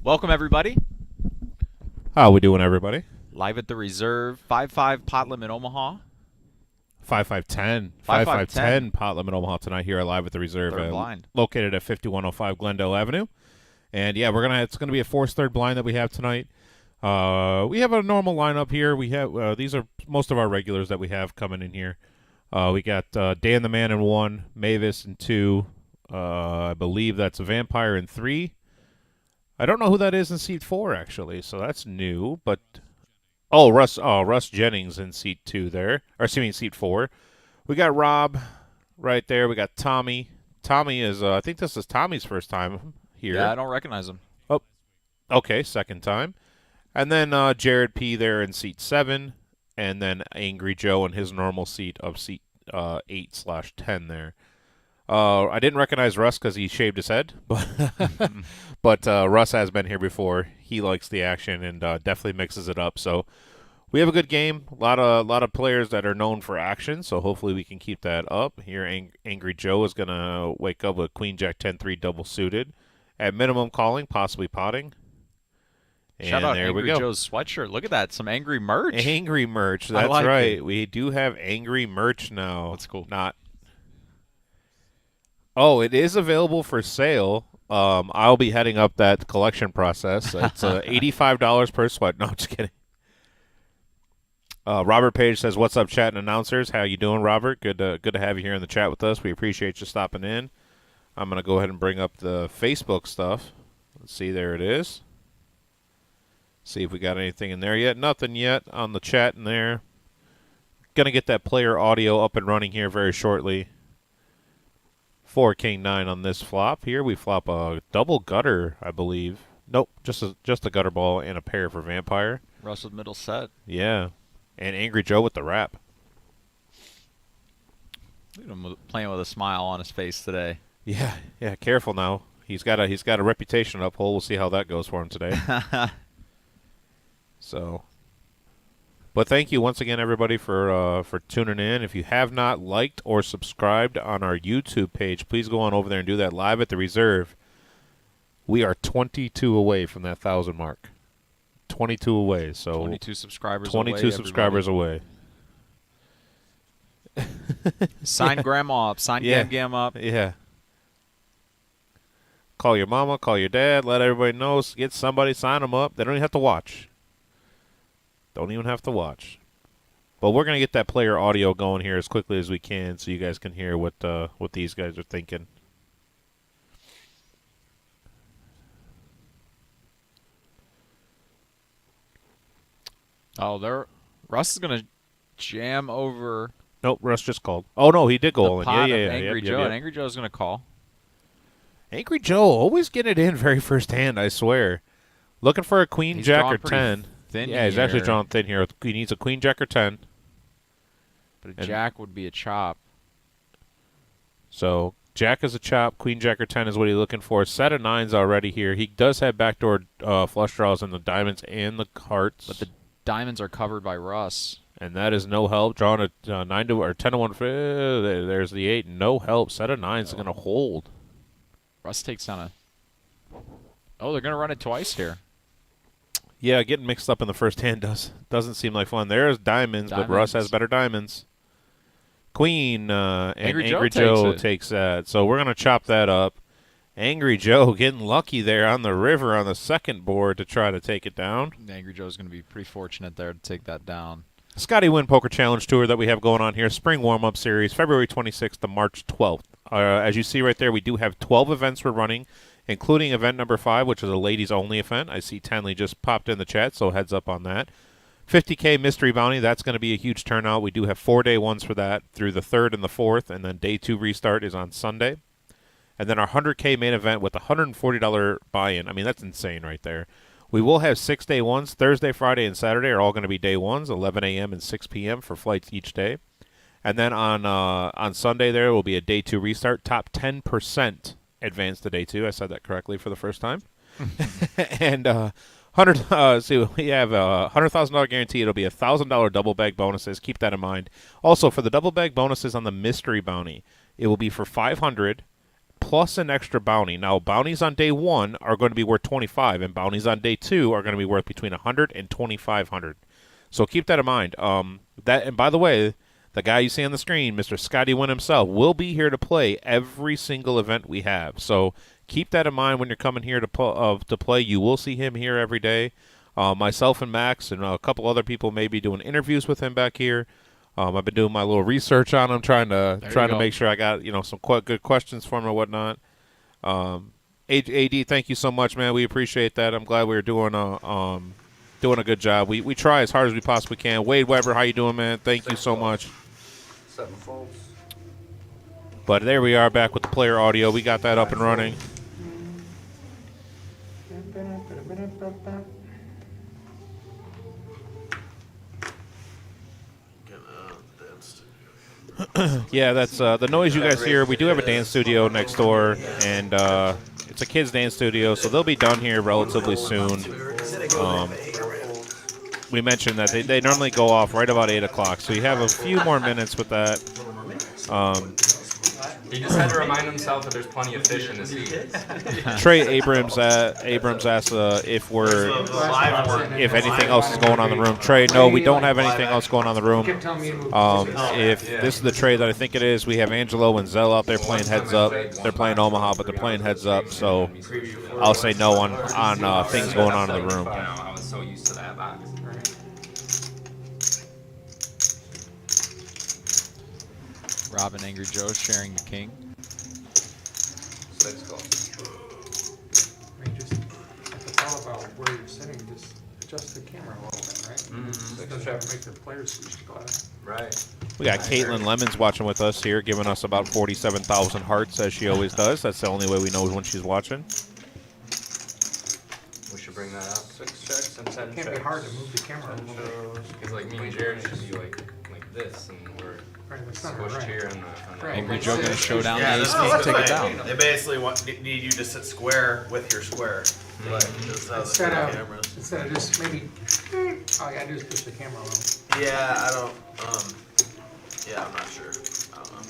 Welcome, everybody. How we doing, everybody? Live at the Reserve, 5-5 pot limit Omaha. 5510. 5510. 5510 pot limit Omaha tonight here live at the Reserve. Third blind. Located at 5105 Glendale Avenue. And yeah, it's gonna be a forced third blind that we have tonight. We have a normal lineup here. We have these are most of our regulars that we have coming in here. We got Dan the Man in 1, Mavis in 2. I believe that's a Vampire in 3. I don't know who that is in seat 4 actually, so that's new. But Russ Jennings in seat 2 there, or excuse me, seat 4. We got Rob right there. We got Tommy. Tommy is I think this is Tommy's first time here. Yeah, I don't recognize him. Oh, okay, second time. And then Jared P there in seat 7, and then Angry Joe in his normal seat of seat 8/10 there. I didn't recognize Russ because he shaved his head, but Russ has been here before. He likes the action and definitely mixes it up. So we have a good game. A lot of players that are known for action. So hopefully we can keep that up. Here, Angry Joe is gonna wake up with Queen Jack 10-3 double suited, at minimum calling, possibly potting. And Shout out there Angry we go. Joe's sweatshirt. Look at that, some angry merch. Angry merch. That's like right. it. We do have angry merch now. That's cool. Oh, it is available for sale. I'll be heading up that collection process. It's $85 per sweat. No, I'm just kidding. Robert Page says, "What's up, chat and announcers? How you doing, Robert? Good to have you here in the chat with us. We appreciate you stopping in." I'm gonna go ahead and bring up the Facebook stuff. Let's see, there it is. See if we got anything in there yet. Nothing yet on the chat in there. Gonna get that player audio up and running here very shortly. 4 King 9 on this flop. Here we flop a double gutter, I believe. Nope, just a gutter ball and a pair for Vampire. Russ with middle set. Yeah, and Angry Joe with the wrap. Look at him playing with a smile on his face today. Yeah. Careful now. He's got a reputation to uphold. We'll see how that goes for him today. So, but thank you once again, everybody, for tuning in. If you have not liked or subscribed on our YouTube page, please go on over there and do that. Live at the Reserve. We are 22 away from that 1,000 mark. 22 away. So 22 subscribers. 22 away, subscribers away. Sign Grandma up. Sign Gam up. Yeah. Call your mama. Call your dad. Let everybody know. Get somebody. Sign them up. They don't even have to watch. Don't even have to watch. But we're going to get that player audio going here as quickly as we can so you guys can hear what these guys are thinking. Oh, Russ is going to jam over. Nope, Russ just called. Oh, no, he did go all in. Yeah. Angry Joe. Yep. And Angry Joe's going to call. Angry Joe always get it in very first hand, I swear. Looking for a queen, He's jack, or 10. Thin yeah, he's actually drawn thin here. He needs a queen, jack, or 10. But a jack would be a chop. So jack is a chop. Queen, jack, or 10 is what he's looking for. Set of 9s already here. He does have backdoor flush draws in the diamonds and the hearts. But the diamonds are covered by Russ. And that is no help. Drawing a 9 to or 10 to 1. There's the 8. No help. Set of 9s is going to hold. Russ takes down a. Oh, they're going to run it twice here. Yeah, getting mixed up in the first hand doesn't seem like fun. There's diamonds, but Russ has better diamonds. Queen and Angry Joe takes that. So we're going to chop that up. Angry Joe getting lucky there on the river on the second board to try to take it down. Angry Joe's going to be pretty fortunate there to take that down. Scotty Win Poker Challenge Tour that we have going on here. Spring warm-up series, February 26th to March 12th. As you see right there, we do have 12 events we're running, including event number 5, which is a ladies-only event. I see Tenley just popped in the chat, so heads up on that. 50K Mystery Bounty, that's going to be a huge turnout. We do have 4-day ones for that through the 3rd and the 4th, and then day 2 restart is on Sunday. And then our 100K main event with a $140 buy-in. I mean, that's insane right there. We will have 6-day ones. Thursday, Friday, and Saturday are all going to be day ones, 11 a.m. and 6 p.m. for flights each day. And then on Sunday there will be a day 2 restart. Top 10% advance to day 2. I said that correctly for the first time. And see, we have a $100,000 guarantee. It'll be $1,000 double bag bonuses. Keep that in mind. Also, for the double bag bonuses on the mystery bounty, it will be for 500 plus an extra bounty. Now, bounties on day 1 are going to be worth 25, and bounties on day 2 are going to be worth between 100 and 2,500. So keep that in mind. And by the way, the guy you see on the screen, Mr. Scotty Win himself, will be here to play every single event we have. So keep that in mind when you're coming here to play. You will see him here every day. Myself and Max and a couple other people may be doing interviews with him back here. I've been doing my little research on him, trying to make sure I got some good questions for him and whatnot. AD, thank you so much, man. We appreciate that. I'm glad we were doing a good job. We try as hard as we possibly can. Wade Weber, how you doing, man? Thank you so much. 7 folds. But there we are, back with the player audio. We got that up and running. Yeah, that's the noise you guys hear. We do have a dance studio next door, and it's a kids' dance studio, so they'll be done here relatively soon. We mentioned that they normally go off right about 8 o'clock, so you have a few more minutes with that. He just had to remind himself that there's plenty of fish in the sea. Trey Abrams asked if anything else is going on in the room. Trey, no, we don't have anything else going on in the room. If this is the trade that I think it is, we have Angelo and Zell out there playing heads up. They're playing Omaha, but they're playing heads up. So I'll say no on things going on in the room. I was so used to that box. Rob and Angry Joe sharing the king. 6 calls. I mean, it's all about where you're sitting. Just adjust the camera a little bit, right? Mm-hmm. It doesn't have to make the players switch to glass. Right. We got Caitlin Lemons watching with us here, giving us about 47,000 hearts, as she always does. That's the only way we know when she's watching. We should bring that up. 6 checks and 10 It checks. can't be hard to move the camera a little bit. Because like me and Jared should be like this, and we're Right, that's not squished right. here on the Right. Angry Joe gonna show down Yeah, the that's ace what I king, was take it saying. down. They basically need you to sit square with your square. Like, just how Instead the of, cameras. instead of just maybe, all you gotta do is push the camera a little. Yeah, I don't, yeah, I'm not sure. I don't know.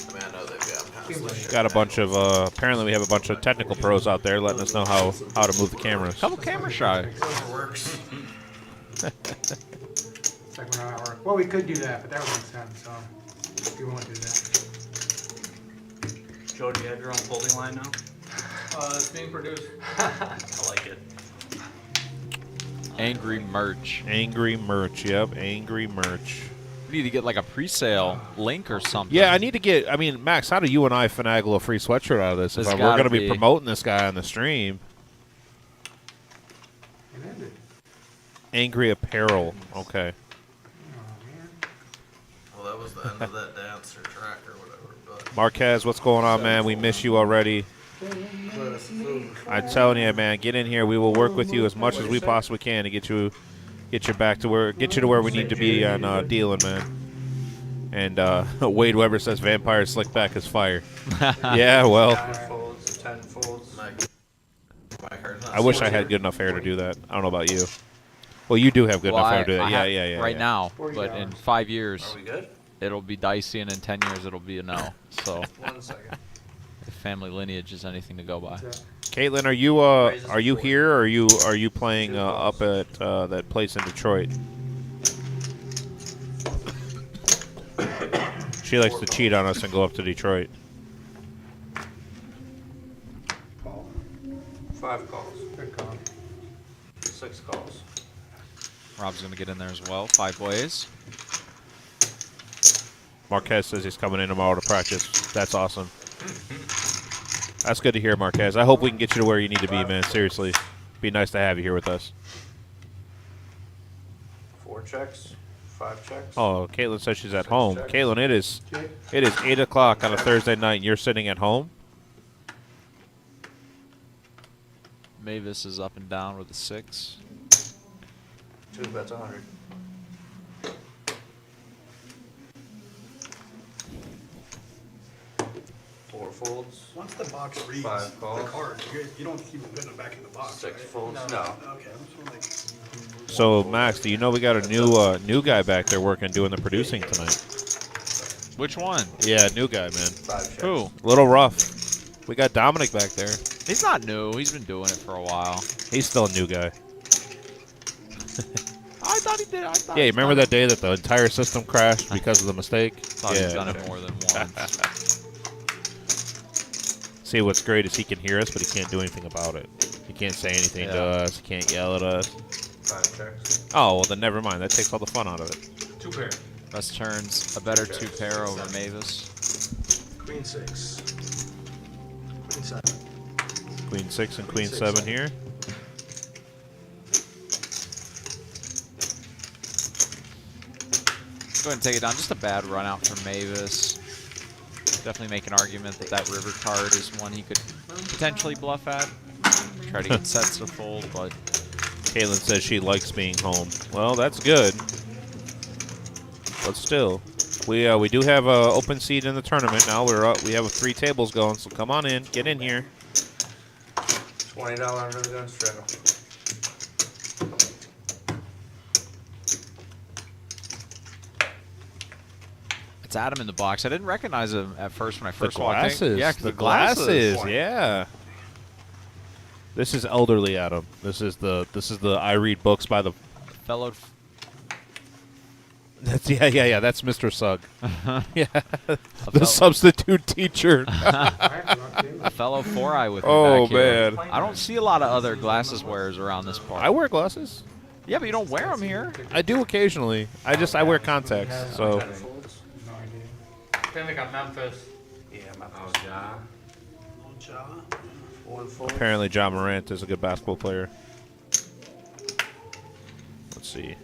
I mean, I know they've got constantly. Got a bunch of apparently we have a bunch of technical pros out there letting us know how to move the cameras. Couple camera shy. Whatever works. It's like we're not, well, we could do that, but that would make sense, so we won't do that. Joe, do you have your own folding line now? It's being produced. I like it. Angry merch. Angry merch, yep, angry merch. We need to get like a pre-sale link or something. Yeah, I need to get. I mean, Max, how do you and I finagle a free sweatshirt out of this? This If we're gotta going to be be- promoting this guy on the stream, It ended. Angry Apparel. Okay. Oh, man. Well, that was the end of that dance or track or whatever, but. Marquez, what's going on, man? We miss you already. I'm telling you, man, get in here. We will work with you as much as we possibly can to get you back to where we need to be on dealing, man. And Wade Weber says vampire slick back is fire. Yeah, well, 5 folds, 10 folds. My card's not I wish I sorted. had good enough hair to do that. I don't know about you. Well, you do have good enough hair to do that. Yeah. Right now, but in 5 years, Are we good? it'll be dicey, and in 10 years, it'll be a no. So 1 second. if family lineage is anything to go by. Caitlin, are you here or are you playing up at that place in Detroit? She likes to cheat on us and go up to Detroit. 5 calls. Good call. 6 calls. Rob's gonna get in there as well. 5 ways. Marquez says he's coming in tomorrow to practice. That's awesome. That's good to hear, Marquez. I hope we can get you to where you need to be, man. Seriously. Be nice to have you here with us. 4 checks. 5 checks. Oh, Caitlin says she's at home. Caitlin, it is 8 o'clock on a Thursday night, and you're sitting at home? Mavis is up and down with a 6. 2 bets 100. Four folds. Once the box reads 5 the calls. card, you don't keep putting them back in the box, 6 right? folds. No. No. Okay, I'm just like, So, Max, do you know we got a new guy back there working, doing the producing tonight? Which one? Yeah, new guy, man. 5 checks. Who? Little rough. We got Dominic back there. He's not new. He's been doing it for a while. He's still a new guy. I thought he did. I thought Yeah, you he's remember done that day that the entire system crashed because of the mistake? Thought yeah. he's done it more than once. See, what's great is he can hear us, but he can't do anything about it. He can't say anything to us. He can't yell at us. 5 checks. Oh, well, then never mind. That takes all the fun out of it. 2 pair. Best turns, a better 2-pair over Mavis. Queen 6. Queen 7. Queen 6 and Queen Queen 7 6. here. Go ahead and take it down. Just a bad run out from Mavis. Definitely make an argument that that river card is one he could potentially bluff at. Try to get sets to fold, but Caitlin says she likes being home. Well, that's good. But still, we do have a open seat in the tournament now. We have 3 tables going, so come on in, get in here. $20 under the gun straddle. it's Adam in the box. I didn't recognize him at first when I The first walked in. glasses, Yeah, 'cause the glasses, yeah. This is elderly Adam. This is the I read books by the. Fellow That's yeah. That's Mr. Sugg. Yeah, the fel- substitute teacher. a fellow 4-eye with me Oh, back here. man. I don't see a lot of other glasses wearers around this park. I wear glasses. Yeah, but you don't wear them here. I do occasionally. I wear contacts. So 10 folds. No idea. Then we got Memphis. Yeah, my Oh, yeah. Oh, Ja. 1 fold. apparently John Morant is a good basketball player. Let's see.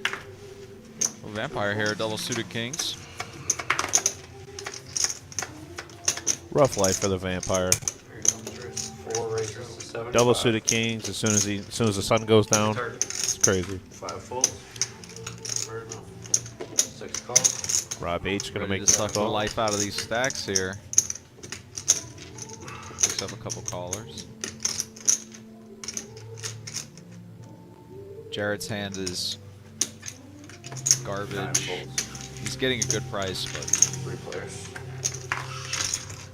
Well, Vampire here, double suited kings. Rough life for the vampire. 4 raises to 7. Double suited kings as soon as the sun goes down. It's crazy. 5 folds. Fair enough. 6 calls. Rob H gonna Ready make to the suck the call. life out of these stacks here. Picks up a couple callers. Jared's hand is 9 garbage. folds. He's getting a good price, but 3 players.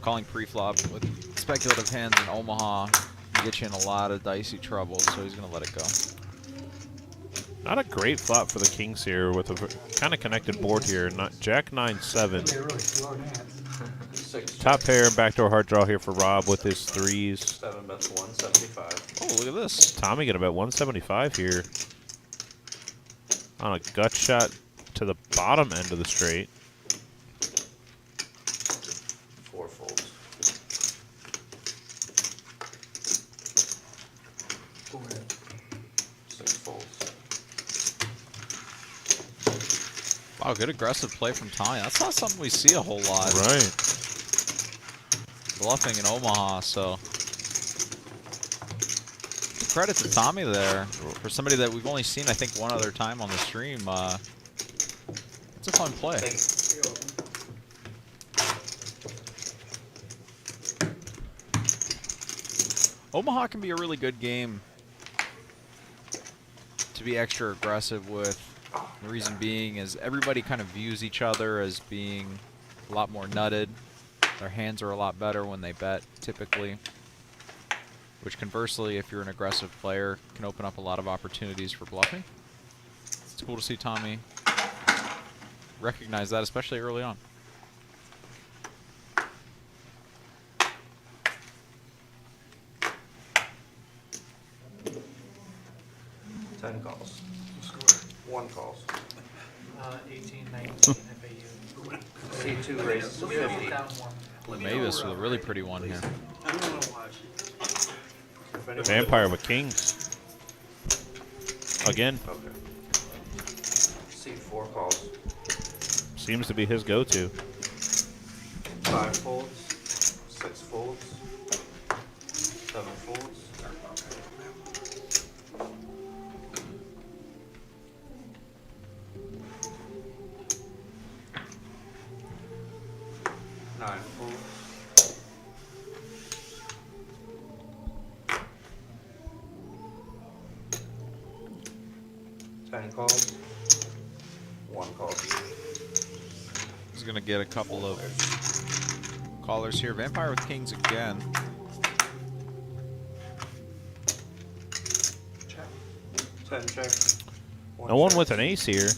calling pre-flop with speculative hands in Omaha can get you in a lot of dicey trouble, so he's going to let it go. Not a great flop for the kings here with a kind of connected board here. Not Jack 9-7. They really slowed hands. 6 Top pair and backdoor hard draw here for Rob with his 3s. 7 bets 175. Oh, look at this. Tommy gonna bet 175 here on a gut shot to the bottom end of the straight. 4 folds. Go ahead. 6 folds. Wow, good aggressive play from Tommy. That's not something we see a whole lot. Right. Bluffing in Omaha, so credit to Tommy there for somebody that we've only seen I think one other time on the stream. It's a fun play. Omaha can be a really good game to be extra aggressive with. The reason being is everybody kind of views each other as being a lot more nutted. Their hands are a lot better when they bet, typically. Which conversely, if you're an aggressive player, can open up a lot of opportunities for bluffing. It's cool to see Tommy recognize that, especially early on. Ten calls. Score. 1 calls. 18, 19 FAU. C2 raises to 50. Down one. Mavis with a really pretty one here. I don't want to watch. If anyone- Vampire with kings. Again, Okay. C4 calls. seems to be his go-to. 5 folds. 6 folds. 7 folds. 9 folds. 10 calls. 1 call. He's going to get a couple of callers here. Vampire with kings again. 10 check. No one check. with an ace here.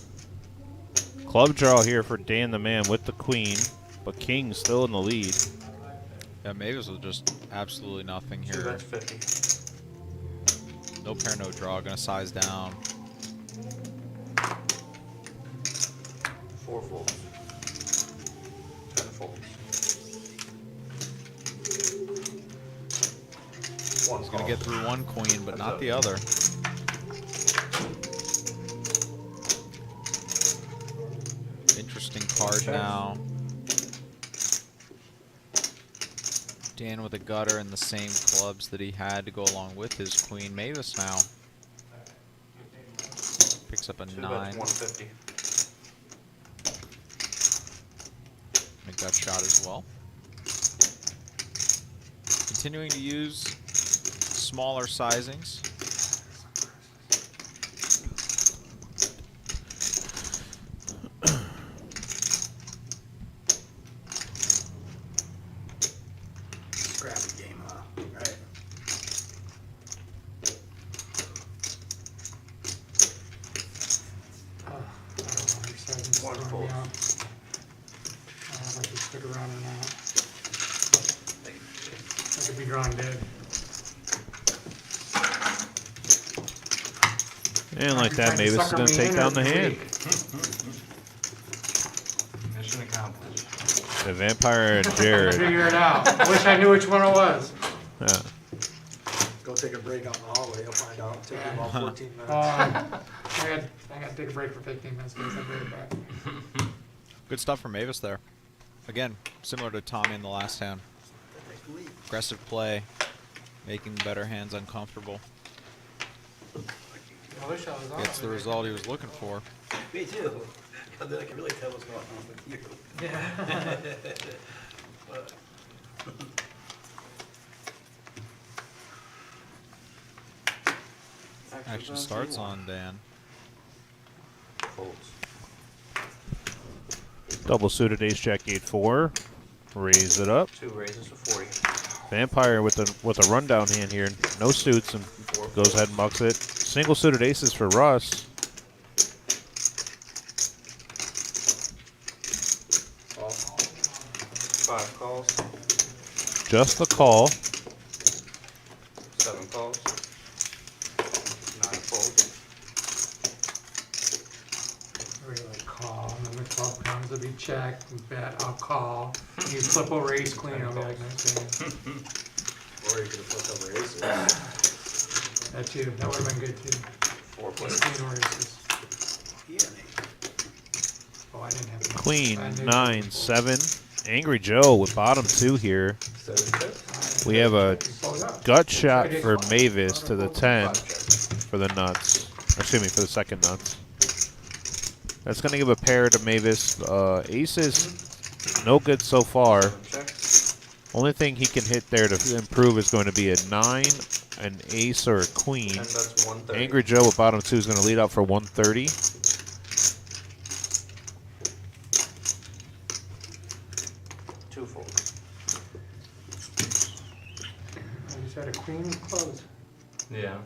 Club draw here for Dan the Man with the queen, but king still in the lead. Yeah, Mavis was just absolutely nothing 2 here. bets 50. No pair, no draw. Gonna size down. 4 folds. 10 folds. 1 He's gonna get through one queen, but not the other. Interesting card Check. now. Dan with a gutter and the same clubs that he had to go along with his queen. Mavis now picks up a 2 9. bets 150. And a gut shot as well. Continuing to use smaller sizings. Scrappy game, huh? Right. I don't know, your sizing's One throwing me fold. out. I don't know if I should stick around or not. I could be drawing dead. And like You're that, trying to Mavis is sucker going to me take in down or the hand. weak? Mission accomplished. The Vampire and Jared. Figure it out. I wish I knew which one it was. Yeah. Go take a break out in the hallway, you'll find out. Take you about 14 minutes. I had to take a break for 15 minutes because I did it back. Good stuff from Mavis there. Again, similar to Tommy in the last hand. Aggressive play, making the better hands uncomfortable. I wish I was on. Gets the result he was looking for. Me too. But then I can really tell what's going on with you. Yeah. But Action starts on Dan. Folds. Double suited ace jack 8-4. Raise it up. 2 raises to 40. Vampire with a rundown hand here. No suits and goes ahead and mucks it. Single suited aces for Russ. Call. 5 calls. Just the call. 7 calls. 9 folds. Really call, and then the club comes, it'll be checked, and bet, I'll call. You flip over ace queen, I'll be like, nice game. or you could have flipped over aces. That too, that would've been good too. 4 Ace plays. queen or aces. Yeah, Oh, I didn't have any. Queen, I knew. 9, 7. Angry Joe with bottom 2 here. 7 check. We have a Fold up. gut shot for Mavis to the 10 5 check. for the nuts. Excuse me, for the second nuts. That's going to give a pair to Mavis. Aces, no good so far. 7 check. Only thing he can hit there to improve is going to be a 9, an ace, or a 10 queen. bets 130. Angry Joe with bottom 2 is going to lead out for 130. 2 folds. You said a queen close. Yeah.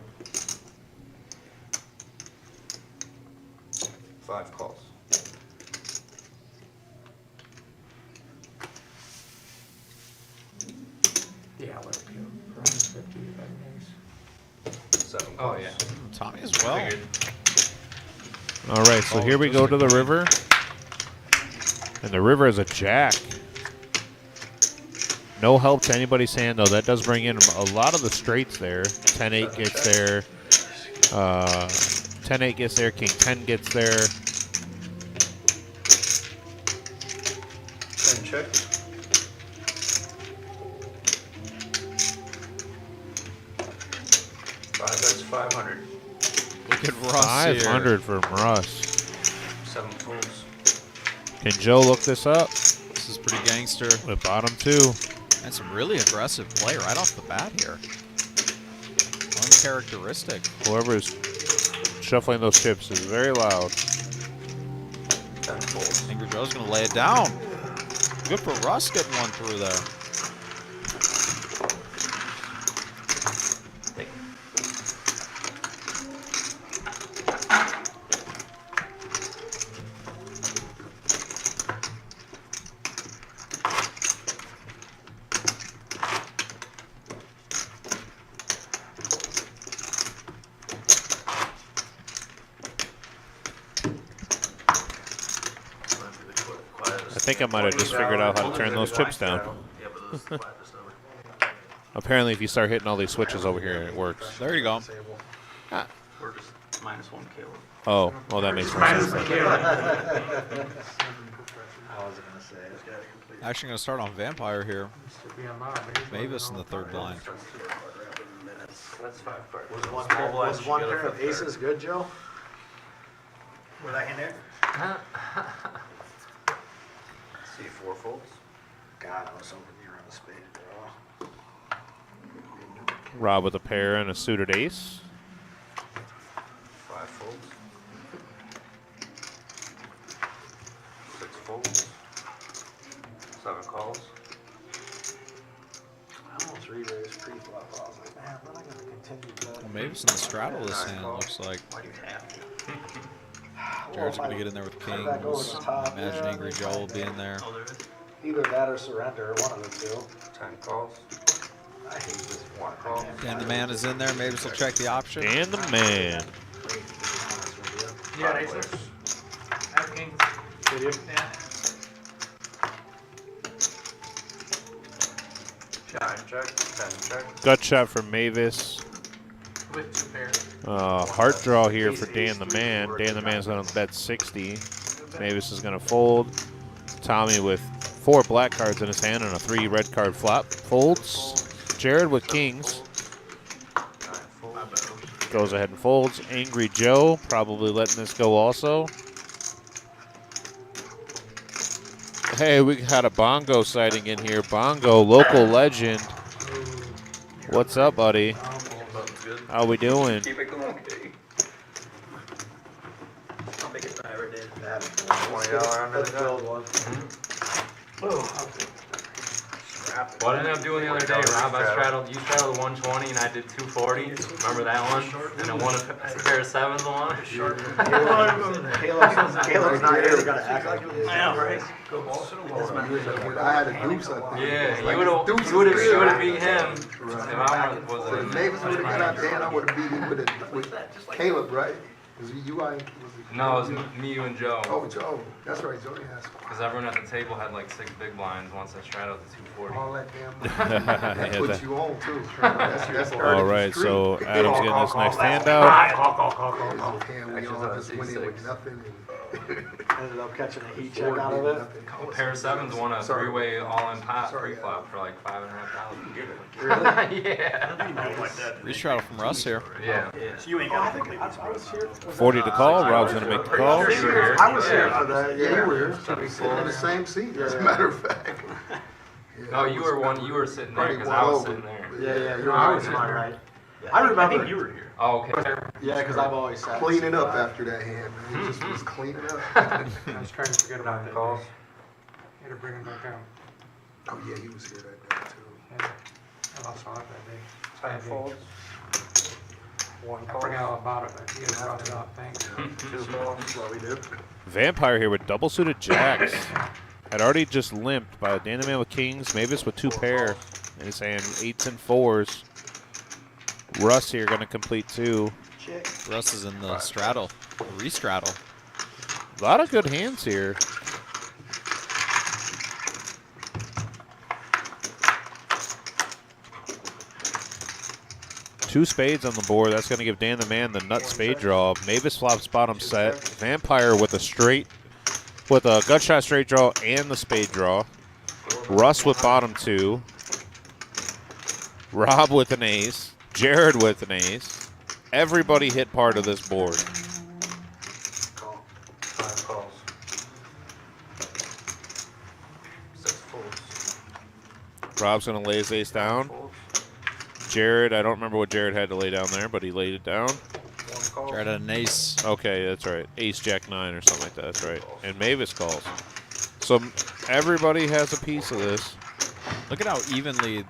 5 calls. Yeah, I'll let it go. For 150, that makes. 7 calls. Oh, yeah. Tommy as well. Figured. All right, so here we go to the river. And the river is a jack. No help to anybody's hand, though. That does bring in a lot of the straights there. 10-8 gets there. 10-8 gets there. King 10 gets there. 10 check. 5 bets 500. Look at Russ here. 500 from Russ. 7 folds. Can Joe look this up? This is pretty gangster. With bottom 2. And some really aggressive play right off the bat here. Uncharacteristic. Whoever is shuffling those chips is very loud. 10 folds. Angry Joe's going to lay it down. Good for Russ getting one through there. Take. think I might have just figured out how to turn those chips down. Yeah, but this is the flattest number. Apparently, if you start hitting all these switches over here, it works. There you go. We're just -1 Caleb. Oh, well, that makes more sense. Then. I wasn't gonna say it. Actually, going to start on Vampire here. Should be a mob, but he's Mavis in looking the third all blind. That's 5 cards. Was one Small pair, blind, was you one get a pair of fifth card. aces good, Joe? Were that in there? See 4 folds. God, I was hoping you were on the spade draw. Rob with a pair and a suited ace. 5 folds. 6 folds. 7 calls. I almost re-raised pre-flop. I was like, man, when am I gonna continue Well, betting? Mavis in the straddle this hand, looks like. Why do you have to? Jared's going to get in there with Put it back over kings. the top. Imagine Yeah, Angry Joe will be in there. Oh, there is. Either that or surrender, one of the two. 10 calls. I hate this 1 call. Dan the man is in there. Mavis will check the option. Dan the man. Yeah, aces. I have kings. Did you? Yeah. Giant check. 10 check. Gut shot for Mavis. With 2 pairs. Heart draw here for Dan the man. Dan the man's going to bet 60. Mavis is going to fold. Tommy with 4 black cards in his hand and a 3 red card flop. Folds. Jared with kings. 9 folds. Goes ahead and folds. Angry Joe probably letting this go also. Hey, we got a Bongo sighting in here. Bongo, local legend. What's up, buddy? Something's good. How we doing? Keep it going, Katie. I'll make it ever did. $20 under Let's the build gun. one. What I ended up doing the other day, Rob, you straddled 120 and I did 240. Remember that one? And I won a pair of sevens on. Caleb's not here, we gotta act like it. Yeah, right. I had a deuce, I think. Yeah, Like, you would have beat him. If I was If Mavis would have got out there, I would have beat him with Caleb, right? Was it you? No, it was me, you, and Joe. Oh, Joe. That's right, Joe. Yes. Because everyone at the table had like 6 big blinds once I straddled the 240. All that damn. Yeah, That puts that- you on too. That's All right, so Adam's getting this next handout. And we all just went in with nothing. Ended up catching a heat check out of it. A pair of sevens won a Sorry. 3-way all-in pot Sorry, pre-flop for like $5,500. Really? Yeah. Restraddle from Russ here. Yeah. You ain't got to think I was here. 40 to call. Rob's going to make the call. You were here. I was here for that. Yeah, you were here. We sitting in the same seat, as a matter of fact. No, you were sitting there because I was sitting there. Yeah, you're always my right. I remember. you were here. Oh, okay. Yeah, because I've always sat. Cleaning up after that hand, man. He just was cleaning up. I was trying to forget about 9 that. calls. Had to bring him back out. Oh, yeah, he was here that day, too. Yeah. I lost all that day. 10 folds. 1 I call. forgot all about it, but he had brought it up, thanks. 2 calls. That's what we did. Vampire here with double suited jacks. Had already just limped by Dan the man with kings. Mavis with 2 pair in his hand, 8s and 4s. Russ here going to complete 2. Russ is in the straddle. Restraddle. A lot of good hands here. Two spades on the board. That's going to give Dan the man the nut spade draw. Mavis flops bottom set. Vampire with a gut shot straight draw and the spade draw. Russ with bottom 2. Rob with an ace. Jared with an ace. Everybody hit part of this board. 5 calls. 6 folds. Rob's going to lay his ace down. Folds. Jared, I don't remember what Jared had to lay down there, but he laid it down. 1 call. Jared had an ace. Okay, that's right. Ace, Jack 9 or something like that. That's right. And Mavis calls. So everybody has a piece of this. Look at how evenly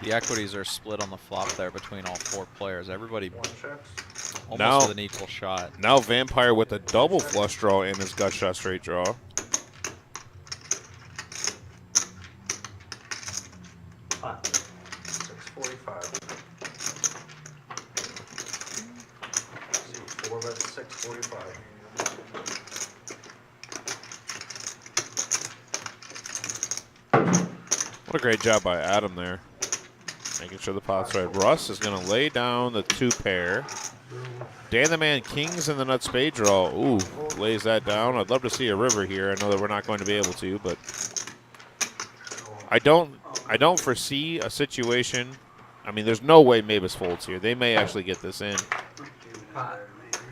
the equities are split on the flop there between all 4 players. Everybody 1 checks. almost Now- with an equal shot. Now Vampire with a double flush draw in his gut shot straight draw. 645. See, 4 bets 645. What a great job by Adam there. Making sure the pot's right. Russ is going to lay down the 2-pair. Dan the Man, kings in the nut spade draw. Ooh, lays that down. I'd love to see a river here. I know that we're not going to be able to, but I don't foresee a situation. I mean, there's no way Mavis folds here. They may actually get this in.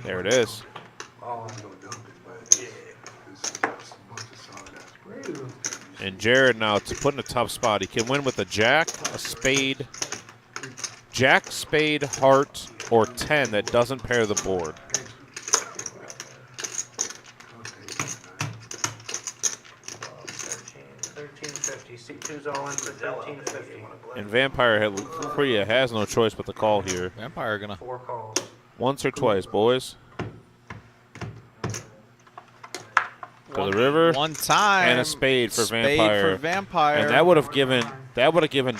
There it is. And Jared now to put in a tough spot. He can win with a jack, a spade, jack, spade, heart, or 10 that doesn't pair the board. 1350. C2's all in for 1350. And Vampire has no choice but to call here. Vampire gonna 4 calls. Once or twice, boys. To the river. one time And a spade for Spade Vampire. for Vampire. And that would have given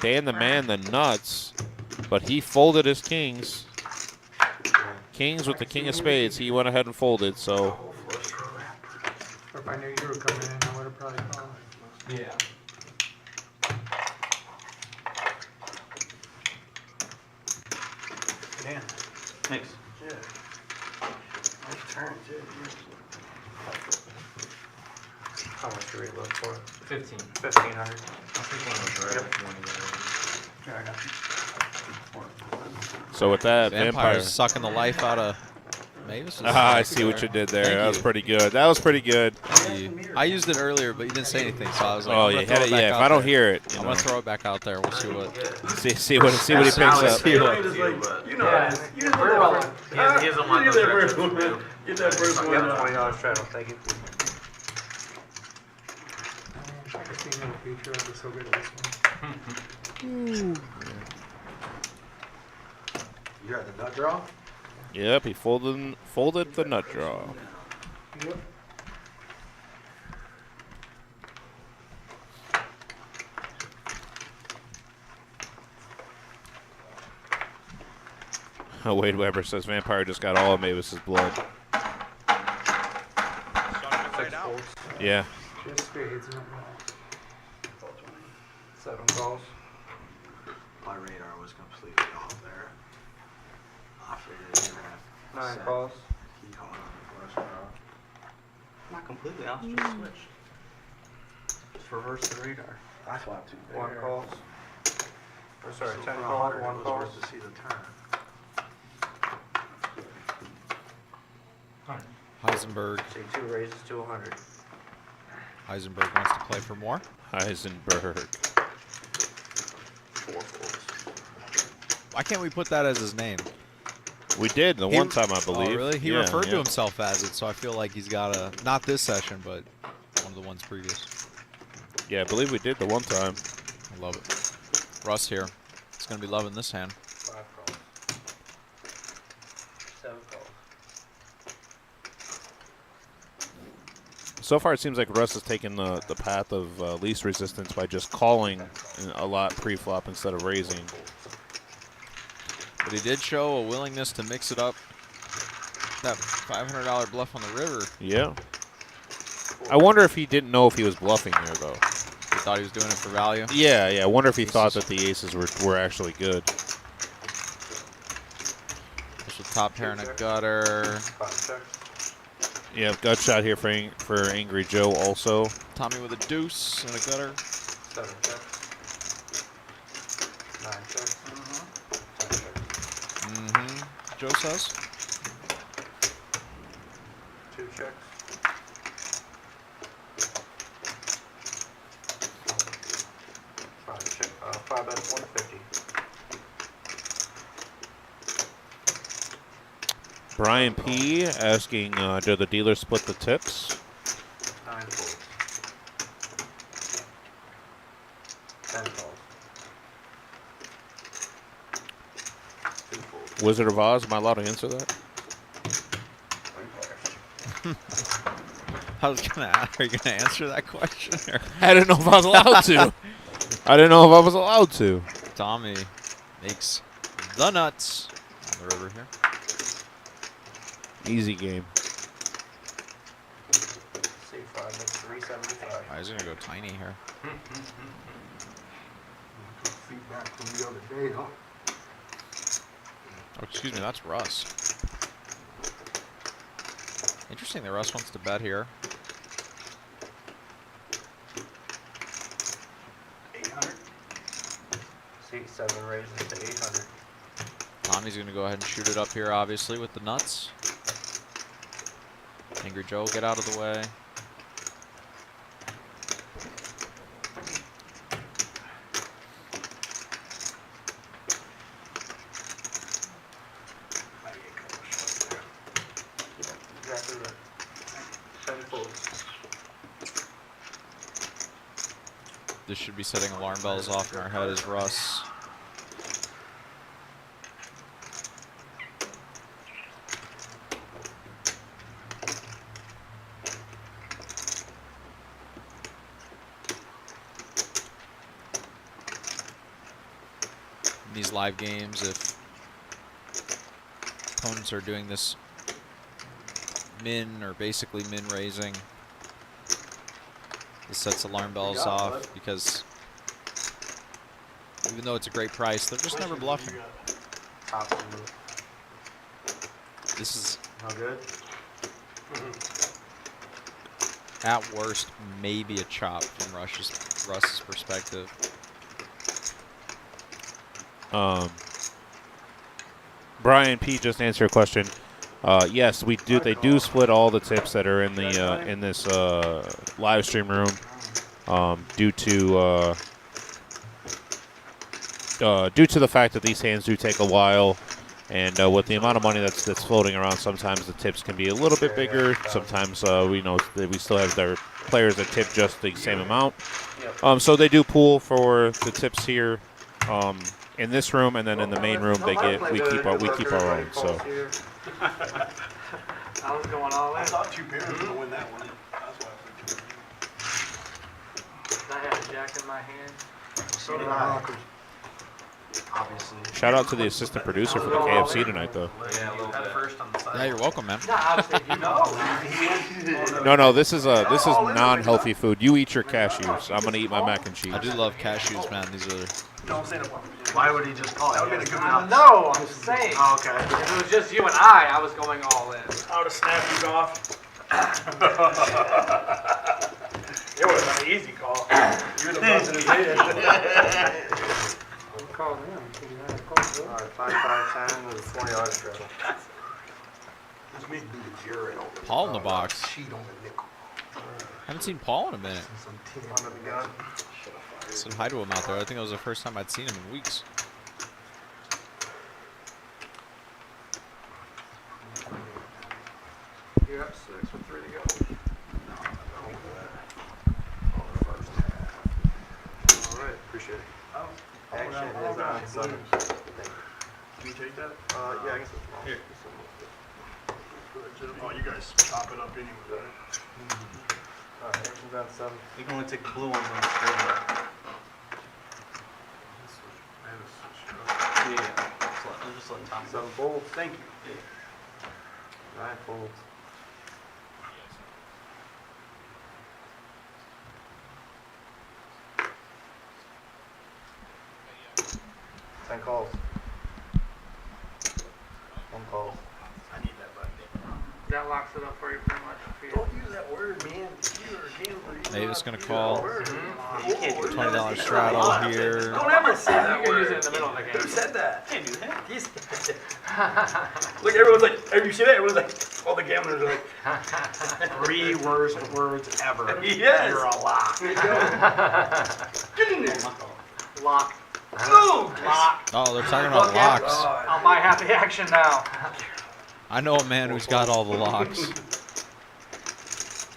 Dan the Man the nuts, but he folded his kings. Kings with the king of spades. He went ahead and folded. So Or if I knew you were coming in, I would have probably called. Yeah. Dan. Thanks. Yeah. Nice turn, too. How much do we look for? 15. 1500. I think one was right. Yeah, I got you. so with that, Vampire's Vampire. sucking the life out of Mavis. Ah, I see what you did there. Thank That was you. pretty good. That was pretty good. Thank you. I used it earlier, but you didn't say anything, so I was like, Oh, I'm you gonna had throw it. back Yeah, if out I don't there. hear it, you I'm know, gonna throw it back out there. We'll see what. see what he picks up. You know, Yeah, we're well. he doesn't want those directions, man. Get that first one. $20 straddle, thank you. If I could see in the future, I'd be so good at this one. You got the nut draw? Yep, he folded the nut draw. Yep. Wade Weber says Vampire just got all of Mavis's blood. 6 folds. Yeah. Just spades, not balls. 7 calls. My radar was completely off there. I figured you were 9 calls. he called on the flush draw. Not completely, I'll just switch. Just reverse the radar. I thought too. 1 calls. Or sorry, 10 For calls, 100, 1 it was calls. worth to see the turn. Heisenberg. C2 raises to 100. Heisenberg wants to play for more. Heisenberg. 4 folds. Why can't we put that as his name? We did the one time, I believe. Oh, really? He Yeah, referred to yeah. himself as it, so I feel like he's got a not this session, but one of the ones previous. Yeah, I believe we did the one time. I love it. Russ here. He's gonna be loving this hand. 5 calls. 7 calls. So far, it seems like Russ has taken the path of least resistance by just calling a lot pre-flop instead of raising. But he did show a willingness to mix it up. That $500 bluff on the river. Yeah. I wonder if he didn't know if he was bluffing there, though. He thought he was doing it for value. Yeah, yeah. I wonder if he thought that the aces were actually good. Just a top pair and a gutter. 5 checks. Yeah, gut shot here for Angry Joe also. Tommy with a deuce and a gutter. 7 checks. 9 checks. 10 checks. Mm-hmm. Joe says. 2 checks. 5 check. 5 bets 150. Brian P. asking, do the dealers split the tips? 9 folds. 10 calls. 2 folds. Wizard of Oz, am I allowed to answer that? I was gonna ask, are you gonna answer that question? Or? I didn't know if I was allowed to. I didn't know if I was allowed to. Tommy makes the nuts on the river here. Easy game. C5 makes 375. Alright, he's gonna go tiny here. Feedback from the other day, huh? Oh, excuse me, that's Russ. Interesting that Russ wants to bet here. 800. See, 7 raises to 800. Tommy's going to go ahead and shoot it up here, obviously, with the nuts. Angry Joe, get out of the way. Exactly right. 10 folds. This should be setting alarm bells off in our head as Russ. In these live games, if opponents are doing this min or basically min raising, this sets alarm bells off because even though it's a great price, they're just never bluffing. Top two. This is, No good? at worst, maybe a chop from Russ's perspective. Brian P. just answered your question. Yes, we do. They do split all the tips that are in the in this live stream room due to the fact that these hands do take a while, and with the amount of money that's floating around, sometimes the tips can be a little bit bigger. Sometimes we know that we still have their players that tip just the same amount. So they do pool for the tips here. In this room, and then in the main room, we keep our own. So I was going all I in. thought 2 pairs was gonna win that one. That's why I put 2 I had a jack in my hand. So did I. Obviously. shout out to the assistant producer for the KFC tonight, though. Yeah, a little Head bit. first on the side. Yeah, you're welcome, man. No, I was thinking, No, this is non-healthy food. You eat your cashews. I'm gonna eat my mac and cheese. I do love cashews, man. These are Don't say that. Why would he just call it? That would've been a good nuts? no, I'm saying. Oh, okay. If it was just you and I was going all in. I would have snapped you off. It was an easy call. You're the president of it. I'm calling him. Alright, 5, 5, 10 with a 20-yard straddle. Just me do the jury over. Paul in the box. Cheat on the nickel. Haven't seen Paul in a minute. Some 10. Under the gun. Said hi to him out there. I think that was the first time I'd seen him in weeks. You're up 6 with 3 to go. Alright, appreciate it. Oh. Action is on 7. Can you take that? Yeah, I guess it's small. Here. Oh, you guys chop it up anyway, right? Alright, action's on 7. You can only take the blue ones on the screen. Yeah. Just let Tom 7 folds. Thank you. 9 folds. Ten calls. 1 call. I need that button. That locks it up for you pretty much. Don't use that word, man. You are a gambler. You Hey, know this how gonna to use call that word. You can't do $20 straddle here. Don't ever say that You can word. use it in the middle of the Who game. said that? Can't do that. Look, everyone's like, have you seen that? Everyone's like, all the gamblers are like, 3 worst words ever. Yes. You're a lock. Get in there. Lock. Boom. Lock. Oh, they're talking about locks. I'll buy half the action now. I know a man who's got all the locks.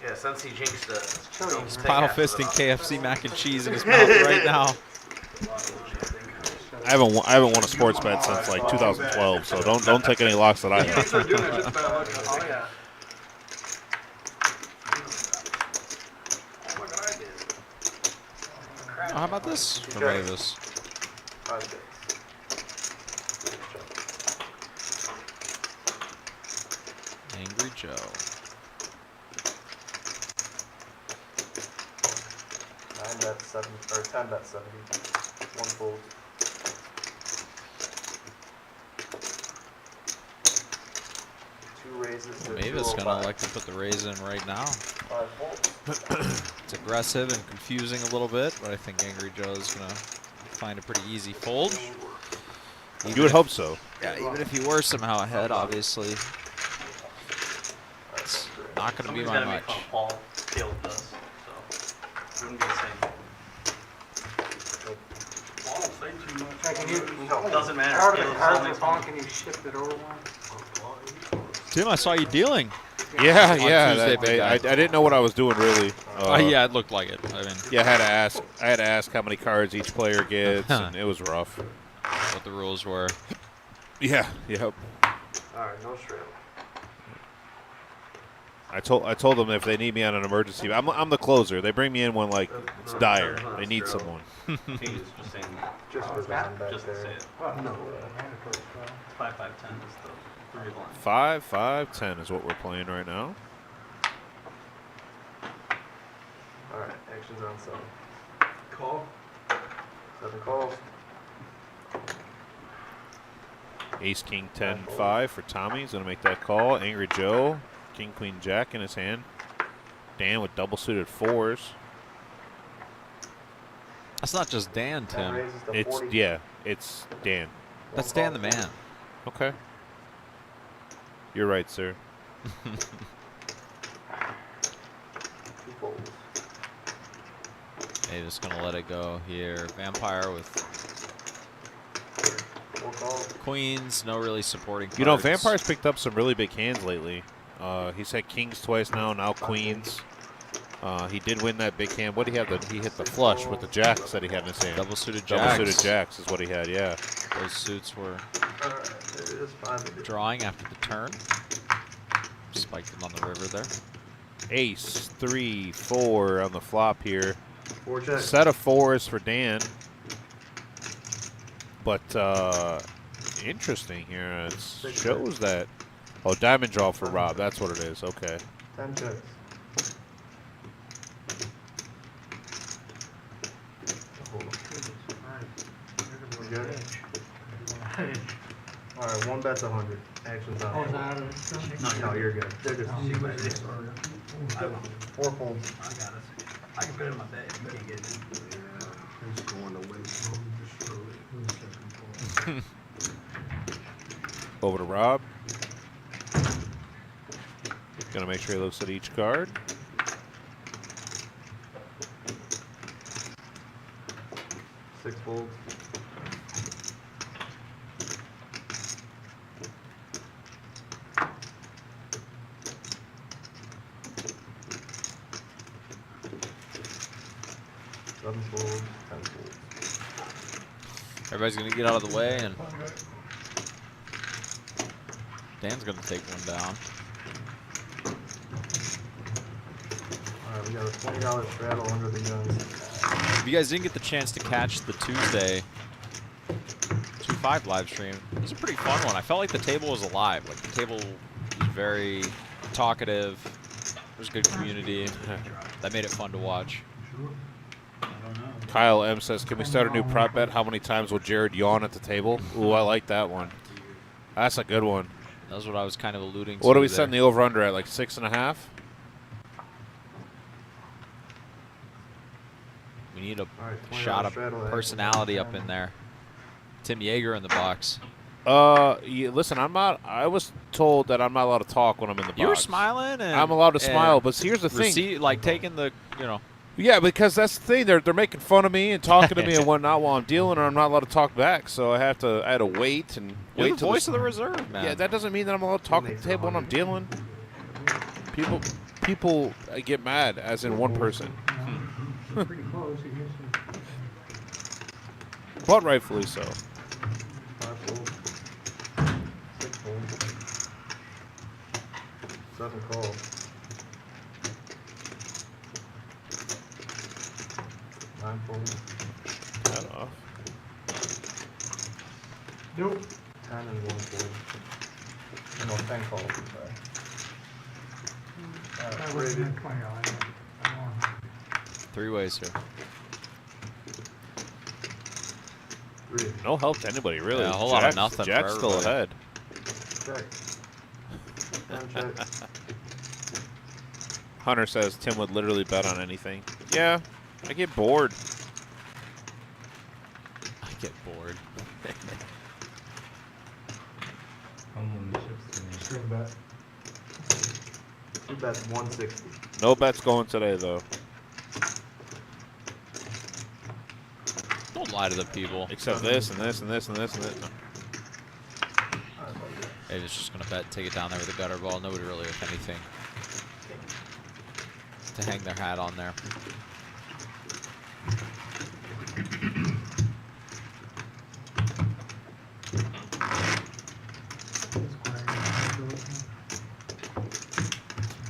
Yeah, since he jinxed it. He's pile fisting KFC mac and cheese in his mouth right now. I haven't won a sports bet since like 2012, so don't take any locks that I have. Start doing that shit bad luck. Oh yeah. Oh, look what I did. Oh, how about this? Nobody this. 5 6. Angry Joe. 9 bet 7 or 10 bet 70. 1 fold. Maybe it's gonna elect to put the raise in right now. It's aggressive and confusing a little bit, but I think Angry Joe's gonna find a pretty easy fold. You would hope so. Yeah, even if you were somehow ahead, obviously, it's not gonna be Somebody's by gotta much. make fun of Paul killed this, so wouldn't be the same. I don't say too much. Hey, can you, Doesn't matter. out of Scale the is all cards makes are gone, fun. can you shift it over one? Tim, I saw you dealing. Yeah, On yeah. Tuesday, that- big guy. I didn't know what I was doing really. Yeah, it looked like it. I mean, Yeah, I had to ask how many cards each player gets, and it was rough. what the rules were. Yeah, yep. Alright, no straight. I told them if they need me on an emergency, I'm the closer. They bring me in when like it's dire. They need someone. Just saying, Just for that back just to say there. it. No. 5, 5, 10 is the 3 blind. 5, 5, 10 is what we're playing right now. Alright, action's on 7. Call. 7 calls. Ace, King, 10, 5 for Tommy. He's gonna make that call. Angry Joe, King, Queen, Jack in his hand. Dan with double suited 4s. That's not just Dan, That Tim. raises to It's 40. it's Dan. That's Dan the man. Okay. You're right, sir. 2 folds. Maybe just gonna let it go here. Vampire with 4 calls. queens, no really supporting cards. You know, Vampire's picked up some really big hands lately. He's had kings twice now queens. He did win that big hand. What did he have? He hit the flush with the jacks that he had in his hand. Double suited Double jacks. suited jacks is what he had, yeah. Those suits were Alright, it is 5 again. drawing after the turn. Spiked them on the river there. Ace, 3, 4 on the flop here. 4 checks. Set of 4s for Dan. But interesting here. It shows that. Oh, diamond draw for Rob. That's what it is. Okay. 10 checks. We good? Alright, 1 bet's 100. Action's on. Oh, is that out of it? No, you're good. They're just 4 folds. I got it. I can put it in my bed. You can't get it. Over to Rob. Gonna make sure he looks at each card. Six folds. Seven folds, 10 folds. Everybody's gonna get out of the way, and Dan's gonna take one down. Alright, we got a $20 straddle under the gun. If you guys didn't get the chance to catch the Tuesday 2-5 live stream, it was a pretty fun one. I felt like the table was alive. Like the table was very talkative. There's good community. That made it fun to watch. Kyle M says, can we start a new prop bet? How many times will Jared yawn at the table? Ooh, I like that one. That's a good one. That's what I was kind of alluding to. What are we there. setting the over-under at, like 6.5? We need a Alright, $20 shot of straddle action. personality up in there. Tim Yeager in the box. Yeah, listen, I was told that I'm not allowed to talk when I'm in the box. You were smiling, and I'm allowed to smile, but here's the thing. Like taking the, Yeah, because that's the thing. They're making fun of me and talking to me and whatnot while I'm dealing, and I'm not allowed to talk back. So I had to wait and you're wait the till voice of the reserve, man. Yeah, that doesn't mean that I'm allowed to talk at the table when I'm dealing. People get mad, as in one person, Pretty close. You missed it. but rightfully so. 5 folds. 6 folds. 7 calls. 9 folds. That off. Nope. 10 and 1 fold. No, 10 calls, I'm sorry. That was Rated. $20. I want 3 ways here. 3. No help to anybody, really. Yeah, a whole lot of nothing for Jack's still everybody. ahead. Check. Ten check. Hunter says Tim would literally bet on anything. Yeah, I get bored. I get bored. String bet. Two bets 160. No bets going today, though. Don't lie to the people. Except this and this and this and this and this. No. David's just gonna bet, take it down there with a gutter ball. Nobody really with anything to hang their hat on there.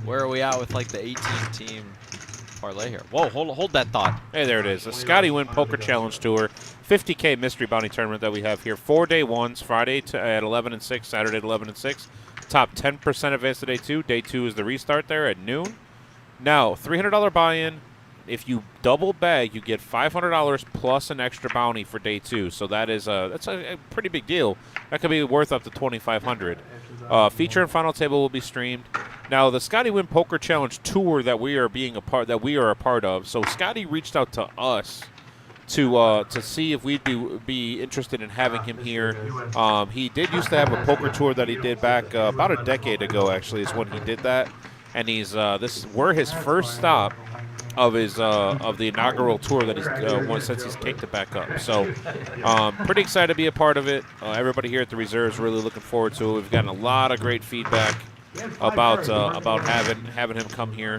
Where are we at with like the 18-team parlay here? Whoa, hold that thought. Hey, there it is. The Scotty Win Poker Challenge Tour. 50K mystery bounty tournament that we have here. 4-day ones, Friday at 11 and 6, Saturday at 11 and 6. Top 10% advance to day 2. Day 2 is the restart there at noon. Now, $300 buy-in. If you double bag, you get $500 plus an extra bounty for day 2. So that's a pretty big deal. That could be worth up to $2,500. Feature and final table will be streamed. Now, the Scotty Win Poker Challenge Tour that we are a part of. So Scotty reached out to us to see if we'd be interested in having him here. He did used to have a poker tour that he did back about a decade ago. Actually, is when he did that, and we're his first stop of his of the inaugural tour that he's since he's kicked it back up. So, pretty excited to be a part of it. Everybody here at the Reserve is really looking forward to it. We've gotten a lot of great feedback about having him come here.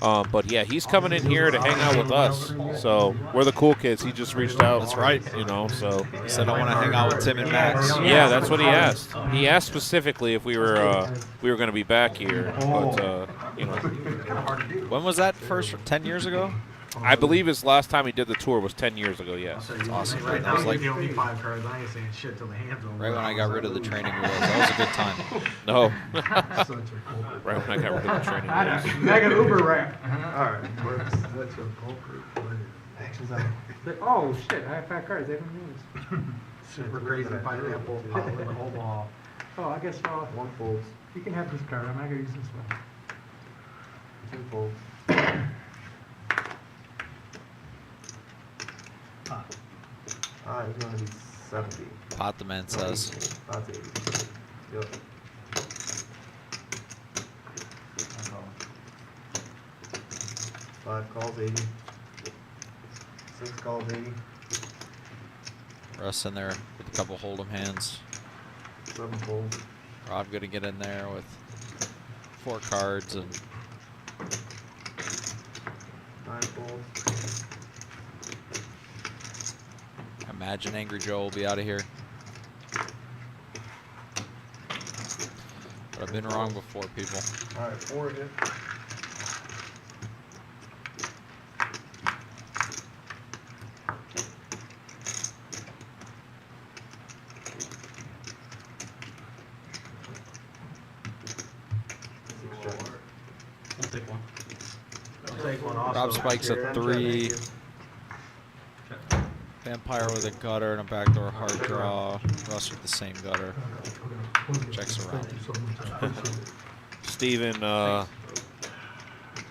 But yeah, he's coming in here to hang out with us. So we're the cool kids. He just reached out. That's right. You know, so He said, I want to hang out with Tim and Max. yeah, that's what he asked. He asked specifically if we were going to be back here. But you know, When was that first? 10 years ago? I believe his last time he did the tour was 10 years ago. Yes. That's awesome. Right? That was like You don't need 5 cards. I ain't saying shit till the hands over. right when I got rid of the training wheels. That was a good time. No. Right when I got rid of the training. Mega Uber ramp. Alright, that's your poker. Oh shit, I have 5 cards. They haven't used. Super crazy pineapple. Pop in the whole ball. Oh, I guess One folds. you can have this card. I'm not gonna use this one. 2 folds. It's gonna be 70. Pot the man says. That's 80. Yep. Five calls 80. 6 calls 80. Russ in there with a couple hold'em hands. 7 folds. Rob gonna get in there with 4 cards and 9 folds. imagine Angry Joe will be out of here. But I've been wrong before, people. Alright, 4 hit. I'll take one. I'll take one also. Rob spikes a Here, 3. thank you. Vampire with a gutter and a backdoor hard draw. Russ with the same gutter. Checks around. Steven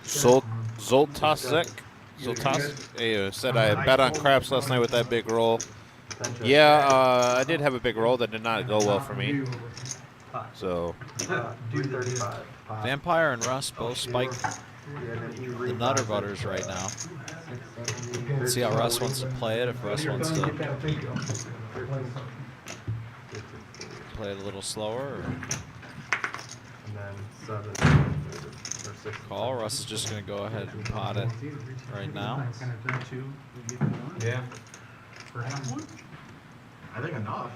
Zoltasek said I bet on craps last night with that big roll. Yeah, I did have a big roll that did not go well for me. So 235. Vampire and Russ both spike the Nutter Butters right now. Let's see how Russ wants to play it. If Russ wants to play it a little slower or And then 7 or 6. call, Russ is just going to go ahead and pot it right now. Yeah. I think enough.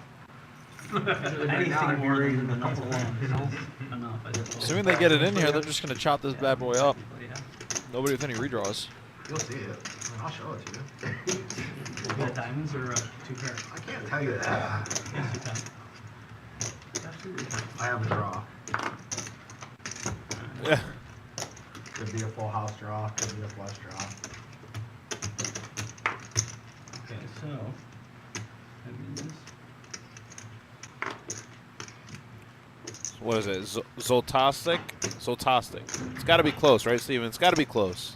Anything more than enough alone, you know? Enough. I just- Assuming they get it in here, they're just going to chop this bad boy up. Nobody with any redraws. You'll see it. I'll show it to you. You got diamonds or 2 pairs? I can't tell you that. Yes, you can. I have a draw. yeah. Could be a full house draw. Could be a flush draw. Okay, so that means What is it? Zoltastic? Zoltastic. It's got to be close, right, Steven? It's got to be close.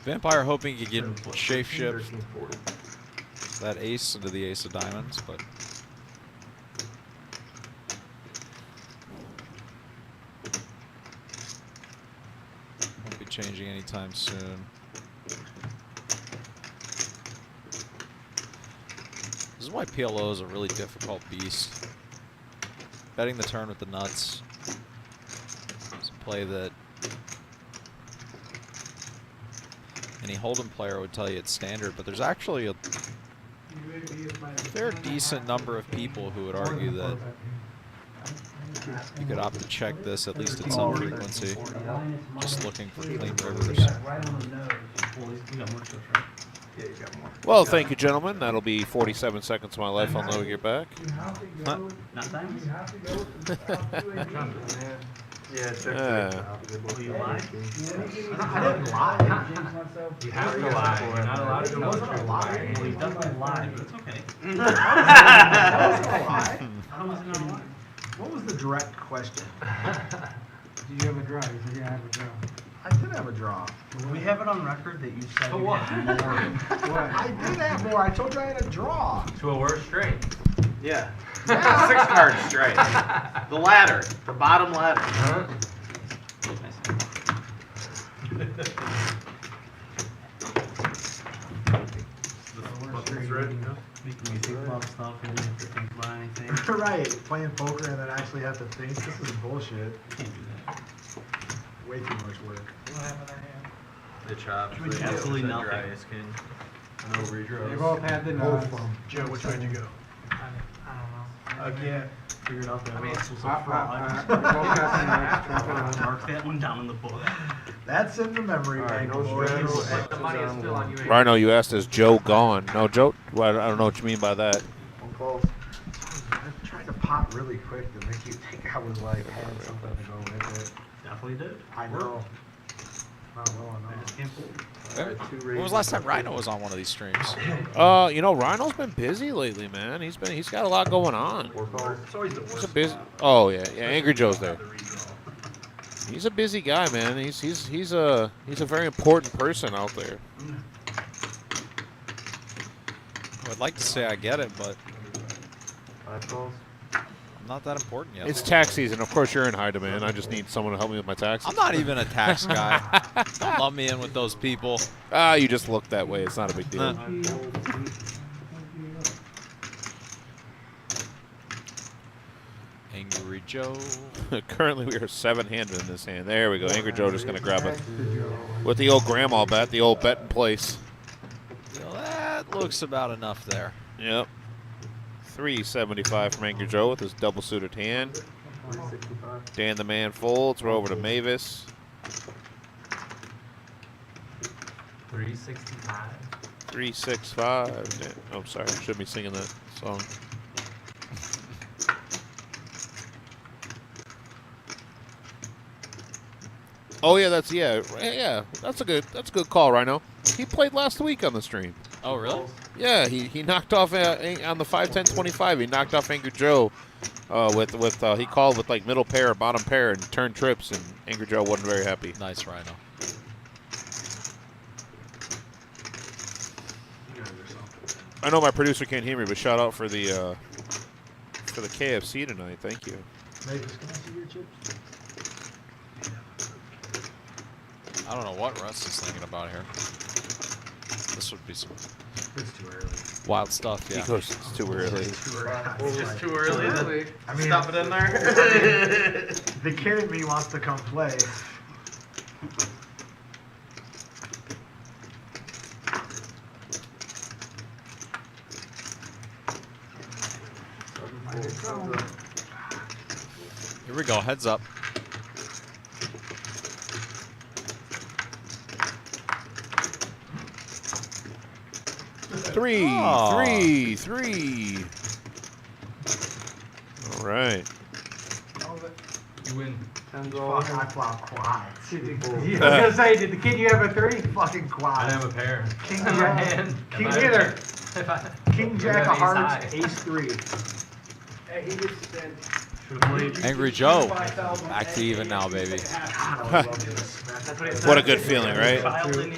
Vampire hoping he can shape shift that ace into the ace of diamonds, but won't be changing anytime soon. This is why PLO is a really difficult beast. Betting the turn with the nuts is a play that any Hold'em player would tell you it's standard, but there's actually a fair decent number of people who would argue that you could opt to check this at least at some frequency, just looking for clean rivers. Well, thank you, gentlemen. That'll be 47 seconds of my life I'll never get back. Not diamonds? Yeah, check Will you lie? I didn't lie. You have to lie. You're not allowed to It wasn't a lie. Well, you definitely lied, but it's okay. That wasn't a lie. How was it not a lie? What was the direct question? Did you have a draw? You said you had a draw. I did have a draw. We have it on record that you said So you what? had more. I did have more. I told you I had a draw. To a worse straight. Yeah. Yeah. 6 cards straight. The ladder. The bottom ladder. Huh? Making you think about stuff and you have to think about anything. Right. Playing poker and then actually have to think. This is bullshit. You can't do that. Way too much work. What happened to him? The chops. Absolutely nothing. Dryest king. No redraws. They both had the nuts. Joe, which way did you go? I don't know. Again. Figured out that Russ was a I fraud. both got the nuts. Mark that one down in the book. That's in the memory bank, boys. The money is still on you. Rhino, you asked, is Joe gone? No, Joe, well, I don't know what you mean by that. I tried to pop really quick to make you think I was like having something to go with it. Definitely did. I know. Not well I enough. just can't fool. When was the last time Rhino was on one of these streams? You know, Rhino's been busy lately, man. He's got a lot going on. It's always the He's worst. a busy. Oh yeah, Angry Joe's there. He's a busy guy, man. He's a very important person out there. I would like to say I get it, but I'm not that important yet. It's tax season. Of course, you're in high demand. I just need someone to help me with my taxes. I'm not even a tax guy. Don't lump me in with those people. Ah, you just look that way. It's not a big deal. Angry Joe. Currently, we are 7-handed in this hand. There we go. Angry Joe just going to grab it with the old grandma bet, the old bet in place. Well, that looks about enough there. Yep. 375 from Angry Joe with his double suited hand. Dan the man folds. We're over to Mavis. 365. 365. Dan, oh, I'm sorry. I shouldn't be singing that song. Oh yeah, that's a good call, Rhino. He played last week on the stream. Oh, really? Yeah, he knocked off on the 5-10-25. He knocked off Angry Joe with he called with like middle pair, bottom pair, and turned trips, and Angry Joe wasn't very happy. Nice, Rhino. I know my producer can't hear me, but shout out for the KFC tonight. Thank you. Mavis, can I see your chips? I don't know what Russ is thinking about here. This would be some It's too early. wild stuff, yeah. He goes, it's too early. It's too early. It's just too early. I mean, Stop it in there. the kid in me wants to come play. Here we go, heads up. Three. Oh. All right. You win. Fuck, I flop quads. I was gonna say, did the kid you have a 3? Fucking I quads. didn't have a pair. King In my Jack. hand. King If I- either. if I- King if Jack I of hearts, ace high. ace 3. Hey, he gets to Angry Joe. Back to even now, baby. What a good feeling, right? That will be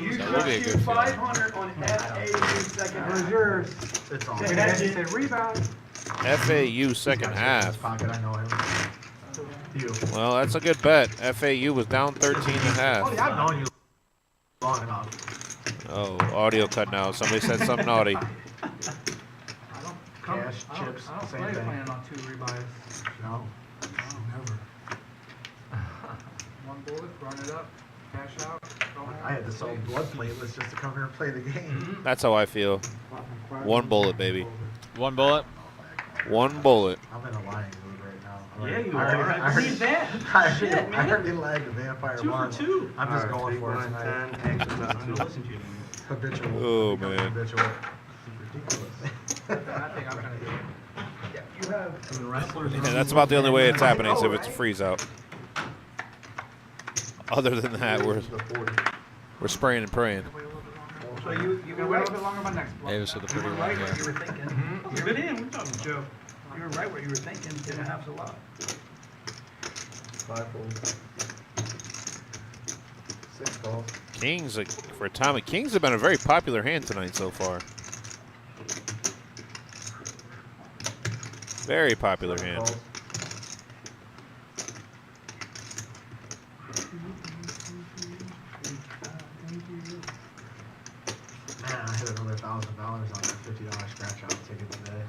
a good feeling. 500 on FAU second half. Where's yours? It's all. Say Good. that. Say rebound. FAU second half. Pocket, I know him. You. Well, that's a good bet. FAU was down 13 and a Oh, half. yeah, I've known you long enough. Oh, audio cut now. Somebody said something naughty. Cash, chips, I don't same play thing. playing on 2 rebuys. No. Never. One bullet, run it up, cash out. Go home. I had to sell blood platelets just to come here and play the game. That's how I feel. One bullet, baby. One bullet. One bullet. I'm in a lying mood right now. Yeah, you I already- are. I I already- believe that. Shit, I man. already lagged the vampire 2 for marble. 2. I'm just going for it tonight. I'm gonna listen to you. Habitual. Oh, Becoming man. Habitual. Ridiculous. I think I'm gonna do it. You have wrestlers. Yeah, that's about the only way it's happening is if it's a freeze out. Other than that, we're spraying and praying. So you You were can wait a right. little bit longer on my next block. Davis with a You pretty were one right what here. you were thinking. You're good in. We're talking Joe. You were right what you were thinking. 10.5's a lot. 5 folds. 6 calls. Kings, for Tommy, Kings have been a very popular hand tonight so far. Very popular hand. Calls. Man, I hit another $1,000 on that $50 scratch out ticket today.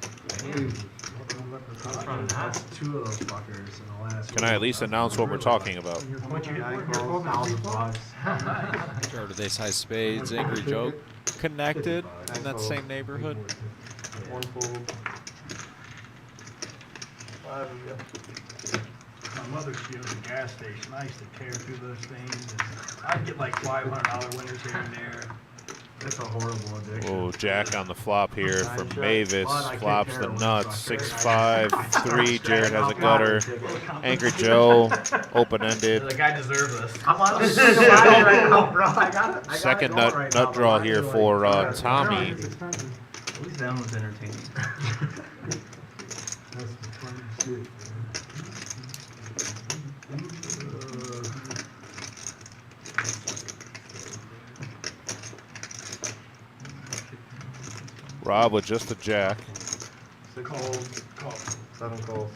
That's 2 of those fuckers in the last. Can I at least announce what we're talking about? What you $1,000. Sure, they size spades. Angry Joe connected in that same neighborhood. One fold. 5 of you. My mother, she owns a gas station. I used to tear through those things. And I'd get like $500 winners here and there. It's a horrible addiction. Oh, Jack on the flop here from Well, I Mavis. can't Flops care the one nuts. sucker. 6-5, 3. Jared has a gutter. Angry Joe, open-ended. The guy deserves this. I'm on the second line right now, bro. I got it. Second nut draw here for Tommy. At least that one was entertaining. Rob with just a jack. 6 calls. 7 calls.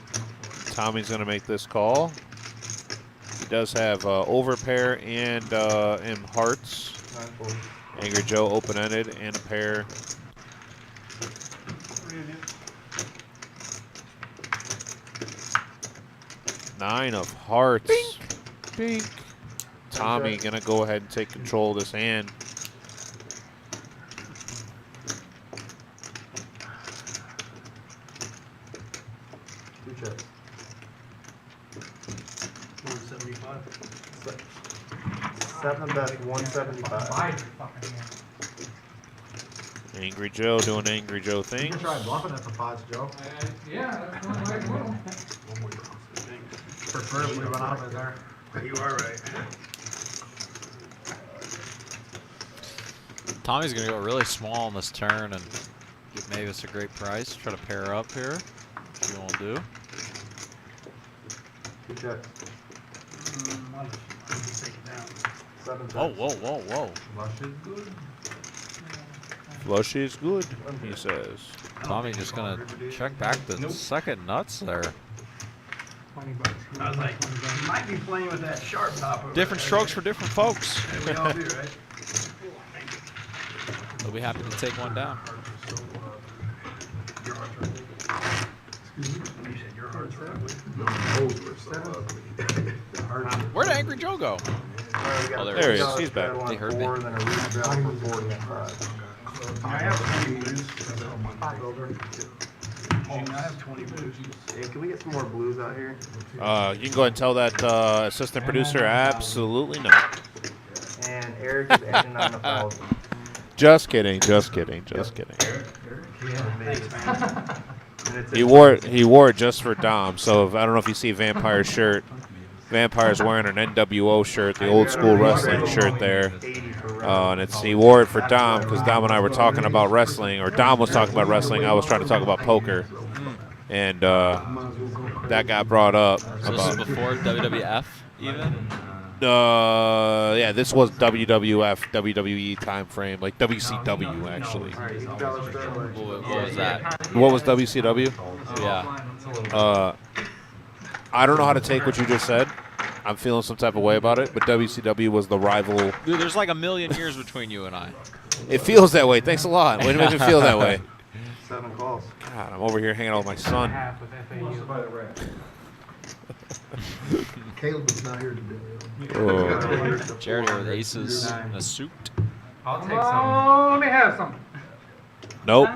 Tommy's going to make this call. He does have overpair and hearts. 9 folds. Angry Joe open-ended and a pair. Nine of hearts. Bink. Tommy gonna go ahead and take control of this hand. Two checks. 175. 7 bets, 175. Buy your fucking hand. Angry Joe doing Angry Joe You things. can try bluffing at the pots, Joe. Yeah, that's one way to go. Preferably when I'm in there. You are right. Tommy's gonna go really small on this turn and give Mavis a great price. Try to pair up here. She won't do. 2 checks. I'll just take it down. 7 bets. Whoa, whoa, whoa, whoa. Flush is good. Flush is good, he says. Tommy just gonna check back the second nuts there. $20. I was like, you might be playing with that sharp top over Different there. strokes for different folks. Yeah, we all do, right? They'll be happy to take one down. You said your heart's are ugly. Where'd Angry Joe go? Oh, there There he he is. is. He's back. They heard me. Then a redraw for 40 and 5. I have 20 blues. Pot builder. I have 20 blues. Hey, can we get some more blues out here? You can go ahead and tell that assistant producer absolutely not. And Eric is ending on 1,000. Just kidding, just kidding, just kidding. Thanks, man. He wore it just for Dom. So I don't know if you see Vampire's shirt. Vampire's wearing an NWO shirt, the old school wrestling shirt there. And he wore it for Dom because Dom and I were talking about wrestling, or Dom was talking about wrestling. I was trying to talk about poker. and that got brought up. So this is before WWF even? Yeah, this was WWF, WWE time frame, like WCW actually. What was that? What was WCW? Yeah. I don't know how to take what you just said. I'm feeling some type of way about it, but WCW was the rival. Dude, there's like a million years between you and I. It feels that way. Thanks a lot. Way to make me feel that way. 7 calls. God, I'm over here hanging out with my son. Half with FAU. Caleb is not here today. Oh. Jared here with aces and a suit. I'll take Come some. on, let me have some. Nope.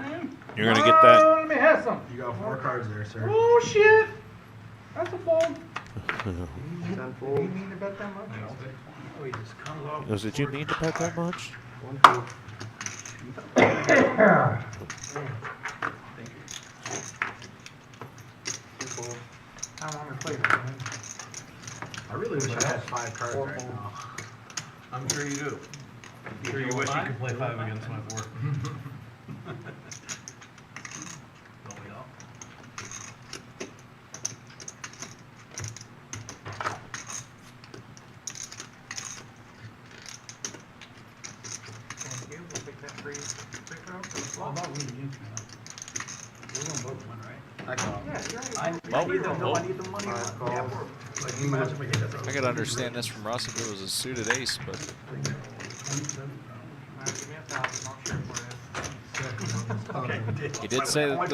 You're going to get that. Let me have some. You got 4 cards there, sir. Oh, shit. That's a fold. 10 You fold. mean to bet that much? Oh, he just comes off. Did you need to bet that much? 1 fold. How long to play that, man? I really wish I had 5 cards right now. I'm sure you do. I'm sure you wish you could play 5 against my 4. Don't we all? Thank you. We'll take that free throw for the How flop. about we use that? We're gonna both win, right? I call. Yeah, you're right. I need the, no, I need the money. 5 Yeah, calls. like you imagine we hit that. I could understand this from Russ if it was a suited ace, but Give me 1,000. I'll share for you. Okay. he did say that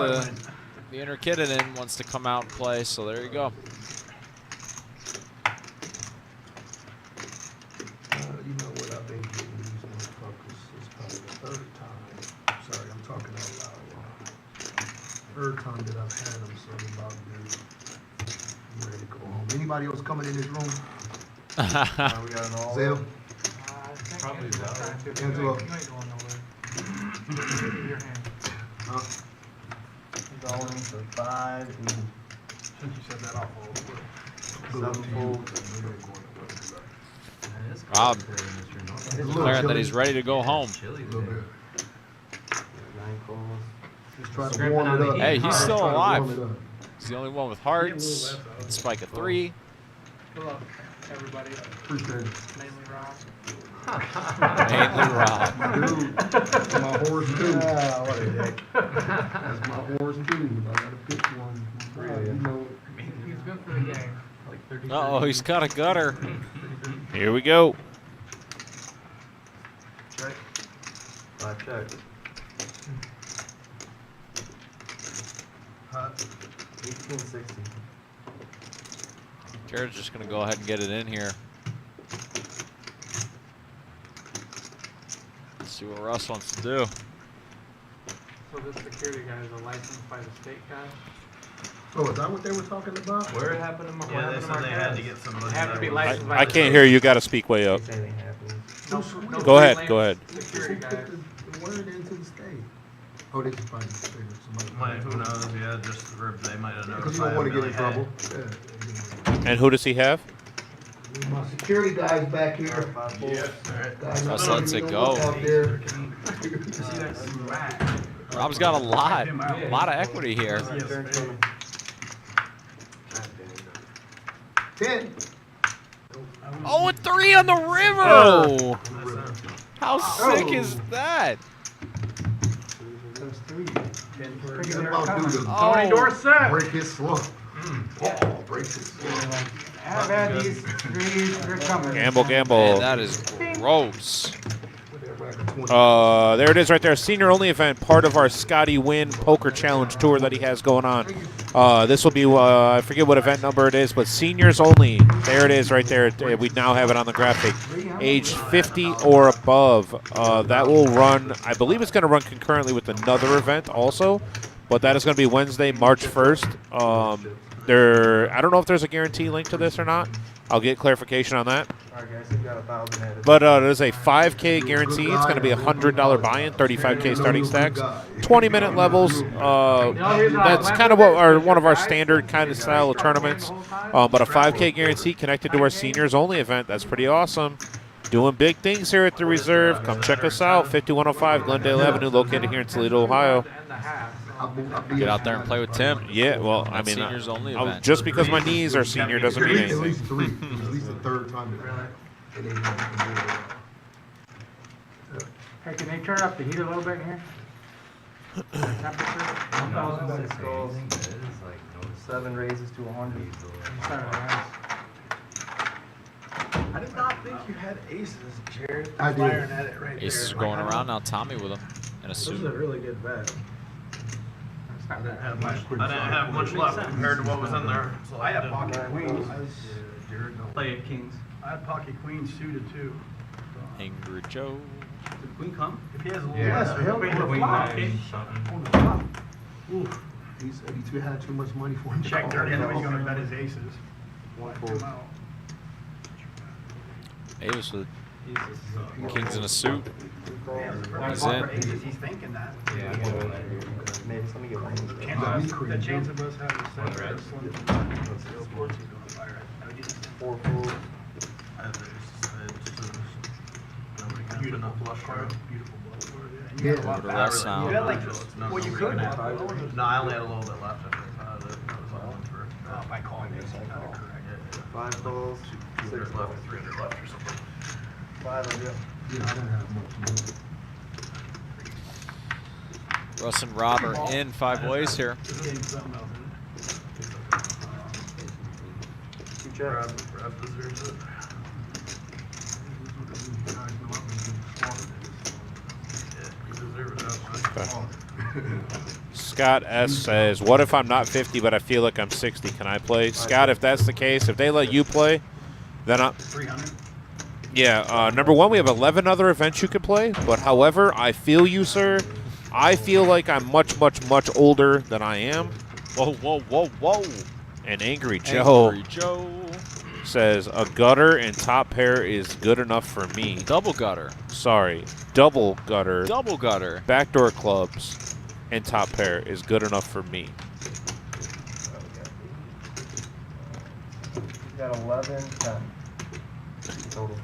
the inner kid in him wants to come out and play, so there you go. You know what I've been getting these motherfuckers. It's probably the 3rd time. Sorry, I'm talking out loud. 3rd time that I've had them, so I'm about to I'm ready to go home. Anybody else coming in this room? We got an all. Zell? I think Probably Andrew's that. trying to. Hands You up. ain't going nowhere. Your hand. Going for 5 and Since you said that, I'll fold. 7 fold. Rob It's a little declaring that chilly. he's ready to go home. A little bit. 9 calls. Just try to Scraping warm on it the up. Hey, he's still Try to alive. warm it up. He's the only one with hearts. Spike a 3. Good luck, everybody. Appreciate it. Mainly Rob. Mainly Rob. Dude, that's my horse too. What a dick. That's my horse too. I gotta pick one. You know, He's good for the game. Like 30. Uh-oh, he's got a gutter. Here we go. Check. 5 check. hot. 1860. Jared's just going to go ahead and get it in here. Let's see what Russ wants to do. So this security guy is a licensed by the state guy? Oh, is that what they were talking about? Where happened to my? Yeah, they said they had to get somebody. They have to that be was- licensed by I the can't state. hear you. You got to speak way up. They say they happened. No Go ahead, freelance go ahead. Security Who guys. put the word into the state? Oh, they just probably figured somebody. Who knows? Yeah, just or they might have Because noticed. you don't want to get in trouble. Yeah. And who does he have? My security guys back here. Yeah. Alright. Guys, Russ I'm lets it gonna go. look out there. Rob's got a lot of equity here. 10. Oh, a 3 on the river! How sick is that? That's 3. Figure He's they're about coming. to do the Tony Dorsett. break his slump. Oh, break his slump. I've had these threes. They're coming. Gamble, Man, gamble. that is gross. There it is right there. Senior only event, part of our Scotty Win Poker Challenge tour that he has going on. This will be, I forget what event number it is, but seniors only. There it is right there. We now have it on the graphic. Age 50 or above. That will run, I believe it's going to run concurrently with another event also, but that is going to be Wednesday, March 1st. I don't know if there's a guarantee link to this or not. I'll get clarification on that. Alright guys, we've got 1,000 added. But there's a 5K guarantee. It's going to be a $100 buy-in, 35K starting stacks, 20-minute levels. That's kind of one of our standard kind of style of tournaments. But a 5K guarantee connected to our seniors only event. That's pretty awesome. Doing big things here at the Reserve. Come check us out. 5105 Glendale Avenue, located here in Toledo, Ohio. And the half. Get out there and play with Tim. Yeah, well, I That's mean, seniors only event. just because my knees are senior doesn't mean At anything. least 3. At least the 3rd time. And they Hey, can they turn up the heat a little bit here? Temperature? 1,006 goals. 7 raises to 100. I did not think you had aces, Jared. I did. Firing at it right Aces there. are going around now. Tommy with him in a This is suit. a really good bet. I didn't have much left compared to what was in there. So I had pocket queens. Play at Kings. I had pocket queens suited too. Angry Joe. Did the Queen come? If he has a little Yes, less, hell, queen on the queen flop. nine. On the top. Oof. He said he had too much money for him. to Check call. 30, I know he's gonna bet his aces. Whack him out. Ace with Kings in a suit. He's in. He's thinking that. Maybe let me get one. The chance of us having a set is slim. Sports is gonna fire it. I would use 4 full. beautiful bluff card, beautiful bluff card. And Yeah. you had a lot Over of less battery. now. You had like, well, you could. No, I only had a little bit left. I think that was all in for. By calling this, you got it correct. 5 full. 200 left, 300 left or something. 5 of you. Yeah, I don't have much money. Russ and Rob are in 5 ways here. This is something else, isn't it? 2 checks. Brad deserves it. Yeah, you deserve it. That's fine. Scott S says, "What if I'm not 50, but I feel like I'm 60? Can I play?" Scott, if that's the case, if they let you play, then I'm. 300. Yeah, number one, we have 11 other events you could play. But however, I feel you, sir. I feel like I'm much, much, much older than I am. Whoa, whoa, whoa, whoa. And Angry Joe Angry Joe. says a gutter and top pair is good enough for me. Double gutter. Sorry, double gutter, Double gutter. backdoor clubs, and top pair is good enough for me. You got 11, 10. Total.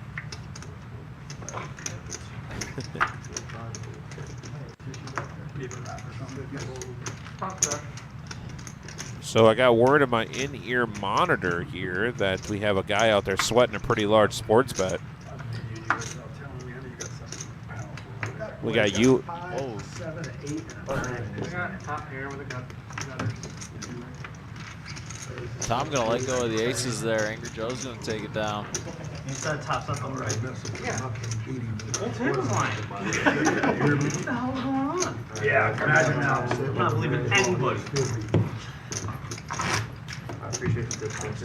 So I got word in my in-ear monitor here that we have a guy out there sweating a pretty large sports bet. We got you. Whoa. 7, 8, We got top pair with a gutter. Tom gonna let go of the aces there. Angry Joe's gonna take it down. You said top up on the right. Well, Tim was lying. What the hell is going on? Yeah, imagine now. I'm not believing anybody. I appreciate the discount.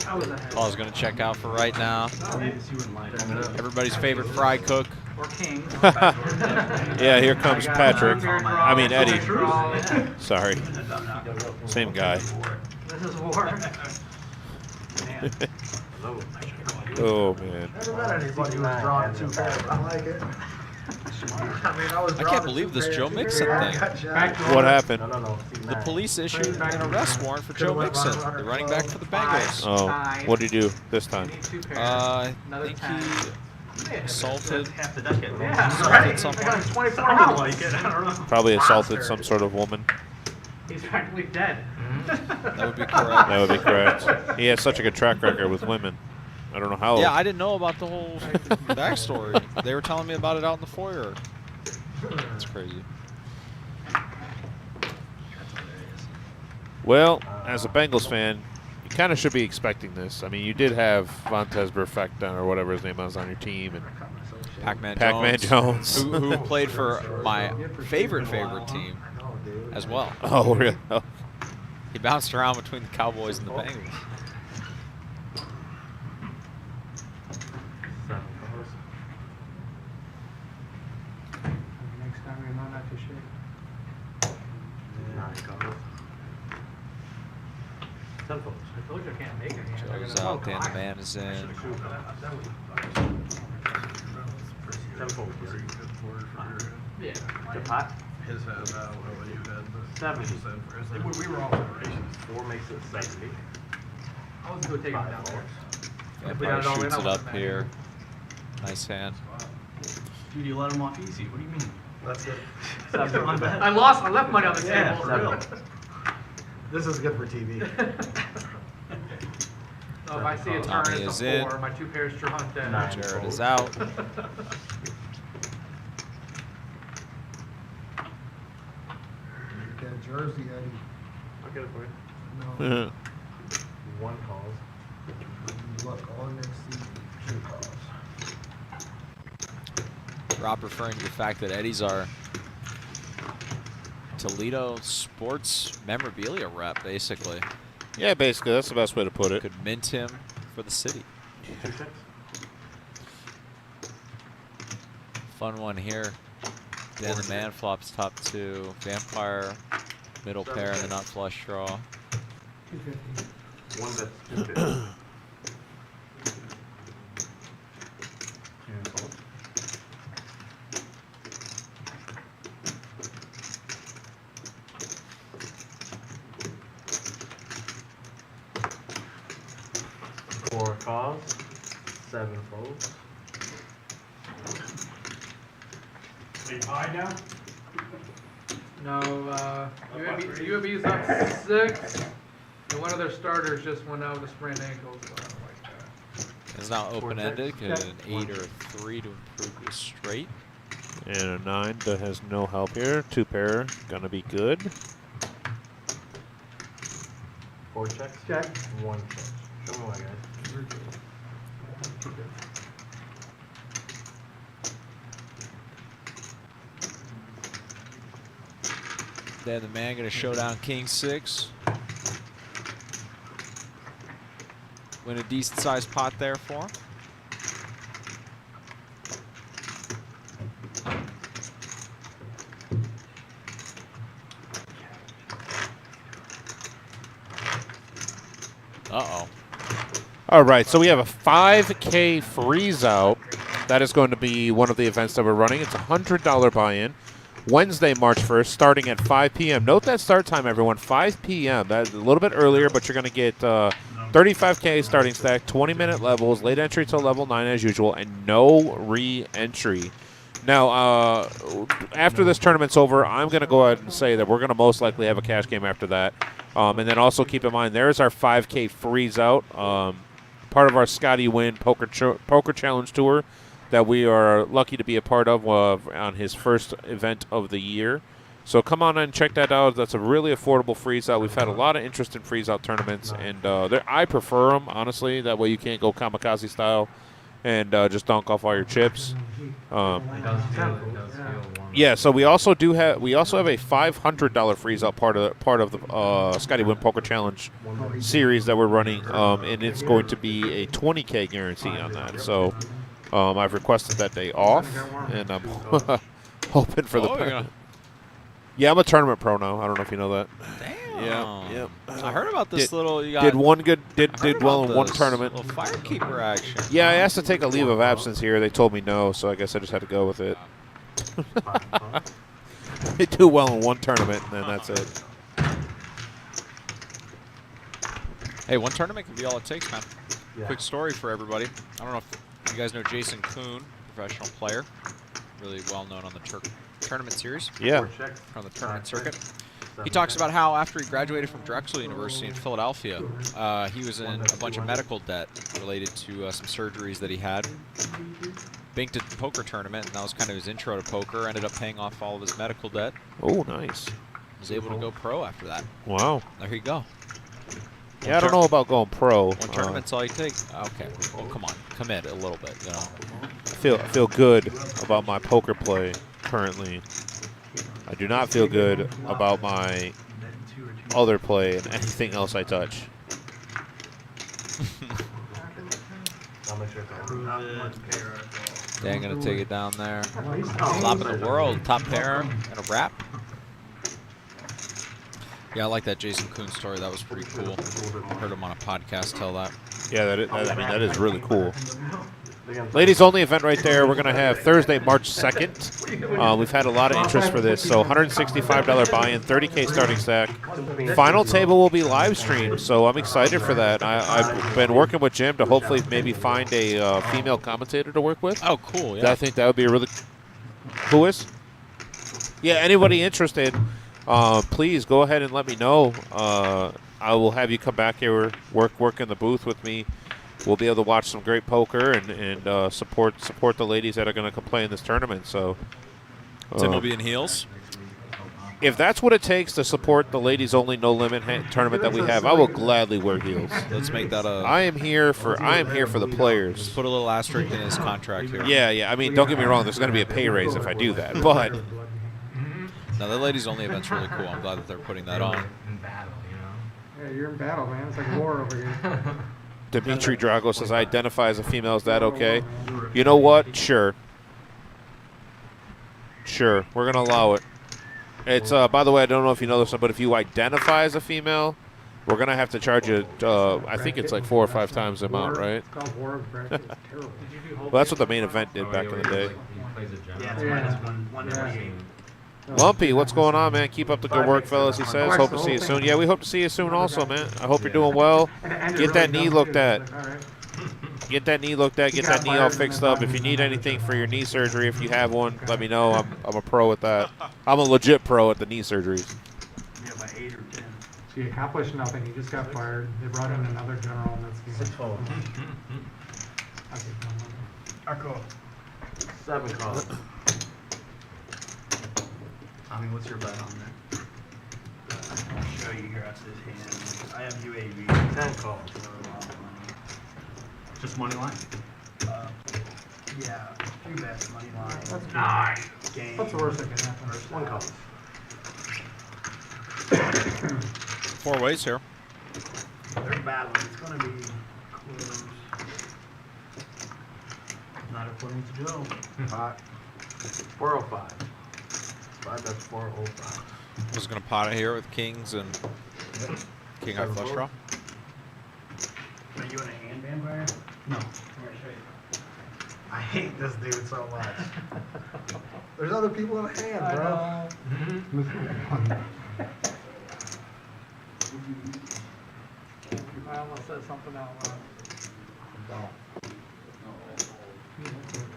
I was ahead. Paul's gonna check out for right now. You wouldn't lie. Everybody's favorite fry cook. Or King. Yeah, here comes Patrick. I mean Eddie. Draw. Sorry, same guy. This is war. Man. Oh man. Never met anybody who was drawn too bad. I like it. I can't believe this Joe Mixon thing. What happened? No. The police issued an arrest warrant for Joe Mixon, the running back for the Bengals. Oh, what did he do this time? Need 2 pairs. I Another think 10. he assaulted Half the deck getting Yeah, assaulted right. someone. I got 24 I hours. like it. I don't know. Probably assaulted some sort of woman. He's practically dead. That would be correct. That would be correct. He has such a good track record with women. I don't know how. Yeah, I didn't know about the whole backstory. They were telling me about it out in the foyer. That's crazy. Well, as a Bengals fan, you kind of should be expecting this. I mean, you did have Vontez Burficta or whatever his name was on your team, and Pac-Man Jones. who played for my favorite team as well. Oh, really? Oh. He bounced around between the Cowboys and the Bengals. Next time we know not to shake. I told you I can't make it. Joe's out, Dan the Man is in. Yeah. The pot? His had, what you had. 7. We were all generations. 4 makes it 70. I was going to take him down there. Yeah, If we got it all probably in, shoots I it would've up been here. Nice hand. Dude, you let him off easy. What do you mean? That's it. I left money on the Yeah, table. for real. This is good for TV. Oh, if I see a turn, Tommy it's is a in. 4. My 2 pairs drawn then. Jared is out. Get that jersey, Eddie. I'll get it for you. No, One calls. look, all next season, 2 calls. Rob referring to the fact that Eddie's our Toledo sports memorabilia rep, basically. Yeah, basically, that's the best way to put it. Could mint him for the city. Fun one here. Dan the man flops top 2. Vampire, middle pair, and the nut flush draw. 250. One that's 250. Four calls, 7 folds. They tied now? No, UAB's up 6. And one of their starters just went out with a sprained ankle, so I don't like that. It's now open-ended. Could an 8 or a 3 to improve your straight. And a 9 that has no help here. 2 pair, gonna be good. 4 checks? Check. 1 check. Show me why, guys. Dan the man gonna show down King 6. Win a decent sized pot there for him. Uh-oh. All right, so we have a 5K freeze out. That is going to be one of the events that we're running. It's a $100 buy-in. Wednesday, March 1st, starting at 5 p.m. Note that start time, everyone, 5 p.m. That's a little bit earlier, but you're going to get 35K starting stack, 20-minute levels, late entry till level 9 as usual, and no re-entry. Now, after this tournament's over, I'm going to go ahead and say that we're going to most likely have a cash game after that. And then also keep in mind, there's our 5K freeze out, part of our Scotty Win Poker Challenge Tour that we are lucky to be a part of on his first event of the year. So come on and check that out. That's a really affordable freeze out. We've had a lot of interest in freeze out tournaments, and I prefer them, honestly. That way you can't go kamikaze style and just dunk off all your chips. Yeah, so we also have a $500 freeze out part of the Scotty Win Poker Challenge series that we're running, and it's going to be a 20K guarantee on that. So I've requested that day off, and I'm hoping for the. Yeah, I'm a tournament pro now. I don't know if you know that. Damn. Yeah. I heard about this little. You got, did well in one tournament. Little firekeeper action. Yeah, I asked to take a leave of absence here. They told me no, so I guess I just had to go with it. They do well in one tournament, and then that's it. Hey, one tournament can be all it takes, man. Yeah. Quick story for everybody. I don't know if you guys know Jason Kuhn, professional player, really well known on the tournament series. Yeah. On the tournament circuit. He talks about how after he graduated from Drexel University in Philadelphia, he was in a bunch of medical debt related to some surgeries that he had. Banked at the poker tournament, and that was kind of his intro to poker. Ended up paying off all of his medical debt. Oh, nice. Was able to go pro after that. Wow. There you go. Yeah, I don't know about going pro. One tournament's all you take. Okay. Well, come on. Commit a little bit, you know. I feel good about my poker play currently. I do not feel good about my other play and anything else I touch. Dan gonna take it down there. Top in the world, top pair, and a wrap. Yeah, I like that Jason Kuhn story. That was pretty cool. Heard him on a podcast tell that. Yeah, that is really cool. Ladies only event right there. We're going to have Thursday, March 2nd. We've had a lot of interest for this. So $165 buy-in, 30K starting stack. Final table will be live streamed, so I'm excited for that. I've been working with Jim to hopefully maybe find a female commentator to work with. Oh, cool, yeah. I think that would be a really... Who is? Yeah, anybody interested, please go ahead and let me know. I will have you come back here, work in the booth with me. We'll be able to watch some great poker and support the ladies that are going to play in this tournament. So, Tim will be in heels. if that's what it takes to support the ladies only no limit tournament that we have, I will gladly wear heels. Let's make that a. I am here for the players. Put a little asterisk in his contract here. Yeah. I mean, don't get me wrong. There's going to be a pay raise if I do that, but No, the ladies only event's really cool. I'm glad that they're putting that on. In battle, you know. Yeah, you're in battle, man. It's like war over here. Dimitri Drago says, I identify as a female. Is that okay? You know what? Sure. We're going to allow it. It's, by the way, I don't know if you know this, but if you identify as a female, we're going to have to charge you, I think it's like 4 or 5 times the amount, right? It's called war of bracket. It's terrible. Well, that's what the main event did back in the day. Yeah, it's minus 128. Lumpy, what's going on, man? Keep up the good work, fellas, he says. Hope to see you soon. Yeah, we hope to see you soon also, man. I hope you're doing well. Get that knee looked at. Get that knee looked at. Get that knee all fixed up. If you need anything for your knee surgery, if you have one, let me know. I'm a pro at that. I'm a legit pro at the knee surgeries. Yeah, by 8 or 10. He accomplished nothing. He just got fired. They brought in another general, and that's the 6-fold. I call. 7 calls. I mean, what's your bet on that? I'll show you here after this hand. I have UAV. 10 calls. Just money line? Yeah, 3 bets, money line. That's Nice. Game. What's the worst that can happen? 1 call. 4 ways here. They're battling. It's going to be close. Not according to Joe. 405. 5, that's 405. I was going to pot it here with kings and king high flush draw. Are you in a hand vampire? No. I'm going to show you. I hate this dude so much. There's other people in the hand, bro. I almost said something out loud.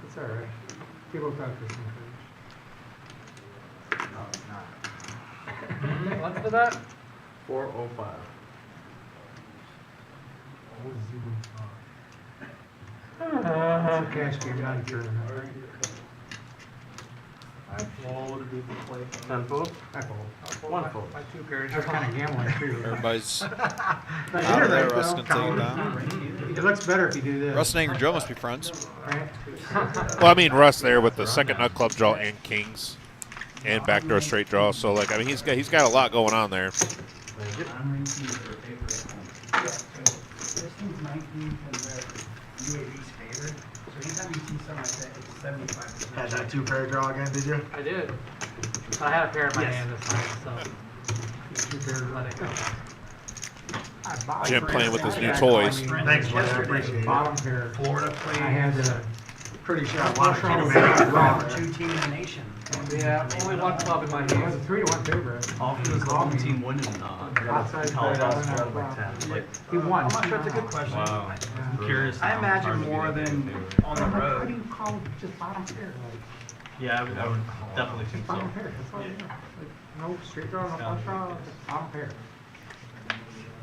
It's all right. People practice some No, it's not. things. What's the bet? 405. It's a cash game, not a tournament. I fold. 10 fold? I fold. 1 fold. My 2 pairs. You're kind of gambling too. Everybody's But out you're of there. right, Russ though. can take it down. It looks better if you do this. Russ and Angry Joe must be friends. Right? Well, I mean, Russ there with the second nut club draw and kings and backdoor straight draw. So, like, I mean, he's got a lot going on there. I'm ranking for favorite. This one's 19 and the UAV's favorite. So anytime you see something like that, it's 75%. Had that 2-pair draw again, did you? I did. I had a pair in my Yes. hand this time, so 2 pairs, let it go. Jim playing with his new toys. Thanks, buddy. I appreciate it. Bottom pair. Florida played. I had to. Pretty sure I Number wanted to. 2 team in the nation. Yeah, only 1 club in my hand. It was a 3-1 favorite. All for this home team winning, Outside TOLEDO play, like, he won. I'm not sure that's a good question. wow. I'm curious. I how imagine hard to more get that than favorite. on the How do road. you call just bottom pair? Like, Yeah, I would definitely think so. bottom pair. That's all you know. Like, no straight draw, no flush draw, just bottom pair.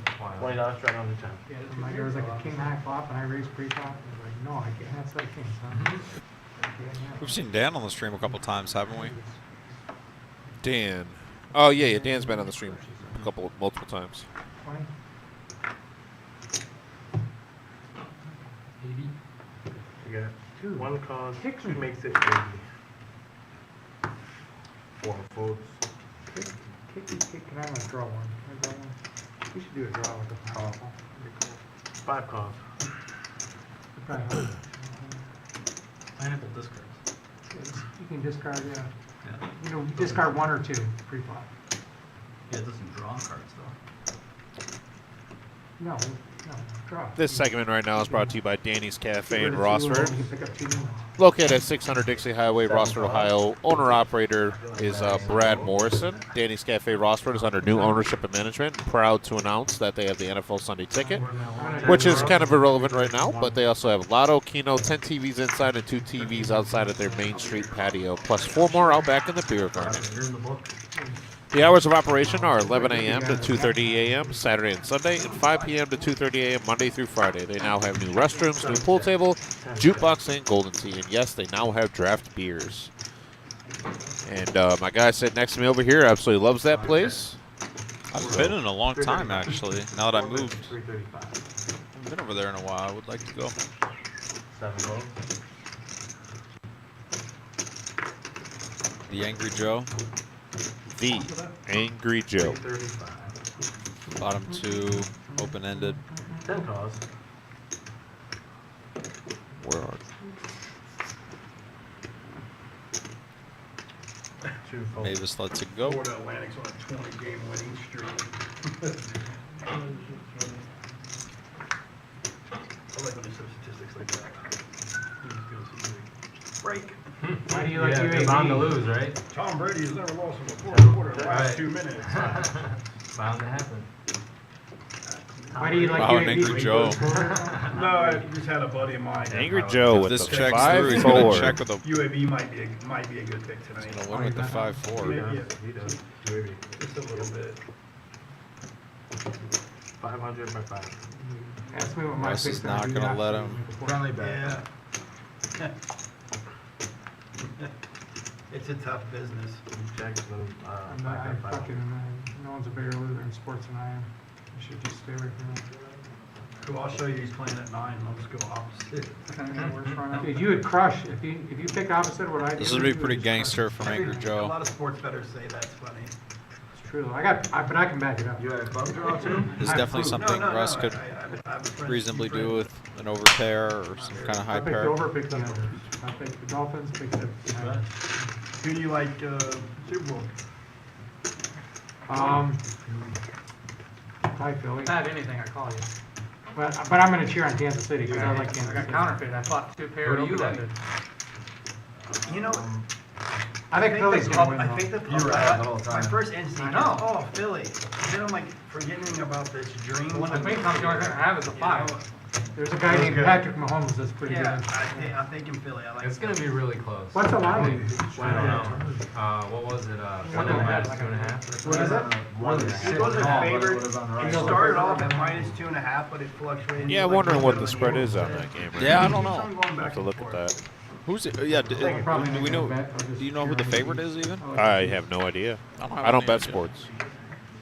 $20 right on the 10. Yeah, and like, there was like a king high flop, and I raised pre-flop. And I was like, no, I can't have set of kings, huh? I can't have We've it. seen Dan on the stream a couple times, haven't we? Dan. Oh, yeah, Dan's been on the stream multiple times. 20? You got 1 call. Kick She me. makes it 80. 4 folds. Can I draw one? Can I draw one? We should do a draw with a call. That'd be cool. 5 calls. Probably help. Pineapple discards. You can discard, yeah. Yeah. You know, discard 1 or 2 pre-flop. Yeah, it doesn't draw cards though. No, Draw. This segment right now is brought to you by Danny's Cafe in You Rossford. can pick up 2 new ones. Located at 600 Dixie Highway, Rossford, Ohio. Owner-operator is Brad Morrison. Danny's Cafe Rossford is under new ownership and management. Proud to announce that they have the NFL Sunday Ticket, which is kind of irrelevant right now, but they also have Lotto, Keno, 10 TVs inside and 2 TVs outside of their Main Street patio, plus 4 more out back in the beer garden. The hours of operation are 11 a.m. to 2:30 a.m. Saturday and Sunday, and 5 p.m. to 2:30 a.m. Monday through Friday. They now have new restrooms, new pool table, jukebox, and golden tea. And yes, they now have draft beers. And my guy sitting next to me over here absolutely loves that place. I've been in a long time, actually. Now that I moved, I've been over there in a while. I would like to go. 7 low. The Angry Joe, The Angry Joe. bottom 2, open-ended. 10 calls. Where are Mavis lets it go. Florida Atlantic's on a 20-game winning streak. I like when they show statistics like that. Break. Why do you like Yeah, UAB? they're bound to lose, right? Tom Brady has never lost in the fourth quarter in the last Right. 2 minutes. Bound to happen. Why do you like Wow, an UAB? Angry Joe. No, I just had a buddy of mine. Angry Joe with This the checks through. He's going to check 5-4. with a. UAB might be a good pick tonight. He's going to win with the 5-4. Yeah, just a little bit. 500 by 5. Ask me what my Russ picks is are. not Do gonna not let see him. me before. Friendly bet. Yeah. It's a tough business. Check the I'm not, I fucking, no one's a bigger loser in sports than I am. You should just stay away from Cool, I'll show you he's playing at 9. Let's go opposite. that. Dude, you would crush if you pick opposite what I do. This would be you pretty just gangster from Angry A Joe. lot of sports bettors say that's funny. crush. It's true. But I can back it up. You had a club draw too? This is definitely something No, Russ could I have a friend- reasonably do with an over pair or some kind of I high picked pair. over, picked under. I picked the Dolphins, picked the. Who do you like Super Bowl? Hi Philly. Not anything, I call you. But I'm gonna cheer on Kansas City because I like Kansas I got City. counterfeit. I bought 2 pairs. What do you like? You know, I think Philly's gonna win. I though. think the You were out the whole time. my first instinct I know. is, oh, Philly. Then I'm like forgetting about this dream. The main company I'm gonna have is a 5. There's a guy named Patrick Mahomes that's pretty Yeah, good. I'm thinking Philly. I like It's gonna be really close. What's the line? I don't know. What was it? 1.5, 2.5? What is it? It was a favorite. It started off at -2.5, but it fluctuated. Yeah, I'm wondering what the spread is on that game. Right Yeah, I now. don't know. I'll have to look at that. Who's it? Yeah, do we know? Do you know who the favorite is even? I have no idea. I don't bet sports.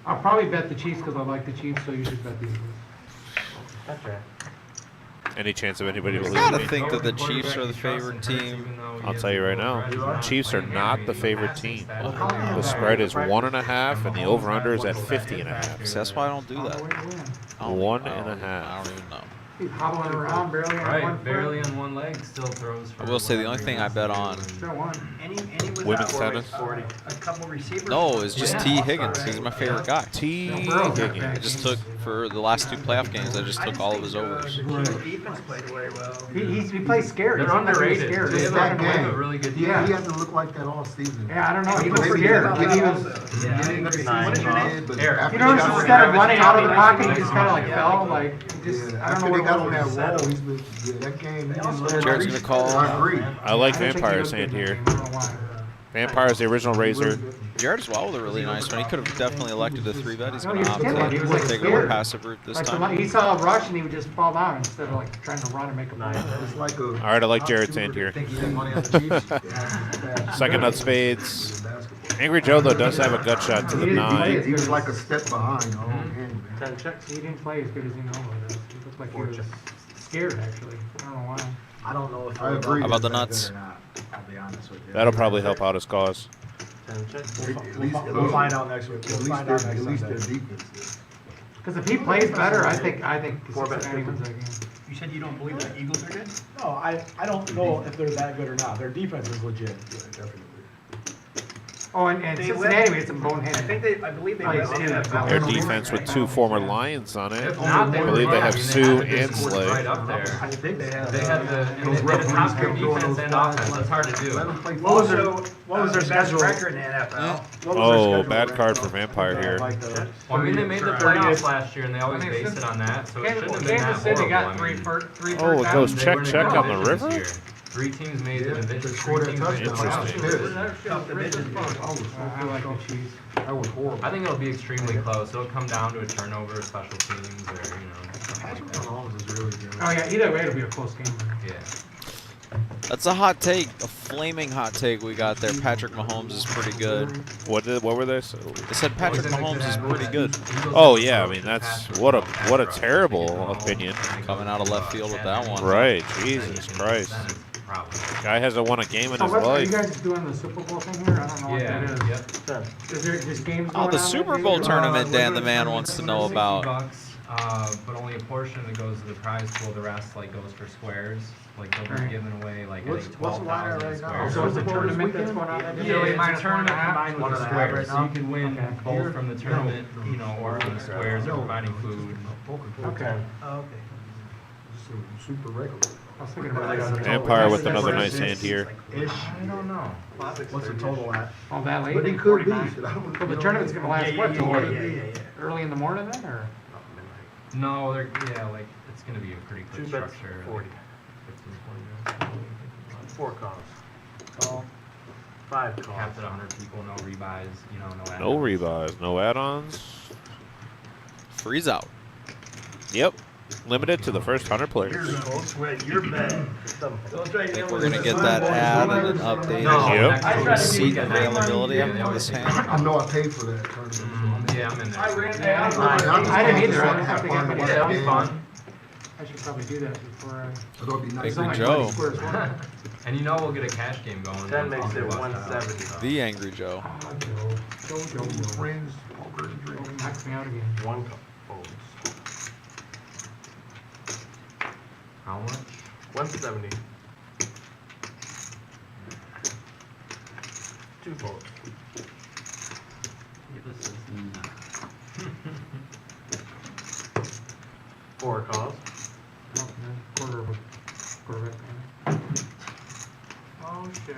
I'll probably bet the Chiefs because I like the Chiefs, so you should bet the Eagles. That's right. Any chance of anybody I believing gotta me? think that the Chiefs are the favorite team. I'll tell you right now, the Chiefs are not the favorite team. The spread is 1.5, and the over/under is at 50.5. See, that's why I don't do that. I don't- 1.5. I don't even know. He's hobbling around barely on one Right, foot. barely on one leg, still throws for I will say the only whatever thing he I wants bet to do. on. Should won. Any with Women's that, tennis? a couple receivers. No, it's just Yeah. T. Higgins. He's my favorite guy. T. I I Higgins. just took for the last 2 playoff games. I just took all of his overs. The Kings defense played very well. He plays scared. They're He seems like he's underrated. scared. They He's have not a- gonna they have win. a really good Yeah. He hasn't looked like that all season. Yeah, I don't know. He was Maybe scared. about He that. was. Yeah. What is your name? You notice instead of running out of the pocket, he just kind of like fell. Like he just. I don't After know they what got it on that was. roll, he's been, that game. He didn't learn Jared's to gonna reach. call. I agree. I like don't think he Vampire's looked hand good in here. that game. I don't know why. Vampire's the original Razor. Jared as well with a really nice one. He could have definitely elected a 3-bet. He's No, going he to was opt scared. He was, like, to take a more scared. passive route this Like time. he saw a rush and he would just fall down instead of like trying to run and make a play. It's like a. All right, I like Jared's hand here. Think he had money on the Chiefs? Second nut spades. Angry Joe, though, does have a gut shot to the He didn't play 9. as He was good like a as- step behind. Oh, man. 10 checks. He didn't play as good as he normally does. He looked like he was scared actually. I don't know why. I don't know if I agree. How about the that nuts? good or not. I'll be honest with you. That'll probably help out his cause. 10 checks. We'll find out next week. At We'll least find their, out next at least their Sunday. defense is. Because if he plays better, I think Four bet. Cincinnati wins that game. You said you don't believe the Eagles are good? No, I don't know if they're that good or not. Their defense is legit. Yeah, definitely. Oh, and They Cincinnati let- made some bonehead. I believe they Oh, let yeah, the yeah. NFL. Their Right. defense with 2 former Lions on it. If not, they I were believe they good. have I mean, Sue had the good and scores Slay. right up there. I think they have. They had the Those they had a top referees tier kept throwing defense those and flags. offense. That's hard to do. Let them play What was their football. What was their best schedule? record in the NFL? What was their Oh, schedule bad like, card though? for Vampire here. Like the Well, I mean, they made the 30th. playoffs last year, and they always I mean, base since- it on that, so it shouldn't have been that Kansas City horrible. got I three mean, first, three Oh, it first goes downs. they check, were in check good on the divisions river? here. 3 teams made the Yeah, division. they 3 scored a teams made the touchdown. playoffs. Interesting. Tough division. I was so I like the Chiefs. That was horrible. I think it'll be extremely close. It'll come down to a turnover, special teams, or something Patrick like that. Mahomes is really good. Oh yeah, either way it'll be a close game. Yeah. That's a hot take, a flaming hot take we got there. Patrick Mahomes is pretty good. What were they? They said Patrick Mahomes is pretty good. Oh yeah, I mean that's what a terrible opinion. Coming out of left field with that one. Right, Jesus Christ. Guy hasn't won a game in So his what, are you life. guys doing the Super Bowl thing here? I don't know what Yeah, that is. yep. Is there just games Oh, going the on Super that Bowl day? tournament, Dan the man wants to know about. $60, but only a portion of it goes to the prize pool. The rest like goes for squares. Like they'll be Right. giving away like I What's- think what's the line 12,000 right now? squares. So it's a Super Bowl tournament this that's going on weekend? that Yeah, day? it's a Minus tournament 1.5? combined with One the and a half squares, right so now? you can win Okay. both from the tournament, you know, or from the squares, or providing food. Okay. Oh, okay. Super regular. I was thinking about like Vampire with another nice hand here. Ish. I don't know. What's the total at? Oh, that late? But it could be. 49? So the tournament's gonna last what, till early in the morning then, or? No, they're like it's gonna be a pretty quick structure. 40. 15, 20 minutes. 4 calls. Call. 5 calls. Capped at 100 people, no rebuys, you know, no. No add-ons. rebuys, no add-ons. Freeze out. Yep. Limited to the first 100 players. You're bad. I think we're gonna get that ad and an update No, Yep. next receipt week, availability yeah, of they always this say- hand. I know I paid for that tournament. Yeah, I'm in there. I didn't either. I don't think I have Yeah, it'll be fun. I should probably do that before I. But it'll be nice. Angry Joe. And you know we'll get a cash game going. 10 makes once it all the West 170. The Angry Joe. Joe, friends, poker and drink. Knocks me out again. 1 call. Folds. How much? 170. 2 folds. Four calls. Oh, man, quarter of a Corvette. Oh shit.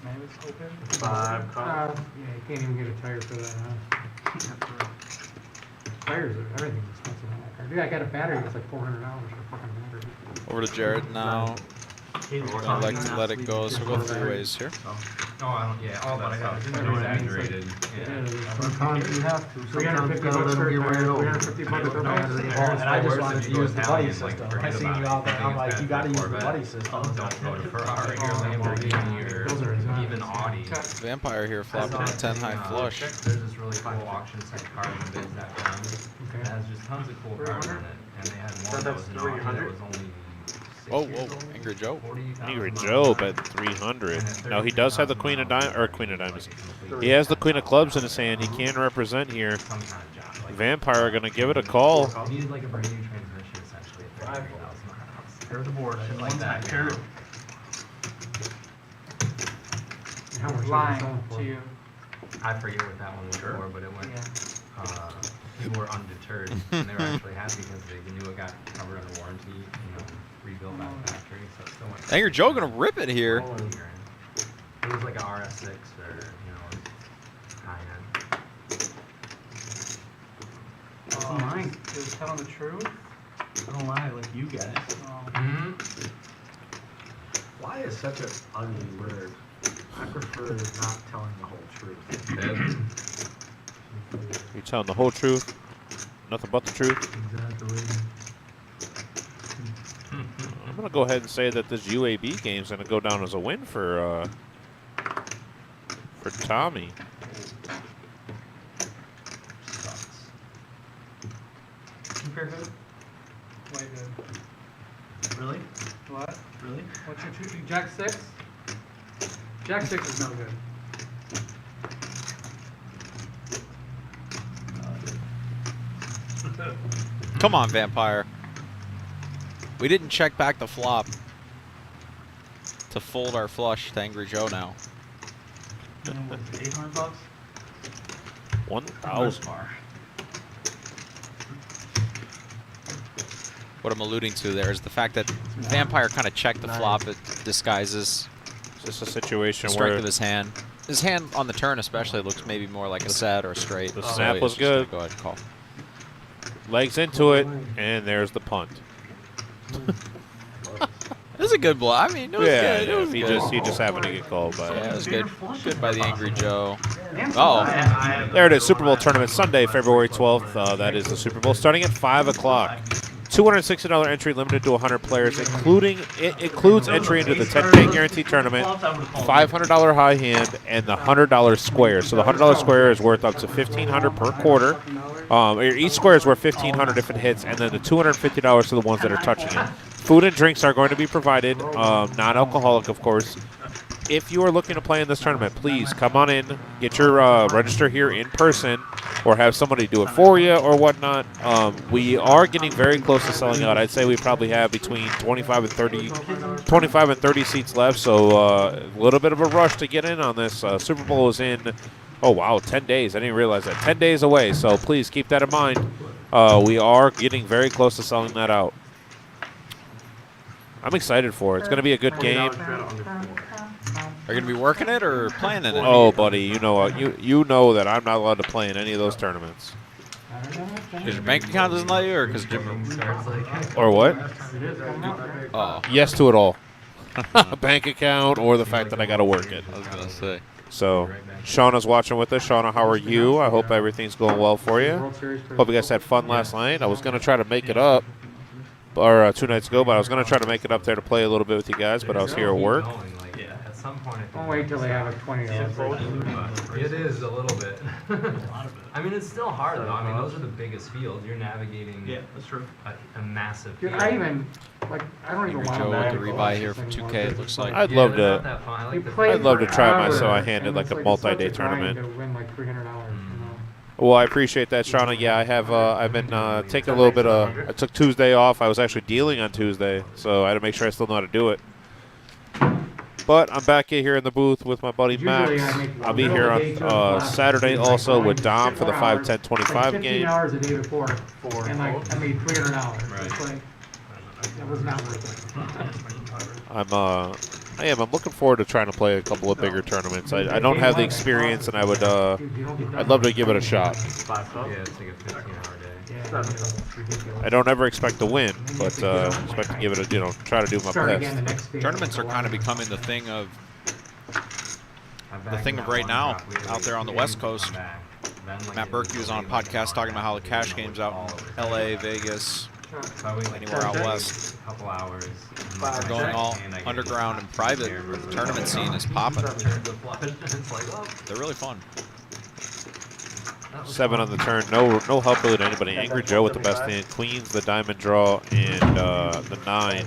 Man, it's open. 5 calls. Yeah, you can't even get a tire for that, huh? Tires are, everything's expensive on that car. Dude, I got a battery that's like $400 for a fucking battery. Over to Jared now. I'd like to let it go, so we'll go 3 ways here. Oh, I don't. Yeah, all that stuff. No exaggerated. Yeah. Sometimes you have to. Sometimes you 350 gotta bucks let for them a get rid tire, of them. 350 bucks for a battery. And I just wanted if to you go use the buddy Italian, like, system. forget I seen about you it. out there, I think I'm it's like, bad you for gotta use the Corvette. buddy system. Don't go to Ferrari or Lamborghini or even Audi. Vampire here flopping a 10 high flush. There's this really cool auction site card and bids that done. It has just tons of cool cards in it, and they had one that was an auction that was only. Whoa, whoa, Angry Joe. Angry Joe bet 300. Now he does have the Queen of Diamonds. He has the Queen of Clubs in his hand. He can represent here. Vampire gonna give it a call. He needed like a brand new transmission essentially at $33,000. There's the board. Shit like that. Here. How much Lying is it selling for? to you. I forget what that one was for, but it went. Yeah. People were undeterred, and they were actually happy because they knew it got covered under warranty, you know, rebuilt by the factory, so it still went. Angry Joe gonna rip it here. It was like a RS6 or, you know, high end. Mine. Is telling the truth? I don't lie like you guys. Mm-hmm. Why is such an ugly word? I prefer not telling the whole truth. You telling the whole truth, nothing but the truth. Exactly. I'm gonna go ahead and say that this UAB game's gonna go down as a win for Tommy. Sucks. Compare who? Way good. Really? What? Really? What's your two? Jack 6? Jack 6 is no good. Come on, Vampire. We didn't check back the flop to fold our flush to Angry Joe now. 800 bucks? 1,000. What I'm alluding to there is the fact that Vampire kind of checked the flop. It disguises It's just a situation the strength where of his hand. His hand on the turn especially looks maybe more like a set or a straight. the So snap he's was just gonna good. Go ahead and call. legs into it, and there's the punt. It was a good blow. I mean, it was good. It was he good. just happened to get called by Yeah, it. it was good. Good by the Angry Joe. Oh, There it is, Super Bowl tournament Sunday, February 12th. That is the Super Bowl starting at 5 o'clock. $260 entry limited to 100 players, it includes entry into the 10K guaranteed tournament, $500 high hand, and the $100 square. So the $100 square is worth up to $1,500 per quarter. Each square is worth $1,500 if it hits, and then the $250 to the ones that are touching it. Food and drinks are going to be provided, non-alcoholic, of course. If you are looking to play in this tournament, please come on in, get your register here in person, or have somebody do it for you or whatnot. We are getting very close to selling out. I'd say we probably have between 25 and 30 seats left, so a little bit of a rush to get in on this. Super Bowl is in, oh wow, 10 days. I didn't realize that. 10 days away, so please keep that in mind. We are getting very close to selling that out. I'm excited for it. It's going to be a good game. are you gonna be working it or playing in it? Oh, buddy, you know that I'm not allowed to play in any of those tournaments. Because your bank account doesn't let you, or because Jim? Or what? Oh, Yes to it all. Bank account or the fact that I got to work it. I was gonna say. So, Shauna's watching with us. Shauna, how are you? I hope everything's going well for you. Hope you guys had fun last night. I was going to try to make it up, or 2 nights ago, but I was going to try to make it up there to play a little bit with you guys, but I was here at work. At some point, Don't wait till they have a $20. It is a little bit. I mean, it's still hard though. I mean, those are the biggest fields. You're navigating that's true. a massive Dude, field. I even, like, I don't even Angry want Joe to with the rebuy here for 2K. It looks like. I'd Yeah, love they're not to. that fun. I like the I'd love to try my so I forever, handed and like it's a it's such multi-day a grind tournament. to win like $300, you know? Well, I appreciate that, Shauna. Yeah, I have. I've been taking a little bit of. I took Tuesday off. I was actually dealing on Tuesday, so I had to make sure I still know how to do it. But I'm back here in the booth with my buddy Max. Usually I make I'll be here on Saturday also with Dom for the 5-10-25 game. 15 hours a day before, and like, I made $300. It's like, it was not worth it. I'm looking forward to trying to play a couple of bigger tournaments. I don't have the experience, and I'd love to give it a shot. Yeah, it's like a 15-hour day. I don't ever expect to win, but expect to give it a try to do my Start again the best. next day. Tournaments are kind of becoming the thing of right now out there on the West Coast. Matt Berkey was on a podcast talking about how the cash games out in LA, Vegas, anywhere out west, A couple hours. are going all underground and private. The tournament scene is popping. They're really fun. 7 on the turn. No help really to anybody. Angry Joe with the best hand. Queens, the diamond draw, and the 9.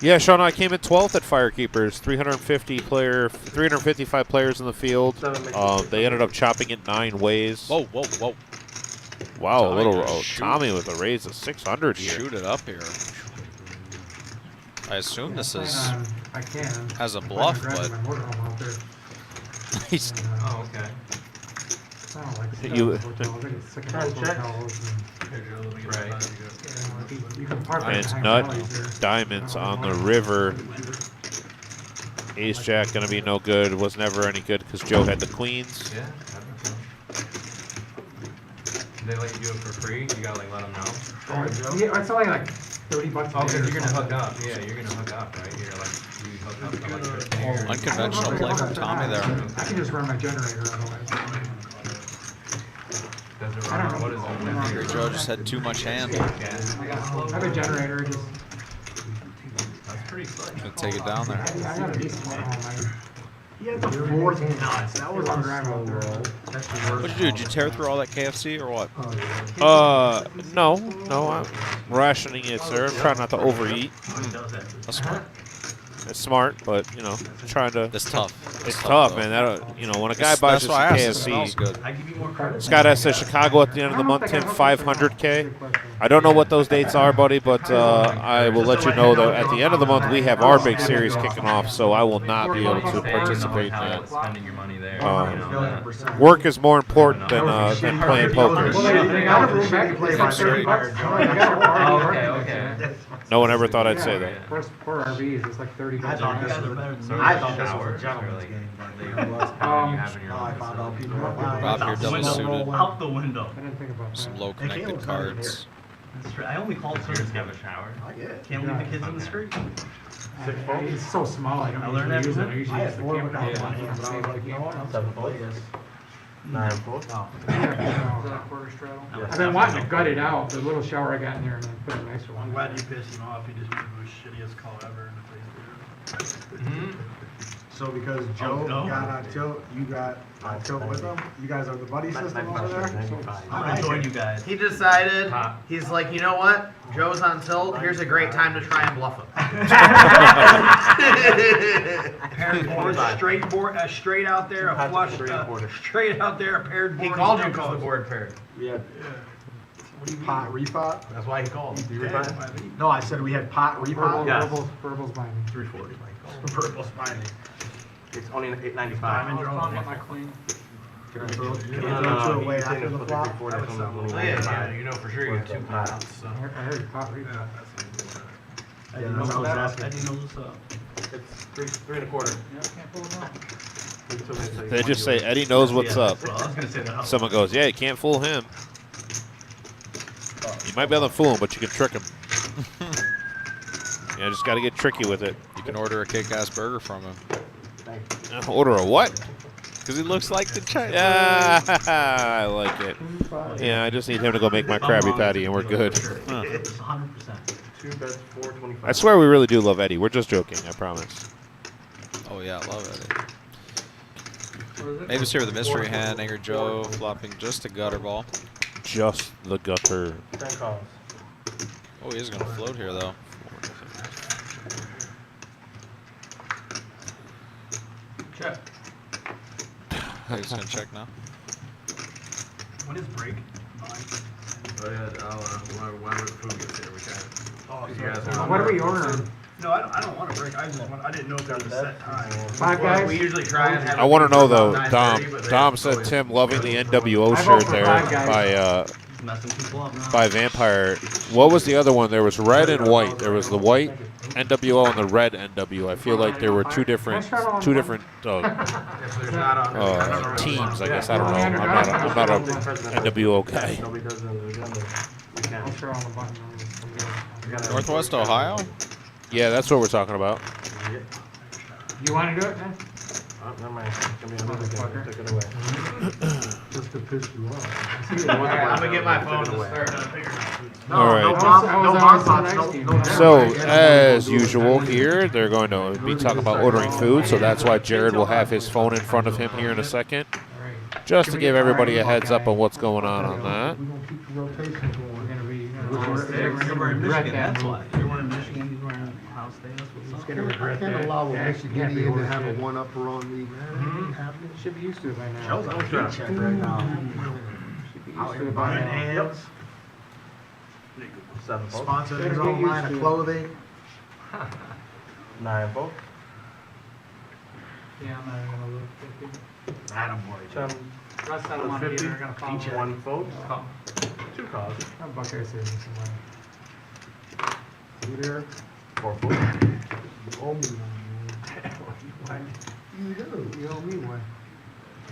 Yeah, Shauna, I came in 12th at Firekeepers. 355 players in the field. They ended up chopping it 9 ways. Whoa, whoa, whoa. Wow, Tommy, a little shoot. Tommy with a raise of 600 here. Shoot it up here. I assume this is I can. as a bluff, I'm but driving my motorhome out there. he's Oh, okay. I don't like You- hotels. I get sick of those hotels. Right. You can park right And it's behind nut alleys there. diamonds on the river. Ace Jack gonna be no good. Was never any good because Joe had the queens. Yeah. They let you do it for free? You gotta like let them know? Yeah, it's only like $30 a day. Oh, because or you're gonna hook something. up. Yeah, you're gonna hook up, right? You're like, you hook up to electricity or... unconventional play from Tommy there. I can just run my generator otherwise. Does it I run? don't know. What is it? Angry Joe just had too much hand. Yeah. I have a generator, just, That's pretty slick. Gonna take it down there. I got a decent one home. He had the 4th nuts. That was I'm on driving out there. What'd you do? Did you tear through all that KFC or what? No, I'm rationing it, sir. I'm trying not to overeat. That's smart. It's smart, but you know, trying to. It's tough. It's tough, though. man. That you know, when a guy buys That's us why I some asked. It smells KFC. good. I give you more credit. Scott S says Chicago at the end of the month, Tim, 500K. I don't know what those dates are, buddy, but I will let you know that at the end of the month we have our big series kicking off, so I will not be able to participate in that. Spending your money there. Work is more important than playing poker. Okay. No one ever thought I'd say that. For RVs, it's like 30 I thought this was a gentleman's game. Rob, you're double suited. Out the window. I didn't think about that. Some low connected cards. That's right. I only called Tears have a shower. Can't leave the kids in the street. It's so small, I I don't learned usually use it. I everything. usually use the camera. Is that a quarter straddle? I've been wanting to gut it out, the little shower I got in there, and then put a nicer I'm one. glad you pissed him off. He just made the shittiest call ever in the place. So because Joe no. got on tilt, you got on tilt with him? You guys are the buddy system over there? I joined you guys. He decided, he's like, you know what? Joe's on tilt. Here's a great time to try and bluff him. Paired board, straight board, straight out there, a flush, straight out there, a paired board. He called you because the board paired. Yeah. Pot, repot? That's why he called. No, I said we had pot, repot? Verbals by me. 340. Verbal spiny. It's only an 895. Diamond draw. My queen. Can I throw it away after the flop? Oh, yeah, you know for sure you got two pots. So. I heard pot replay. Yeah, that's what I was asking. Eddie knows what's up. It's 3 1/4. Yeah, can't pull it off. They just say Eddie knows what's up. Well, I was gonna say that. Someone goes, yeah, you can't fool him. You might be able to fool him, but you can trick him. Yeah, just got to get tricky with it. You can order a kick-ass burger from him. Order a what? Because he looks like the Chinese. Yeah, I like it. Yeah, I just need him to go make my Krabby Patty, and we're good. 100%. 2 bets, 425. I swear we really do love Eddie. We're just joking, I promise. Oh, yeah, I love it. What is it? Mavis here with a mystery hand. Angry Joe flopping just a gutter ball. Just the gutter. 10 calls. Oh, he is going to float here, though. Check. He's going to check now. When is break? 9. Oh, yeah, whenever the food gets here, we can. You guys want What are we ordering? No, I don't want to break. I didn't know if there was a set time. 5 guys? We usually try and have I want to know, though, about Dom. 9:30, but they Dom said always- Tim loving the NWO I shirt vote for there 5 guys. by Messing people up now. by Vampire. What was the other one? There was red and white. There was the white NWO and the red NWO. I feel like there were two different If there's not on teams. I guess I don't know. I'm not a NWO guy. Nobody does it on the agenda. We can. I'll throw on the button. Northwest Ohio? Yeah, that's what we're talking about. You want to do it, man? Oh, never mind. It's gonna be another game. Take it away. Just to piss you off. I'm gonna get my phone to start. All right. So, as usual here, they're going to be talking about ordering food, so that's why Jared will have his phone in front of him here in a second, just to give everybody a heads up on what's going on that. We're gonna keep the rotation going. You're wearing Michigan, that's why. You're wearing Michigan, he's wearing Ohio State, that's what's up. I can't allow a Michigan to have a one-upper on me, man. Should be used to it by now. Joe's on a check right now. Should be used to it by Buying now. hands, 7 folks. sponsored his own line of clothing. 9 folks. Yeah, I'm not even gonna look. Attaboy. 10. Rest I don't want to either. They're gonna follow. Each 1 vote. 2 calls. How Buckeye saving some money? You there? 4 folks. You owe me one, man. You do. You owe me one.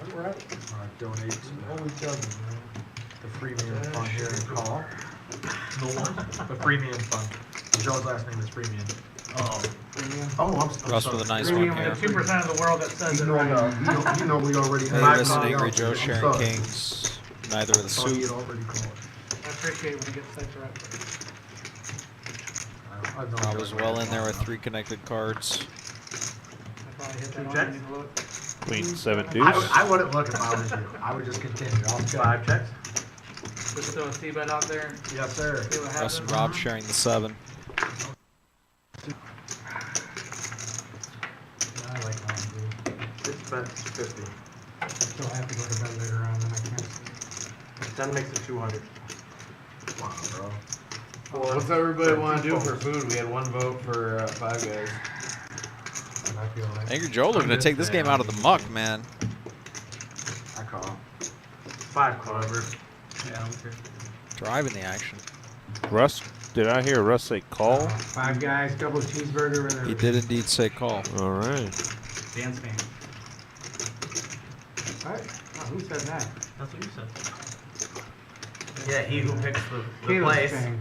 All right. All right, donate some. Owe each other, man. The Freemium Fund here in call. The Freemium Fund. Joe's last name is Freemium. Oh. Oh, I'm Russ sorry. with a nice one here. 2% of the world that says You it know, right. you know we already. Mavis and Angry Joe sharing kings. Neither with a So you suit. already called. I appreciate when you get set right. I was well in there with 3 connected cards. I probably hit that Check. on. Need to look. Queen 7 deuce. I wouldn't look if I was you. I would just continue. I'll check. 5 checks. Just throw a C-bet out there. Yes, sir. See what Russ happens. and Rob sharing the 7. spent 50. I still have to go to bed later on, then I can't. 10 makes it 200. Wow, bro. What's everybody want to do for food? We had one vote for Five Guys. And I feel like Angry Joe looking to take this game out of the muck, man. I call. 5 clover. Yeah, I don't care. Driving the action. Russ, did I hear Russ say call? 5 Guys, double cheeseburger with He did indeed say call. All right. Dan's fan. What? Oh, who said that? That's what you said. Yeah, he who picks the Caleb's place saying.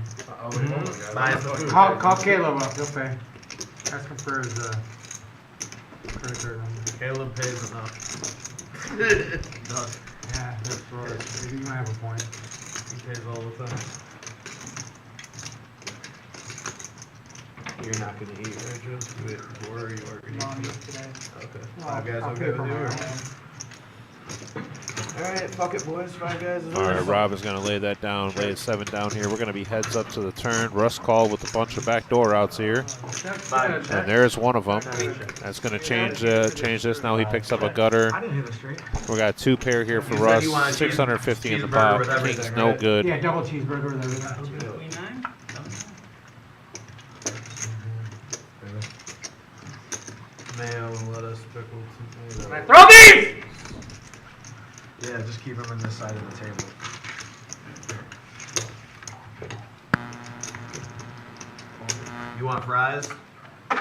buys the food. Call Caleb up, he'll pay. Ask him for his credit card number. Caleb pays enough. Yeah, that's right. Maybe you might have a point. He pays all the time. You're not gonna eat, right, Joe? Or you are gonna Mom eat? eats today. Okay. Well, Five Guys I'll okay pay for with you? my Or? own. Alright, fuck it, boys. Five Guys is All right, over. Rob is going to lay that down, lay a 7 down here. We're going to be heads up to the turn. Russ called with a bunch of backdoor outs here. And there's one of them. That's going to change this. Now he picks up a gutter. I didn't hit the straight. We got 2 pair here for You said Russ. you wanted 650 in the cheeseburger pot. with everything, King's no right? good. Yeah, double cheeseburger with everything. Queen 9? Mayo, lettuce, pickles, tomato. Throw these! Yeah, just keep him on this side of the table. You want fries?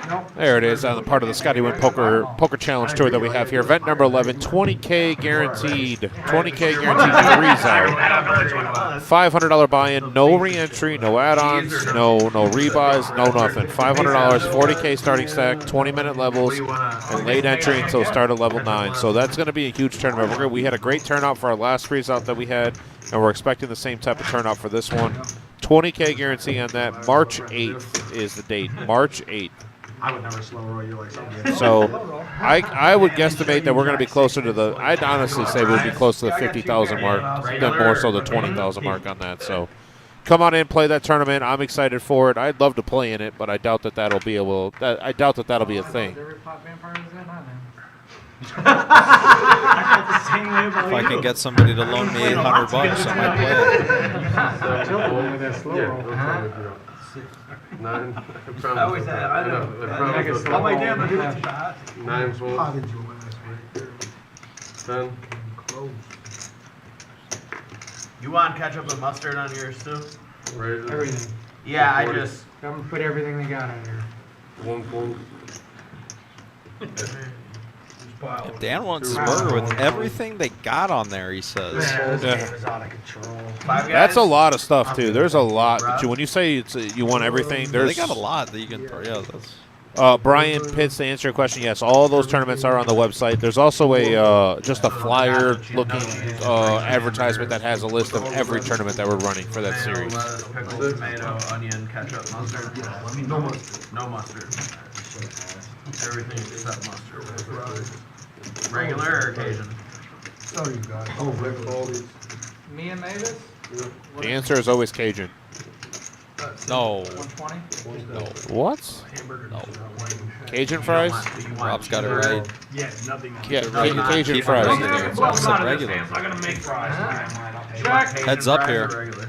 Nope. There it is on the part of the Scotty Win Poker Challenge Tour that we have here. Event number 11, 20K guaranteed. 20K guaranteed 3s out. $500 buy-in, no re-entry, no add-ons, no rebuys, no nothing. $500, 40K starting stack, 20-minute levels, and late entry until start at level 9. So that's going to be a huge tournament. We had a great turnout for our last freeze out that we had, and we're expecting the same type of turnout for this one. 20K guarantee on that. March 8th is the date. March 8th. I would never slow roll you like something. So I would guesstimate that we're going to be closer to the, I'd honestly say we'd be close to the 50,000 mark, then more so the 20,000 mark on that. So come on in, play that tournament. I'm excited for it. I'd love to play in it, but I doubt that that'll be able, I doubt that that'll be a thing. If I can get somebody to loan me $800, I might play it. Children with that slow roll. 9. I always had, I know. I can slow I'm like, roll. damn, I do that shot. 9 How volts. did you last week? 10. Close. You want ketchup and mustard on yours too? Razor. Everything. Yeah, I just. Have them put everything they got on here. 1 volt. Dan wants his burger with everything they got on there, he says. This Yeah. game is out of control. Five Guys? That's a lot of stuff too. There's a lot. That you, when you say it's you want everything, They there's. got a lot that you can throw. Yeah, that's. Brian Pitts, to answer your question, yes, all those tournaments are on the website. There's also a just a flyer-looking advertisement that has a list of every tournament that we're running for that Mayo, series. lettuce, pickles, tomato, onion, ketchup, mustard. No mustard. No mustard. Everything except mustard. Regular or occasion? Oh, you got it. Oh, regular. Me and Mavis? The answer is always Cajun. No. 120? No. What? No. Cajun fries? Rob's got it right. Yeah, nothing. Yeah, No, Cajun Keep fries. it regular. It's Well, not I'm not regular. I'm not gonna make fries. Check. Heads up here. Regular.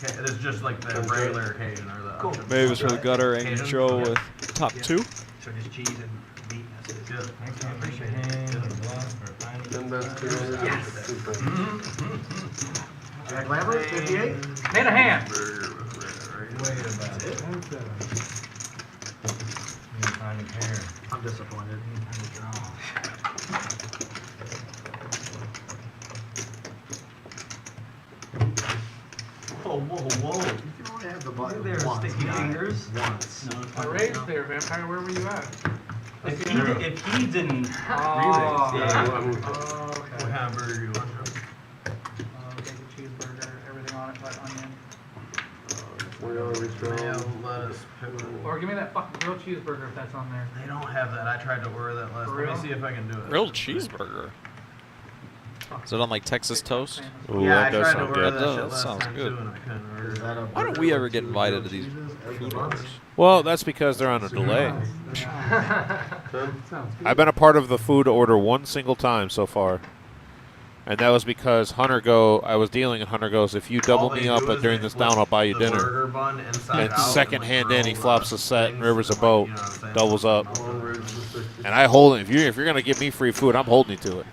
Okay, it's just like the regular occasion or the. option. Mavis with a gutter, Angry Occasion? Joe with top 2. So just cheese and meat. That's it. Good. Then that's 200. Yes. 2 pounds. Jack Lambert, 58. Made a hand. I'm disappointed. Whoa, whoa, whoa. You can only have the button There, once. sticky fingers. Once. I raged there, Vampire. Where were you at? If he didn't Oh. Yeah, Oh, I'm- okay. What kind of burger you want, Joe? Bacon cheeseburger, everything on it, but onion. $20 Mayo, restrong. lettuce, pickle. Or give me that fucking grilled cheeseburger if that's on there. They don't have that. I tried to order that last. For Let me real? see if I can do it. Grilled cheeseburger. Is it on like Texas toast? Ooh, Yeah, that I does tried to sound order good. that That shit last sounds time good. too, and I couldn't order Is it. that a Why don't we ever get invited to these food orders? Well, that's because they're on a delay. Sounds good. I've been a part of the food order one single time so far. And that was because I was dealing, and Hunter goes, if you double All they me up do is during they this flip down, I'll buy you the dinner. burger bun inside And out second like, hand in, he grill flops the a set and things, rivers a like, boat, you know what I'm saying? doubles up. One raise to 60. And I hold it. If you're gonna give me free food, I'm holding you to it.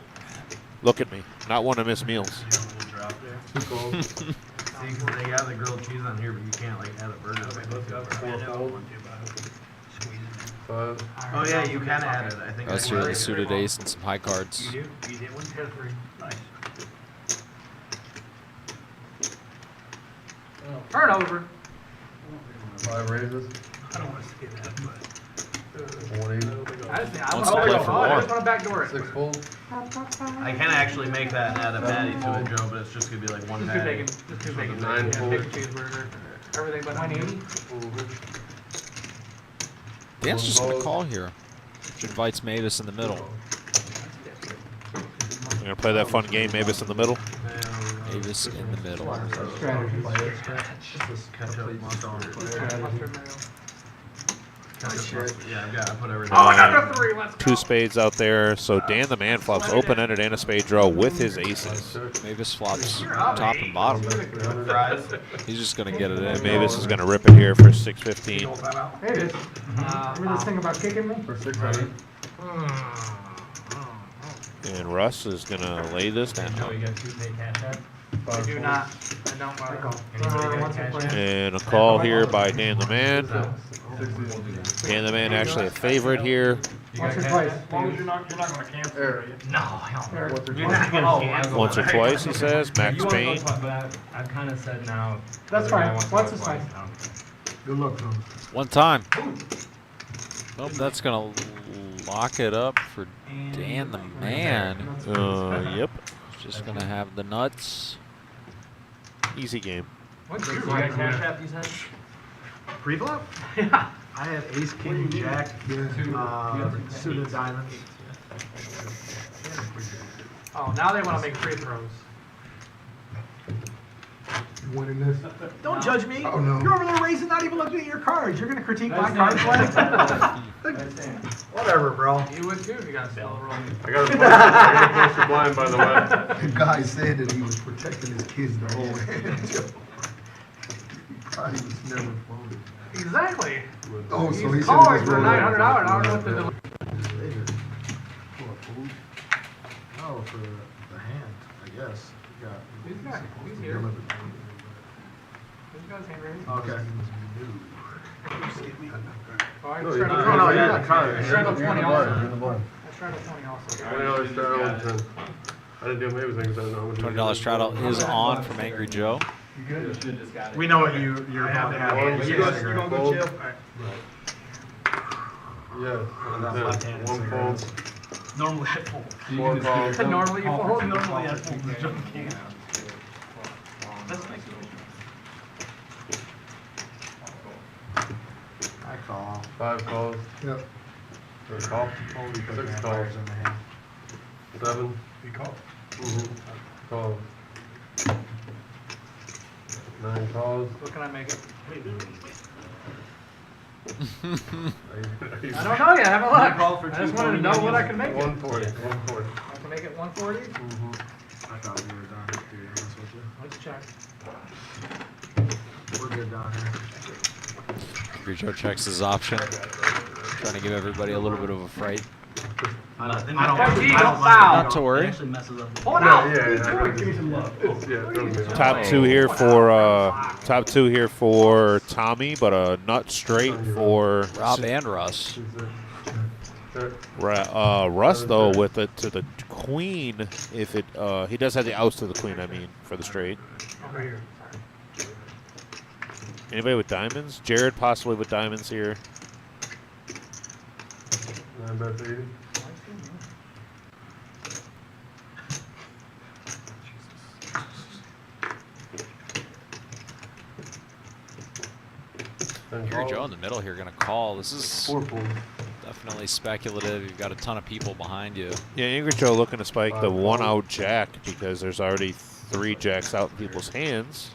Look at me, not one to miss meals. Drop there. Two calls. See, 'cause they got the grilled cheese on here, but you can't like add a burger. Four calls. Five. Oh yeah, you can add it. I think. That's your suited ace and some high cards. You do? You did 1, 2, 3. Nice. Turnover. 5 raises. I don't want to say that, but. 180. I just think I Wants want to to play for I more. just want to backdoor it. 6 fold. I can actually make that and add a patty to it, Joe, but it's just gonna be like one Just two patty. bacon, just two bacon, Nine yeah, full. bacon cheeseburger, everything but 180. Dan's just gonna call here. Which invites Mavis in the middle. We're gonna play that fun game, Mavis in the middle. Mavis in the middle. Strategy. Ketchup, mustard, Mustard mayo. yeah, I've got. I put everything. Oh, I got a 3. Let's go. 2 spades out there, so Dan the man flops open-ended and a spade draw with his aces. Mavis flops top and bottom. Fries. He's just gonna get it And in. Mavis is gonna rip it here for 615. Hey, dude. Remember this thing about kicking me? For 600. And Russ is gonna lay this down. You got 2 pay cash out? I do not. I don't I want call. Anybody got Once I cash? play. And a call here by Dan the man. 60. Dan the man actually a favorite here. You Once got or cash twice. out? As long as you're not gonna cancel, are you? No, hell no. There. You're not gonna cancel. Once or twice, he says. Max You wanna go Payne. twice, but I've kind of said now. That's other guy fine. wants to Once go is twice fine. now. Good luck, Tom. One time. Nope, that's gonna lock it up for Dan the man. Yep. Just gonna have the nuts. Easy game. What's You your got cash out, you said? Pre-flop? Yeah. I had ace, king, jack, suited diamonds. Oh, now they want to make free throws. You winning this? Don't judge me. Oh, no. You're over there raising, not even looking at your cards. You're gonna critique my card play? Whatever, bro. You would too if you got a still roll. I got a poster blind, by the way. The guy said that he was protecting his kids the whole way. He probably was never folded. Exactly. Oh, so he He's said calling he for was $900. I don't know what to do. Oh, for the hand, I guess. He's here. He's got his hand raised. Okay. Oh, I No, straddled you're 20. not. I You're straddled You're in 20 the also. blind. You're in the blind. I straddled 20 also. $20 straddle and 10. I didn't do Mavis things. I don't know how much. $20 straddle is on from Angry Joe. We know what you're about to have. You gonna go chill? Yeah. One fold. Normally I fold. 4 calls. Normally you fold. Normally I fold. The joke can't. That's nice. I call. 5 calls. Yep. Or call. 6 calls. 7. You call. Calls. 9 calls. What can I make it? Are you- I don't know yet. I haven't looked. Call for I just wanted to know what I can make it. 140. 140. I can make it 140. I thought we were done, to be honest with you. Let's check. We're good down here. Angry Joe checks his option. Trying to give everybody a little bit of a fright. I don't don't mind. foul. Not to worry. Pull it out. Give me some love. Top 2 here for Tommy, but a nut straight for Rob and Russ. Russ though with it to the queen. If it he does have the outs to the queen. I mean for the straight. Over here. Anybody with diamonds? Jared possibly with diamonds here. 9 bets 80. Angry Joe in the middle here gonna call. This is 4 pulls. definitely speculative. You've got a ton of people behind you. Yeah, Angry Joe looking to spike the 1 out jack because there's already 3 jacks out in people's hands.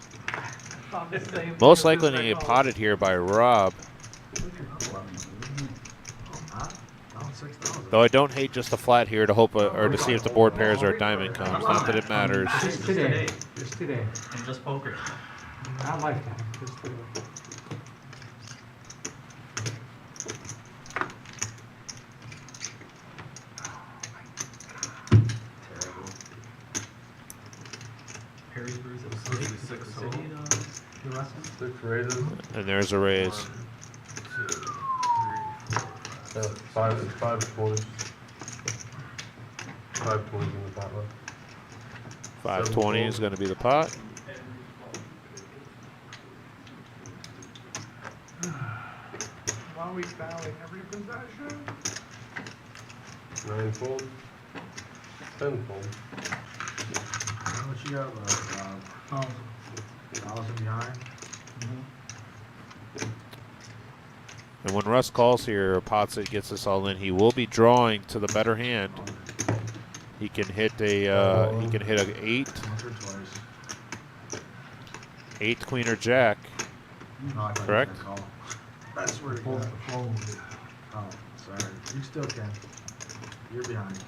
Most likely to get potted here by Rob. 6,000. Though I don't hate just a flat here to hope or to see if the board pairs or a diamond comes. Not that it matters. Just today. Just today. And just poker. Not lifetime. Just today. Harrisburg's supposed to be 6 total. Six raises. And there's a raise. 1, 2, 3, 4, 5. It's five 20s. 5 20s in the pot left. 520 is going to be the pot. Maui Valley, every possession. 9 fold. 10 fold. How much you got left, Rob? 1,000 behind. And when Russ calls here, pots it, gets us all in. He will be drawing to the better hand. He can hit a an 8, Once or twice. 8 queen or jack. No, I thought you Correct. said call. That's where you got. Oh, sorry. You still can. You're behind.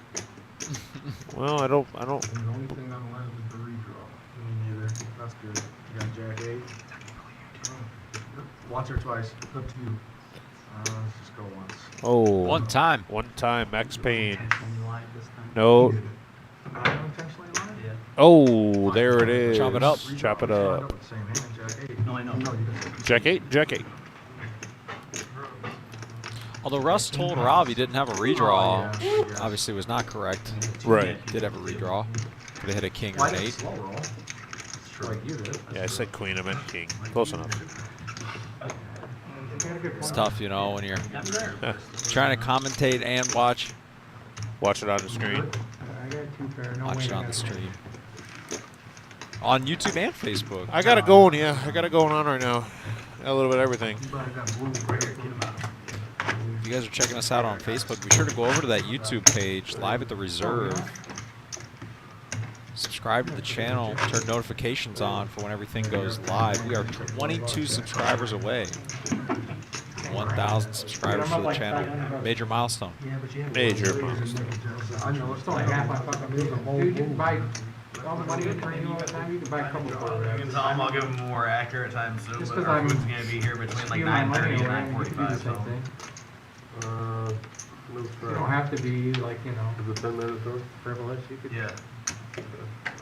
Well, I don't. The only thing that allows is the redraw. Me neither. That's good. You got jack 8. Once or twice. It's up to you. Let's just go once. Oh, One time. One time, Max Payne. Intentionally lied this time. No. Not intentionally lying? Yeah. Oh, there it is. Chop it up. Chop it Redraw. up. With the same hand, jack 8. No, I know. No, you didn't. Jack 8, Jack 8. Although Russ told Rob he didn't have a redraw, Oh, yeah. obviously was not correct. Right. Did have a redraw. Could have hit a king or Why an did 8. slow roll? Like you did. Yeah, I said queen, I meant king. Close enough. It's tough, you know, when you're trying to commentate and watch. Watch it on the screen. I got 2 pair. No Watch way it I on got the a pair. stream. On YouTube and Facebook. I got it going, yeah. I got it going on right now. Got a little bit of everything. You probably got blue right here. Get him out. If you guys are checking us out on Facebook, be sure to go over to that YouTube page, Live at the Reserve. Subscribe to the channel, turn notifications on for when everything goes live. We are 22 subscribers away. 1,000 subscribers to the channel. Major milestone. Yeah, but you have Major. I know, it's only half my fucking move. Dude, you can buy all the money you train all the time, you can buy a couple of I can tell him I'll give him a more accurate time soon, Just but 'cause our I'm food's gonna be here between like Give my money 9:30 away, and you can do the 9:45. same So thing. No You threat. don't have to be like, you know, Is it 10 minutes though? frivolous. You could, yeah,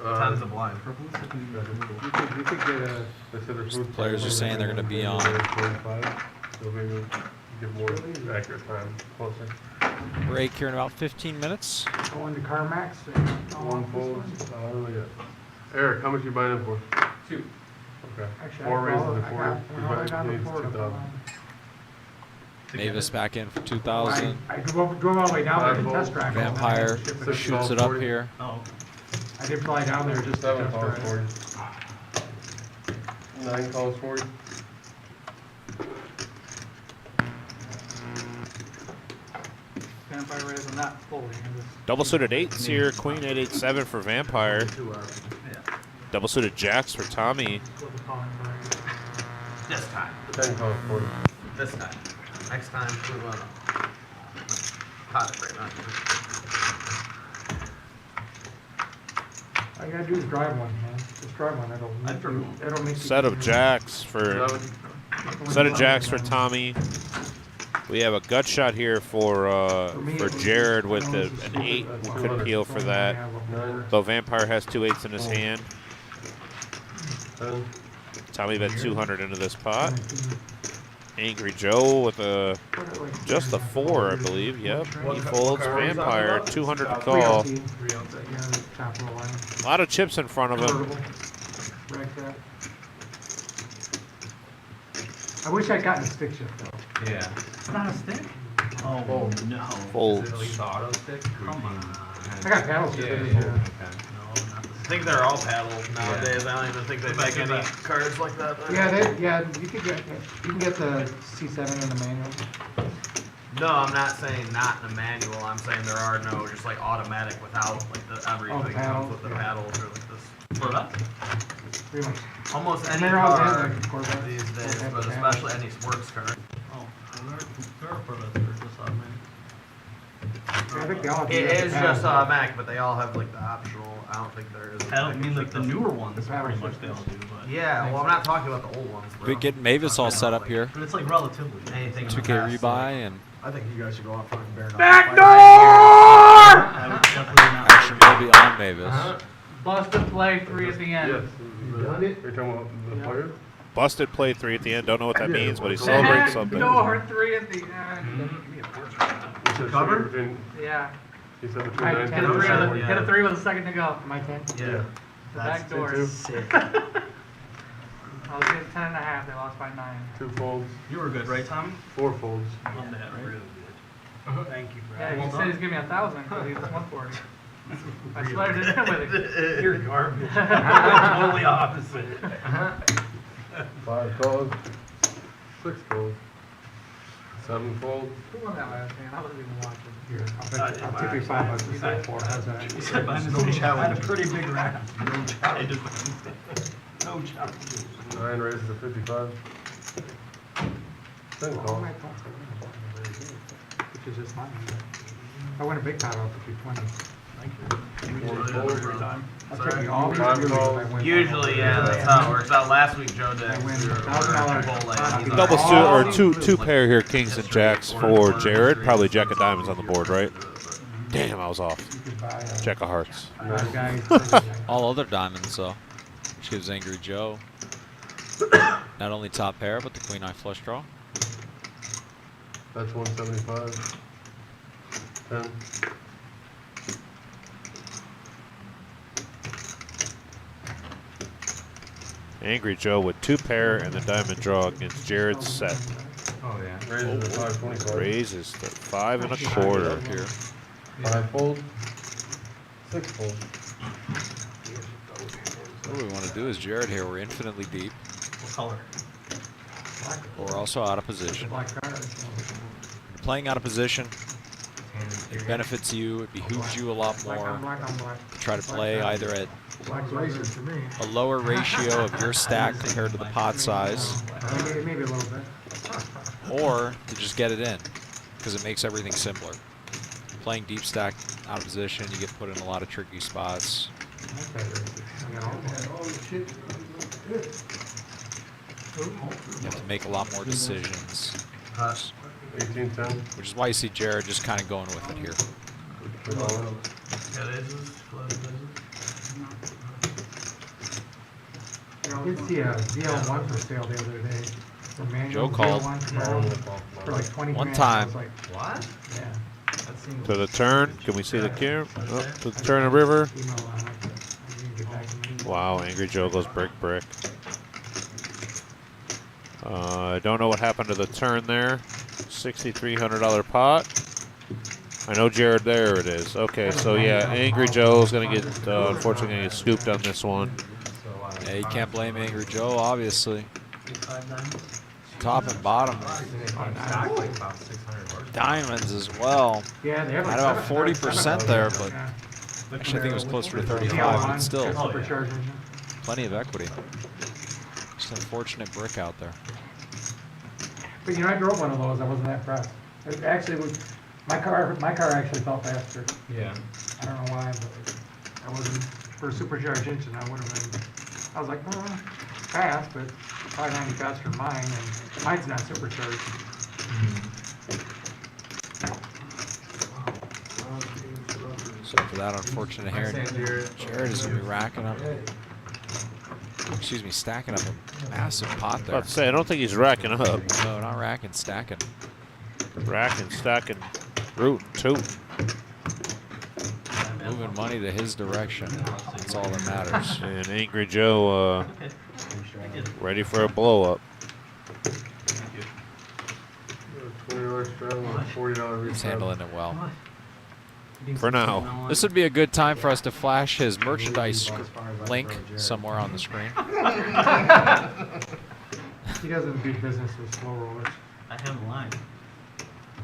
Uh, 10's the blind. you could get a, They said there's food Players are saying they're gonna be on. 45, so maybe we'll get more accurate time closer. Break here in about 15 minutes. go into CarMax. and all One of fold. this one. Oh, really good. Eric, how much you buying in for? 2. Okay. Actually, 4 I raises got- and I 4. got- You well, I buy got it, a it's Ford, 2,000. Mavis back in for 2,000. I drove all the way down there to Five test drive. all night. Vampire Ship it. Six shoots it calls, up 40. here. Oh. I did fly down there just to 7 test calls drive. 40. 9 calls 40. Vampire raise on that fully. Double suited 8s here. Queen 8-8-7 for Vampire. Yeah, Double suited jacks for Tommy. this time. 10 calls 40. This time. Next time we will pot it right now. All you gotta do is drive one, man. Just drive one. It'll make you. Set of jacks for 11. set of jacks for Tommy. We have a gut shot here for Jared with an 8. We could peel for that. 9. Though Vampire has 2 8s in his hand. 10. Tommy bet 200 into this pot. Angry Joe with a just a 4, I believe. Yep. He folds. Vampire 200 to call. A lot of chips in front of him. I wish I'd gotten a stick shift though. Yeah. It's not a stick? Oh, no. Folds. Is it at least auto stick? Come on. I got paddles. Yeah, shifters, yeah. so- No, not the I think they're all paddles nowadays. I don't even think they make any cards like that. Yeah, you can get the C7 in the manual. No, I'm not saying not in the manual. I'm saying there are no just like automatic without like the everything comes with the paddles or like this. For that? Pretty much. Almost any they're all car dead, like, Corvette. these Both days, have but the paddles. especially any sports car. Oh, there are for that for this automatic. I think they all have It the is paddle. just automatic, but they all have like the optional. I don't think there is. I mean, like the newer ones, The paddle pretty much they all systems. do, but. Yeah, well, I'm not talking about the old ones. Bro. We get Mavis all set up here. But it's like relatively. Anything. 2K rebuy and I think you guys should go out front and bear down. Backdoor! I would definitely not. action will be on Mavis. Busted play 3 at the end. Yes. You done it? You're talking about the player? Busted play 3 at the end. Don't know what that means, but he's celebrating something. Backdoor 3 at the end. You said Cover? between, Yeah. he said between Alright, 19 10 and three on the- 21. Hit a 3 with a second to go. Am I 10? Yeah. The That's back door. two. sick. I was getting 10.5. They lost by 9. 2 folds, You were good, right, Tommy? 4 folds. On that, right? Thank you, Yeah, Brad. he said he's giving me 1,000 because he was 140. I swear to him with it. You're garbage. Totally opposite. 5 folds, 6 folds, 7 folds. Who won that last game? I wasn't even watching. Here, I'll tip you $5 to sign for. How's that? He said mine is No no challenge. I had challenge. a pretty big round. No I did. No challenge. 9 raises to 55. 10 All calls. my points are very good, which is just fine. If I win a big pot, I'll put you 20. I'll tip you all these Five really if calls. I win. Usually, yeah, that's how it works out. Last week, Joe did. I win We were $1,000 Chipotle, pot. he's Double like, suit or "Oh, two pair here, kings and jacks for Jared. Probably jack of diamonds on the board, right? Damn, I was off. You could buy a Jack of hearts. guy for the- All other diamonds, though. Which gives Angry Joe not only top pair, but the queen eye flush draw. That's 175. 10. Angry Joe with 2 pair and the diamond draw against Jared's set. Oh, yeah. Raises to 525. Raises to 5 1/4 here. 5 folds, 6 folds. What we want to do is Jared here. We're infinitely deep. What color? But we're also out of position. black card. Playing out of position, it benefits you. It behooves you a lot Black on more black on black. to try to play either at Black racing to me. a lower ratio of your stack compared to the pot size, Maybe a little bit. or to just get it in, because it makes everything simpler. Playing deep stack out of position, you get put in a lot of tricky spots. Okay, I got all that. You have to make a lot more decisions, 1810. which is why you see Jared just kind of going with it here. I did see a DL1 for sale the other day. For manual Joe called. DL1 for like 20 One grand. time. I was like, What? yeah. That seems. To the turn, can we see the camera? Oh, to the turn of river. Email on it, but I didn't get back to me. Wow, Angry Joe goes brick. I don't know what happened to the turn there. $6,300 pot. I know Jared, there it is. Okay, so yeah, Angry Joe's going to get, unfortunately, going to get scooped on this one. Yeah, you can't blame Angry Joe, obviously. Top and bottom, diamonds as well. Yeah, they have like At about 7 40% there, but yeah. actually I think it was closer to 35, DL1, but still, superchargers. plenty of equity. Just an unfortunate brick out there. But you know, I drove one of those. I wasn't that impressed. It actually was. My car actually felt faster. Yeah. I don't know why, but I wasn't for a supercharged engine. I would have been. I was like, fast, but probably not any faster than mine, and mine's not supercharged. So for that unfortunate hair, Jared is going to be racking up, stacking up a massive pot there. About to say, I don't think he's racking up. No, not racking, stacking. Racking, stacking, rooting, tooting. Moving money to his direction. That's all that matters. And Angry Joe ready for a blow up. $20 straddle and $40 He's handling it well. For now. This would be a good time for us to flash his merchandise link somewhere on the screen. He doesn't do business with slow rollers. I have a line.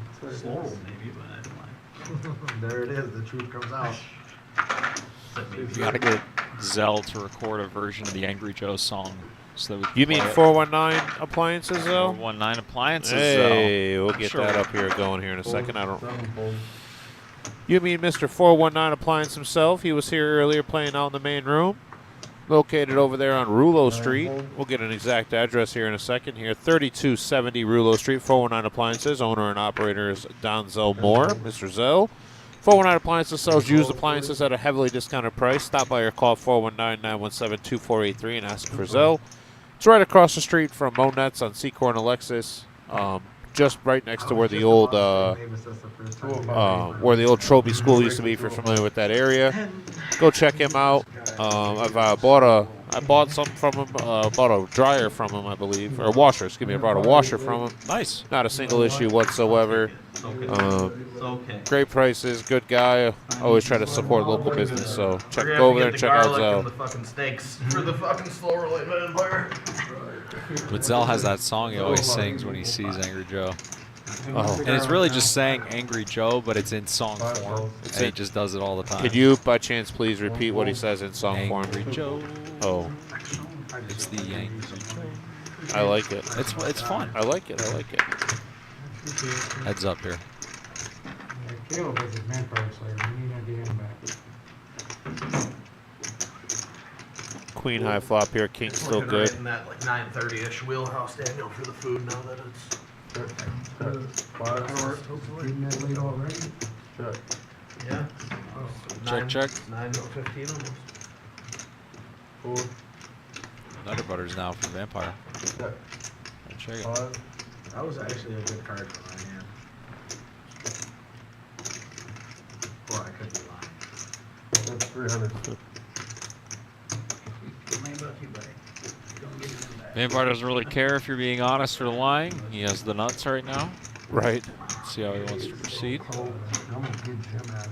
That's what it Slow is. maybe, but I have a line. There it is. The truth comes out. Except maybe. We gotta get Zell to record a version of the Angry Joe song. So that we can You mean play it. 419 appliances, though? 419 appliances, Hey, we'll get Sure. that up here going here in a second. I don't. 7 folds. You mean Mr. 419 Appliance himself. He was here earlier playing out in the main room. Located over there on Rouleau Street. We'll get an exact address here in a second here. 3270 Rouleau Street, 419 Appliances. Owner and operator is Don Zell Moore, Mr. Zell. 419 Appliances sells used appliances at a heavily discounted price. Stop by or call 419-917-2483 and ask for Zell. It's right across the street from Monet's on Seacorn and Alexis. Just right next to where the old Trophy School used to be, if you're familiar with that area. Go check him out. I bought something from him, bought a dryer from him, I believe, or a washer, excuse me, I bought a washer from him. Nice. Not a single issue whatsoever. Great prices, good guy. Always try to support local business, so go over there and check out Zell. The fucking steaks for the fucking slow rolling vampire. But Zell has that song he always sings when he sees Angry Joe. Oh. And it's really just saying Angry Joe, but it's in song form. And he just does it all the time. Could you, by chance, please repeat what he says in song form? Angry Joe. Oh. It's the Angry Joe. I like it. It's fun. I like it. I like it. Heads up here. Caleb is his manpower slayer. We need to get him back. Queen high flop here. King still Looking good. right in that like 9:30ish wheelhouse, Daniel, for the food now that it's. Getting that late already? Yeah. Check. 9:15 almost. Nutter Butters now from Vampire. Check it. That was actually a good card for my hand. Or I could be lying. That's 300. Vampire doesn't really care if you're being honest or lying. He has the nuts right now. Right. Let's see how he wants to proceed. I'm gonna give Jim ass.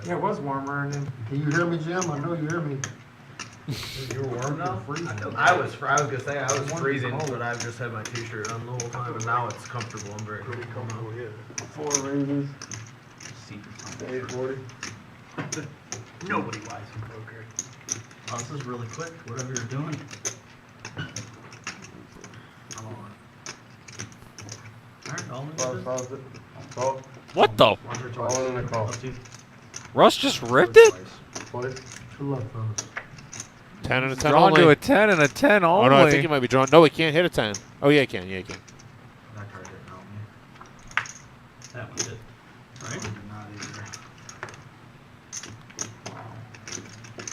Yeah, it was warmer, and then Can you hear me, Jim? I know you hear me. You're warm now? Freezing. I was gonna say I was freezing, but I've just had my t-shirt on the whole time, and now it's comfortable. I'm very comfortable now. 4 raises. 840. Nobody buys from poker. Oh, this is really quick, whatever you're doing. I'm on. Alright, all in. Call. What the? All in a call. Russ just ripped it? Twice. Good luck, fellas. 10 and a 10 Drawn only. to a 10 and a 10 only. Oh, no, I think he might be drawn. No, he can't hit a 10. Oh, yeah, he can. Yeah, he can. That card didn't help me. That one did. Right? Not either.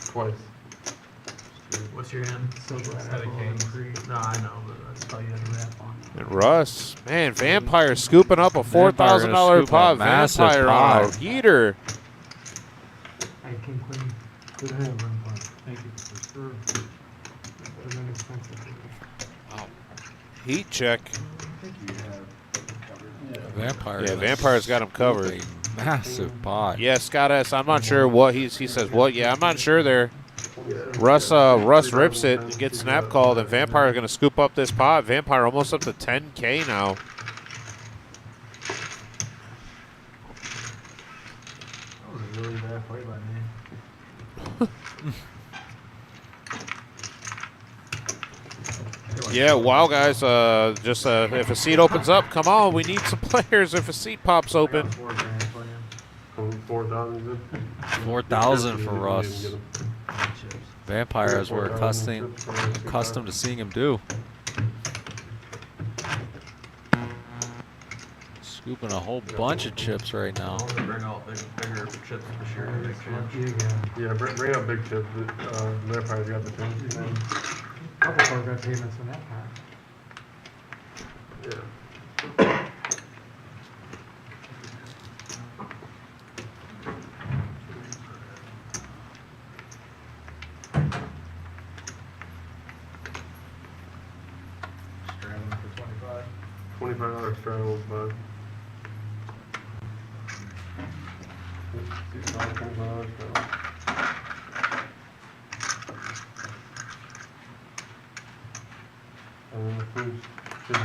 Twice. What's your hand? So glad I Had a king. No, I know, but that's how you had to rap on. And Russ, man, Vampire scooping up a Vampire $4,000 gonna scoop pot. a massive Vampire on a pot. heater. Hey, King Queen. Good hand, run fun. thank you. For sure. It's been expensive. Heat check. Vampire. Yeah, Vampire's got him covered. A massive pot. Yeah, Scott S. I'm not sure what he says. What? Yeah, I'm not sure there. Russ rips it and gets snap called, and Vampire going to scoop up this pot. Vampire almost up to 10K now. That was a really bad play by me. Yeah, wow, guys. Just if a seat opens up, come on. We need some players if a seat pops open. I got 4 grand playing. 4,000. 4,000 for Russ. Vampire, as we're accustomed to seeing him do. Scooping a whole bunch of chips right now. I'm gonna bring out bigger chips this year. Big chance. Yeah, bring up big chips. Vampire's got the 10. Couple of got payments on that part. Yeah. Straddling for 25. $25 straddles, bud. $25 straddles. And then the fruits should be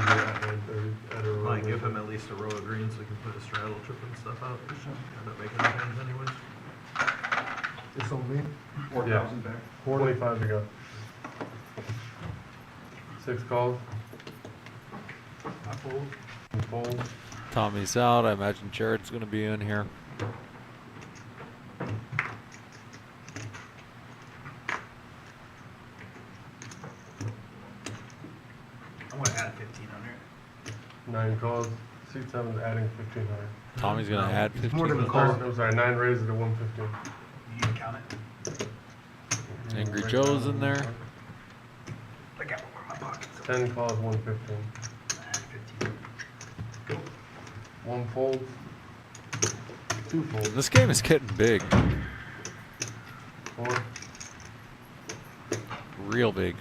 at a Might give him at least a row of greens so we can put a straddle trip and stuff out. End up making the hands anyways. It's on me. 4,000 back. 45 to go. 6 calls. I fold. And fold. Tommy's out. I imagine Jared's going to be in here. I want to add 1,500. 9 calls, 6-7 adding 1,500. Tommy's going to add 15. More than a I'm call. sorry, 9 raises to 115. You can count it. Angry Joe's in there. I got one more in my pocket. 10 calls, 115. Add 15. Go. 1 folds, 2 folds, This game is getting big. 4, Real big.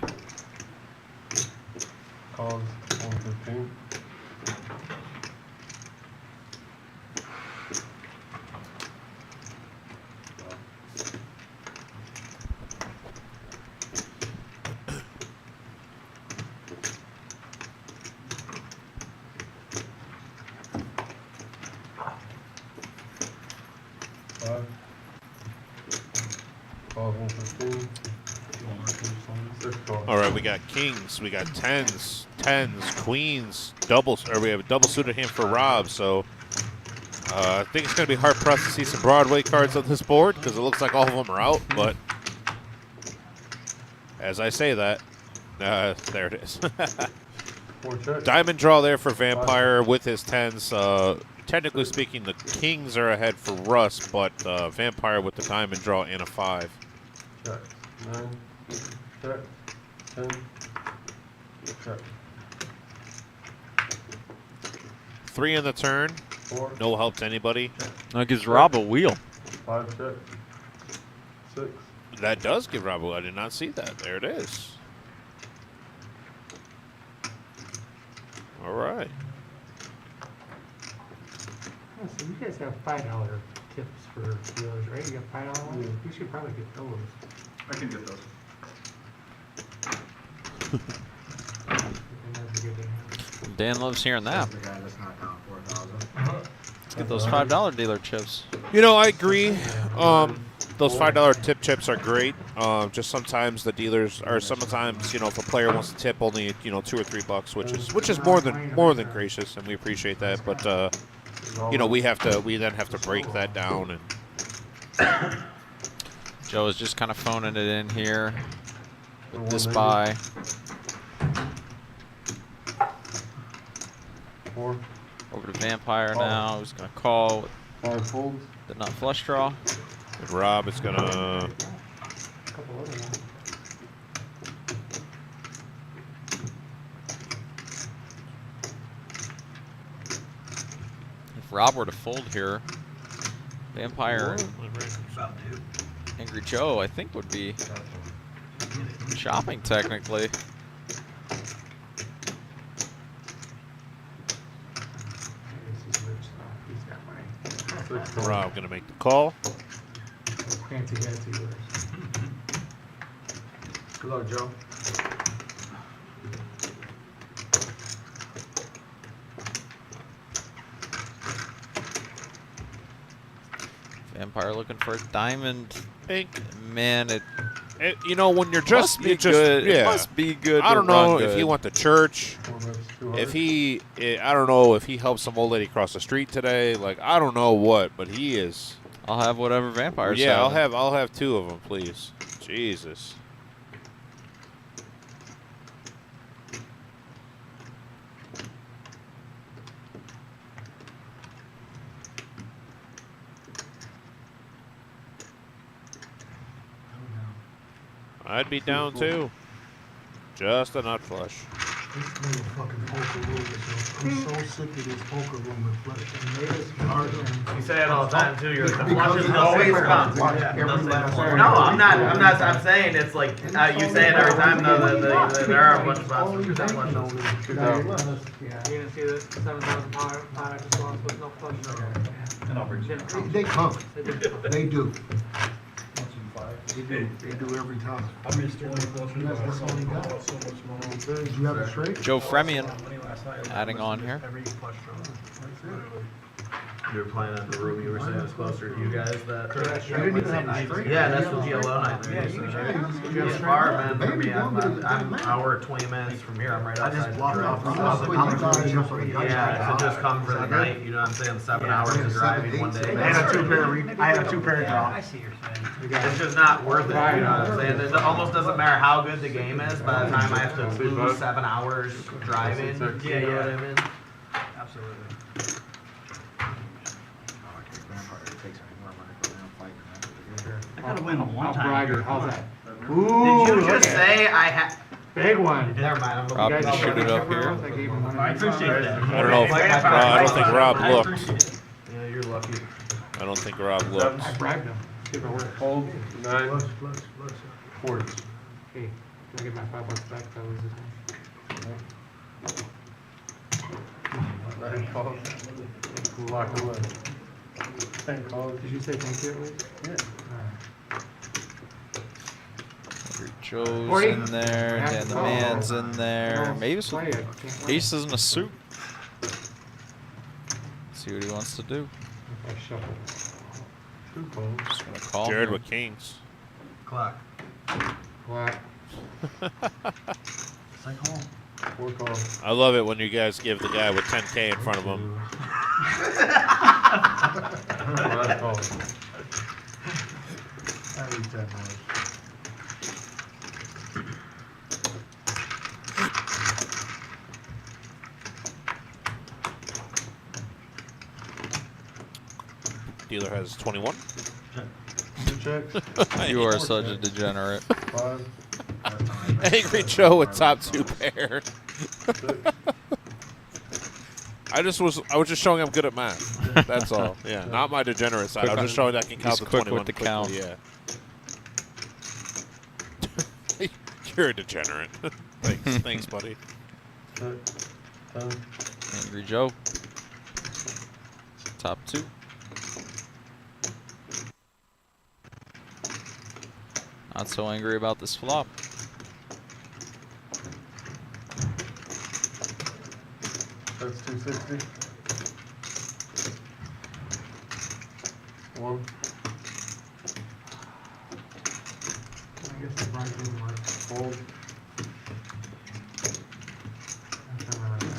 calls, 115. Calls 115. 6 calls. All right, we got kings, we got tens, queens, doubles, or we have a double suited hand for Rob. So I think it's going to be hard pressed to see some Broadway cards on this board because it looks like all of them are out. But as I say that, there it is. 4 checks. Diamond draw there for Vampire with his tens. Technically speaking, the kings are ahead for Russ, but Vampire with the diamond draw and a 5. Check. 9. Check. 10. Check. 3 in the turn. 4. No help to anybody. That gives Rob a wheel. 5 check. 6. That does give Rob a wheel. I did not see that. There it is. All right. Oh, so you guys have $5 tips for dealers, right? You got $5 ones? Yeah. You should probably get those. I can get those. Dan loves hearing that. The guy that's not down 4,000. Let's get those $5 dealer chips. You know, I agree. Those $5 tip chips are great. Just sometimes the dealers, or sometimes, you know, if a player wants to tip only, you know, $2 or $3, which is more than gracious, and we appreciate that. But you know, we then have to break that down. And Joe is just kind of phoning it in here with this buy. 4. Over to Vampire now. He's going to call with 5 folds. the nut flush draw. with Rob, it's gonna. A couple other ones. If Rob were to fold here, Vampire and About to. Angry Joe, I think, would be shopping technically. This is rich stuff. He's got money. 6 calls. Rob gonna make the call. Fancy guys dealers. Good luck, Joe. Vampire looking for a diamond. Hey, Man, it you know, when you're just, must be you just good. yeah. It must be good. I to don't know run if he good. went to church. 4 reps, 200. If he, I don't know if he helped some old lady cross the street today. Like, I don't know what, but he is. I'll have whatever Vampire's Yeah, having. I'll have 2 of them, please. Jesus. I'd be down too. Just a nut flush. This motherfucking poker room is, I'm so sick of this poker room with flipping. You say it all the time too. You're like, the Because flushes it's always different. come. Watch Yeah, every they'll say last the one. flush. No, I'm not. I'm saying it's like you say it every time though. That there are a bunch of us. You That know flushes. this. Yeah. You didn't see the 7,000 pound I just lost with no flush draw. And I'll bring Didn't come. They come, They didn't come. they do, 1, 2, 5. they do every time. I missed 20 flushes. That's I what saw they got. so much money. Did you have it straight? Joe Fremian Money last night. adding on here. Every flush draw. You were playing at the room you were saying was closer to you guys. That You didn't even have night three. yeah, that's the GLO night three. It's far, man. For me, I'm an hour 20 minutes from here. I'm right I outside just the blocked drive. off. Yeah, to just come for the night. You know what I'm saying? 7 hours of driving one day. I had a two-pair draw. I see what you're saying. It's just not worth it, you know what I'm saying? It almost doesn't matter how good the game is, by the time I have to lose 7 hours driving, you know what I mean? Absolutely. I gotta win one I'll time. bribe you. How's that? Did you just say I had? Big one. Never mind, I'm Rob, going can you shoot it up here? I gave him one. I appreciate that. I don't know if I don't think Rob looked. Yeah, you're lucky. I don't think Rob looked. I bribed him. Give it a word. Fold, 9, Plus. 40. Hey, can I get my $5 back if I lose this 9 calls. Lock away. 10 calls. one? Did you say thank you at least? Yeah. Joe's 40? in there, Dan the Man's in there. Mavis Play with it. Can't win. aces in a suit. See what he wants to do. If I shuffle. 2 calls. Just gonna call Jared him. with kings. Clock. Clap. It's like home. 4 calls. I love it when you guys give the guy with 10K in front of him. 5 calls. I need 10 more. Dealer has 21. 2 checks. You are such a degenerate. 5. Angry Joe with top 2 pair. I was just showing I'm good at math. That's all. Yeah, not my degenerate side. I was just showing that I can count He's the quick 21 with the quickly. count. Yeah. You're a degenerate. Thanks, buddy. 6. 10. Angry Joe. Top 2. Not so angry about this flop. That's 260. 1. I guess the bribe didn't work. Fold.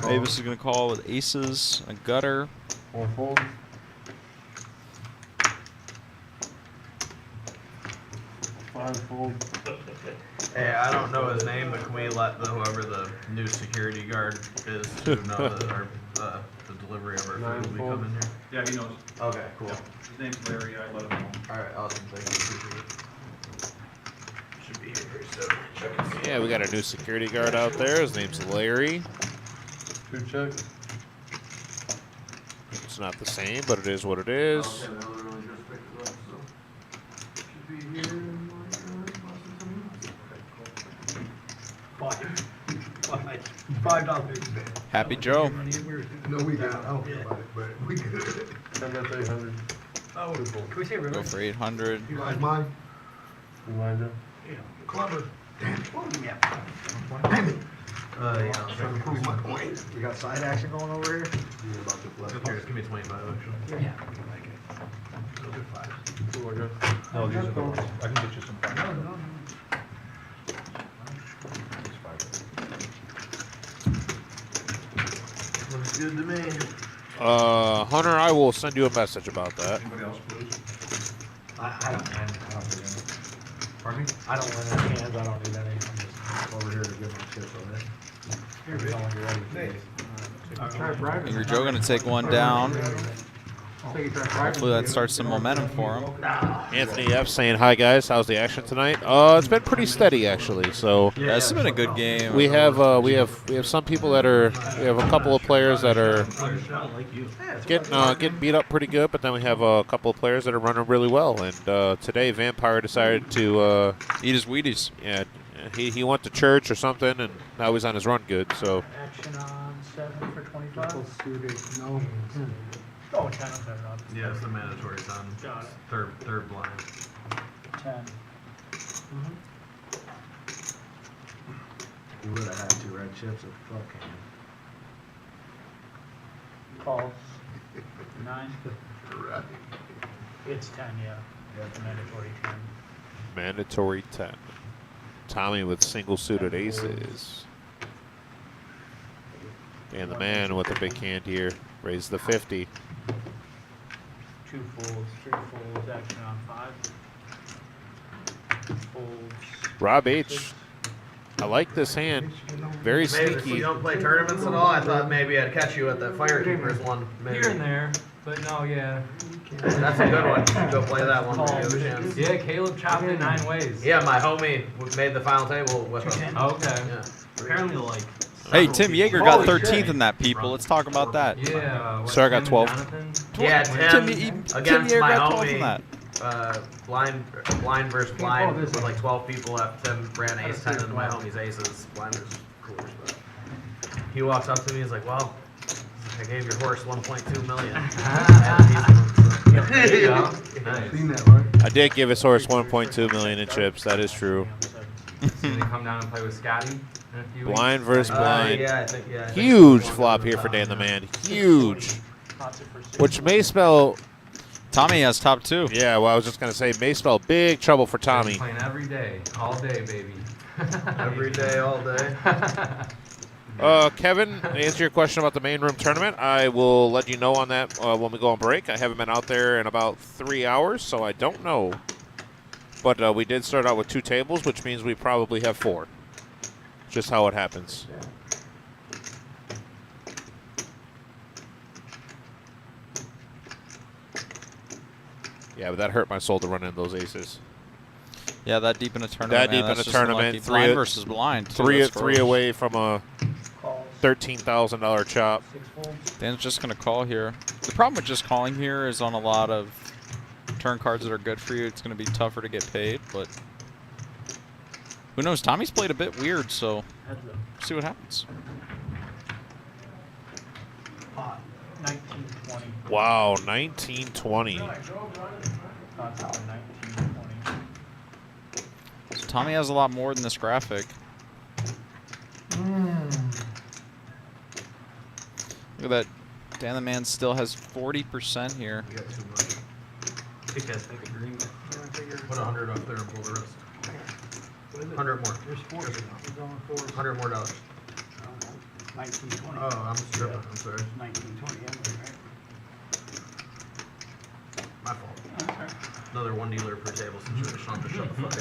Mavis is gonna call with aces, a gutter. 4 folds. 5 folds. Hey, I don't know his name, but can we let whoever the new security guard is to know that the delivery of our food will be coming here? Yeah, he knows. Okay, cool. His name's Larry. I let him know. Alright, awesome. Thank you. Appreciate it. Should be here very soon. Check and see. Yeah, we got a new security guard out there. His name's Larry. 2 checks. It's not the same, but it is what it is. Okay, they literally just picked it up, so. Should be here in like less than 10 minutes. $5. Happy Joe. No, we didn't. I don't care about it, but we good. 10, that's 800. Oh, can we see a Go river? for 800. You guys mind? You mind, Joe? Clever. Damn it. Yeah. Damn it. Yeah. I'm trying to prove my point. We got side action going over here? You're about to flip. Here, give me 25 actually. Yeah. Cool, I guess. No, these are the ones. I can get you some. Looks good to me. Hunter, I will send you a message about that. Anybody else, please? I don't win. I don't need any. Pardon me? I don't win any hands. I don't need any. I'm just over here to give my chips over there. Here, when you're ready for these. Try bribing. Angry Joe gonna take one down. So you try bribing. Hopefully that starts some momentum for him. Anthony F saying, "Hi guys, how's the action tonight?" It's been pretty steady actually. So Yeah, this has been a good game. we have some people that are we have a couple of players that are getting beat up pretty good, but then we have a couple of players that are running really well. And today Vampire decided to Eat his Wheaties. yeah he went to church or something, and now he's on his run good. So Action on 7 for 25. Suited. No. Oh, 10 on 7 on Yeah, it's the mandatory time. Got it. Third blind. 10. You would have had 2 red chips if fuck Calls. 9? It's 10, yeah. Yeah, it's mandatory 10. Mandatory 10. Tommy with single suited aces. And the man with the big hand here raised the 50. 2 folds, 3 folds, action on 5. Folds. Rob H. I like this hand. Very Maybe if sneaky. you don't play tournaments at all, I thought maybe I'd catch you at the Firekeepers one. Maybe. Here and there, but no, yeah. That's a good one. Go play that one when you have a chance. Yeah, Caleb chopped it 9 ways. Yeah, my homie made the final table with us. Okay. Yeah. Apparently, like. Hey, Tim Yeager got Holy 13th shit. in that, people. Let's talk about that. Yeah. what, So I got Tim 12. and Jonathan? Yeah, Tim Tim against Yeager my got 12 in homie. that. Blind versus blind with like 12 people left. Tim ran ace 10 into my homie's aces. Blind versus coolers. He walks up to me. He's like, "Well, I gave your horse 1.2 million." There you go. Nice. Seen that, right? I did give his horse 1.2 million in chips. That is true. Gonna come down and play with Scotty in a few weeks. Blind versus blind. Yeah, I think, yeah. Huge flop here for Dan the Man. Huge. Which may spell. Tommy has top 2. Yeah, well, I was just going to say, may spell big trouble for Tommy. Playing every day, all day, baby. Every day, all day. Kevin, to answer your question about the main room tournament, I will let you know on that when we go on break. I haven't been out there in about 3 hours, so I don't know. But we did start out with 2 tables, which means we probably have 4. Just how it happens. Yeah, but that hurt my soul to run in those aces. Yeah, that deep in a tournament. That man, deep in that's a just tournament, unlucky. three- Blind versus blind. too, Three that's three gross. away from a $13,000 chop. Dan's just going to call here. The problem with just calling here is on a lot of turn cards that are good for you, it's going to be tougher to get paid, but who knows? Tommy's played a bit weird, so see what happens. 1920. Wow, 1920. So Tommy has a lot more than this graphic. Look at that. Dan the Man still has 40% here. You got too much. Take that, take a green. Put 100 up there and pull the rest. 100 more. There's 40. There's only 4. 100 more dollars. 1920. Oh, I'm stripping. I'm sorry. 1920 anyway, right? My fault. Another 1 dealer per table situation. I'll have to shut the fuck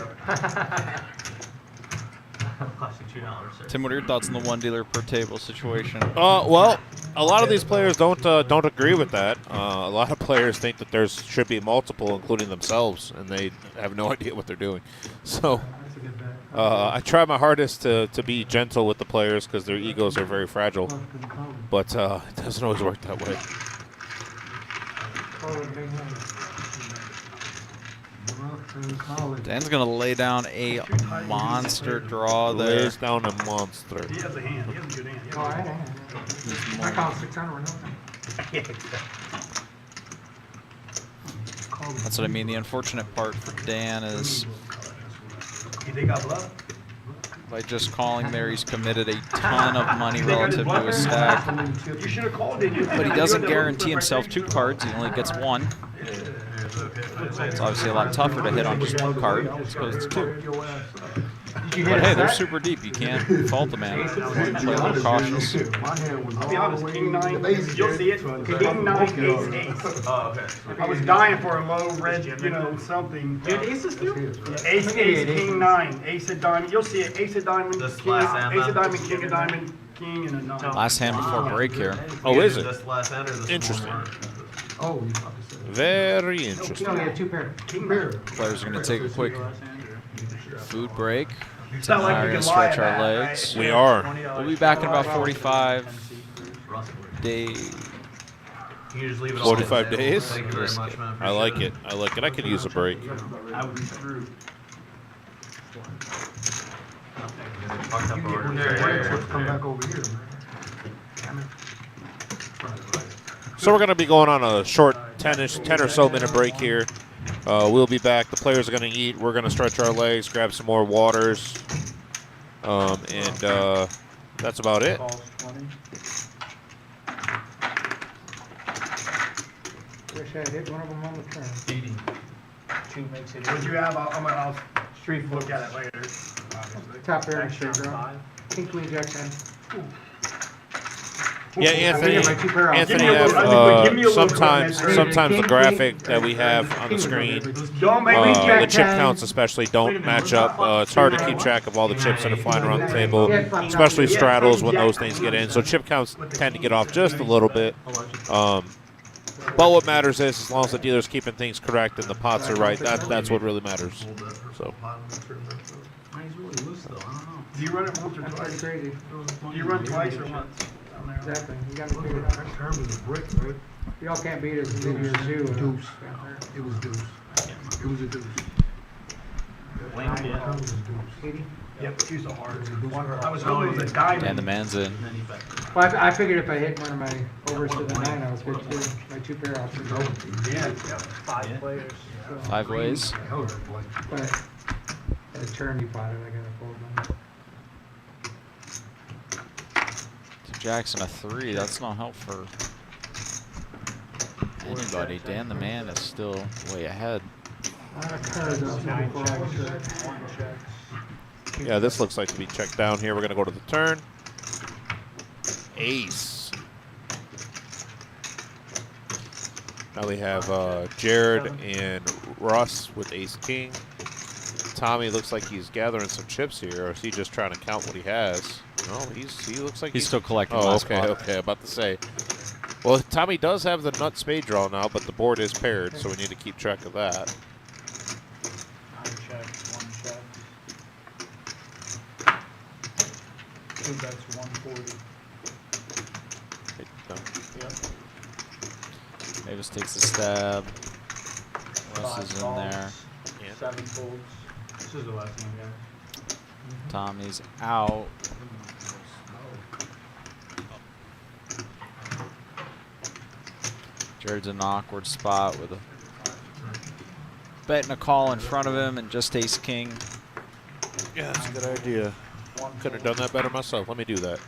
up. Cost you $2, sir. Tim, what are your thoughts on the 1 dealer per table situation? Well, a lot of these players don't agree with that. A lot of players think that there should be multiple, including themselves, and they have no idea what they're doing. So I try my hardest to be gentle with the players because their egos are very fragile. But it doesn't always work that way. Dan's going to lay down a monster draw there. Lays down a monster. He has a hand. He has a good hand. Oh, I had a hand. I count 600 or nothing. That's what I mean. The unfortunate part for Dan is You think I bluff? by just calling there, he's committed a ton of money relative to his stack. You should have called, didn't you? But he doesn't guarantee himself 2 cards. He only gets 1. It's obviously a lot tougher to hit on just 1 card because it's 2. But hey, they're super deep. You can't fault the man. Play a little cautious. I'll be honest, King 9, you'll see it. King 9, ace, ace. Oh, okay. I was dying for a low red, something. You had aces too? Ace, ace, King 9, ace of diamond. You'll see it. Ace of diamond, This king, last hand, ace of then? diamond, king of diamond, king, and a 9. Last hand before break here. Oh, is it? This last hand or this Interesting. one? Oh, you about to say. Very interesting. No, we had 2 pairs. King bear. Players are going to take a quick food break. It's Tim not and I like are you going can to lie stretch our about it, legs. We are. We'll be back in about 45 days. You just leave it all 45 on the table. days? Thank you very much, man. I like it. I like it. I could use a break. I would be through. Fucked up order. Let's come back over here, man. So we're going to be going on a short 10 or so minute break here. We'll be back. The players are going to eat. We're going to stretch our legs, grab some more waters. And that's about it. Wish I had hit one of them on the turn. Beating. 2 makes it. What'd you have? I'll Street look look at it later, obviously. Top pair, Next straight round draw. 5. King, queen, jack, 10. Yeah, I Anthony. figured my 2 pair off. Anthony, Give me a little- give me a little sometimes quick sometimes the King, graphic queen, that we have on the king would go screen, there, but Don't make me Queen, the jack, chip 10. counts especially don't match up. It's hard to keep track of all the chips that are flying around the table, Yeah, flop top especially pair. straddles when those things get in. So chip counts tend to get off just a little bit. But what matters is as long as the dealer's keeping things correct and the pots are right, that's what really matters. So. Mine's really loose though. I don't know. Do you run it once or That's pretty twice? crazy. Do you run twice or once? Down there? Exactly. You gotta figure it out. That term is a brick, right? Y'all can't beat it. Maybe it's two. Deuce. It was deuce. It was a deuce. Blame That it. term was a deuce. 80. Yep, she's a hard. It was a deuce. I was hoping it was a diamond. And the man's in. And then he bet. Well, I figured if I hit one of my overs to the 9, I was good too. My 2 pair off. Yeah. 5 players. So. 5 ways. Hell of a play. But at a turn you potted, I gotta fold one. Jackson a 3. That's no help for anybody. Dan the man is still way ahead. Cards up before I check. One checks. Yeah, this looks like to be checked down here. We're going to go to the turn. Ace. Now we have Jared and Russ with ace king. Tommy looks like he's gathering some chips here, or is he just trying to count what he has? No, he looks like He's still collecting Oh, last okay, pot. okay, about to say. Well, Tommy does have the nut spade draw now, but the board is paired, so we need to keep track of that. 9 checks, 1 check. 2 bets, 140. Mavis takes a stab. Russ is in there. 7 folds. This is the last game, guys. Tommy's out. Jared's in an awkward spot with a bet and a call in front of him and just ace king. Yeah, that's a good idea. Could have done that better myself. Let me do that.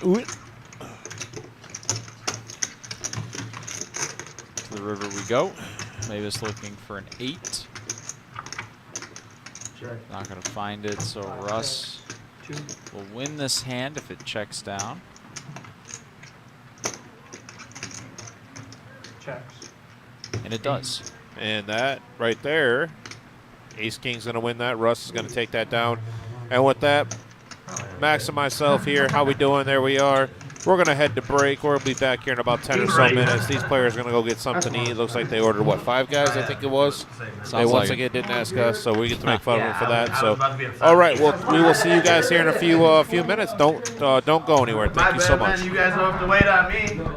To the river we go. Mavis looking for an 8. Not going to find it, so Russ will win this hand if it checks down. Checks. And it does. And that right there, ace king's going to win that. Russ is going to take that down. And with that, Max and myself here, how we doing? There we are. We're going to head to break. We'll be back here in about 10 or so minutes. These players are going to go get something to eat. Looks like they ordered, what, 5 guys, I think it was? They once again didn't ask us, so we get to make fun of them for that. So, all right, well, we will see you guys here in a few minutes. Don't go anywhere. Thank you so much. Man, you guys don't have to wait on me.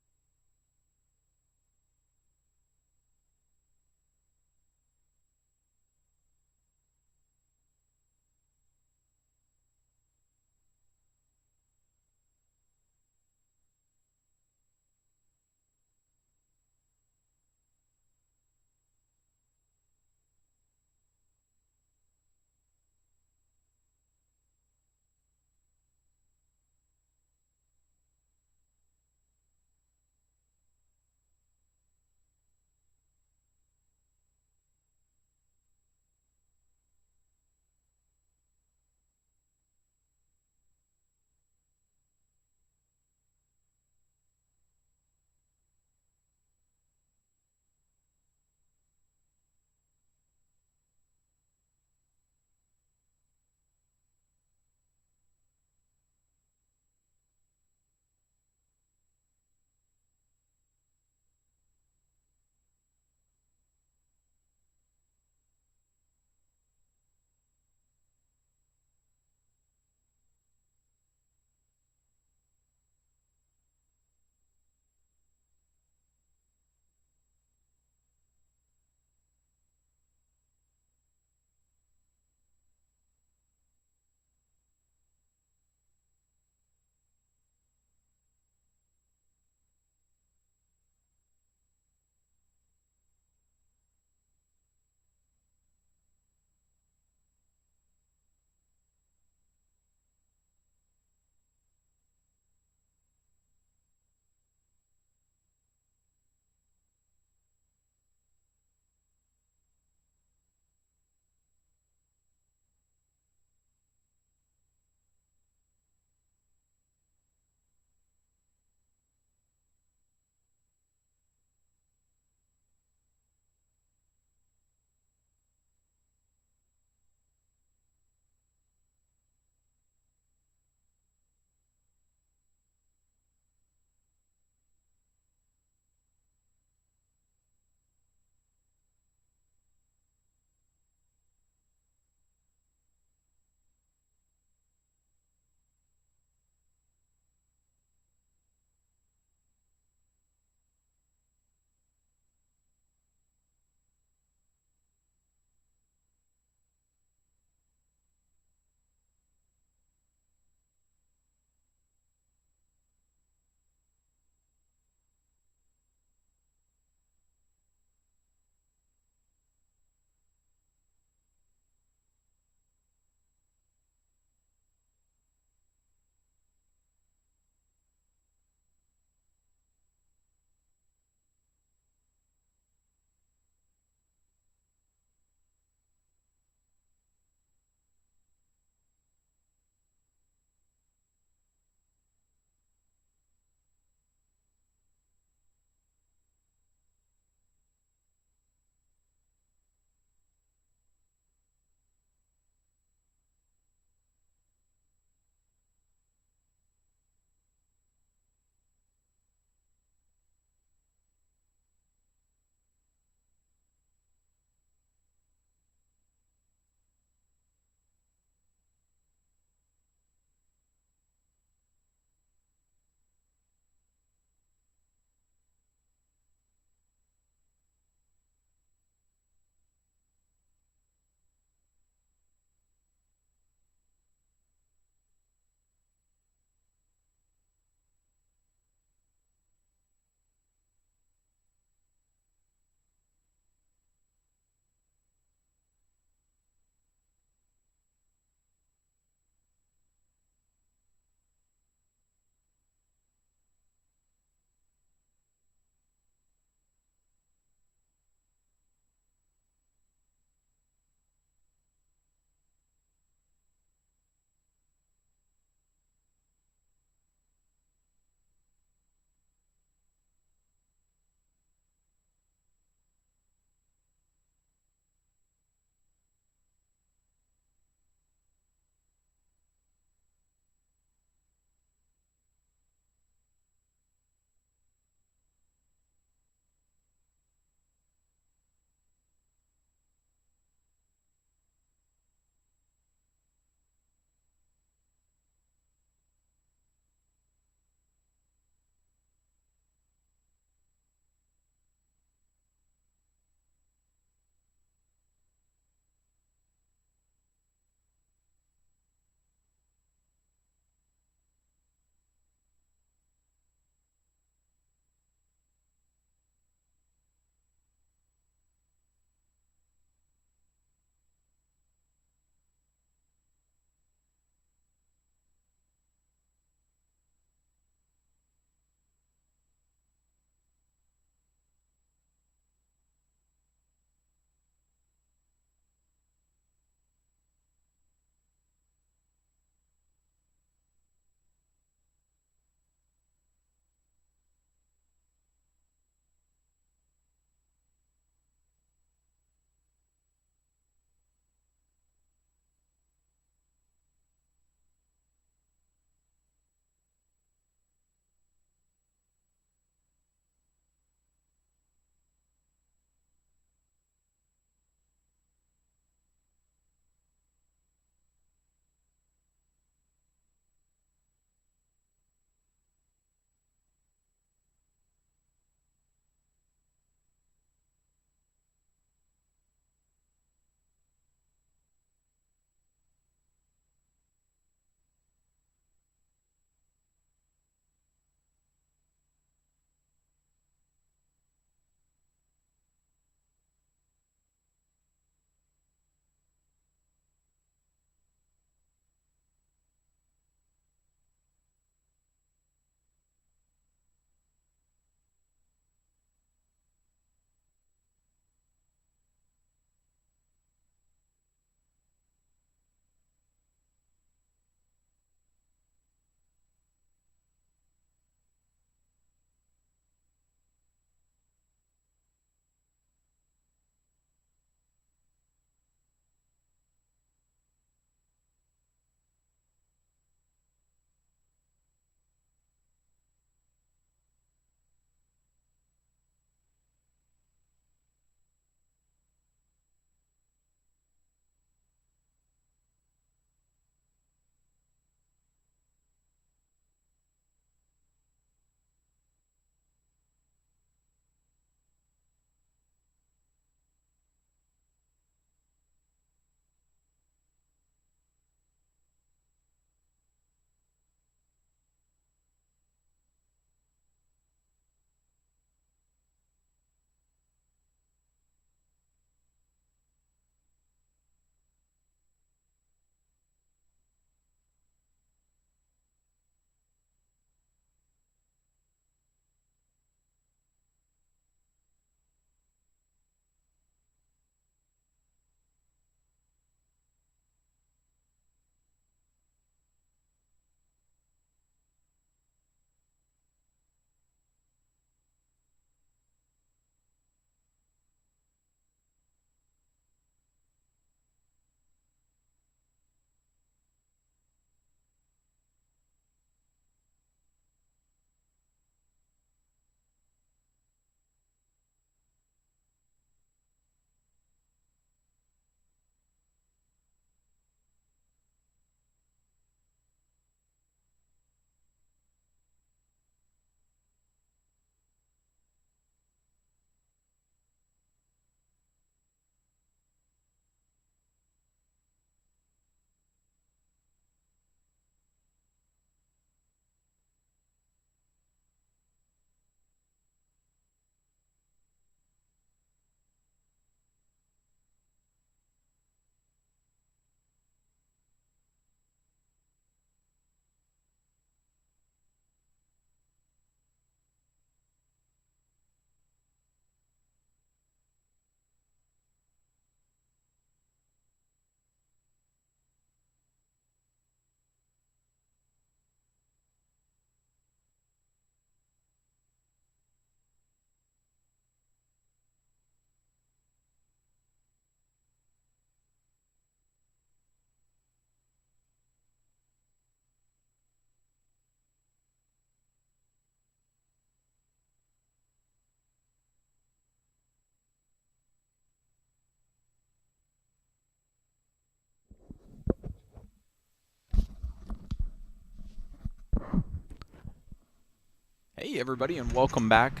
everybody, and welcome back.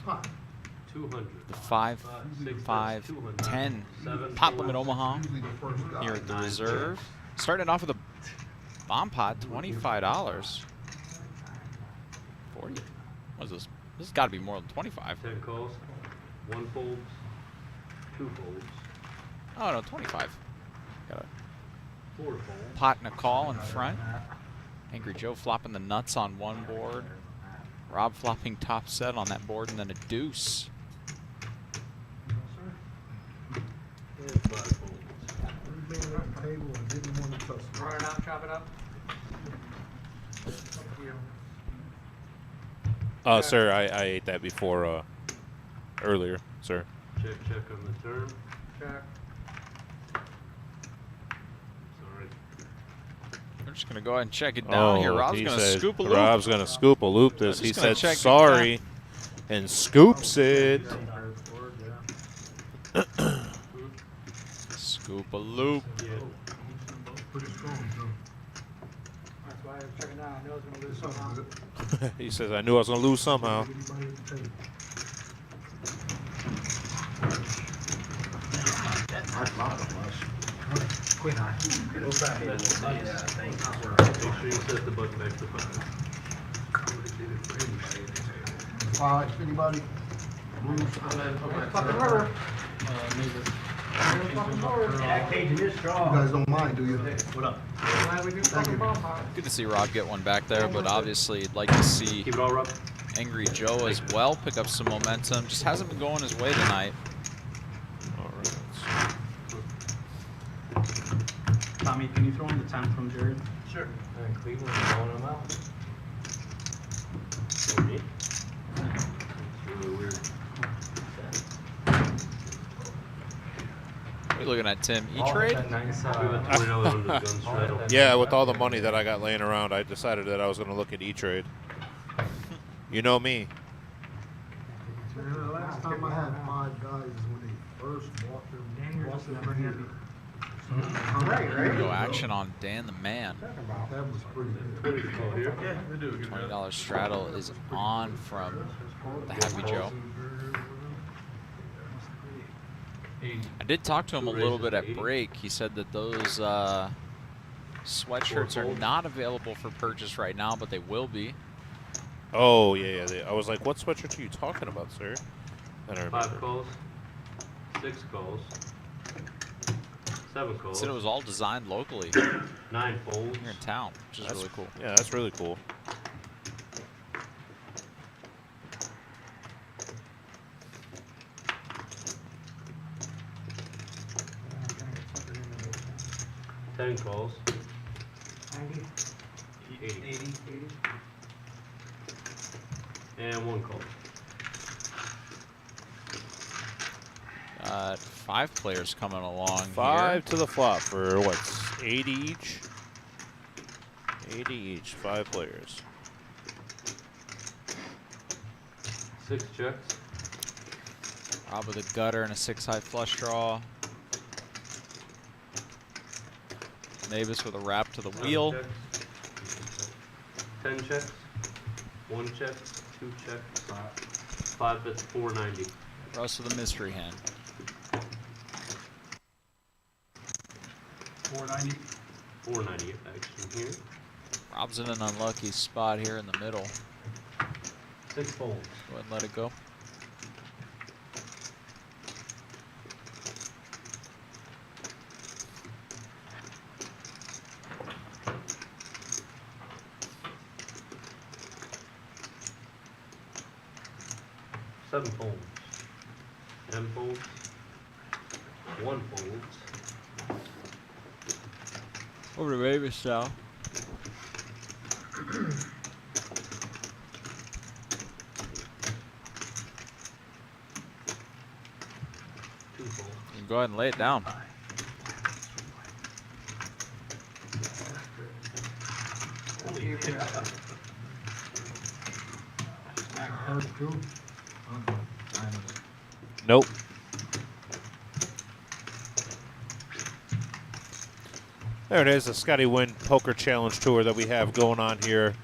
200. The 5, 5, 10 pot limit Omaha here at the reserve. Starting off with a bomb pot, $25. 40. What is this? This has got to be more than 25. 10 calls. 1 folds. 2 folds. Oh no, 25. Got a 4 folds. pot and a call in front. Angry Joe flopping the nuts on one board. Rob flopping top set on that board, and then a deuce. And 5 folds. Run it out, chop it up. Up to you. Sir, I ate that before, earlier, sir. Check, check on the turn. Check. Sorry. We're just gonna go ahead and check it down here. Rob's he gonna said scoop a loop. Rob's gonna scoop a loop this. I'm He just gonna said check it sorry and scoops it. Scoop a loop. That's why I was checking down. I knew I was going to lose somehow. He says I knew I was gonna lose somehow. Queen high. Make sure you set the button back to 5. Anybody? Fucking river. Cage is You strong. guys don't mind, do you? What up? Glad we do fucking bomb pot. Good to see Rob get one back there, but obviously you'd like to see Keep it all rough. Angry Joe as well pick up some momentum. Just hasn't been going his way tonight. All right. Tommy, can you throw in the 10 from Jared? Sure. And Cleveland's blowing them out. It's really weird. What are you looking at, Tim? E-Trade? We went $20 under the gun straddle. Yeah, with all the money that I got laying around, I decided that I was gonna look at E-Trade. You know me. The last time I had 5 guys is when they first walked their Go action on Dan the Man. That was pretty good. Oh, here? Yeah, they do a good job. $20 straddle is on from the Happy Joe. I did talk to him a little bit at break. He said that those sweatshirts are not available for purchase right now, but they will be. Oh yeah, yeah. I was like, what sweatshirt are you talking about, sir? I don't 5 remember. calls. 6 calls. 7 He calls. said it was all designed locally 9 folds. here in town, which is That's really cool. Yeah, that's really cool. Ten calls. 90. 80. And 1 call. 5 players coming along 5 to the flop for what? 80 each. 80 each. 5 players. 6 checks. here. Rob with a gutter and a 6-high flush draw. Mavis with a wrap to the wheel. 10 checks. 1 check. 2 checks. 5 bets. 490. Russ with a mystery hand. 490. 490 action here. Rob's in an unlucky spot here in the middle. 6 folds. Go ahead and let it go. Seven folds. 10 folds. 1 folds. Over to Mavis now. Two folds. You can go ahead and lay it down. Nope. There it is, the Scotty Win Poker Challenge Tour that we have going on here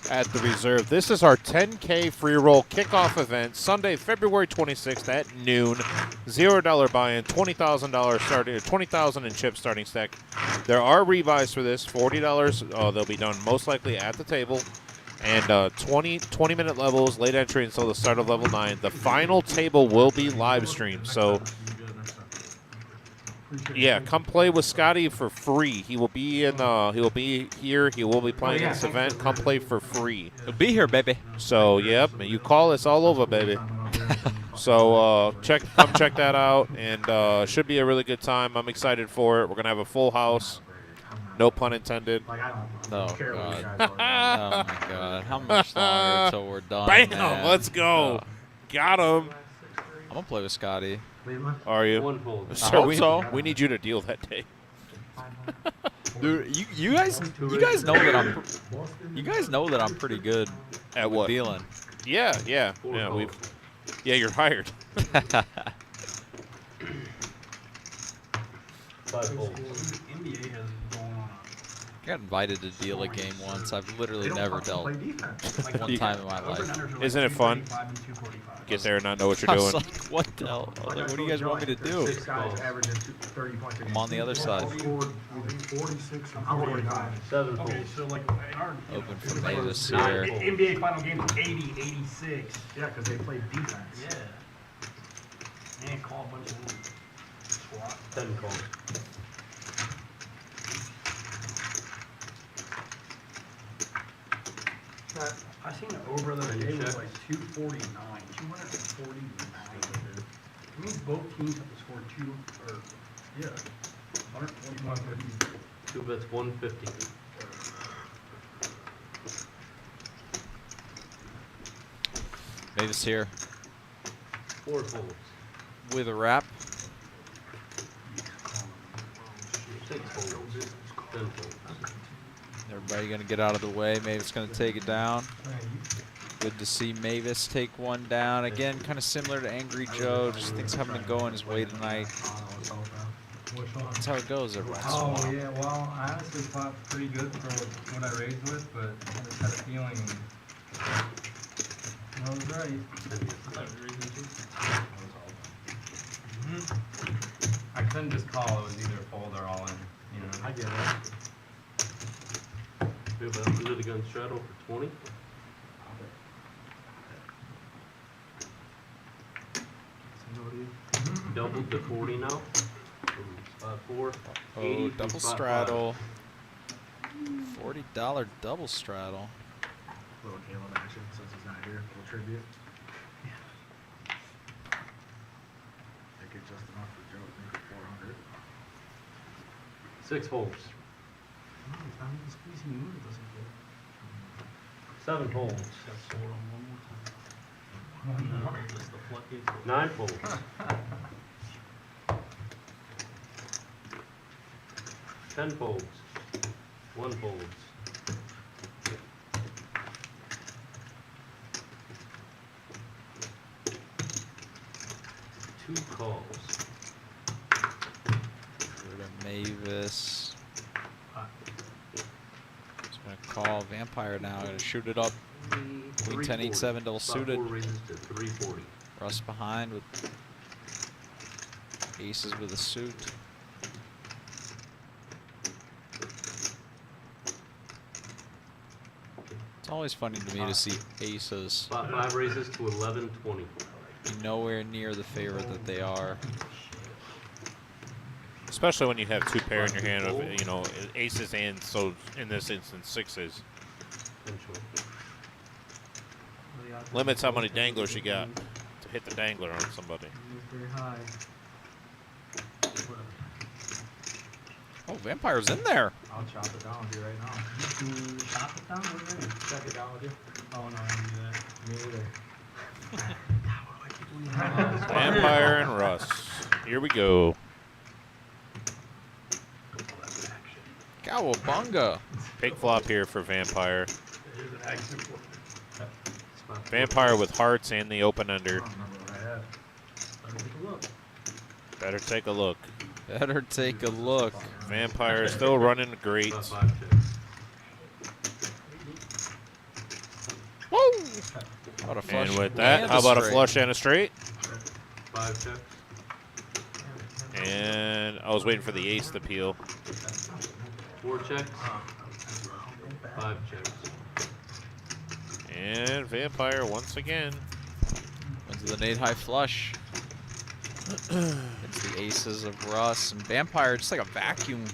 at the reserve. This is our 10K free roll kickoff event, Sunday, February 26th at noon. $0 buy-in, $20,000 starting, 20,000 in chip starting stack. There are rebuys for this, $40. They'll be done most likely at the table. And 20-minute levels, late entry until the start of level 9. The final table will be live streamed. So, yeah, come play with Scotty for free. He will be in. He will be here. He will be playing in this event. Come play for free. He'll be here, baby. So, yep, you call us all over, baby. So come check that out, and should be a really good time. I'm excited for it. We're gonna have a full house. No pun intended. Like, I Oh, don't care what you God. guys are. Oh, my God. How much longer until we're done, Bam! man? Let's go. Got him. I'm going to play with Scotty. Are you? One hold. Sir, hope so. we need you to deal that day. Dude, you guys know that I'm pretty good At what? dealing. Yeah. Yeah, you're hired. 5 holds. NBA has going on. I got invited to deal a game once. I've literally never dealt Play defense. one time in my life. Isn't it fun? Get there and not know what you're I was doing. like, what the hell? I was like, what do you guys want me to do? 6 guys averaging 30 points a game. I'm on the other side. Scored 46 and I'm 49. 7 Okay, holds. so like in our Open for Mavis Nine. here. NBA final games 80, 86. Yeah, because they play defense. Yeah. And call a bunch of little squat. 10 calls. I seen it over the other And day you was check? like 249. 249. It means both teams have to score 141. 2 bets 150. Mavis here 4 holds. with a wrap. 6 holds. 10 holds. Everybody going to get out of the way. Mavis going to take it down. Good to see Mavis take one down. Again, kind of similar to Angry Joe. Just things having to go in his way tonight. That's how it goes every once in a Oh, while. yeah, well, I honestly fought pretty good for what I raised with, but I just had a feeling I was right. I couldn't just call, it was either fold or all in, you know. I get it. We have a under the gun straddle for 20. Doubled to 40 now. 5-4. Oh, double straddle. $40 double straddle. Little Caleb action since he's not here. Little tribute. Make it just enough for Joe. Make it 400. 6 holds. No, he's not even squeezing you. It doesn't go. 7 holds. 9 folds. 10 folds. 1 folds. 2 calls. Over to Mavis. Just going to call Vampire now. Going to shoot it up. Queen 10, 8, 7, double suited. 4 raises to 340. Russ behind with aces with a suit. It's always funny to me to see aces 5 raises to 1120. be nowhere near the favorite that they are. Especially when you have 2 pair in your hand of, you know, aces and, so in this instance, 6s. Limits how many danglers you got to hit the dangler on somebody. Very high. Oh, Vampire's in there. I'll chop it down with you right now. Chop it down, what do you mean? Check it down with you. Oh, no, I didn't do that. Me either. Vampire and Russ. Here we go. Cowabunga. Big flop here for Vampire. Vampire with hearts and the open I ender. don't remember what I had. Better take a look. Better take a look. Vampire still running great. 5 checks. About a flush And with that, and how about a straight. flush and a straight? 5 checks. And I was waiting for the ace to peel. 4 checks. 5 checks. And Vampire once again. Into the Nate high flush. It's the aces of Russ and Vampire, just like a vacuum,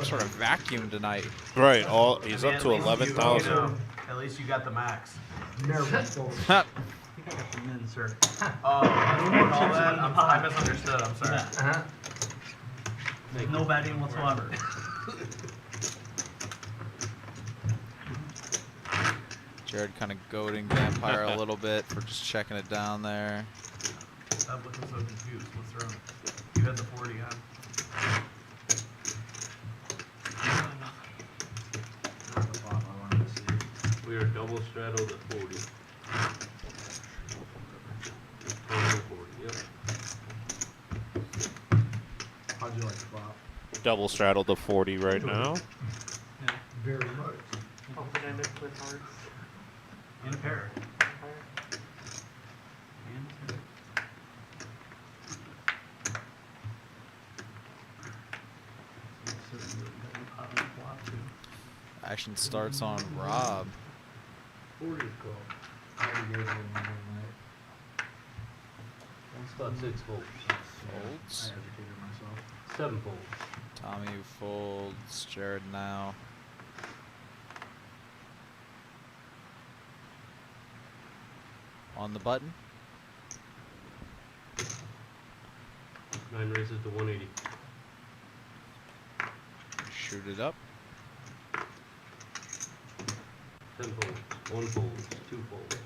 sort of vacuum tonight. Right, he's up At to least you 11,000. know, at least you got the max. Never fold. I think I got the min, sir. Oh, all that? I misunderstood. I'm sorry. No batting whatsoever. Jared kind of goading Vampire a little bit for just checking it down there. Stop looking so confused. What's wrong? You had the 40 on. Not the flop I wanted to see. We are double straddled at 40. Total 40, yep. How'd you like the flop? Double straddled to 40 right now. Very much. Open-ended with hearts. In a pair. Action starts on Rob. 40 is cool. I already gave it one night. One spot 6 folds. Folds. I educated myself. 7 folds. Tommy who folds. Jared now. On the button. 9 races to 180. Shoot it up. 10 folds. 1 folds. 2 folds.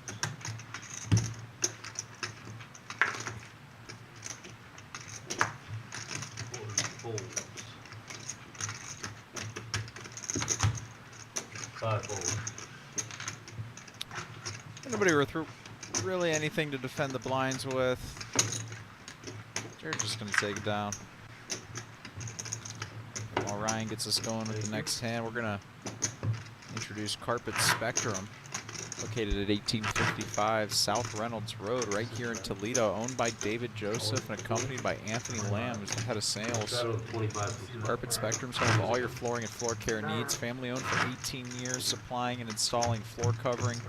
4 folds. 5 folds. Nobody with really anything to defend the blinds with. Jared's just going to take it down. While Ryan gets us going with the next hand, we're going to introduce Carpet Spectrum, located at 1855 South Reynolds Road, right here in Toledo, owned by David Joseph and accompanied by Anthony Lamb, who's the head of sales. Straddle 25. Carpet Spectrum's home of all your flooring and floor care needs. Family owned for 18 years, supplying and installing floor covering,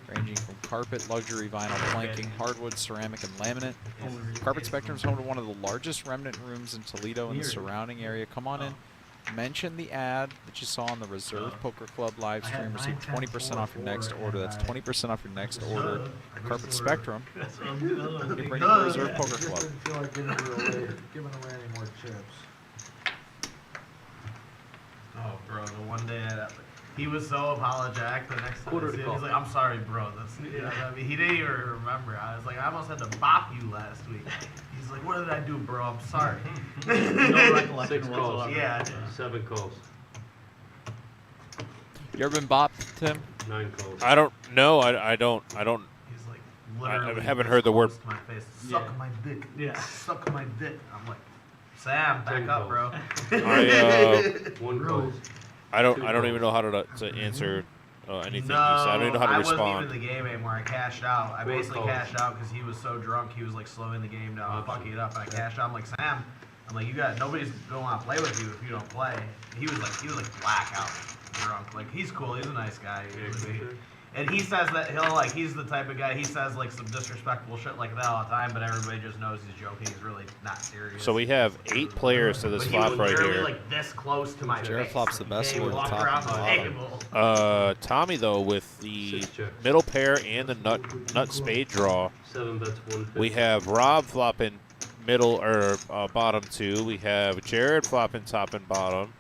ranging from carpet, luxury vinyl planking, hardwood, ceramic, and laminate. Carpet Spectrum's home to one of the largest remnant rooms in Toledo and the surrounding area. Come on in. Mention the ad that you saw on the Reserve Poker Club live stream. Receive 20% off your next order. That's 20% off your next order. Carpet Spectrum. Get ready for Reserve Poker Club. Didn't feel like giving away any more chips. Oh, bro, the one day he was so apologetic the next time Quarter I to see him, call. he's like, I'm sorry, bro. That's, I mean, he didn't even remember. I was like, I almost had to bop you last week. He's like, what did I do, bro? I'm sorry. No recollection 6 calls. whatsoever. Yeah. 7 calls. You ever been bopped, Tim? 9 calls. I don't know. I don't. He's like, literally. haven't this heard the word- close to my face. Suck my dick. Yeah. Suck my dick. I'm like, Sam, back 10 up, bro. I 1 call. I don't even know how to answer anything he said. I don't even know how to I respond. wasn't even in the game anymore. I cashed out. I Four basically calls. cashed out because he was so drunk. He was like slowing the game down, fucking it up. And I cashed out. I'm like, Sam, I'm like, nobody's gonna want to play with you if you don't play. He was like blackout drunk. Like, he's cool. He's a nice guy. And he says that he's the type of guy, he says like some disrespectful shit like that all the time, but everybody just knows he's joking. He's really not serious. So we have 8 players to this But flop he was right literally here. like this close to my Jared face. flops the best He with the walked top around and the bottom. table. Tommy though with the 6 checks. middle pair and the nut spade draw. 7 bets 150. We have Rob flopping middle or bottom 2. We have Jared flopping top and bottom.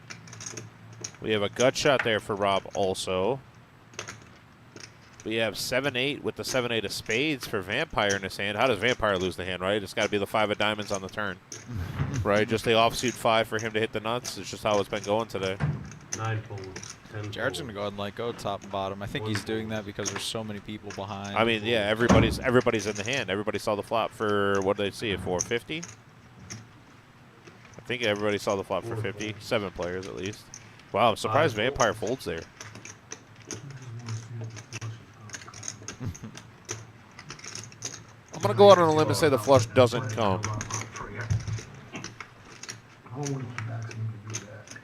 We have a gut shot there for Rob also. We have 7-8 with the 7-8 of spades for Vampire in his hand. How does Vampire lose the hand, right? It's got to be the 5 of diamonds on the turn, right? Just the offsuit 5 for him to hit the nuts. It's just how it's been going today. 9 folds. 10 Jared's folds. going to go ahead and let go top and bottom. I think he's doing that because there's so many people behind. I mean, yeah, everybody's in the hand. Everybody saw the flop for, what did they see, at 450? I think everybody saw the flop for 50. 7 players at least. Wow, I'm surprised Vampire folds there. going to go out on a limb and say the flush doesn't come. Holy, he backs me to do that.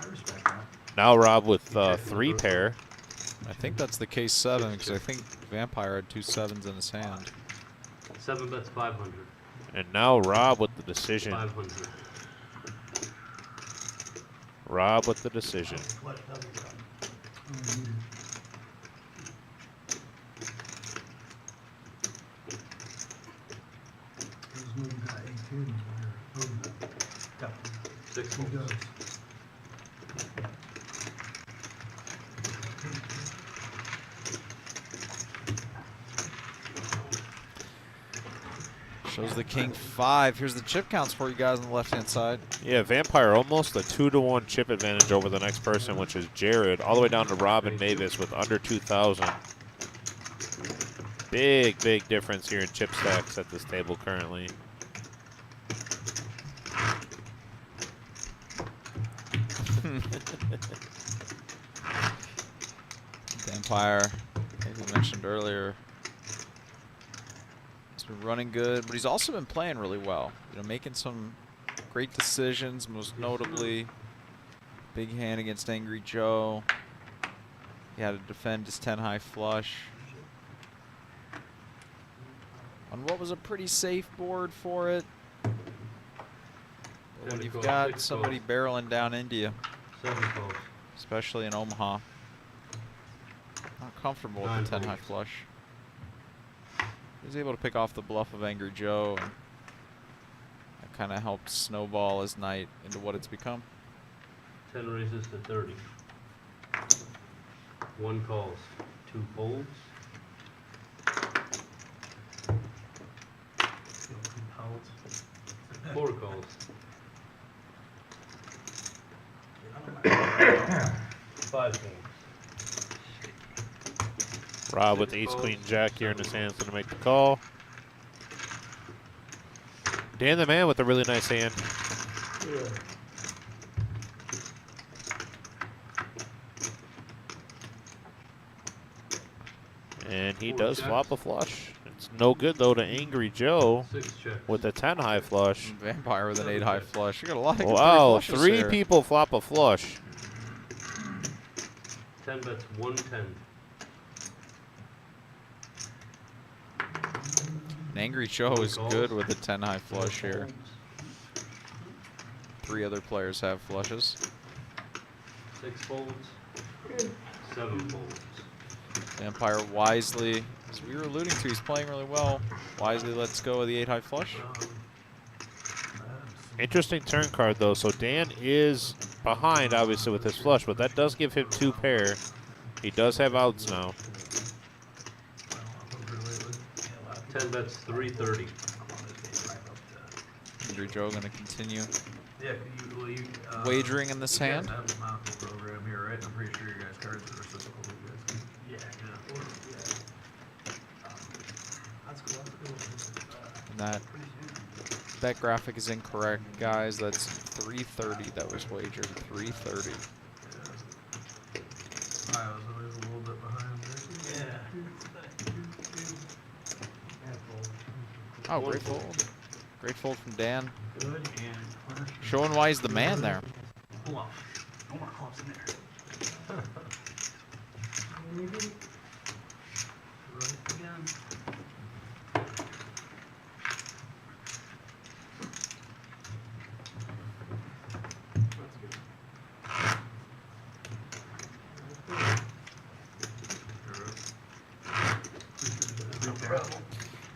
I respect that. Now Rob with 3 pair. I think that's the case 7 because I think Vampire had 2 7s in his hand. 7 bets 500. And now Rob with the decision. 500. Rob with the decision. Oh, This movie got 18s here. 6 He folds. does. Shows the king 5. Here's the chip counts for you guys on the left-hand side. Yeah, Vampire almost a 2-to-1 chip advantage over the next person, which is Jared, all the way down to Rob and Mavis with under 2,000. Big, big difference here in chip stacks at this table currently. Vampire, as I mentioned earlier, he's been running good, but he's also been playing really well. You know, making some great decisions, most notably big hand against Angry Joe. He had to defend his 10 high flush on what was a pretty safe board for it. But when you've got somebody barreling down into you, 7 folds. especially in Omaha, not comfortable with the 10 high flush. He was able to pick off the bluff of Angry Joe, and that kind of helped snowball his night into what it's become. 10 raises to 30. 1 calls. 2 folds. 4 calls. 5 folds. Rob with ace, queen, jack here in his hands to make the call. Dan the man with a really nice hand. Yeah. And he does flop a flush. It's no good though to Angry Joe 6 checks. with a 10 high flush. Vampire with an 8 high flush. You got a lot of good Wow, flushes 3 here. people flop a flush. 10 bets 110. And Angry Joe is good with a 10 high flush here. 3 other players have flushes. 6 folds. 7 folds. Vampire wisely, as we were alluding to, he's playing really well. Wisely lets go of the 8 high flush. Interesting turn card though. So Dan is behind obviously with his flush, but that does give him 2 pair. He does have outs now. 10 bets 330. Angry Joe going to continue Yeah, you wagering in this hand. have the mountain program here, right? I'm pretty sure your guys' cards are reciprocal. You guys can. That's cool. And that graphic is incorrect, guys. That's 330 that was wagered. 330. I was always a little bit behind there. Yeah. Oh, great fold. Great fold from Dan. Good and Showing why he's the man there. bluff. No more clubs in there. Right again.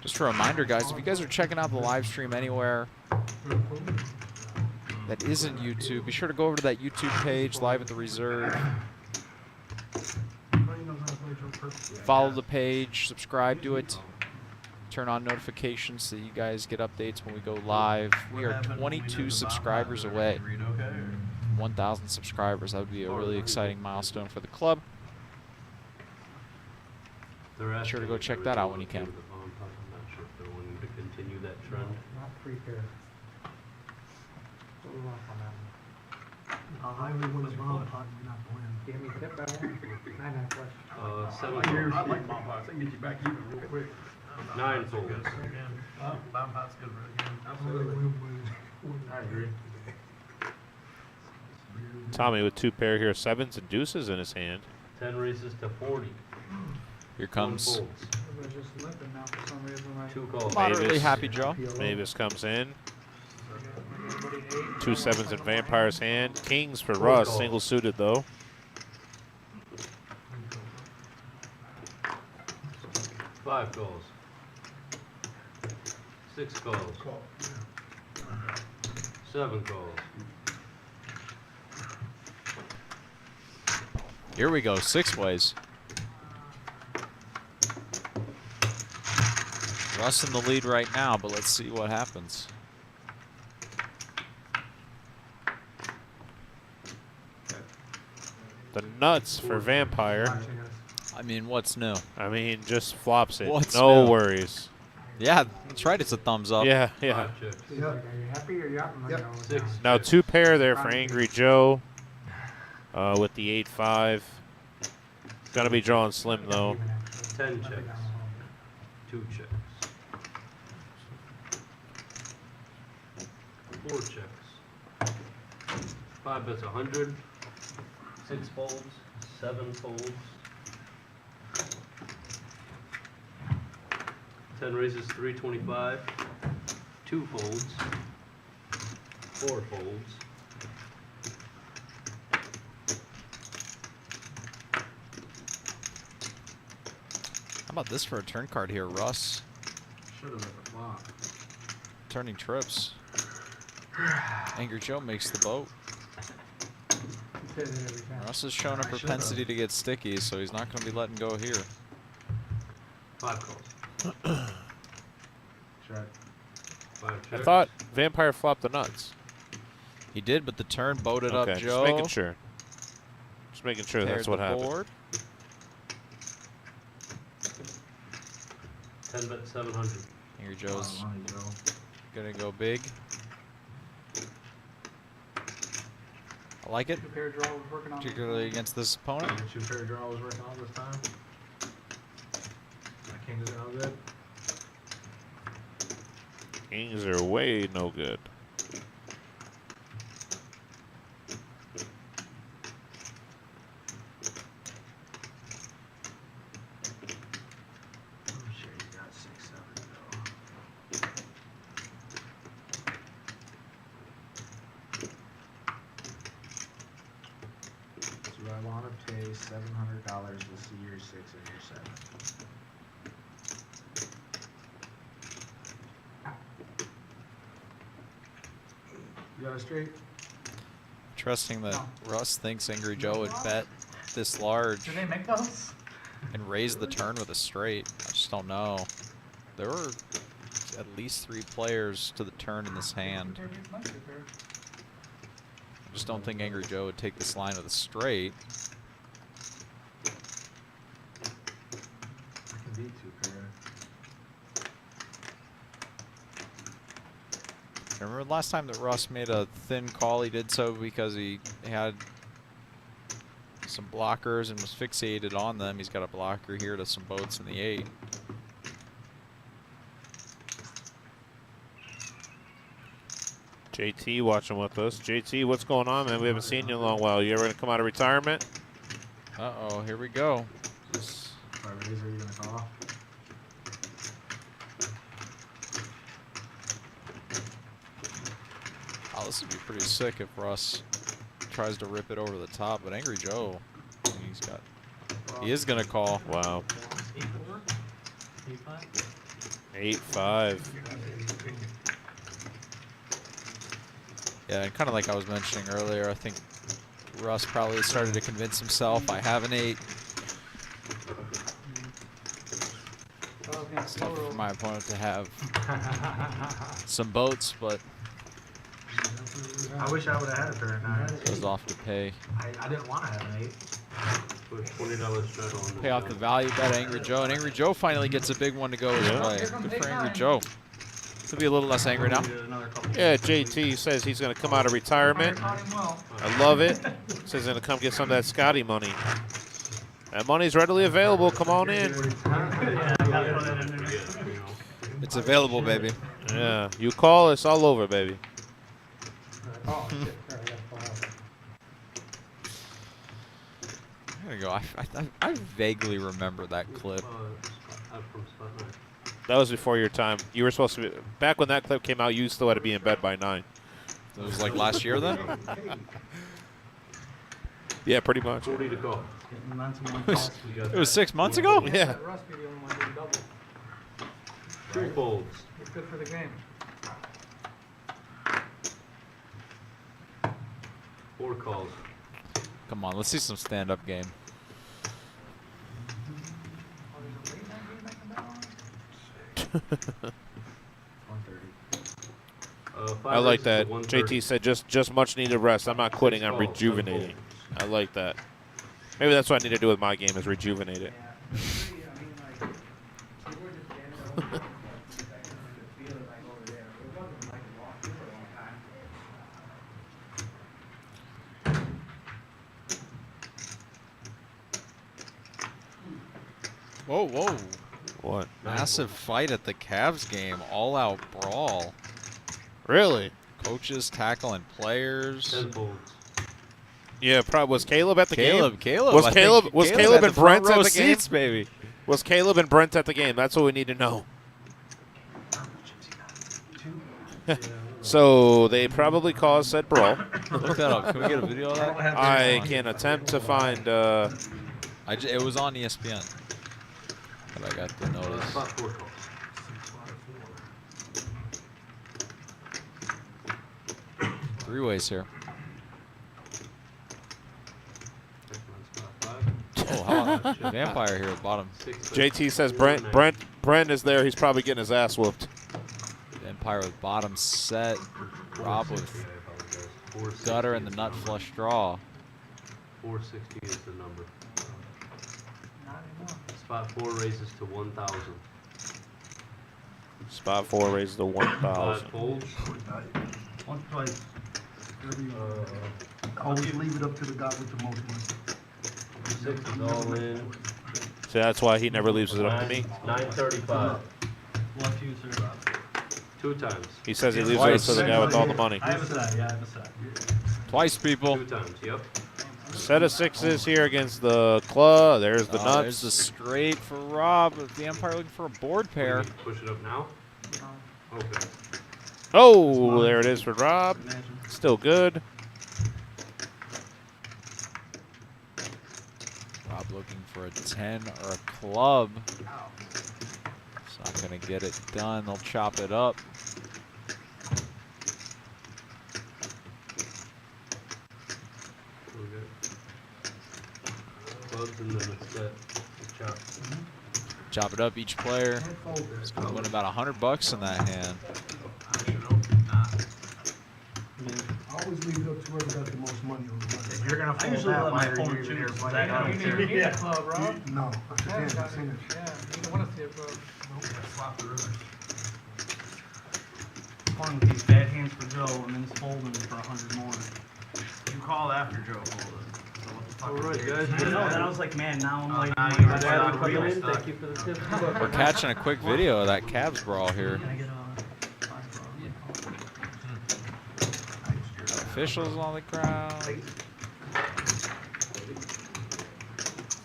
Just a reminder, guys, if you guys are checking out the live stream anywhere that isn't YouTube, be sure to go over to that YouTube page, Live at the Reserve. Follow the page, subscribe to it, turn on notifications so you guys get updates when we go live. We are 22 subscribers away from 1,000 subscribers. That would be a really exciting milestone for the club. Be sure to go check that out when you can. I'm not sure if they're wanting to continue that trend. Not 3 pair. A little off on that one. I really want to bomb pot and not blend. Gave me tip that one. 9 high flush. 7 I folds. like bomb pots. I can get you back even real quick. 9 folds. Bottom pot's good for the game. Absolutely. I agree. Tommy with 2 pair here, 7s and deuces in his hand. 10 raises to 40. Here 1 comes folds. Everybody's just limping now for some reason. Like, 2 calls. moderately Mavis. happy Joe. Mavis comes in. everybody 8. 2 7s in Vampire's hand. Kings for Four Russ, calls. single suited though. 5 calls. 6 calls. 7 calls. Here we go, 6 ways. Russ in the lead right now, but let's see what happens. The nuts for Vampire. I mean, what's new? I mean, just flops it. What's no new? worries. Yeah, that's right. It's a thumbs up. Yeah, yeah. 5 chips. He's like, are you happy or you up? I'm like, Yep. "No, 6 no." Now chips. 2 pair there for Angry Joe with the 8-5. Gonna be drawing slim though. Even actually. 10 Nothing checks. down home. 2 checks. 4 checks. 5 bets 100. 6 folds. 7 folds. 10 raises 325. 2 folds. 4 folds. How about this for a turn card here, Russ? Should have been a flop. Turning trips. Angry Joe makes the boat. He says it every time. Russ has shown a propensity to get sticky, so he's not going to be letting go here. 5 calls. Check. 5 I checks. thought Vampire flopped the nuts. He did, but the turn boated Okay, up just Joe. making sure. Just making sure Paired that's what the happened. board. 10 bet 700. Angry Joe's Money, Joe. going to go big. I like it, 2 pair draw was working on. particularly against this opponent. Your 2 pair draw was working on this time. My king is no good. Kings are way no good. I'm sure you got 6, 7 though. So I want to pay $700 to see your 6 and your 7. You got a straight? Interesting that Russ thinks Angry Joe would bet this large Do they make those? and raise the turn with a straight. I just don't know. There were at least 3 players to the turn in this hand. I just don't think Angry Joe would take this line with a straight. I can beat 2 pair. I remember last time that Russ made a thin call, he did so because he had some blockers and was fixated on them. He's got a blocker here to some boats in the 8. JT watching with us. JT, what's going on, man? We haven't seen you in a long while. You ever gonna come out of retirement? Uh-oh, here we go. If I raise, are you going to call? Oh, this would be pretty sick if Russ tries to rip it over the top, but Angry Joe, he is gonna call. Wow. 8, 8-5. Yeah, and kind of like I was mentioning earlier, I think Russ probably started to convince himself, I have an 8. It's tough for my opponent to have some boats, but I wish I would have had a pair of 9s. it was off to pay. I didn't want to have an 8. Put $20 straddle on Pay off the value bet Angry Joe, and Angry Joe finally gets a big one to go his way. Good for Angry Joe. He'll be a little less angry now. Yeah, JT says he's gonna come out of retirement. I love it. Says he's gonna come get some of that Scotty money. That money's readily available. Come on in. It's available, baby. Yeah, you call, it's all over, baby. Oh, shit. There, I got to file. There you go. I vaguely remember that clip. From Spot 9. That was before your time. You were supposed to be back when that clip came out. You still had to be in bed by 9. It was like last year then. Yeah, pretty much. 40 to go. It was 6 months ago. Yeah. Russ be the only one doing double. 3 folds. It's good for the game. 4 calls. Come on, let's see some stand-up game. I like that. JT said just much needed rest. I'm not quitting. I'm rejuvenating. I like that. Maybe that's what I need to do with my game is rejuvenate it. Whoa, whoa. What? Massive fight at the Cavs game. All-out brawl. Really? Coaches tackling players. 10 folds. Yeah, probably. Was Caleb at the game? Was Was Caleb and Brent at the game? Seats, baby. Was Caleb and Brent at the game? That's what we need to know. So they probably caused said brawl. Look that up. Can we get a video of that? I can attempt to find. It was on ESPN. But I got the notice. Spot 4 calls. Three ways here. Oh, how about Vampire here at bottom. JT says Brent is there. He's probably getting his ass whooped. Vampire with bottom set. Rob with gutter and the nut flush draw. 460 is the number. Spot 4 raises to 1,000. Spot 4 raises to 1,000. Folds. Once, twice. Always leave it up to the guy with the most money. 6 is all in. So that's why he never leaves it up to me. 935. 1, 2, 3. 2 times. He says he leaves it up to the guy with all the money. I have a set, yeah, I have a set. Twice, people. 2 times, yep. Set of 6s here against the club. There's the nuts. There's the straight for Rob. The Empire looking for a board pair. Push it up now. Okay. Oh, there it is for Rob. Still good. Rob looking for a 10 or a club. It's not going to get it done. They'll chop it up. Clubs and then a set. Chop. Chop it up, each player is going to win about $100 in that hand. Always leave it up to whoever got the most money on the money. You're gonna I fold usually that let my later, opponent you choose. your money That out kind You of need a club, Rob. No, I Yeah, can't. got Sing it. it. Yeah, you don't want to see it, bro. Swap the rivers. Calling with these bad hands for Joe and then just folding for 100 more. You call after Joe folded. So what the fuck? Alright, guys. I know, then I was like, man, now I'm like, now you that's got why it. we put Real in. stuff. Thank you for the tip. We're catching a quick video of that Cavs brawl here. Can I get a 5 Officials on the ground.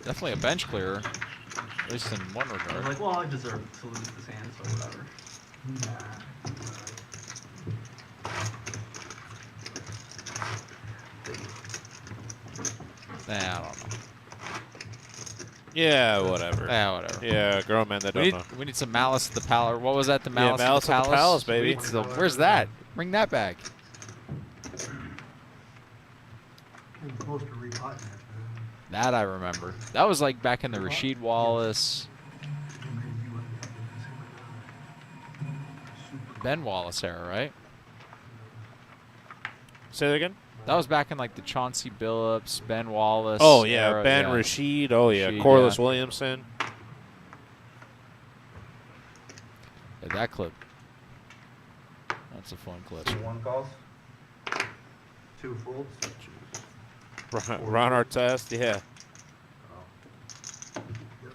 Definitely a bench clearer, at least in one I was regard. like, well, I deserve to lose this hand, so whatever. Nah, I don't know. Yeah, whatever. Whatever. Yeah, grown men that don't know. We need some Malice at the Palace. What was that? The Malice, Malice at the Palace? baby. We need some- where's that? Bring that back. You're supposed to repot that, man. That I remember. That was like back in the Rasheed Wallace, Ben Wallace era, right? Say that again? That was back in like the Chauncey Billups, Ben Wallace. Oh, yeah. era, Ben yeah. Rashid. Oh, yeah. Rashid, Corliss yeah. Williamson. Yeah, that clip. That's a fun clip. 1 calls. 2 folds. Ron Artest. Yeah.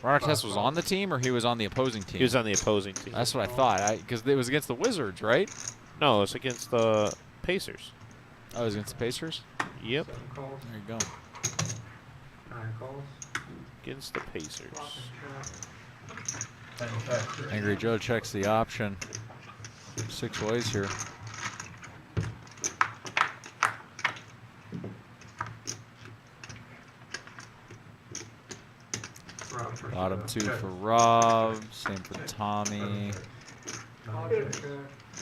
Ron Artest was on the team, or he was on the opposing team? He was on the opposing team. That's what I thought. Because it was against the Wizards, right? No, it's against the Pacers. Oh, it was against the Pacers? Yep. 7 calls. There you go. 9 calls. Against the Pacers. Angry Joe checks the option. 6 ways here. Bottom 2 for Rob. Same for Tommy.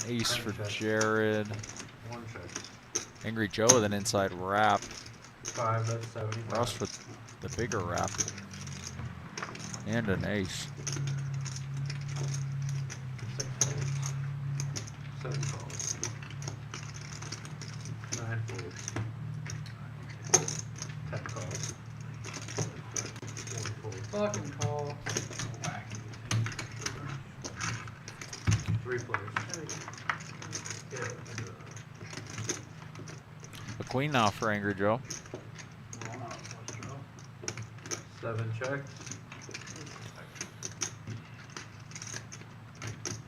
Ace for Jared. Angry Joe with an inside wrap. 5, that's 70. Ross with the bigger wrap. And an ace. 7 calls. 9 folds. 10 calls. 1 fold. Fucking call. 3 players. A queen now for Angry Joe. 7 checks.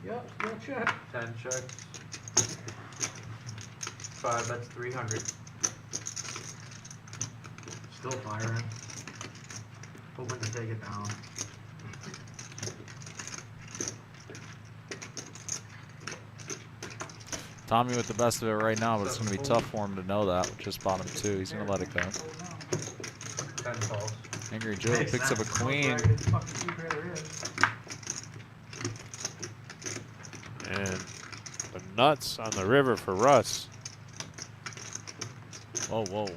Yep, still check. 10 checks. 5, that's 300. Still firing. Hoping to take it down. Tommy with the best of it right now, but it's going to be tough for him to know that with just bottom 2. He's going to let it go. 10 calls. Angry Joe picks up a queen. And the nuts on the river for Russ. Whoa, whoa.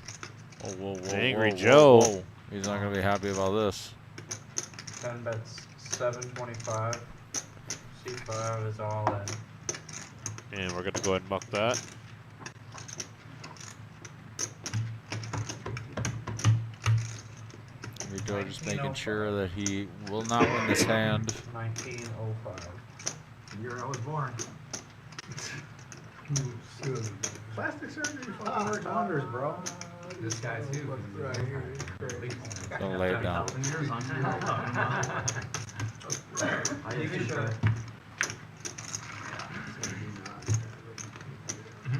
Oh, whoa, whoa. Angry whoa, Joe. Whoa. He's not going to be happy about this. 10 bets, 725. C5 is all in. And we're going to go ahead and muck that. Angry Joe just making sure that he will not win this hand. 1905. The year I was born. Plastic surgery fucking works wonders, bro. This guy too. Right here. Don't lay it down. 1,000 years on that. I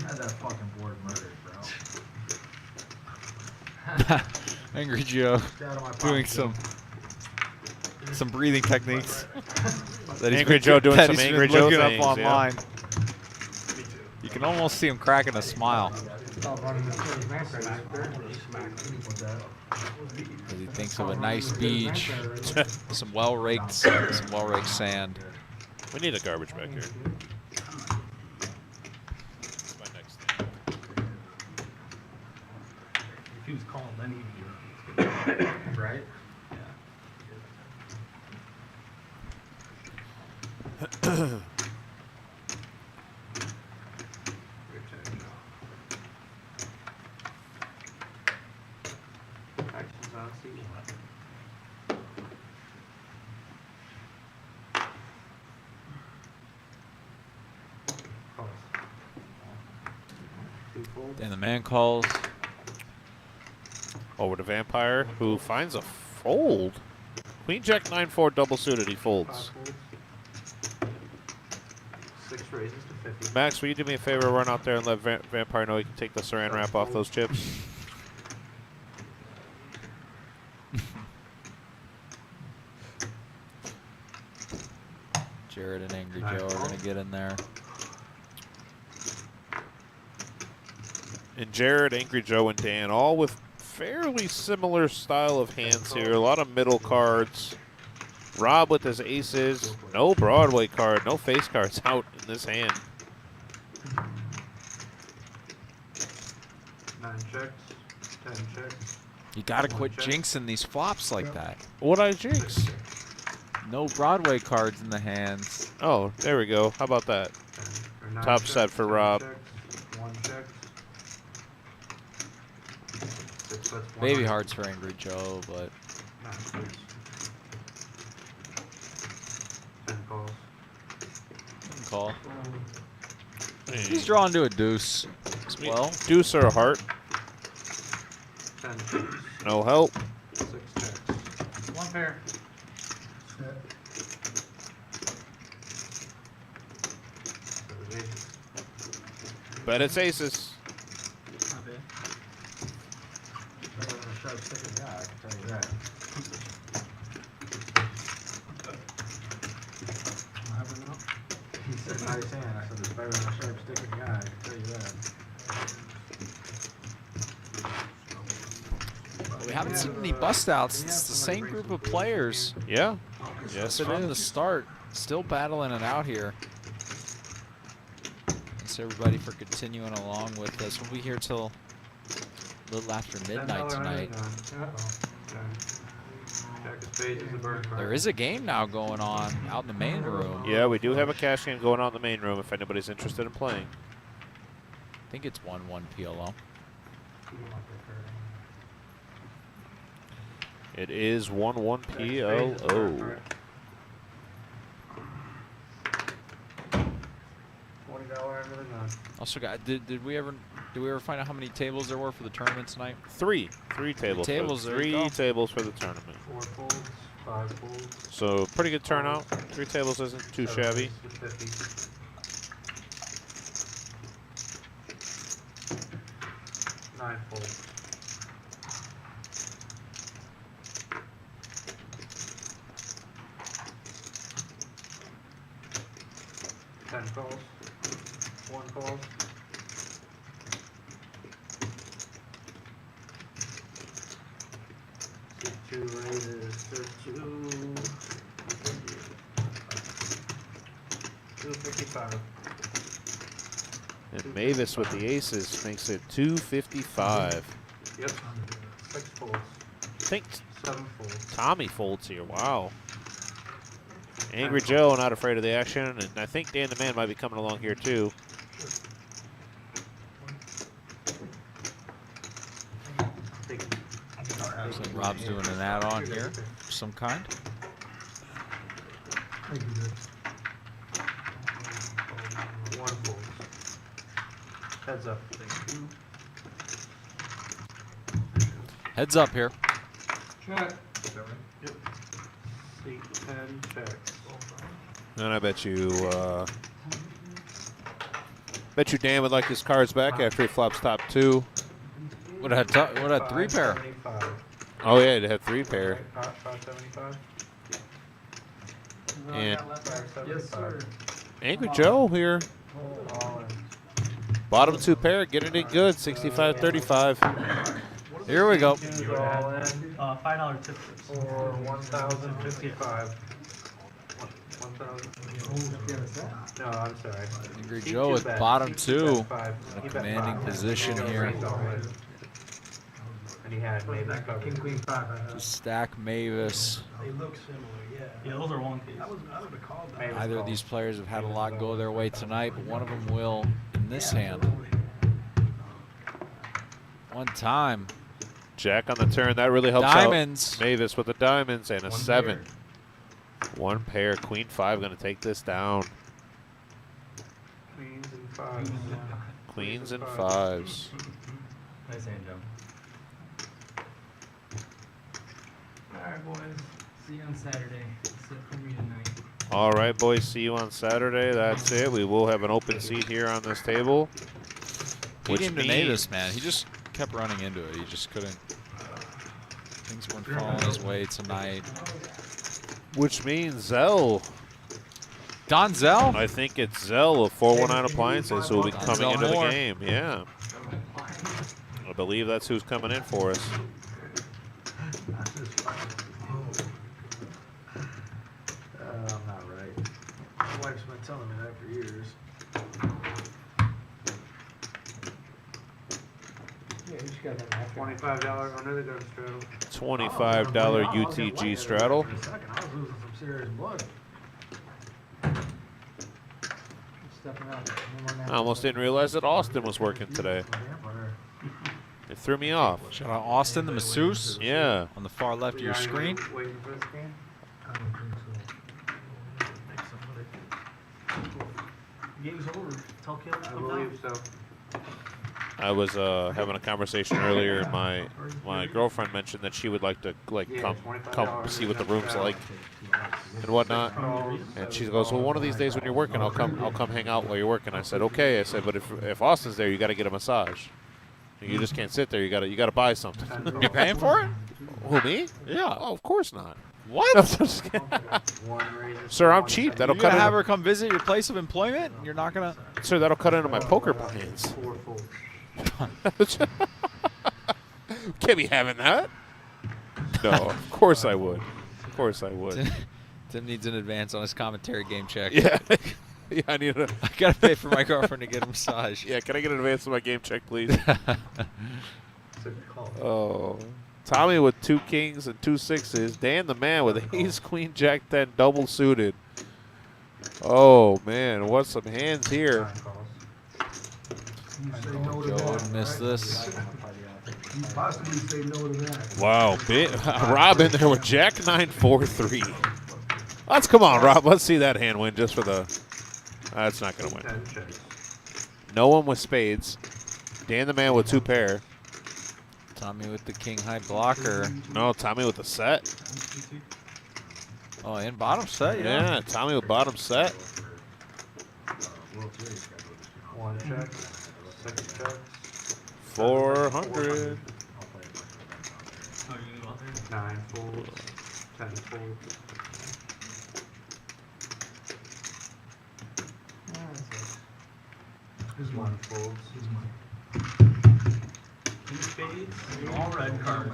had that fucking board murdered, bro. Angry Joe Get out of my doing pocket, some breathing techniques. That he's Angry been- Joe doing that some he's been Angry Joe looking things, up yeah. online. You can almost see him cracking a smile as he thinks of a nice beach, some well-raked sand. We need a garbage back here. My next thing. If he was calling, then he'd be right? Actions on C1. Calls. 2 folds. And the man calls. Over to Vampire, who finds a fold. Queen Jack 9-4 double suited. He 5 folds. folds. 6 raises to 50. Max, will you do me a favor? Run out there and let Vampire know he can take the saran wrap off those chips. Jared and Angry Joe are going to get in there. And Jared, Angry Joe, and Dan, all with fairly similar style of hands here. A lot of middle cards. Rob with his aces. No Broadway card. No face cards out in this hand. 9 checks. 10 checks. You got to quit jinxing these flops like that. What I jinx? No Broadway cards in the hands. Oh, there we go. How about that? 10, or 9 Top checks, set for 10 Rob. Checks, 1 check. 6 bets, 1 Baby on hearts for Angry Joe, but 9 folds. 10 calls. call. He's drawn to a deuce as well. Deuce or a heart. 10 checks. No help. 6 checks. 1 pair. Bet it's aces. Not bad. Better than a sharp sticking guy, I can tell you that. He said nice hand. I said it's better than a sharp sticking guy, I can tell you that. We haven't seen any bust outs. It's the same group of players. Yeah. Yes, it From the is. start, still battling it out here. Thanks everybody for continuing along with us. We'll be here till a little after midnight tonight. There is a game now going on out in the main room. Yeah, we do have a cash game going on in the main room if anybody's interested in playing. I think it's 1-1 PLO. It is 1-1 PLO. $20 under the gun. Also, did we ever find out how many tables there were for the tournament tonight? Three tables. tables, there you Three go. tables for the tournament. 4 folds, 5 folds. So pretty good turnout. 3 tables isn't too shabby. 50. 9 folds. 10 calls. 1 call. 2 raises, 255. And Mavis with the aces makes it 255. Yep. 6 folds. I think 7 folds. Tommy folds here. Wow. Angry Joe, not afraid of the action, and I think Dan the Man might be coming along here too. Looks like Rob's doing an add-on here of some kind. Thank you, Dick. 1 fold. Heads up. Thank you. Heads up here. Check. Yep. Seat 10 checks. And I bet you Dan would like his cards back after he flops top 2. What had 3 pair? 575. Oh yeah, it had 3 pair. 575. And Yes, sir. Angry Joe here. All in. Bottom 2 pair, getting it good, 65-35. Here we go. All in. $5 tip For 1,055. 1,000. No, I'm sorry. Angry He Joe two with bet. bottom He 2. bet 5. In a He bet commanding 5. position here. And he had maybe King, covered. queen, 5. Just stack Mavis. They look similar, yeah. Yeah, those are wonky. I would have called that. Maybe. Either of these players have had a lot go their way tonight, but one of them will in this hand. One time. Jack on the turn, that really helps Diamonds. out. Mavis with the diamonds and a 7. pair. 1 pair, queen 5 going to take this down. Queens and 5s. Queens and 5s. Nice hand, Joe. Alright, boys. See you on Saturday. That's it for me tonight. All right, boys, see you on Saturday. That's it. We will have an open seat here on this table. He Which didn't deny means this, man. He just kept running into it. He just couldn't. Things weren't falling his way tonight. Zell. Don Zell? I think it's Zell of 419 Appliances who will be coming Zell into the Moore. game. Yeah. I believe that's who's coming in for us. I'm not right. My wife's been telling me that for years. Yeah, you just got that. $25 under the gun straddle. $25 UTG straddle. For a second, I was losing some serious blood. Stepping out. I almost didn't realize that Austin was working today. It threw me off. Shout out Austin, the masseuse, Yeah. on the far left of your screen. Waiting for this game? I don't think so. Make somebody. Game's over. Tell Caleb to I come down. believe so. I was having a conversation earlier, and my girlfriend mentioned that she would like to come see what the room's like and whatnot. And she goes, "Well, one of these days when you're working, I'll come hang out while you're working." I said, "Okay." I said, "But if Austin's there, you got to get a massage. You just can't sit there. You gotta buy something." You paying for it? Who, me? Yeah. Oh, of course not. What? Sir, I'm cheap. That'll You're cut gonna have into, her come visit your place of employment? You're not gonna. sir, that'll cut into my poker hands. Can't be having that. No, of course I would. Of course I would. Tim needs an advance on his commentary game check. Yeah. Yeah, I need a. I gotta pay for my girlfriend to get a massage. Yeah, can I get an advance on my game check, please? Oh. Tommy with 2 kings and 2 sixes. Dan the man with ace, queen, jack 10, double suited. Oh, man, what some hands here. You say no to Joe that. wouldn't miss this. You possibly say no to that. Wow, Rob in there with jack 9, 4, 3. Let's come on, Rob. Let's see that hand win just for the. That's not going to win. No one with spades. Dan the man with 2 pair. Tommy with the king high blocker. No, Tommy with the set. Oh, and bottom set, yeah. Yeah, Tommy with bottom set. 1 check, 6 checks, 400. 9 folds, 10 folds. His 1 folds. His money. Two spades, all red cards.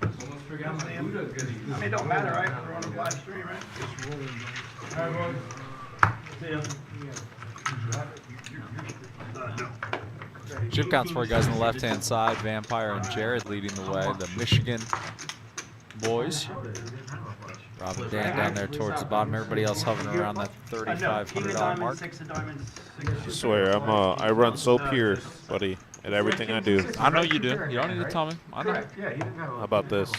Almost forgot my Buddha's goodies. It don't matter, right? We're on a live stream, right? All right, boys. Chip counts for you guys on the left-hand side. Vampire and Jared leading the way. The Michigan boys. Rob and Dan down there towards the bottom. Everybody else hovering around that $3,500 mark. I swear, I run so pure, buddy, at everything I do. I know you do. You don't need to tell me. I know. How about this?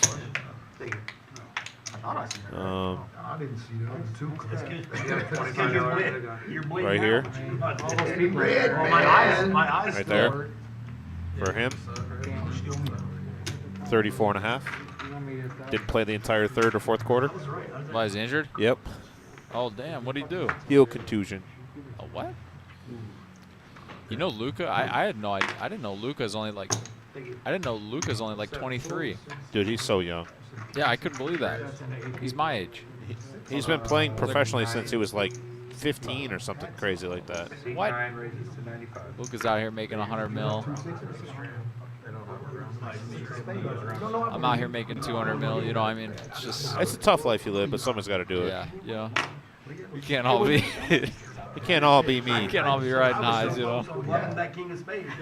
I didn't see that. 2 Right here, my eyes right there, for him. 34 and a half. Didn't play the entire 3rd or 4th quarter. Why, is he injured? Yep. Oh, damn. What'd he do? Heel contusion. A what? You know Luca? I had no idea. I didn't know Luca's only like 23. Dude, he's so young. Yeah, I couldn't believe that. He's my age. He's been playing professionally since he was like 15 or something crazy like that. What? Luca's out here making 100 mil. I'm out here making 200 mil. You know, I mean, it's just. It's a tough life you live, but someone's got to do it. Yeah, yeah. You can't all be. You can't all be me. You can't all be riding highs, you know. That king of spades.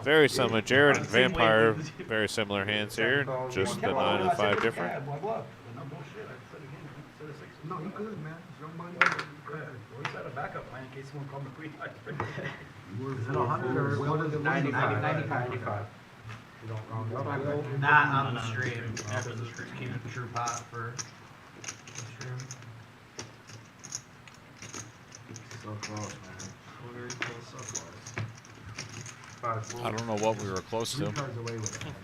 Very similar. Jared and Vampire, very similar hands here. Just the 9 and 5 different. No, you good, man. It's your money. Always had a backup plan in case someone called me pre-life. Is it 100 or what is it? 95. Not on the stream. After the stream, keep it true pot for the stream. So close, man. Very close, so close. 5 folds. I don't know what we were close to. 3 cards away with it.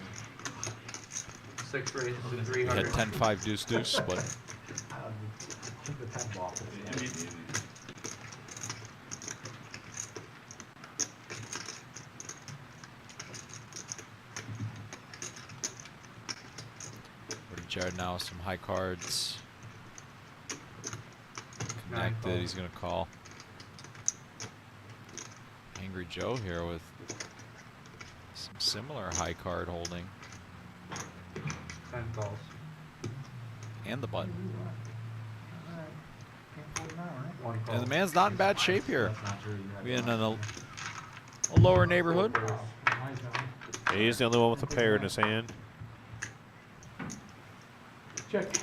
6 raises to We 300. had 10-5 deuce, but Keep the 10 ball. Jared now with some high cards. Connected, he's gonna call. Angry Joe here with some similar high card holding. 10 calls. And the button. 1 call. And the man's not in bad shape here. We in a lower neighborhood. He's the only one with a pair in his hand. Check.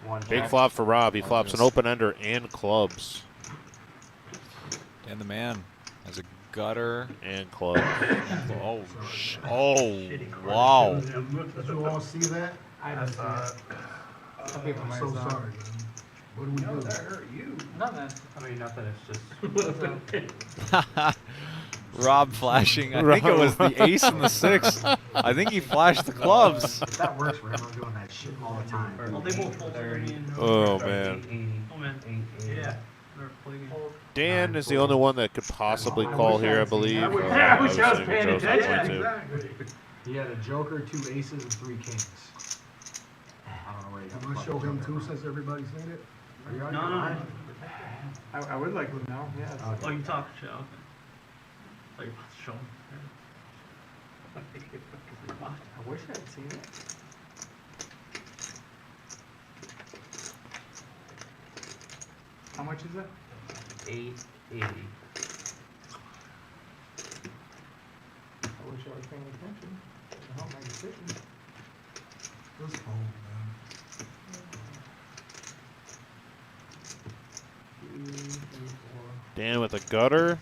1 Big check. flop for Rob. He flops an open ender and clubs. And the man has a gutter. And clubs. Oh, wow. Did you all see that? I saw it. I'm so sorry, man. What do we do? That hurt you. Nothing. I mean, nothing, it's just. Rob flashing. I think it was the ace and the 6. I think he flashed the clubs. That works for him. I'm doing that shit all the time. Oh, they both fold over me and Oh, man. Oh, man. Yeah. They're playing. Dan is the only one that could possibly call here, I believe. I wish I was paying Joe's attention. going to. Exactly. He had a joker, 2 aces, and 3 kings. I don't know where he got I'm gonna show him too since everybody's seen it. Are you No, already no. I would like to know, yes. Oh, you talk shit. Okay. Like, show him. I wish I'd seen it. How much is it? 880. I wish I was paying attention to help my decision. Let's fold, man. 2, 3, 4. Dan with a gutter,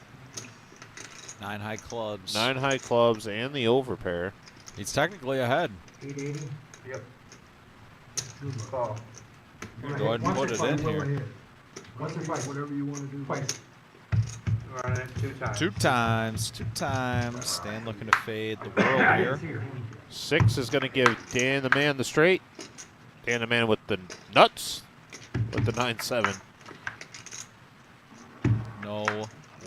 9 high clubs. 9 high clubs, and the overpair. He's technically ahead. 880. Yep. Good luck. Call. Go ahead and put it in Go here. ahead. Once or twice? Whatever you want to do. Twice. Run it 2 times. 2 times. 2 times. Stan looking to fade the world here. 6 is going to give Dan the man the straight. Dan the man with the nuts with the 9-7. No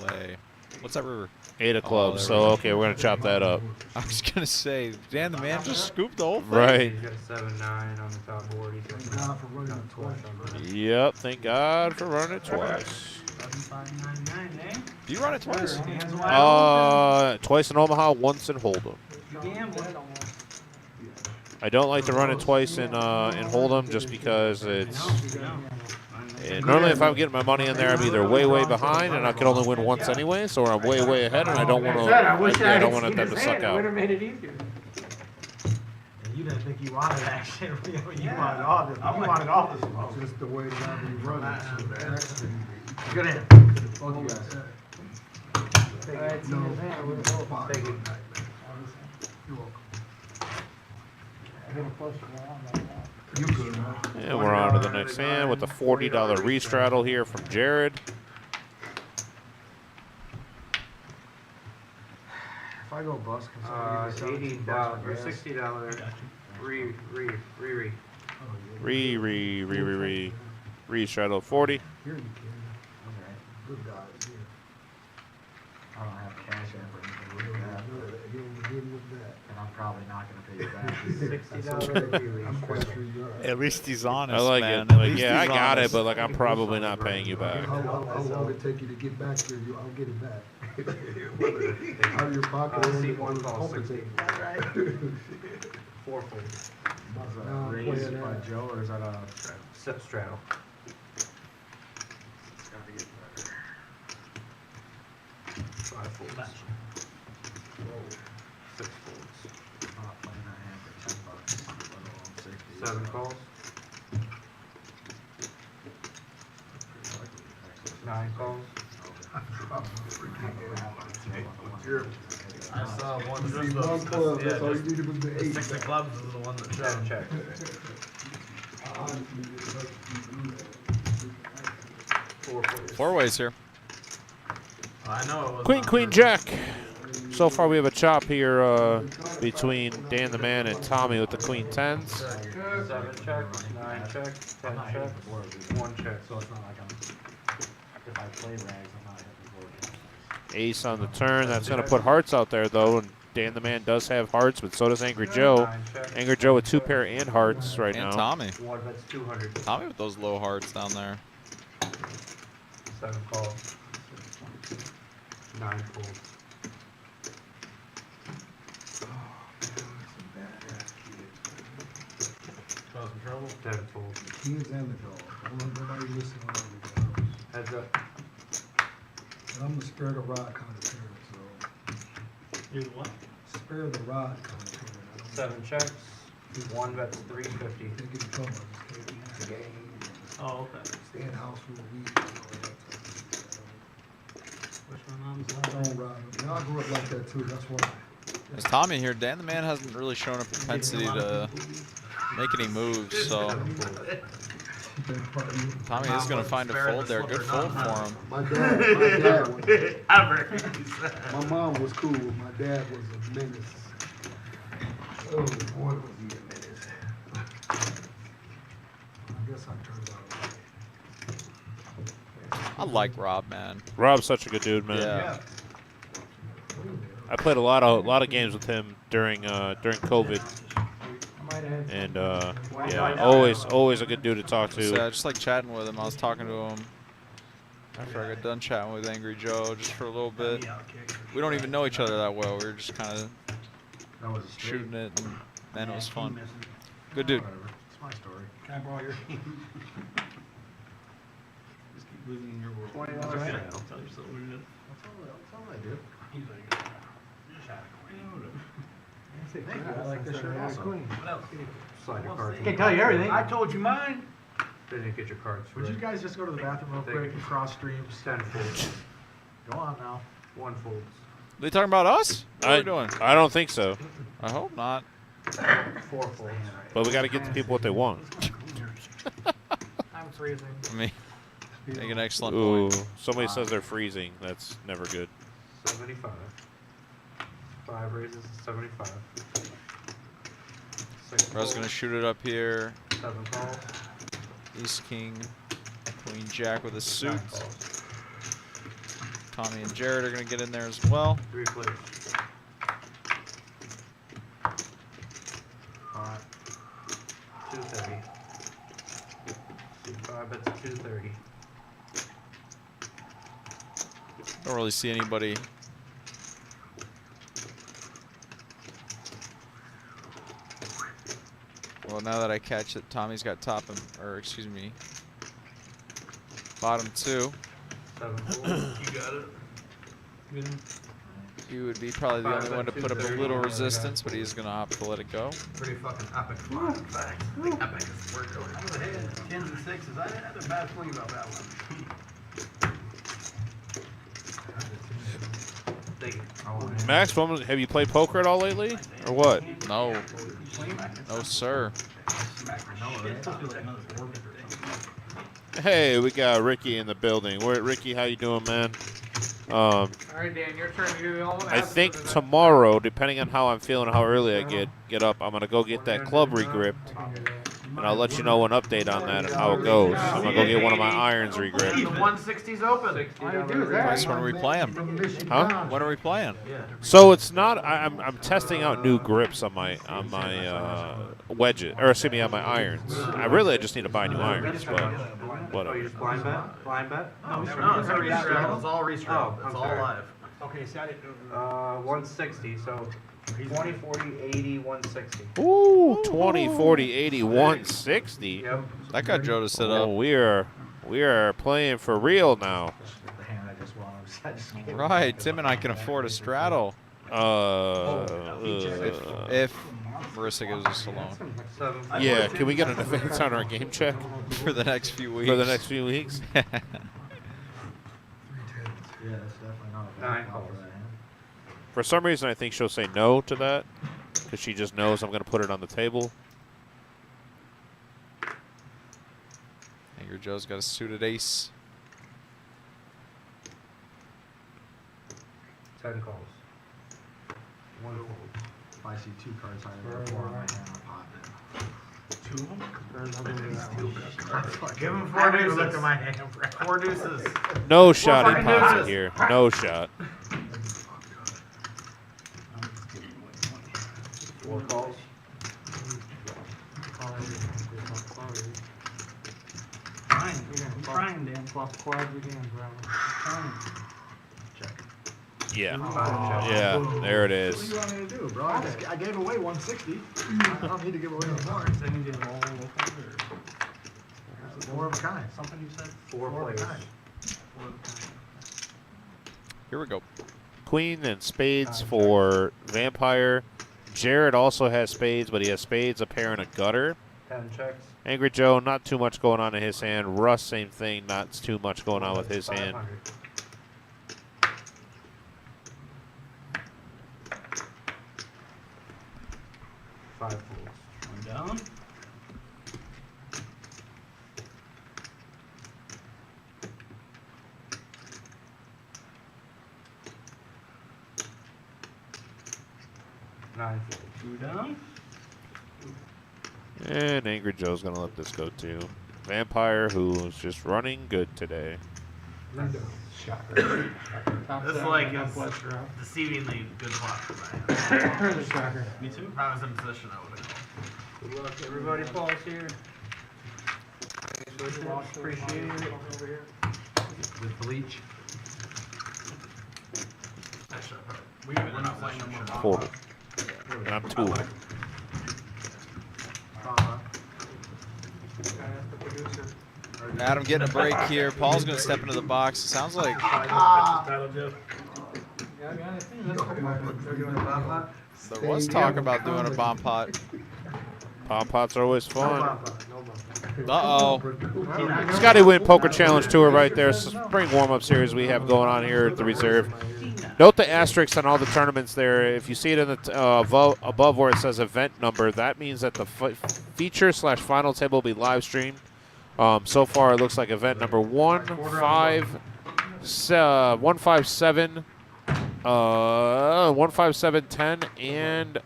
way. What's that river? 8 of Oh, clubs. there we So, go. okay, we're going to chop that up. I was going to say, Dan the man just scooped the whole thing. Right. He's got a 7-9 on the top board. He's Thank God for running it twice. Yep, thank God for running it twice. 7599, eh? Do you run it twice? Hands wide open. Twice in Omaha, once in Hold'em. You gamble. I don't like to run it twice in Hold'em just because it's. And normally, if I'm getting my money in there, I'm either way, way behind, and I can only win once anyway, so I'm way, way ahead, and I don't want to. I don't want them to suck Would out. have made it easier. And you didn't think you wanted that shit. You wanted all this. You wanted all this. It's just the way that we run it. So that's Good hand. Both you guys. Alright, no, I would have fine. Take it. You're welcome. I got a flush draw on that. You good, man. And we're on to the next hand with a $40 restraddle here from Jared. If I go bust, can It's somebody give me $80 $17 or for gas? $60. Re. Restraddle 40. Here you can. Okay. Good guys here. I don't have cash app or anything like that, You don't good with that. and I'm probably not gonna pay you back. $60 I'm quite sure you are. At least he's honest, I like man. it. At Like, least yeah, I he's got it, honest. but like I'm probably not paying you back. How long it take you to get back here? I'll get it back. Out of your pocket. I'll see or one call, compensate. 4 fold. Is that Now I'm raised playing by that. Joe, or is that a? Sip straddle. It's gotta get better. 5 folds. 6 folds. I'm not playing that hand for $10, let alone 60. 7 calls. 9 calls. I saw one. See one club, that's all you needed was the 8. 6 of clubs is the one that 7 check. Honestly, it's like you do that. 4 folds. 4 ways here. I know it was. Queen, queen, jack. So far, we have a chop here between Dan the man and Tommy with the queen 10s. 7 checks, 9 checks, 10 checks, 1 check. So it's not like I'm, if I play rags, I'm not hitting board. Ace on the turn. That's going to put hearts out there, though. And Dan the man does have hearts, but so does Angry Joe. 9 checks, Angry Joe with 2 pair and hearts right And now. Tommy. 1 bet's 200. Tommy with those low hearts down there. 7 calls. 9 folds. Cause some trouble? 10 folds. Kids and the dog. I don't want nobody listening on the dog. Heads up. And I'm the spare the rod kind of parent, so. You're what? Spare the rod kind of parent. I don't 7 checks. 1 bet's 350. They get in trouble. I just can't eat the game. Oh, okay. Stay in the house for a week. And all that type Which my mom's of stuff. I don't ride. And I grew up like that too. That's why. There's Tommy here. Dan the man hasn't really shown a propensity to make any moves, so Tommy is going to find a fold there. Good fold for him. My dad was, Ever. my mom was cool. My dad was a menace. Oh boy, was he a menace. I guess I turned out. I like Rob, man. Rob's such a good dude, man. Yeah. I played a lot of games with him during COVID, and yeah, always a good dude to talk to. So I just like chatting with him. I was talking to him after I got done chatting with Angry Joe just for a little bit. We don't even know each other that well. We were just kind of shooting it, and man, it was fun. Good dude. It's my story. Can I borrow your Just keep losing in your world. $20 That's sale. I'll tell you something we did. That's all I did. He's like, just had I like this shirt also. What else? Slide your cards. Can't tell you everything. I told you mine. Didn't get your cards. Would you guys just go to the bathroom real quick and cross streams? 10 folds. Go on now. 1 folds. They talking about us? What are we doing? I don't think so, I hope not. 4 folds. but we got to get the people what they want. I'm freezing. I mean, make an excellent Ooh, point. somebody says they're freezing. That's never good. 75. 5 raises, 75. 6 I was going to shoot it up here. 7 calls. Ace, King, Queen, Jack with a suit. 9 calls. Tommy and Jared are going to get in there as well. 3 plays. Alright. 230. 5 bets 230. Don't really see anybody. Well, now that I catch it, Tommy's got top and, or excuse me, bottom 2. 7 folds. You got it. He would be probably the Five only one to bet put up a 230. little Yeah, they resistance, got but he's going to opt to let it go. Pretty fucking epic flop, in fact. I think epic is the word going. I'm gonna hit 10s and 6s. I had a bad feeling about that one. Thank you. Max, have you played poker at all lately, or what? No. No, sir. Hey, we got Ricky in the building. Ricky, how you doing, man? All right, Dan, your turn. You almost I think tomorrow, depending on how I'm feeling, how early I get up, I'm gonna go get that club regripped, and I'll let you know an update on that and how it goes. I'm gonna go get one of my irons The regripped. 160's open. Nice. When are we playing? Huh? When are we playing? Yeah. So it's not. I'm testing out new grips on my wedges, or excuse me, on my irons. I just need to buy new irons, but Oh, whatever. you just blind bet? Blind bet? No, No, it's a restraddle. It's all restraddle. Oh, It's I'm all sorry. live. Okay, see, I didn't know. 160, so 20, 40, 80, 160. Ooh, 20, 40, 80, 160. Yep. That got Joe to sit Oh, up. we are playing for real now. The hand I just won. I just gave it Right, back. Tim and I can afford a straddle if Marissa gives us a loan 7. yeah, can we get an advance on our game check for the next few weeks. for the next few weeks? Yeah, that's definitely not a bad 9 call for calls. that hand. For some reason, I think she'll say no to that because she just knows I'm going to put it on the table. Angry Joe's got a suited ace. 10 calls. 1 fold. If I see 2 cards higher than 4 on my hand, I'll pop it. 2 of them? Give him I 4 haven't even deuces. looked at my hand, bro. 4 deuces. No shot in fucking pocket deuces. here. No shot. 4 calls. I'm trying, Dan. Yeah. Check. Yeah, there it What do is. you want me to do, bro? I gave away 160. I don't need to give away any more. It's more of a kind. Something you said? 4 More of a plays. kind. Here we go. Queen and spades for Vampire. Jared also has spades, but he has spades, a pair, and a gutter. 10 checks. Angry Joe, not too much going on in his hand. Russ, same thing, not too much going on with his hand. 500. Five folds. One down. Nice. 2 down. And Angry Joe's going to let this go too. Vampire, who's just running good today. Shocker. This like is deceivingly good luck for Ryan. Where's the shocker? Me too. If I was in position, I would have. Good luck, Everybody pause here. Appreciate it. Over here. With bleach. Actually, We're not playing no more. Total. And I'm 2. Adam getting a break here. Paul's going to step into the box. It sounds like there was talk about doing a bomb pot. Bomb pots are always fun. Uh-oh. Scotty Win Poker Challenge Tour right there. Spring warm-up series we have going on here at the Reserve. Note the asterisks on all the tournaments there. If you see it in the above where it says event number, that means that the feature/final table will be live streamed. So far, it looks like event number 157, 15710, and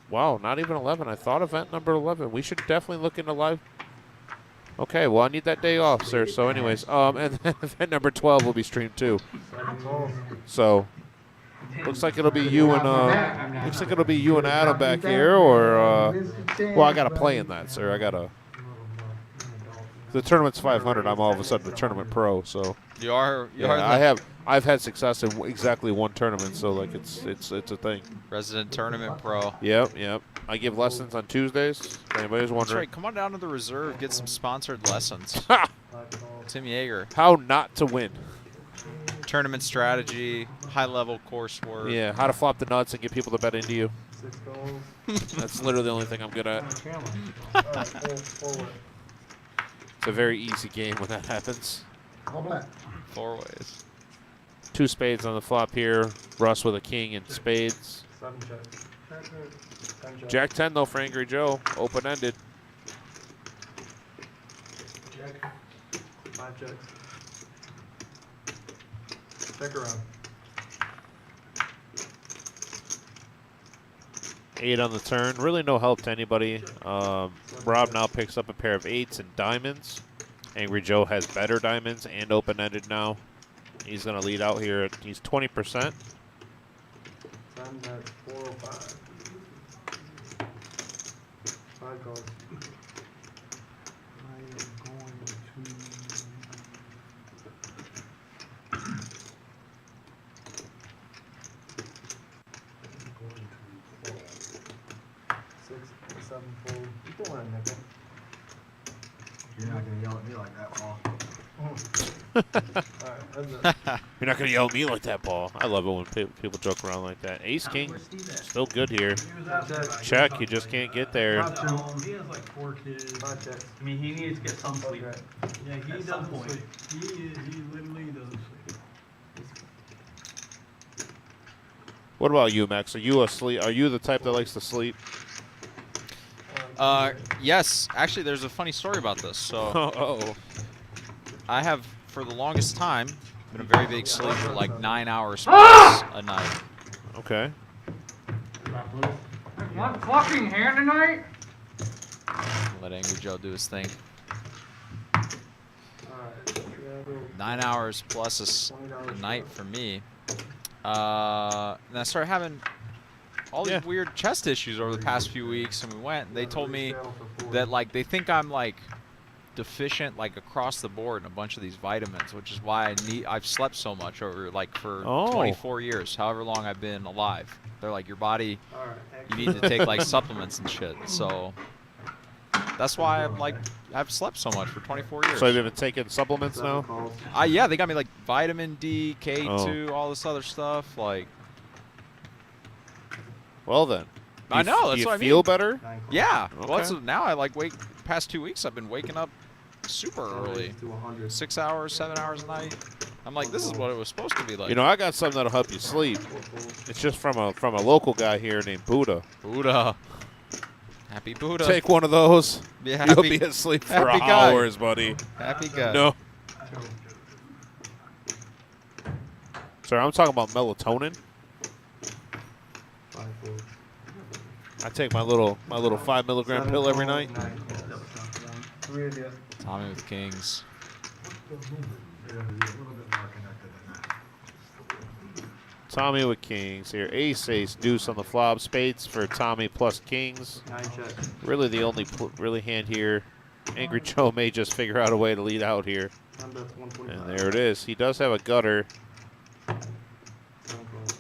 wow, not even 11. I thought event number 11. We should definitely look into live. Okay, well, I need that day off, sir. So, anyways, and then event number 12 will be streamed too. So, looks like it'll be you and Adam back here, or well, I got to play in that, sir. I got to. The tournament's 500. I'm all of a sudden a tournament pro, so You are. I've had success in exactly one tournament, so like it's a thing. Resident tournament pro. Yep. I give lessons on Tuesdays. If anybody's That's wondering. right. Come on down to the Reserve. Get some sponsored lessons. Tim Yeager. How not to win. Tournament strategy, high-level coursework. Yeah, how to flop the nuts and get people to bet into you. That's literally the only thing I'm good at. It's a very easy game when that happens. 4 ways. 2 spades on the flop here. Russ with a king and spades. 7 check. Jack 10 though for Angry Joe. Open-ended. Check. 5 checks. Check around. 8 on the turn. Really no help to anybody. Rob now picks up a pair of 8s and diamonds. Angry Joe has better diamonds and open-ended now. He's going to lead out here. He's 20%. Time's at 4:05. 5 calls. I am going to. 6, 7 fold. You can win a nickel. You're not gonna yell at me like that, Paul. Alright, that's it. You're not going to yell at me like that, Paul. I love it when people joke around like that. Ace King, still good here. Check, you just can't get there. He has like 4 kids. 5 checks. I mean, he needs to get some sleep. Okay. Yeah, he At some doesn't point. sleep. He literally doesn't sleep. What about you, Max? Are you asleep? Are you the type that likes to sleep? Yes. Actually, there's a funny story about this. So I have, for the longest time, been a very big sleeper, like 9 hours plus a night. Okay. One fucking hand tonight? Let Angry Joe do his thing. Alright. 9 hours plus a night for me. And I started having all these weird chest issues over the past few weeks, and we went, and they told me that, like, they think I'm, like, deficient, like, across the board in a bunch of these vitamins, which is why I've slept so much over, like, for 24 years, however long I've been alive. They're like, your body, you need to take, like, supplements and shit. So that's why I'm, like, I've slept so much for 24 years. So you've been taking supplements now? Yeah, they got me, like, vitamin D, K2, all this other stuff, like. Well then. I know, that's what I mean. Do you feel better? Yeah. Okay. Well, now I like past 2 weeks I've been waking up super early. 6 hours, 7 hours a night. I'm like, this is what it was supposed to be like. You know, I got something that'll help you sleep. It's just from a local guy here named Buddha. Buddha. Happy Buddha. Take one of those. Yeah, You'll be asleep for hours, buddy. Happy guy. No. Sir, I'm talking about melatonin. I take my little 5 milligram pill every night. Three of you. Tommy with kings. Tommy with kings here. Ace, ace, deuce on the flop. Spades for Tommy plus kings. 9 checks. Really the only really hand here. Angry Joe may just figure out a way to lead out here. And that's 125. And there it is. He does have a gutter. 7 calls.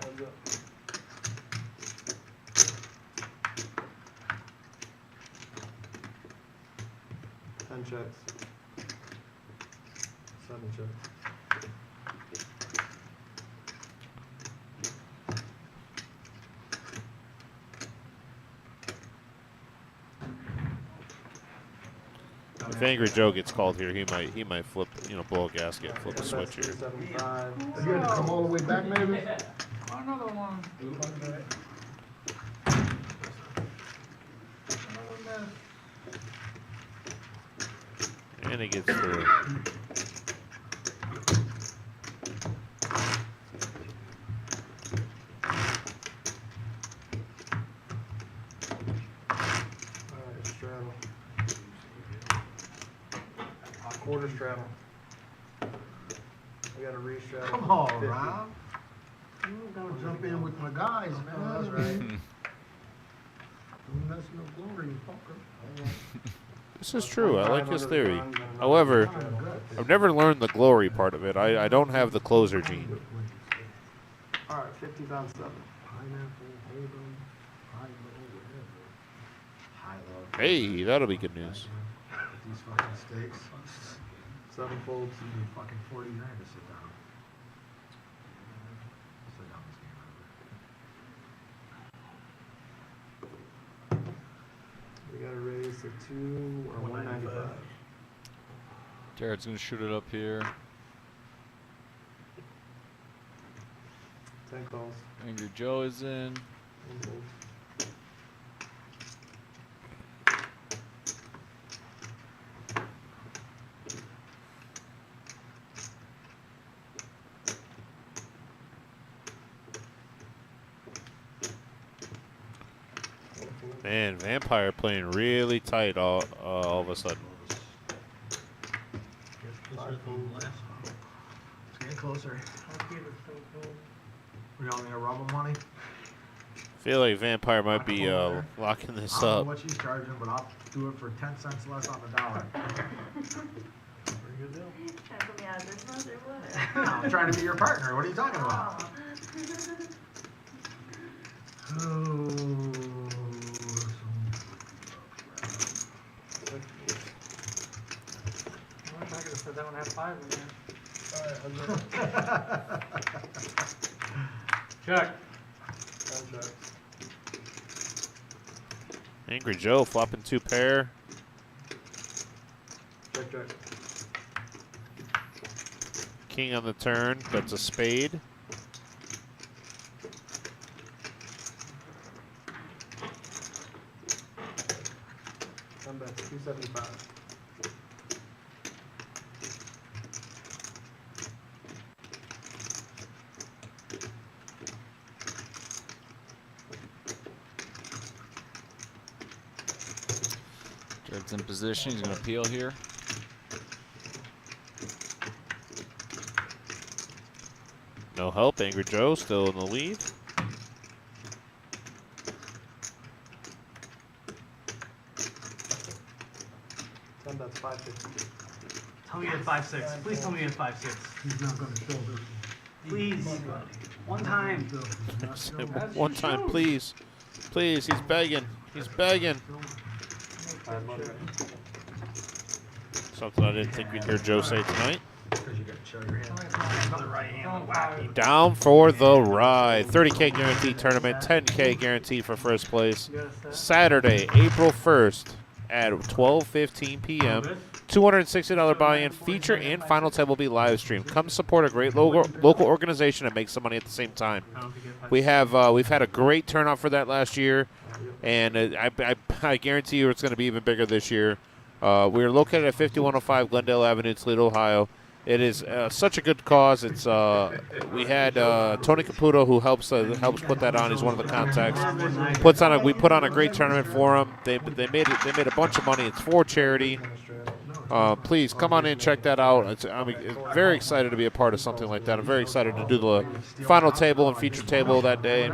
Heads up. Ten checks. 7 checks. If Angry Joe gets called here, he might flip, blow a gasket, flip a switch here. 75. You had to come all the way back, maybe? Another one. And he gets through. Alright, straddle. Quarter straddle. We got a re-straddle. Come on, 50. Rob. You gotta jump in with my guys, man. No, that's right. That's no glory, fucker. This is true. I like his theory. However, I've never learned the glory part of it. I don't have the closer gene. Alright, 50's on 7. Pineapple, hold 'em, high low, whatever. High low. Hey, that'll be good news. These fucking steaks. 7 folds. You need fucking 49 to sit down. Sit down this game over. We gotta raise to 2 or 195. Jared's gonna shoot it up here. 10 calls. Angry Joe is in. 1 fold. Man, Vampire playing really tight all of a sudden. It's getting closer. We all need a rubber money. Feel like Vampire might be locking this I don't know up. what she's charging, but I'll do it for 10 cents less on the dollar. Pretty good deal. Trying to put me out of business or what? I'm trying to be your partner. What are you talking about? Oh. I wish I could have said that one had 5 in there. Check. 10 checks. Angry Joe flopping 2 pair. Check, check. King on the turn. That's a spade. Ten bets, 275. Jared's in position. He's gonna peel here. No help. Angry Joe still in the lead. Ten bets, 550. Tell me you had 5-6. Please tell me you had 5-6. He's not gonna show this. Please. One time. One time, please. Please, he's begging. He's begging. 5 money. Something I didn't think we'd hear Joe say tonight. Because you gotta show your hand. Another right hand. Wacky. Down for the ride. 30K guaranteed tournament, 10K guaranteed for first place. Saturday, April 1st at 12:15 p.m. $260 buy-in. Feature and final tab will be live streamed. Come support a great local organization and make some money at the same time. We've had a great turnout for that last year, and I guarantee you it's going to be even bigger this year. We are located at 5105 Glendale Avenue, Toledo, Ohio. It is such a good cause. It's we had Tony Caputo who helps put that on. He's one of the contacts. We put on a great tournament for him. They made a bunch of money. It's for charity. Please come on in, check that out. I'm very excited to be a part of something like that. I'm very excited to do the final table and feature table that day.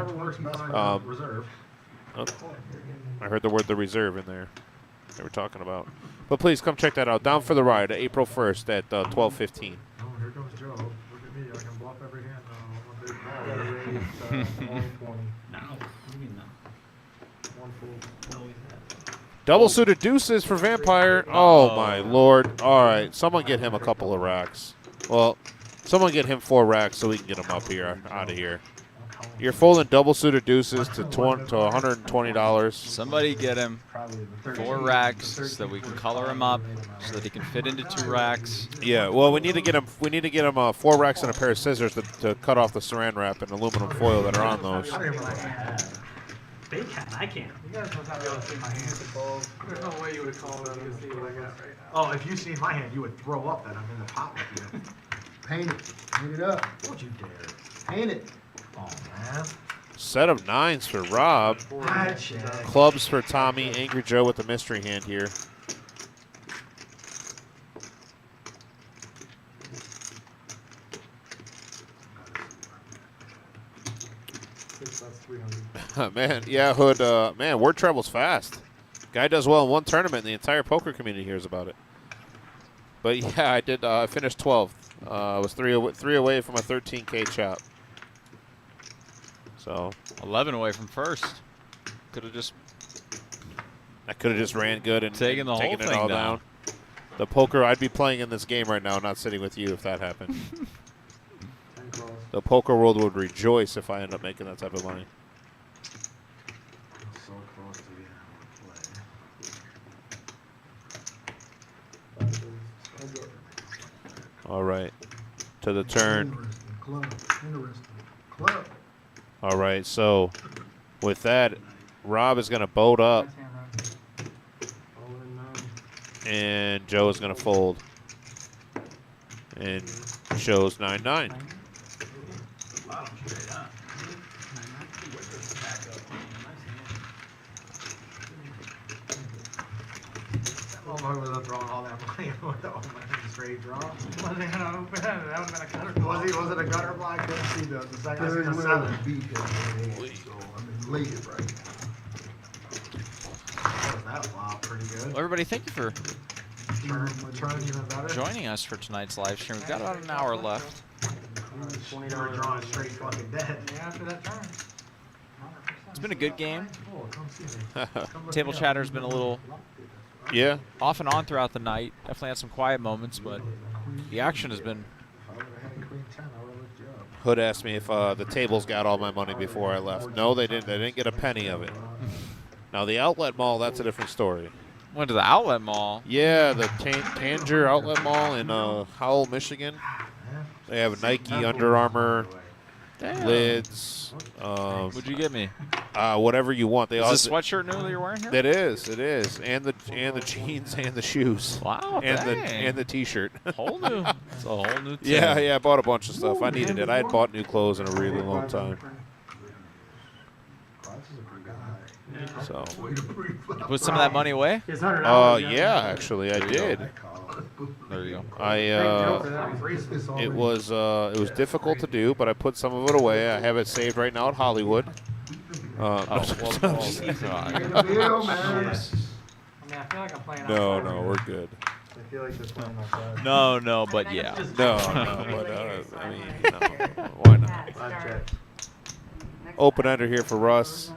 I heard the reserve in there they were talking about. But please come check that out. Down for the ride, April 1st at 12:15. Oh, here comes Joe. Look at me. I can bluff every hand now. I'm a big 120. No. What do you mean no? One full. Double suited deuces for Vampire. Oh, my Lord. All right, someone get him a couple of racks. Well, someone get him 4 racks so we can get him up here, out of here. You're folding double suited deuces to $120. Somebody get him 4 racks so that we can color him up, so that he can fit into 2 racks. Yeah, well, we need to get him 4 racks and a pair of scissors to cut off the saran wrap and aluminum foil that are on those. They can. I can't. You guys must not be able to see my hand. There's no way you would have called it. You can see what I got right now. Oh, if you seen my hand, you would throw up that I'm in the pot with you. Paint it. Paint it up. Don't you dare. Paint it. Oh, man. Set of 9s for Rob. Gotcha. Clubs for Tommy. Angry Joe with the mystery hand here. That's 300. Man, yeah, Hood. Man, word travels fast. Guy does well in one tournament, and the entire poker community hears about it. But yeah, I did. I finished 12th. I was three away from a 13K chop. So 11 away from first. Could have just. I could have just ran good and taken the whole it thing all down. The poker, I'd be playing in this game right now, not sitting with you if that happened. The poker world would rejoice if I end up making that type of money. So close to being able to play. All right, to the turn. Interesting club. Interesting club. All right, so with that, Rob is going to boat up, and Joe is going to fold, and shows 9-9. Wow, straight up. Oh, I was up throwing all that money with the straight draw. Wasn't gonna open. That would have been a cutter. Was it a gutter block? I couldn't see the second. I Very seen the well 7. beat his hand, so I'm elated right now. That flop pretty good. Well, everybody, thank you for Turn even better. joining us for tonight's live stream. We've got about an hour left. You were drawing straight fucking dead. Yeah, after that turn. It's been a good game. Oh, come see me. Table chatter's been a little Yeah, off and on throughout the night. Definitely had some quiet moments, but the action has been. If I would have had queen 10, I would have looked you up. Hood asked me if the tables got all my money before I left. No, they didn't. They didn't get a penny of it. Now, the outlet mall, that's a different story. Went to the outlet mall. Yeah, the Tanger Outlet Mall in Howell, Michigan. They have Nike, Under Armour, Damn. lids, What'd you get me? whatever you want. They Is all this sweatshirt new that you're wearing here? It is, and the jeans and the shoes. Wow, and the T-shirt. Whole new. It's a whole new. Yeah, I bought a bunch of stuff. I needed it. I had bought new clothes in a really long time. So, You put some of that money away? yeah, actually, I did. There you go. It was difficult to do, but I put some of it away. I have it saved right now at Hollywood. God. Deal, man. I mean, I feel like I'm playing. No, we're good. I feel like this playing outside. No, but yeah. No, but I mean, why not? Open ender here for Russ.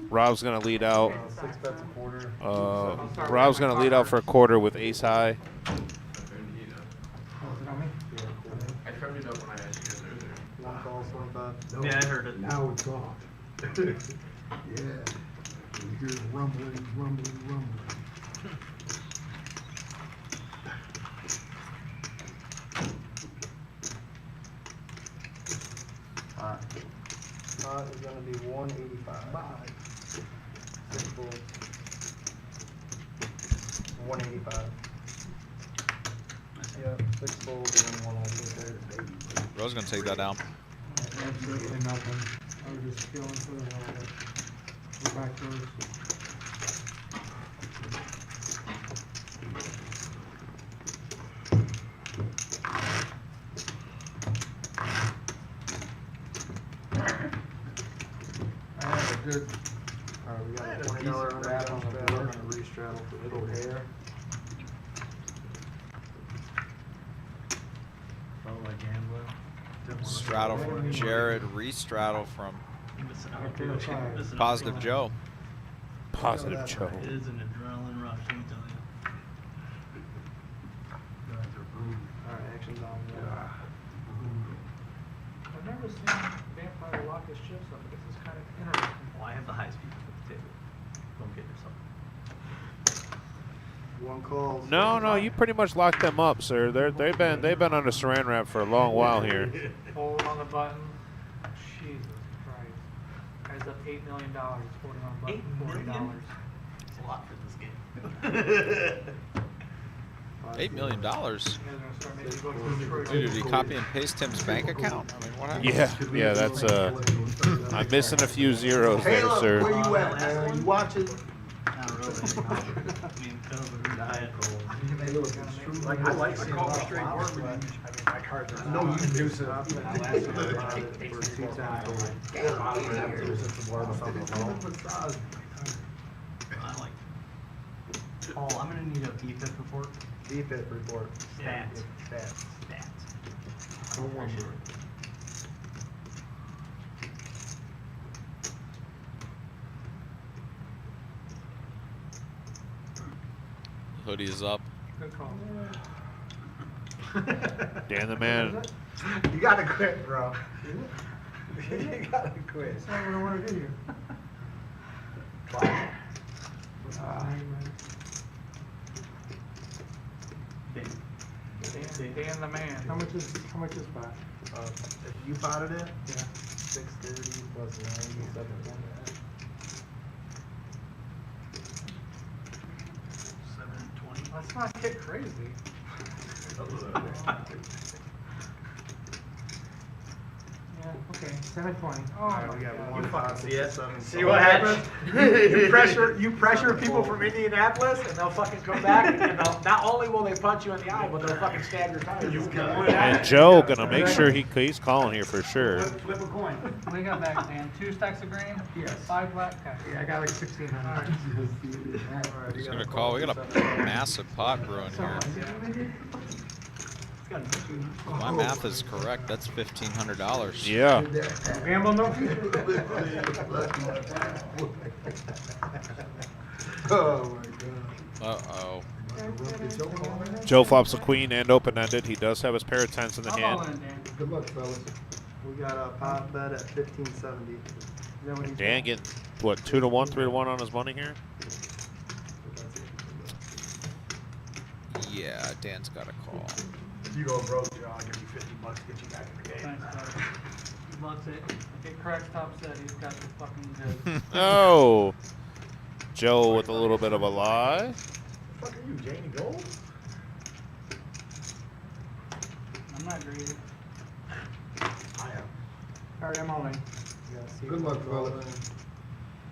Rob's gonna lead out. 6 bets a quarter. Rob's gonna lead out for a quarter with ace high. I turned it up when I asked you guys earlier. One calls, one bet. Yeah, I heard it. Now it's on. Yeah. You hear rumbling, rumbling, rumbling. Pot is gonna be 185. 6 balls. 185. Yeah, 6 folds and then 1 open. Bro's gonna take that down. Absolutely nothing. I was just feeling for the hell of it. Go back to those. I have a good, Alright, we got a $20 wrap on the board and a re-straddle for middle hair. Felt like gambling. Didn't wanna- Straddle from Jared, re-straddle from Missing out. Missing out. Positive Joe. Positive Joe. It is an adrenaline rush, let me tell you. Alright, action's on. I've never seen Vampire lock his chips up, but this is kind of interesting. Well, I have the high speed at the table. Don't get yourself. 1 call. No, you pretty much locked them up, sir. They've been on the saran wrap for a long while here. Hold on the button. Jesus Christ. Guy's up $8 million. Holding on the button. $8 million? $40. It's a lot for this game. $8 million. You guys are gonna start making go to Detroit. Dude, did he copy and paste Tim's bank account? I mean, what happened? Yeah, that's I'm missing a few zeros there, Caleb, sir. where you at, man? You watching? Not really. Me and Caleb are diet. Like, I like seeing a lot of flowers, but I mean, my cards are. No, you can do so. I last 2 times. I like. Paul, I'm gonna need a BFIP report. BFIP report. Stats. Stats. Stats. Appreciate Hoodie is up. Good call. Dan the man. You gotta quit, bro. You gotta quit. that's not what I wanna do here. Dan the man. How much is that? If you potted it? Yeah. 630 plus 97. Let's not get crazy. Yeah, okay, 720. Oh Alright, my we got God. 1 pot, See it? 7. See what happens? You pressure people from Indianapolis, and they'll fucking come back, and they'll, not only will they punch you in the eye, but they'll fucking stab your tires. And Joe gonna make sure he's calling here for sure. Flip a coin. What do you got back, Dan? 2 stacks of green? Yes. 5 black? Okay. Yeah, I got like 1,600. He's gonna call. We got a massive pot brewing here. If my math is correct, that's $1,500. Yeah. Gamble no? Oh my god. Uh-oh. Joe flops a queen and open-ended. He does have his pair of 10s in the I'm all hand. in, Dan. Good luck, fellas. We got a pot bet at 1570. Is that what he's Dan getting, what, 2 to 1, 3 to 1 on his money here? Yeah, Dan's got a call. You go broke, Joe. I'll give you $50 to get you back in the game. Thanks, buddy. He loves it. If it cracks top set, he's got the fucking goods. Oh. Joe with a little bit of a lie. Fuck are you, Janie Gold? I'm not greedy. I am. Alright, I'm all in. Good luck, fellas.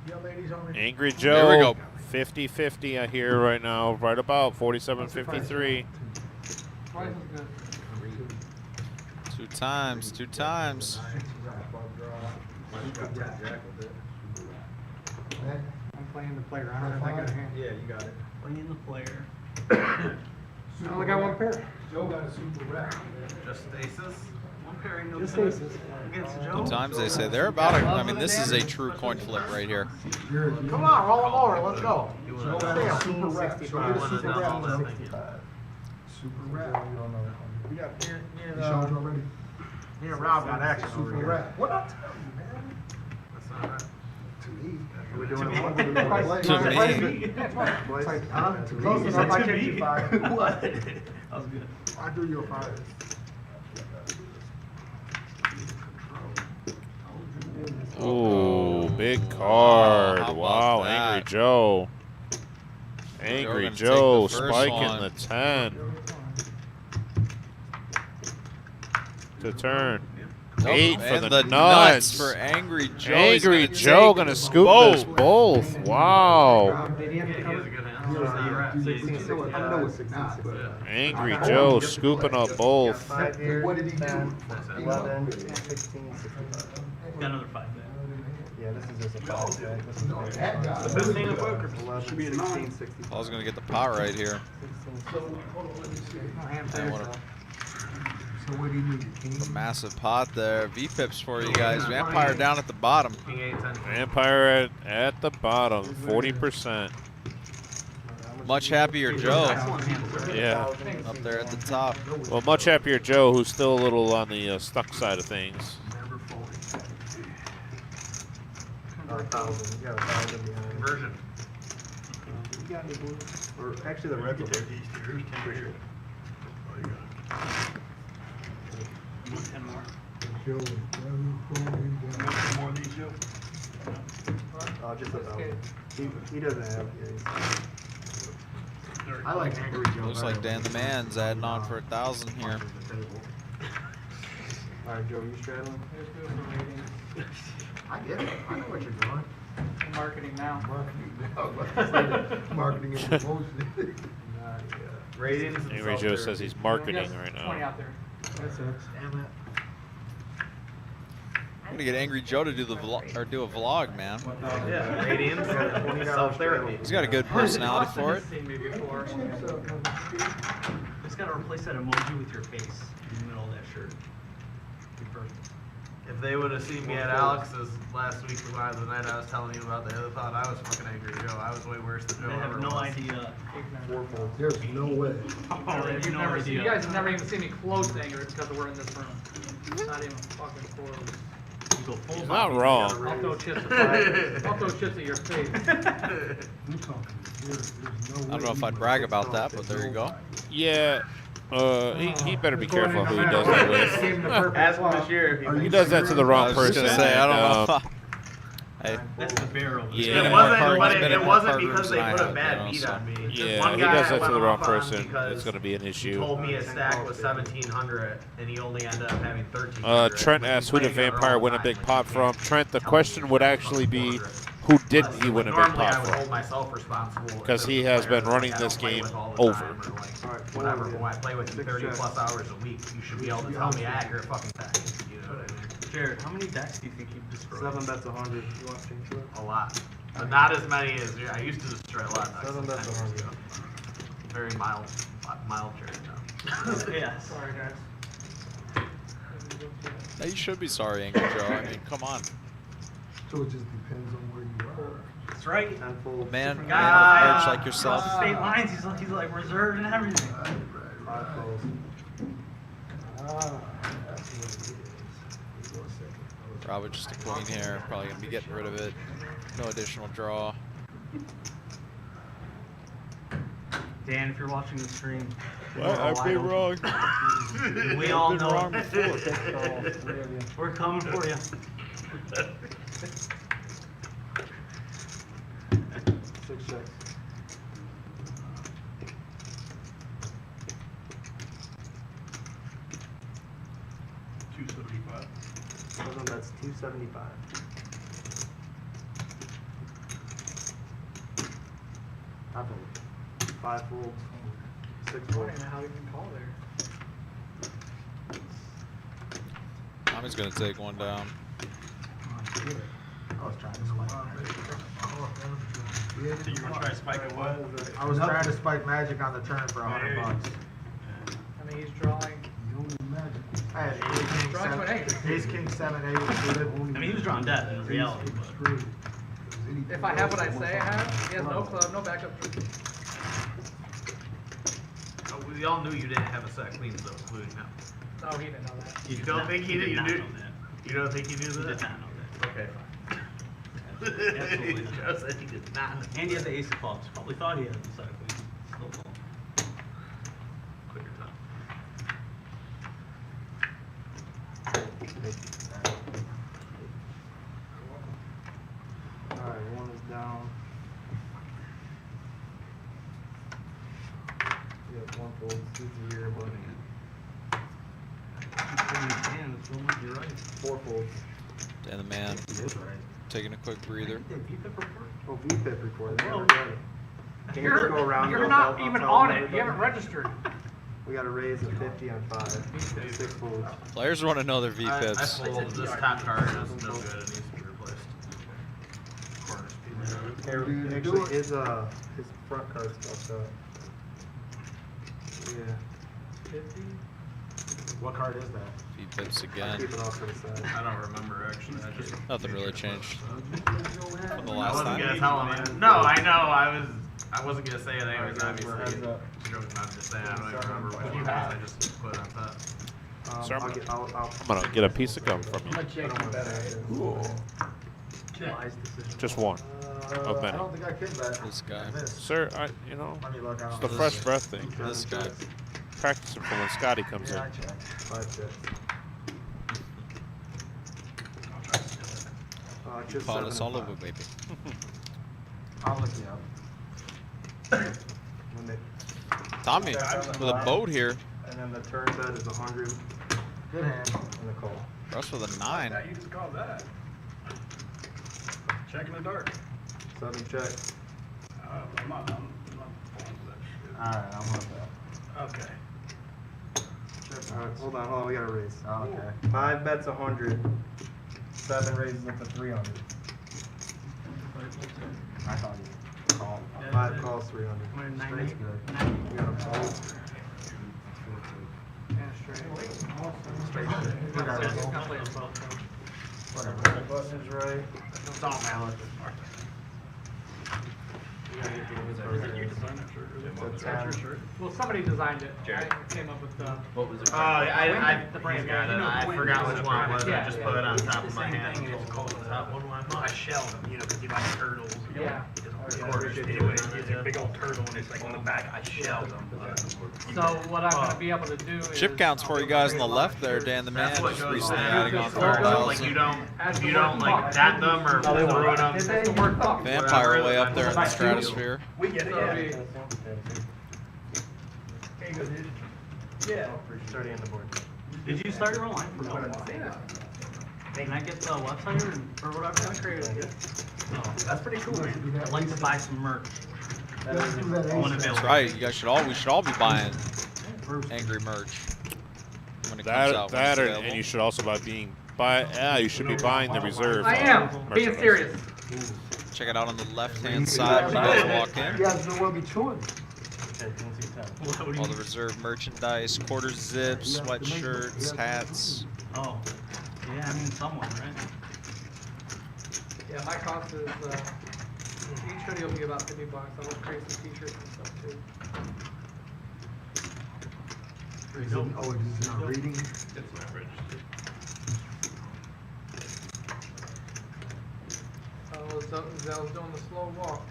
Yeah, ladies on me. Angry There we Joe. go. 50-50 I hear right now. Right about 47-53. Twice as good. 2 times. 2 times. I'm playing the player. I don't know if I got a hand. Yeah, you got it. Bring in the player. I only got 1 pair. Joe got a super rap. Just aces? One pairing, no Just tennis. aces. Against Joe. 2 times they say. They're about a, I mean, this is a true coin flip right here. Come on, roll them over, let's go. Joe got a super rap. Joe got a One super and rap. all that, thank you. Super rap. We got me and Me and Rob got action over super here. rap. What I tell you, man? That's not right. To me. We're doing doing it. one. To me. Yeah, fine. Boys, to me. Close enough, I kicked you 5. What? That was good. I do your 5. Ooh, big card. how about Wow, that? Angry Joe. Angry gonna take Joe the first spiking one. the 10. To turn. Nope, 8 for and the the nuts. for Angry Joe. He's Angry gonna Joe take gonna scoop this both. Wow. Yeah, he has a good hand. It's not rap. 16, I know it's 16. Angry Joe scooping up both. 5 here, What did he do? 10, 11, 16, 65. Got another 5 there. Yeah, this is just a 5 back. This is very That guy. The best thing in poker. 11, Should be a 16, 9. 65. I was gonna get the pot right here. 16, 65. I want So what do you need, king? a massive pot there. V-pips for you guys. Vampire down at the bottom. King 8, 10. Vampire at the bottom, 40%. Much happier Joe Yeah. up there at the top. Well, much happier Joe, who's still a little on the stuck side of things. Never folded. 1,000. You got 1,000 behind. Conversion. You got any blue? Or actually, the red one. You want 10 more? Joe is never folding. You want 10 more of these, Joe? Just a 1,000. He doesn't have it. I like Angry Joe. Looks like Dan the Man's adding on for 1,000 here. Alright, Joe, you straddling? I get it. I know what you're doing. Marketing now. Marketing and promotion. Ratings. and Angry Joe self-therapy. says he's marketing Yes, right 20 now. out there. That's it. Damn it. I'm gonna get Angry Joe to do the vlog or do a vlog, man. Yeah, ratings. Self-therapy. He's got a good personality for it. Seen me before. Just gotta replace that emoji with your face in the middle of that shirt. Be perfect. If they would have seen me at Alex's last week, the night I was telling you about, they would have thought I was fucking Angry Joe. I was way worse than Joe They have ever no was. idea. There's no way. Oh, they have You've no never seen, you idea. guys have never even seen me close to anger because we're in this room. Not even fucking close. You go full He's not zombie. wrong. I'll throw chips at I'll throw chips at your face. I'm talking. There's no way. I don't know if I'd brag about that, but there you go. Yeah. He better be careful who he does that with. Ask him this year if He does that to the wrong I was just person. gonna say, I don't know. Hey, That's the barrel. Yeah. It Been in wasn't, more but card- been in it more wasn't card because rooms they than I put a have, bad you know, beat so. on me. Just Yeah, one he guy does I that to went the wrong off on person. because It's going to be an He issue. told me his stack was 1,700, and he only ended up having 1,300. Trent asked who did Vampire win a big pot from. Trent, the question would actually be, who didn't he win a big Normally, I pot would hold from? myself responsible. Because he has been running this game over. Whatever, but when I play with you 30 plus hours a week, you should be able to tell me accurate fucking facts. You know what I mean? Jared, how many decks do you think you've destroyed? 7 bets 100. You want to change to it? A lot. But not as many as I used to destroy a lot. 7 bets 10 years 100. ago. Very mild Jared now. Yeah. Sorry, guys. Now you should be sorry, Angry Joe. I mean, come on. So it just depends on where you are. That's right. Man, man of guy. courage like yourself. State lines, he's like reserved and everything. Right, right. 5 calls. That's what it is. Give me 1 second. Probably just a queen here. Probably gonna be getting rid of it. No additional draw. Dan, if you're watching the stream, What? I've been wrong. we all I've been know wrong it. before. We're coming for you. 6 checks. Seven bets 275. I fold. 5 folds. 6 I don't folds. even know how you can call there. I'm just gonna take one down. I was trying to spike So you were trying to spike it what? I was trying to spike magic on the turn for $100. I mean, he's drawing. You don't imagine. I had ace, king, Drawing to an seven, ace, king, 7, 8 suited. I mean, he was drawing dead in reality, but. If I have what I say I have, he has no club, no backup. We all knew you didn't have a set queens though, including him. No, he didn't know that. You don't think he did? You not do? know that. You don't think he knew He that? did not know that. Okay, fine. Absolutely not. Joe said he did not. And he had the ace of clubs. Probably thought he had the side queen. Still don't. Quit your tongue. Alright, 1 is down. Yeah, one fold. This is your money. You're right. Four folds. Dan the man He is right. taking a quick breather. Oh, VPIP report. Whoa. Can we just go around? You're and not I'll even tell on it. everybody? You haven't registered. We got to raise a 50 on 5. 6 folds. Players want to know their I VPIPs. fold. This top card is no good. It needs to be replaced. Corner speed. Dude, actually, his front card's fucked up. Yeah. 50? What card is that? VPIPs I'll again. keep it off to the side. I don't remember actually. I just Nothing really changed from the I last wasn't time. gonna tell him. No, I know. I wasn't gonna say it anyways. Obviously, Heads up. I'm just saying. I don't even remember which one it was. I just put it on top. Sir, I'll I'm gonna get a piece of gum from you. Much you better. wise decision. Just one. Of many. I don't think I can bet. This guy. Sir, you know, Let me look out. it's the fresh breath thing. This guy. Practicing for when Scotty comes Yeah, I in. checked. 5 chips. Just Call 7 us and all 5. over, baby. I'll look you up. When they, Tommy, with a boat here. and then the turn bet is 100. Good hand. And the call. Russ with a 9. You just call that. Check in the dark. 7 check. I'm not falling for that shit. Alright, I'm with that. Okay. Alright, hold on, we gotta raise. Okay. 5 bets 100. 7 raises it to 300. I thought you called. 5 calls 300. Straight's good. We got a fold. Whatever. Button's right. It's all valid. We gotta get the limits Is it you right. design that shirt? That's Is that your 10. shirt? Well, somebody designed it. I came up with the. What was it? Oh, I The he's brand. got it. I forgot which one it was. I just put it on top of my Same hand. thing, and it's called Top one of my I mine. shelled them, you know, because you like turtles. Yeah. Anyway, it's a big old turtle, and it's like on the back. I shelled them. So what I'm gonna be able to do is. Chip counts for you guys on the left there, Dan the man. That's what Just goes recently down. adding on Like you 4,000. don't like that them or ruin them. It's the word fuck. Vampire way up there in the stratosphere. We get it, So it'll yeah. be- Hey, good, dude. Yeah. 30 on the board. Did you start your own line? Can I get the website or whatever? I created it. That's pretty cool, man. I'd like to buy some merch. When That's available. right. You guys we should all be buying angry merch when it comes out. when it's And available. you should also you should be buying the reserve. I am being merchandise. serious. Check it out on the left-hand side when you guys walk in. guys know what we chewing. All the reserve merchandise, quarter zips, sweatshirts, hats. Oh, yeah, I mean someone, right? Yeah, my cost is, each hoodie will be about $50. I will create some t-shirts and stuff too. Oh, it's not reading? It's not registered. Zell's doing the slow walk.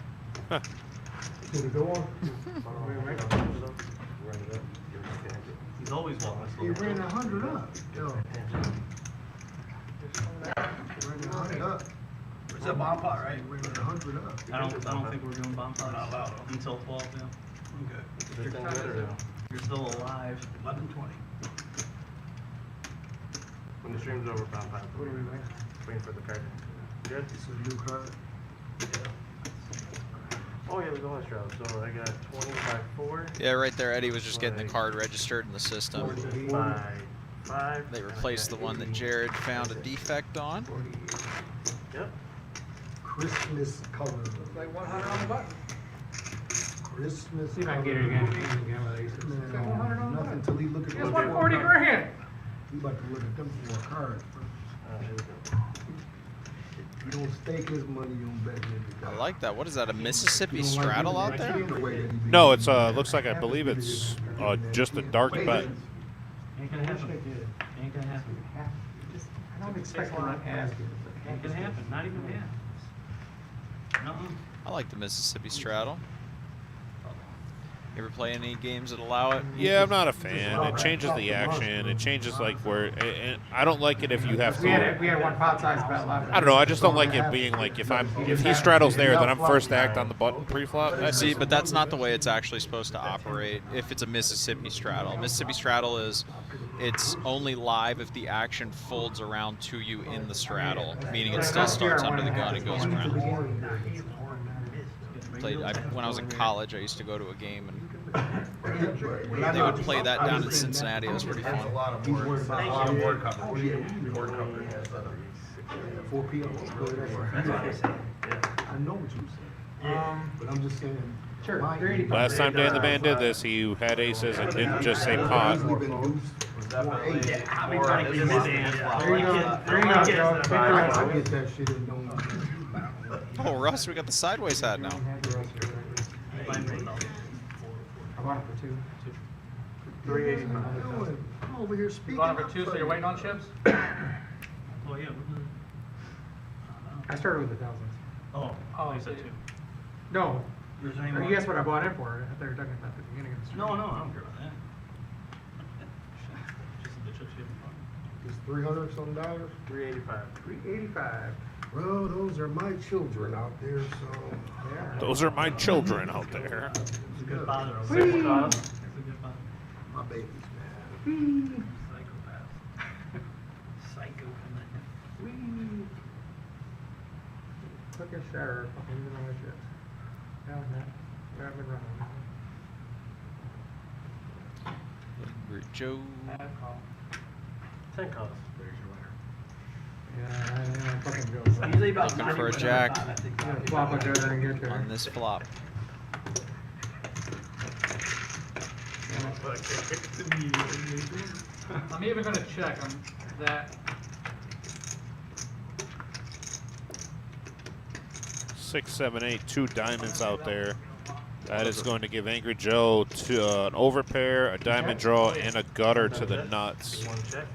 Did it go on? He's always walking He slow. ran 100 up. Yo. Ran 100 up. It's a bomb pot, right? Ran 100 up. I don't think we're doing bomb We're not allowed. pots until 12, yeah. Okay. You're still alive. 11:20. When the stream's over, Bob, what are we doing? Waiting for the card. Good? This is a new card. Oh yeah, the goal route. So I got 20 by 4. Yeah, right there. Eddie was just getting the card registered in the system. 40 by 5. They replaced the one that Jared found a defect on. Yep. Christmas color. It's like 100 on the button. Christmas. See if I can get it again. Again with aces. It's got 100 on the Nothing button. till he look at. It's those 140 four cards. grand. We about to look at them 4 cards. Here we go. You don't stake his money, you don't bet him. I like that. What is that? A Mississippi straddle out there? No, it's looks like I believe it's just a dark bet. Ain't gonna happen. Ain't gonna happen. I don't expect a lot. Ain't gonna happen. Not even half. No. I like the Mississippi straddle. You ever play any games that allow it? Yeah, I'm not a fan. It changes the action. It changes like where. And I don't like it if you have We to. had one pot size bet left. I don't know. I just don't like it being like if he straddles there, then I'm first to act on the button pre-flop. See, but that's not the way it's actually supposed to operate if it's a Mississippi straddle. Mississippi straddle is it's only live if the action folds around to you in the straddle, meaning it still starts under the gun and goes around. When I was in college, I used to go to a game and they would play that down in Cincinnati. It was pretty fun. A lot of board coverage. Board coverage. 4 p.m. I know what you said. But I'm just saying. Sure. Last time Dan the Man did this, he had aces and didn't just say pot. How many There you go. There you go, Joe. Take the rest. I get that shit and don't. Oh, Russ, we got the sideways hat now. I want it for 2. 385. I'm over here speaking. You want it for 2, so you're waiting on chips? Oh, yeah. I started with the thousands. Oh, you said 2. No. There's any Or more? you guessed what I bought it for. I thought you were talking about the beginning of the stream. No, I don't care about that. Just the chips you It's $300 some dollars. 385. 385. Well, those are my children out there, so. Yeah. Those are my children out there. It's a good father. It's a Whee! good father. My babies, man. Psychopath. Psycho. Took a shower. Fucking even on my shit. Yeah, I've been running. Angry Joe. Bad call. 10 calls. Yeah, I fucking go. Usually about Looking for a jack Flop a gutter and get there. on this flop. I'm even going to check on that. 6, 7, 8, 2 diamonds out there. That is going to give Angry Joe to an overpair, a diamond draw, and a gutter to the nuts. One check.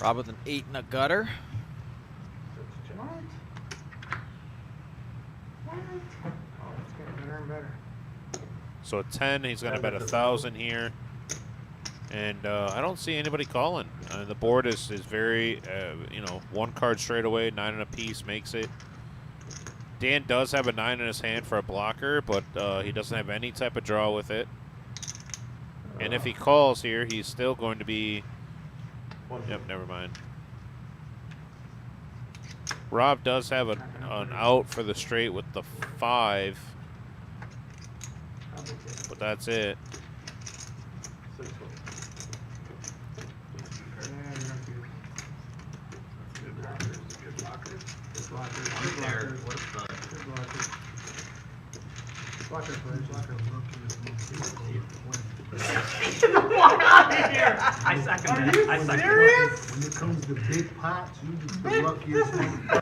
Rob with an 8 and a gutter. Oh, it's getting better and better. So at 10, he's going to bet 1,000 here. And I don't see anybody calling. The board is very, one card straight away, 9 and a piece makes it. Dan does have a 9 in his hand for a blocker, but he doesn't have any type of draw with it. And if he calls here, he's still going to be... Yep, never mind. Rob does have an out for the straight with the 5. But that's it. I second that. Are you serious? When it comes to big pots, you just the luckiest one. The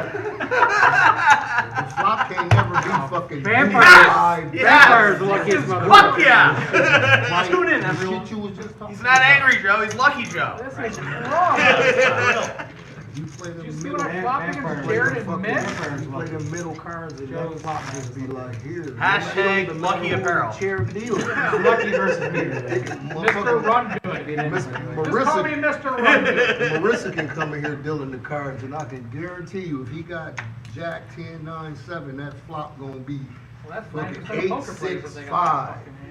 flop can't never be fucking Vampires. big. Vampires the luckiest motherfucker. Fuck yeah! Like, Tune in, the everyone. shit you was just talking He's not about. Angry Joe, he's Lucky Joe. This is wrong. You play them You see middle, what I'm flopping and you scared and mid? play them middle cards and that flop just be like here. Hashtag Lucky Apparel. Chair deal. Lucky versus me today. Mr. Run Good. Just call me Mr. Run Good. Marissa can come in here dealing the cards, and I can guarantee you, if he got Jack 10, 9, 7, that flop gonna be Well, that's fucking 90% of 8, poker players 6, that they 5. got that fucking hand.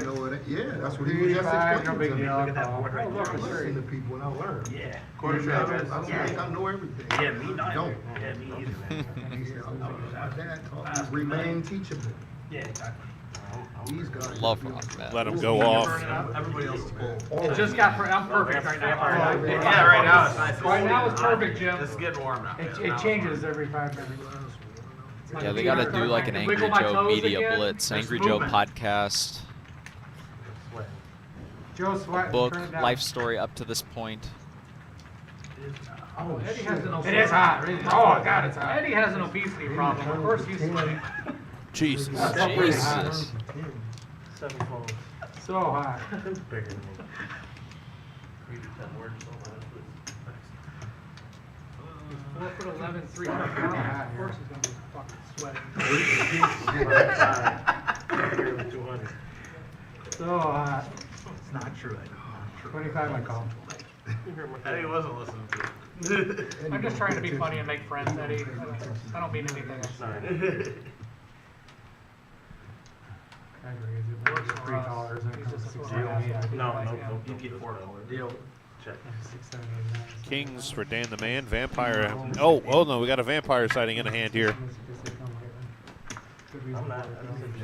You know what? Yeah, that's what he was just 385, no explaining big to me. deal. Look at that board right I there. listen to people and I learn. Yeah. Quarter I shot. don't think I know everything. Yeah, me neither. Don't. Yeah, me either, man. My dad taught me remain teachable. Yeah, exactly. These guys Love Rob, man. Let him go off. Everybody else is cool. It just got, I'm perfect right now. Yeah, right now it's nice. Right now it's perfect, Jim. This is getting warm now. It changes every 5 minutes. Yeah, they got to do like an Angry Wiggle my Joe toes media again. blitz, There's Angry Joe movement. podcast, Joe Sweat. book, turn it down. life story up to this point. Oh, Eddie has an It is hot. Oh, God, it's hot. Eddie has an obesity problem. Of course he's sweating. Jesus. Jesus. 7 folds. So hot. It's bigger than me. 10 words, so that's He's 4'11", 300 pounds. Of course he's gonna be fucking sweating. Bigger than 200. So hot. It's not true. Not true. 25 I call. Eddie wasn't listening to it. I'm just trying to be funny and make friends, Eddie. I don't mean anything else. $3 and it comes to $6.99. No, you get $4. Deal. Check. Kings for Dan the Man. Vampire. Oh no, we got a vampire sighting in a hand here.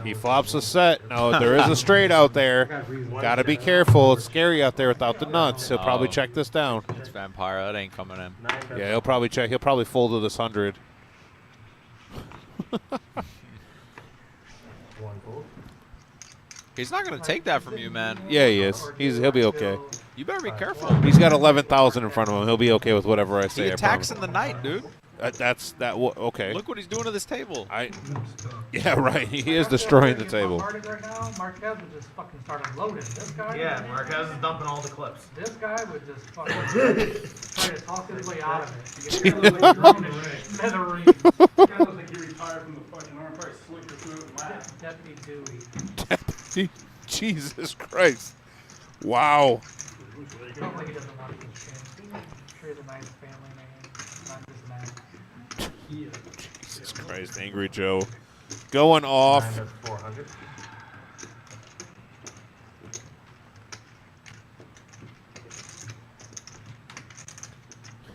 He flops a set. No, there is a straight out there. Got to be careful. It's scary out there without the nuts. He'll probably check this down. It's vampire. That ain't coming in. Yeah, he'll probably check. He'll probably fold to this 100. He's not gonna take that from you, man. Yeah, he is. He'll be okay. You better be careful. He's got 11,000 in front of him. He'll be okay with whatever I say. He I attacks promise. in the night, dude. Okay. Look what he's doing to this table. Yeah, right. He is destroying the table. Right now, Marquez would just fucking start unloading. This guy. Yeah, Marquez is dumping all the clips. This guy would just fucking try to talk his way out of it. To get rid of smithereens. This guy looks like he retired from the fucking army, probably slicker through it and laugh. Deputy Dewey. Jesus Christ. Wow. Hopefully he doesn't watch this game. I'm sure he's a nice family man. Not just mad. Jesus Christ, Angry Joe. Going off. 400.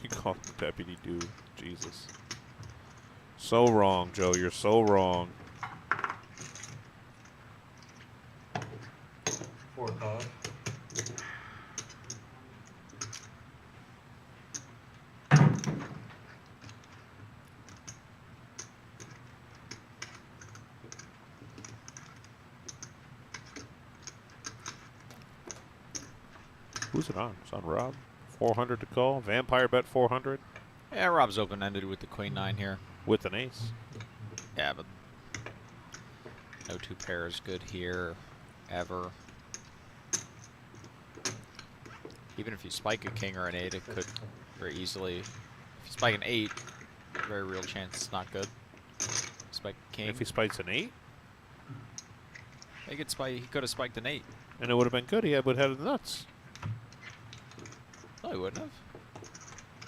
You call him Deputy Dude. Jesus. So wrong, Joe. You're so wrong. 4 calls. Who's it on? It's on Rob. 400 to call. Vampire bet 400 Yeah, Rob's open-ended with the queen 9 here. with an ace. Yeah, but no two pairs good here, ever. Even if you spike a king or an 8, it could very easily. If you spike an 8, very real chance it's not good. Spike a king. If he spikes an 8, He could have spiked an 8. and it would have been good. He would have had the nuts. No, he wouldn't have.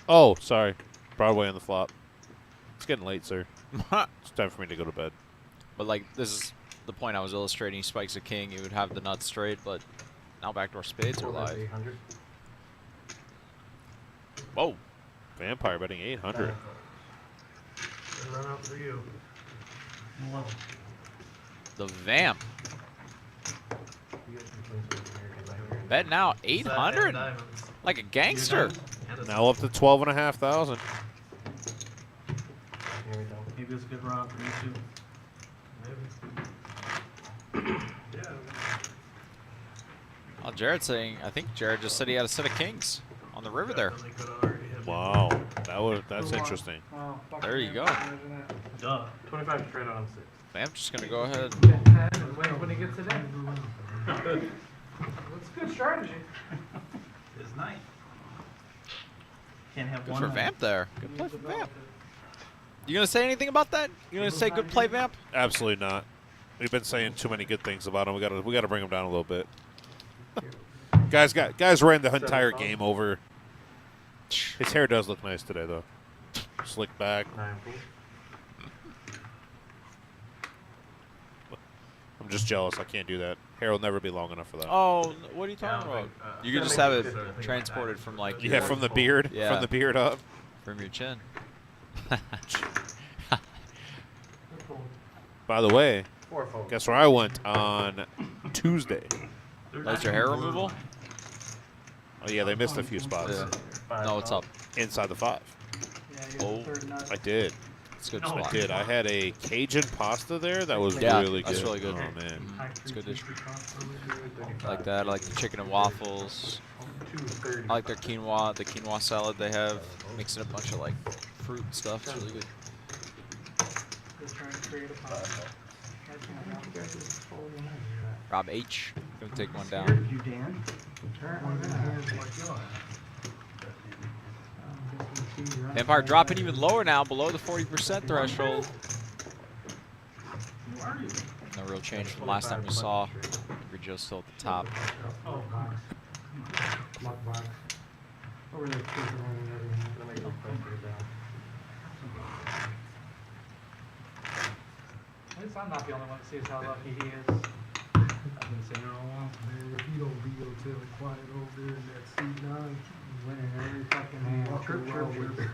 Oh, sorry. Broadway on the flop. It's getting late, sir. It's time for me to go to bed. But like, this is the point I was illustrating. He spikes a king, he would have the nuts straight, but now backdoor spades are live. 800. Whoa. Vampire betting 800. Run out for you. The vamp. Bet now 800? Like a gangster. Now up to 12,500. Here we go. Maybe it's a good round for you too. Well, Jared's saying, I think Jared just said he had a set of kings on the river there. Wow. That's interesting. Oh, There you go. Duh. 25 straight on 6. Vamp's just going to go ahead. Bet 10 and wait when he gets it in. That's a good strategy. It's nice. Can't have Good one. for Vamp there. Good play for Vamp. You going to say anything about that? You going to say good play, Vamp? Absolutely not. We've been saying too many good things about him. We got to bring him down a little bit. guys ran the entire game over. His hair does look nice today, though. Slick back. 9. I'm just jealous. I can't do that. Hair will never be long enough for that. Oh, what are you talking about? You can just have it transported from like Yeah, from the beard. Yeah. From the beard up. From your chin. By the way, 4 folks. guess where I went on Tuesday? That's your hair removal? Oh yeah, they missed a few spots. Yeah. No, it's up. Inside the 5. Yeah, you got Oh. the third nut. I did. It's good I spot. did. I had a Cajun pasta there that was Yeah, really good. that's really good. Oh man. It's good dish. I like that. I like the chicken and waffles. I like their quinoa, the quinoa salad they have. Mixing a bunch of like fruit and stuff. It's really good. Just trying to create a pot. Rob H. Gonna take one down. Scared you, Dan. Vampire dropping even lower now, below the 40% threshold. Who are you? No real change from last time we saw. Joe's still at the top. Oh, box. Lock box. Over there, kicking around and everything. At least I'm not the only one that sees how lucky he is. I've been saying it all along, man, if you don't be your tail quiet over there in that C9, Winning every fucking hand. walk Chirp, chirp, around chirp. with it.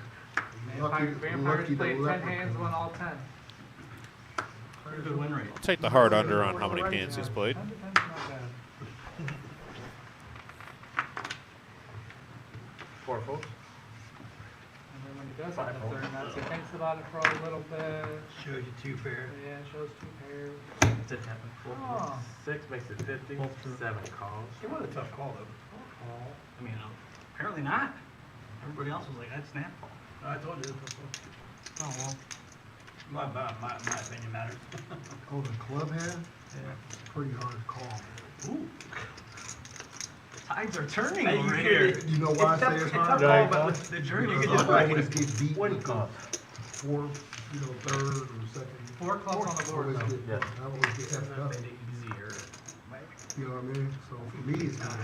Vampires lucky the played 10 leopard. hands, won all 10. Pretty good win rate. I'll take the hard under on how many hands he's played. 10 to 10's not bad. 4 folks. And then when he does have the third nuts, he thinks about it for a little bit. Shows you 2 pairs. Yeah, shows 2 pairs. That's it happened. Oh. 6 makes it 50. 7 calls. It was a tough call though. I mean, apparently not. Everybody else was like, I'd snap call. I told you. Oh well. My opinion matters. Oh, the club hand? Yeah. Pretty hard to call. Ooh. Tides are turning Hey, over you here. You know why I say it's hard? tough call, but with the journey, you can just I always like get beat What with the call? fourth, third or second. 4 clubs on the board, Always though. get- Yes. I always get effed up. Made it easier. You know what I mean? So for me, it's kind of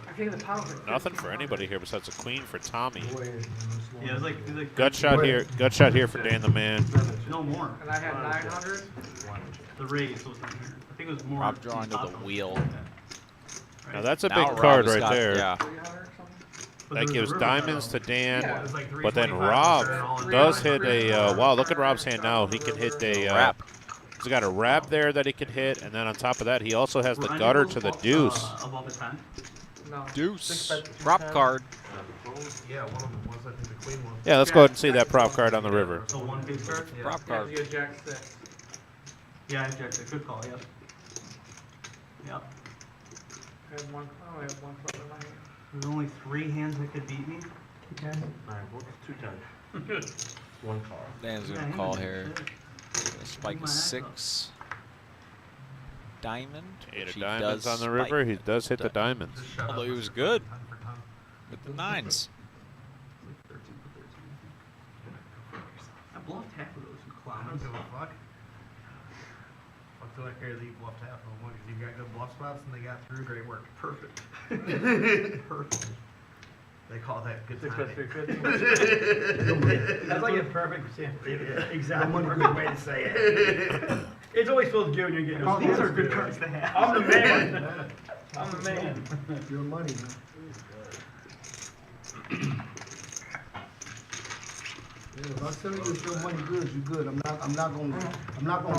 I think the power. Nothing for anybody here besides a queen for Tommy. go ahead. Yeah, it was like Gut shot here for Dan the Man. no more. And I had 900. The raise was not here. I think it was more. Rob drawing to the wheel. Now that's a Now big Rob card has right got- there. Yeah. 300 or something. But there That was a gives river diamonds to battle. Dan, Yeah, it was like but then 325 Rob for all in does all. hit a, wow, look at Rob's hand now. He can hit a, Wrap. he's got a wrap there that he can hit, and then on top of that, he also has the Were gutter any to the of those, deuce. above a 10? No. Deuce. Prop card. Yeah, one of them was, I think the queen was. Yeah, let's go ahead and see that prop card on the river. So 1 big card? Yeah. Prop Yeah, card. you had Jack 6. Yeah, I checked it. Good call, yep. Yep. I had one. Oh, I had 1 club in my hand. There's only 3 hands that could beat me. Alright, what's 2 times? 1 call. Dan's Yeah, gonna hang call on. here. Shit. Spike my a ass 6. Diamond. 8 which of he diamonds does on the river. spike. He does hit the diamonds. Just shut Although up. he was good Ton for ton. with the 9s. Like 13 for 13. I bluffed half of those, you I don't clowns. give a fuck. Fuck do I care that you bluffed half of them? Because you got good bluff spots and they got through. Great work. Perfect. Perfect. They call that good 6 timing. 350. That's like a perfect, exactly money perfect way to say it. It always feels good when you're getting those. These are good cards to have. I'm the man. I'm the man. Your money, man. Yeah, if I tell you it's your money good, you good. I'm not gonna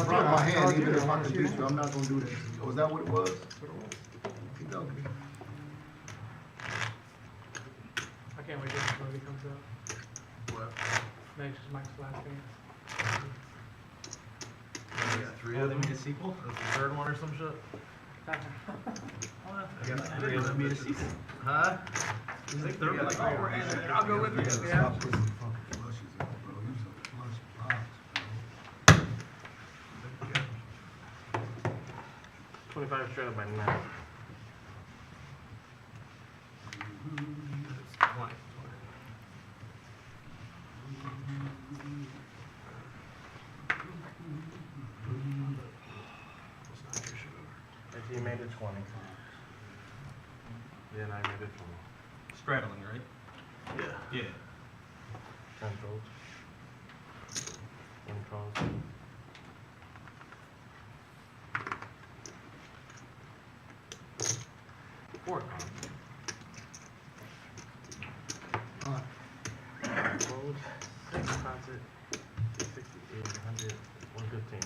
drop my hand even if I can beat you. I'm not gonna do that to you. Was that what it was? You know, I can't wait till this movie comes out. What? Nature's Mike's last game. You got 3 Oh, of they them? made a sequel? That's the 3rd one or some shit? I got didn't 3 know of they them. made a sequel. Huh? Is it third? Like, oh, we're adding it. I'll go with you. Stop putting fucking flushes out, bro. Use a flush box, bro. 25 straight up by 9. It's 20. If he made it 20. Then I made it 20. Straddling, right? Yeah. Yeah. 10 folks. 1 calls. Four cards. Fold. 6 concert. 60, 80, 100, 115.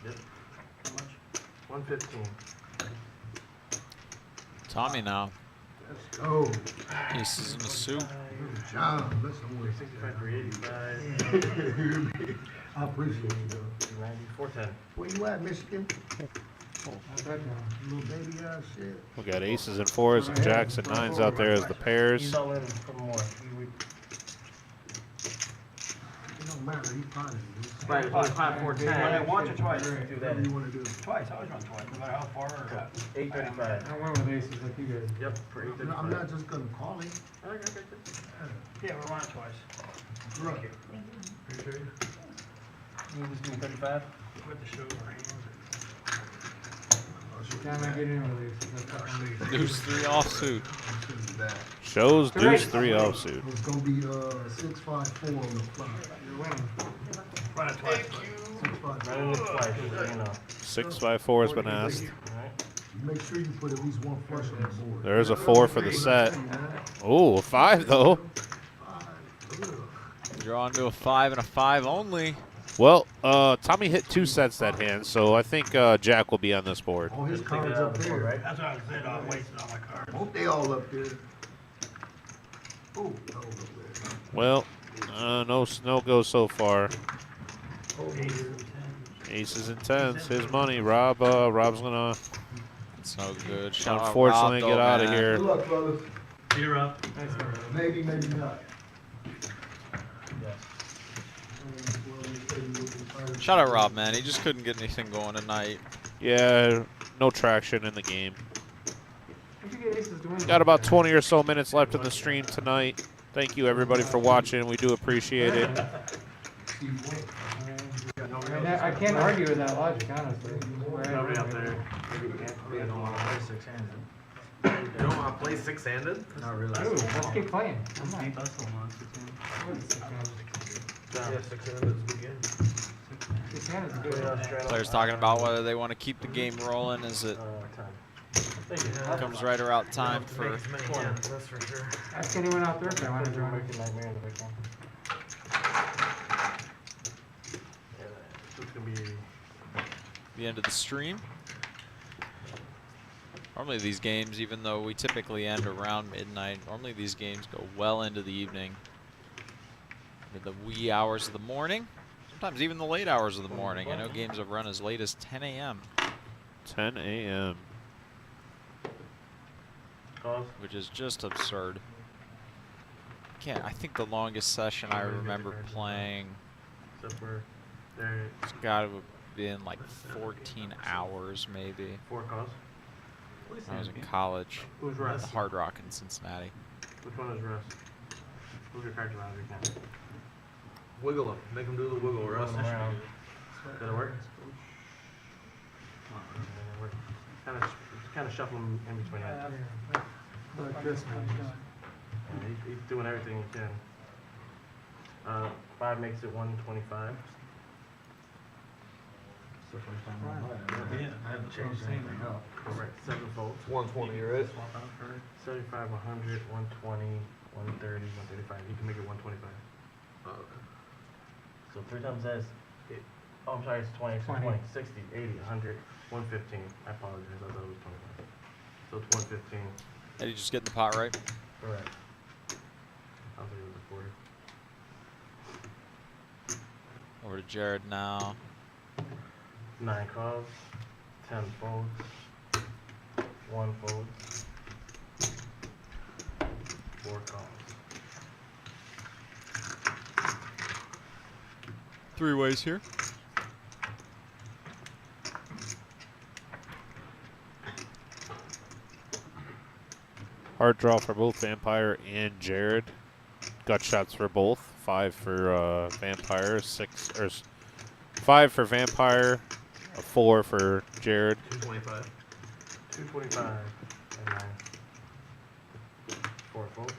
Yep. How much? 115. Tommy now. Let's go. Aces in a suit. John, listen, wait. 65 for 85. I appreciate you, though. 90, 410. Where you at, Michigan? Little baby ass shit. We got aces and 4s and jacks and 9s out there as the pairs. He's all in for more. It don't matter, he's fine. Right, it's only 5, 4, 10. Run it once or twice? Do that. What do you wanna do? Twice, I always run twice, no matter how far or. 8:35. I went with aces like you guys. Yep, for 8:35. I'm not just gonna call him. Yeah, we're running twice. Right. Appreciate it. You just do 35? With the show our hands. Time I get in with aces, that's what I'm leaving. Deuce 3 offsuit. Shows deuce 3 offsuit. It's gonna be 6-5-4 on the flop. You're winning. Run it twice. 6-5-4. Running it twice, just so you know. 6-5-4 has been asked. Make sure you put at least one flush on the board. There's a 4 for the set. Oh, a 5 though. Draw into a 5 and a 5 only. Well, Tommy hit 2 sets that hand, so I think Jack will be on this board. All his cards up there. Right? That's what I said, I wasted all my cards. Hope they all up there. Oh, that was up there. Well, no snow goes so far. Over here. Aces and 10s, his money. Rob's gonna It's no good. Shout out unfortunately Rob, get though, out of man. here. Good luck, fellas. You're up. Maybe, maybe not. Shout out Rob, man. He just couldn't get anything going tonight. Yeah, no traction in the game. If you get aces to win. Got about 20 or so minutes left in the stream tonight. Thank you everybody for watching. We do appreciate it. I can't argue with that logic, honestly. Nobody up there. We don't want to play 6-handed. You don't want to play 6-handed? Not really. Ooh, let's keep playing. I'm not. Beat us a lot, Yeah, 6-handed is a good game. This hand is good. Players talking about whether they want to keep the game rolling as it comes right around time for Make as many hands, that's for sure. Ask anyone out there if they want to join. American Nightmare in the big one. It's gonna be. the end of the stream. Normally these games, even though we typically end around midnight, normally these games go well into the evening. Into the wee hours of the morning. Sometimes even the late hours of the morning. I know games have run as late as 10 a.m. 10 a.m. Which is just absurd. I think the longest session I remember playing Except for there. it's got to have been like 14 hours maybe. 4 calls. When I was in college. Who's At the Russ? Hard Rock in Cincinnati. Which one is Russ? Move your cards around if you can. Wiggle them. Make them do the wiggle, Russ. Did it work? Kind of shuffle them in between that. Like this, man. He's doing everything he can. 5 makes it 125. It's the first time in my life. Yeah. I haven't changed anything up. Correct. 7 folds. 120, right? 75, 100, 120, 130, 135. You can make it 125. Oh, okay. So 3 times that is, oh, I'm sorry, it's 20, it's 20, 60, 80, 100. 115. I apologize. I thought it was 25. So it's 115. Did you just get in the pot right? Correct. I think it was a 40. Over to Jared now. 9 calls. 10 folds. 1 fold. 4 calls. 3 ways here. Hard draw for both Vampire and Jared. Gut shots for both. 5 for Vampire, 5 for Vampire, a 4 for Jared. 225. 225 and 9. 4 folds.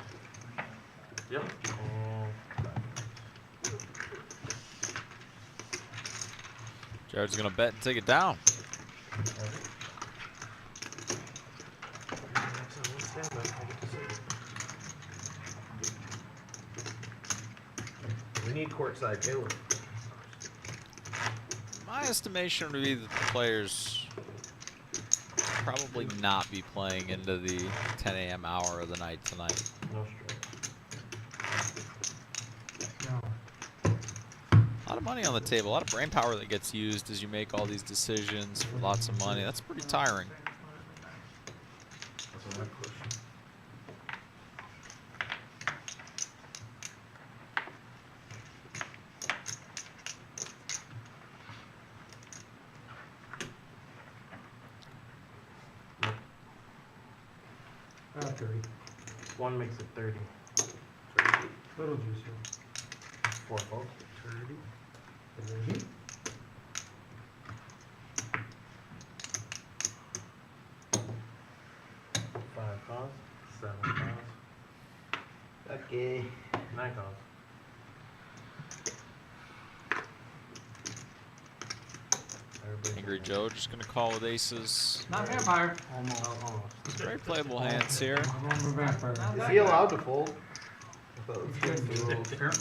Yep. And Jared's gonna bet and take it down. We need courtside Caleb. My estimation would be that the players probably not be playing into the 10 a.m. hour of the night tonight. no straight. No. A lot of money on the table, a lot of brain power that gets used as you make all these decisions for lots of money. That's pretty tiring. That's what I push. 30. One makes it 30. Little juicer. 4 folks. 30. 5 calls. 7 calls. Okay. 9 calls. Angry Joe just gonna call with aces. Not vampire. Almost. Very playable hands here. I'm going with vampire. Is he allowed to fold? I thought it was against the rules.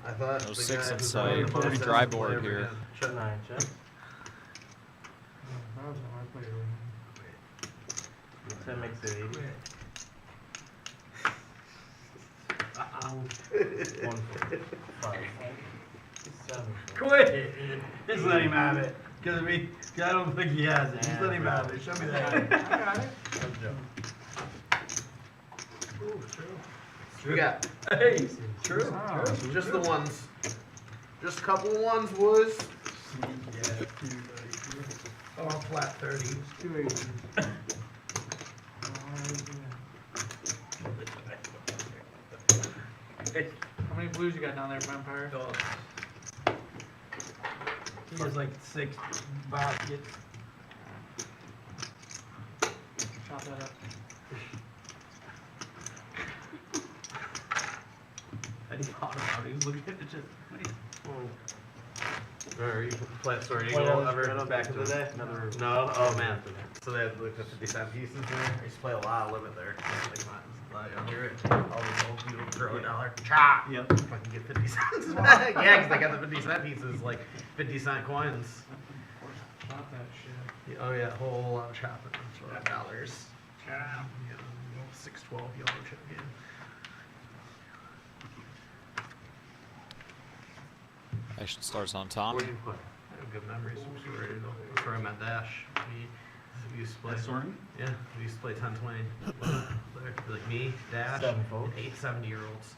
I thought No the six guy in who's sight. running the Pretty most dry has to play board every here. hand. Shut 9, check. That was my player. 10 makes it 80. 1 fold. 5. 7 fold. Quit! Just let him have it. Cause I don't think he has it. Just let him have it. Show me that. I got it. That's Joe. We got Hey, true. Oh, just the ones. Just a couple of ones, boys. Oh, flat 30. It's 280. How many blues you got down there, vampire? He has like 6 baskets. Chop that up. And he thought about it. He was looking at it just. Or you play Story Play Eagle that ever straight up back in the day? Another. No? Oh man. So they had like the 50-cent pieces there. I used to play a lot of limit there. Like when I was a lot younger. All these old people would throw $1. Cha! Yep. Fucking get 50 cents back. Yeah, because they got the 50-cent pieces, like 50-cent coins. Chop that shit. Oh yeah, a whole lot of chopping for $dollars. Chow. Yeah, 612 yellow chip game. Action starts on top. What do you play? I have good memories from Super Eagle. That's where I met Dash. We used to play. Sorting? Yeah, we used to play 10-20. Like me, Dash, 7 folks. 8 70-year-olds.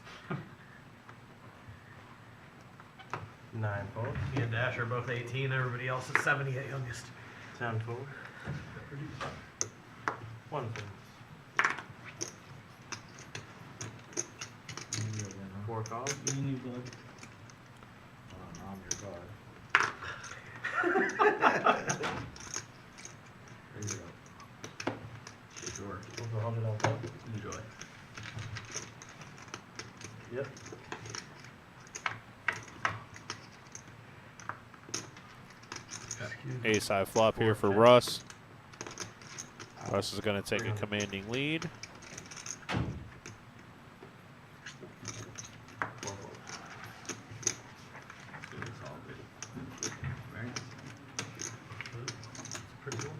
9 folks. Me and Dash are both 18. Everybody else is 70 at youngest. 10 folks. 1 fold. 4 calls. You need blood. Sure. Over 100 on top. Enjoy. Yep. Ace high flop here for Russ. Russ is going to take a commanding lead. 4 folds. It's all good. Right? Pretty cool.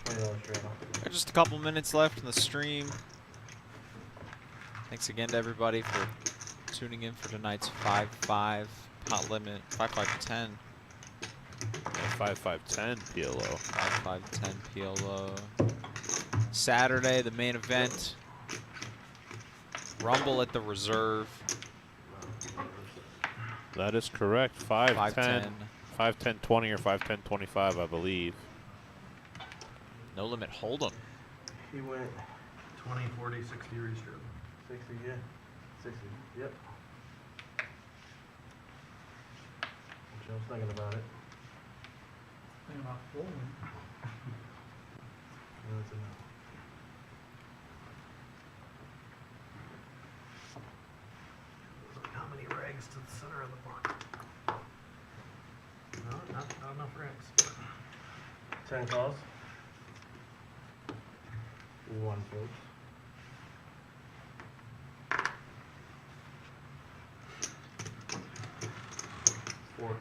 $20 straight off. Just a couple minutes left in the stream. Thanks again to everybody for tuning in for tonight's 5-5 pot limit, 5-5-10. 5-5-10 PLO. 5-5-10 PLO. Saturday, the main event. Rumble at the Reserve. That is correct. 5-10. 5-10. 5-10-20 or 5-10-25, I believe. No limit hold'em. He went 20, 40, 60 restrip. 60, yeah. 60, yep. Joe's thinking about it. Think about folding. That's enough. How many rags to the center of the block? No, not enough rags. 10 calls. 1 folds. 4 calls.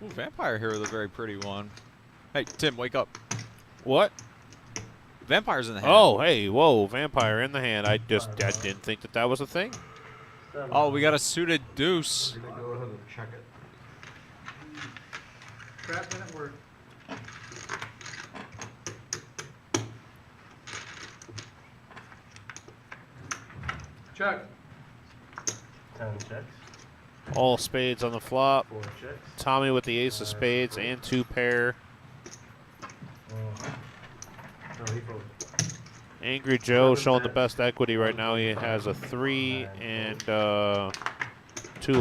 Ooh, Vampire here with a very pretty one. Hey, Tim, wake up. What? Vampire's in the hand. Oh, hey, whoa, vampire in the hand. I didn't think that that was a thing. 7 Oh, we got a suited deuce. I'm gonna go ahead and check it. Trap minute work. Check. 10 checks. All spades on the flop. 4 checks. Tommy with the ace of spades and 2 pair. No, he folded. Angry Joe showing the best equity right now. He has a 3 and 2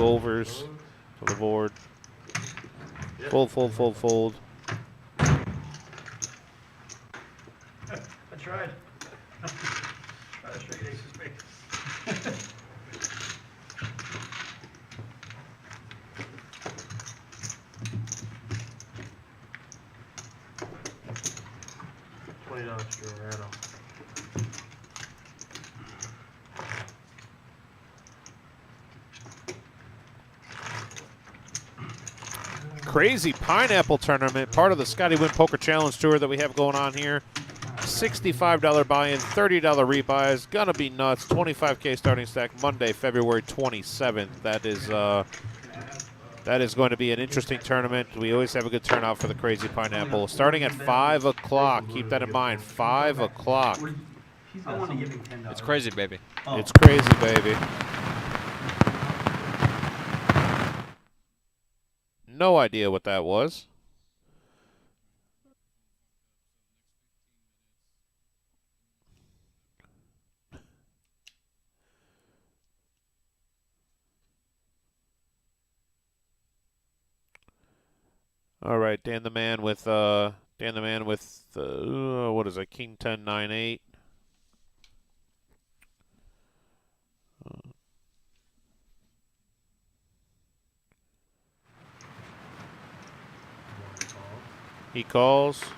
overs to the board. Fold, fold, fold, fold. I tried. Try to straight ace of spades. $20 to Dorado. Crazy Pineapple Tournament, part of the Scotty Win Poker Challenge Tour that we have going on here. $65 buy-in, $30 rebuys. Gonna be nuts. 25K starting stack Monday, February 27th. That is going to be an interesting tournament. We always have a good turnout for the Crazy Pineapple. Starting at 5 o'clock. Keep that in mind. 5 o'clock. I want to give him $10. It's crazy, baby. Oh. It's crazy, baby. No idea what that was. All right, Dan the man with what is it? King 10 9 8. He calls. 4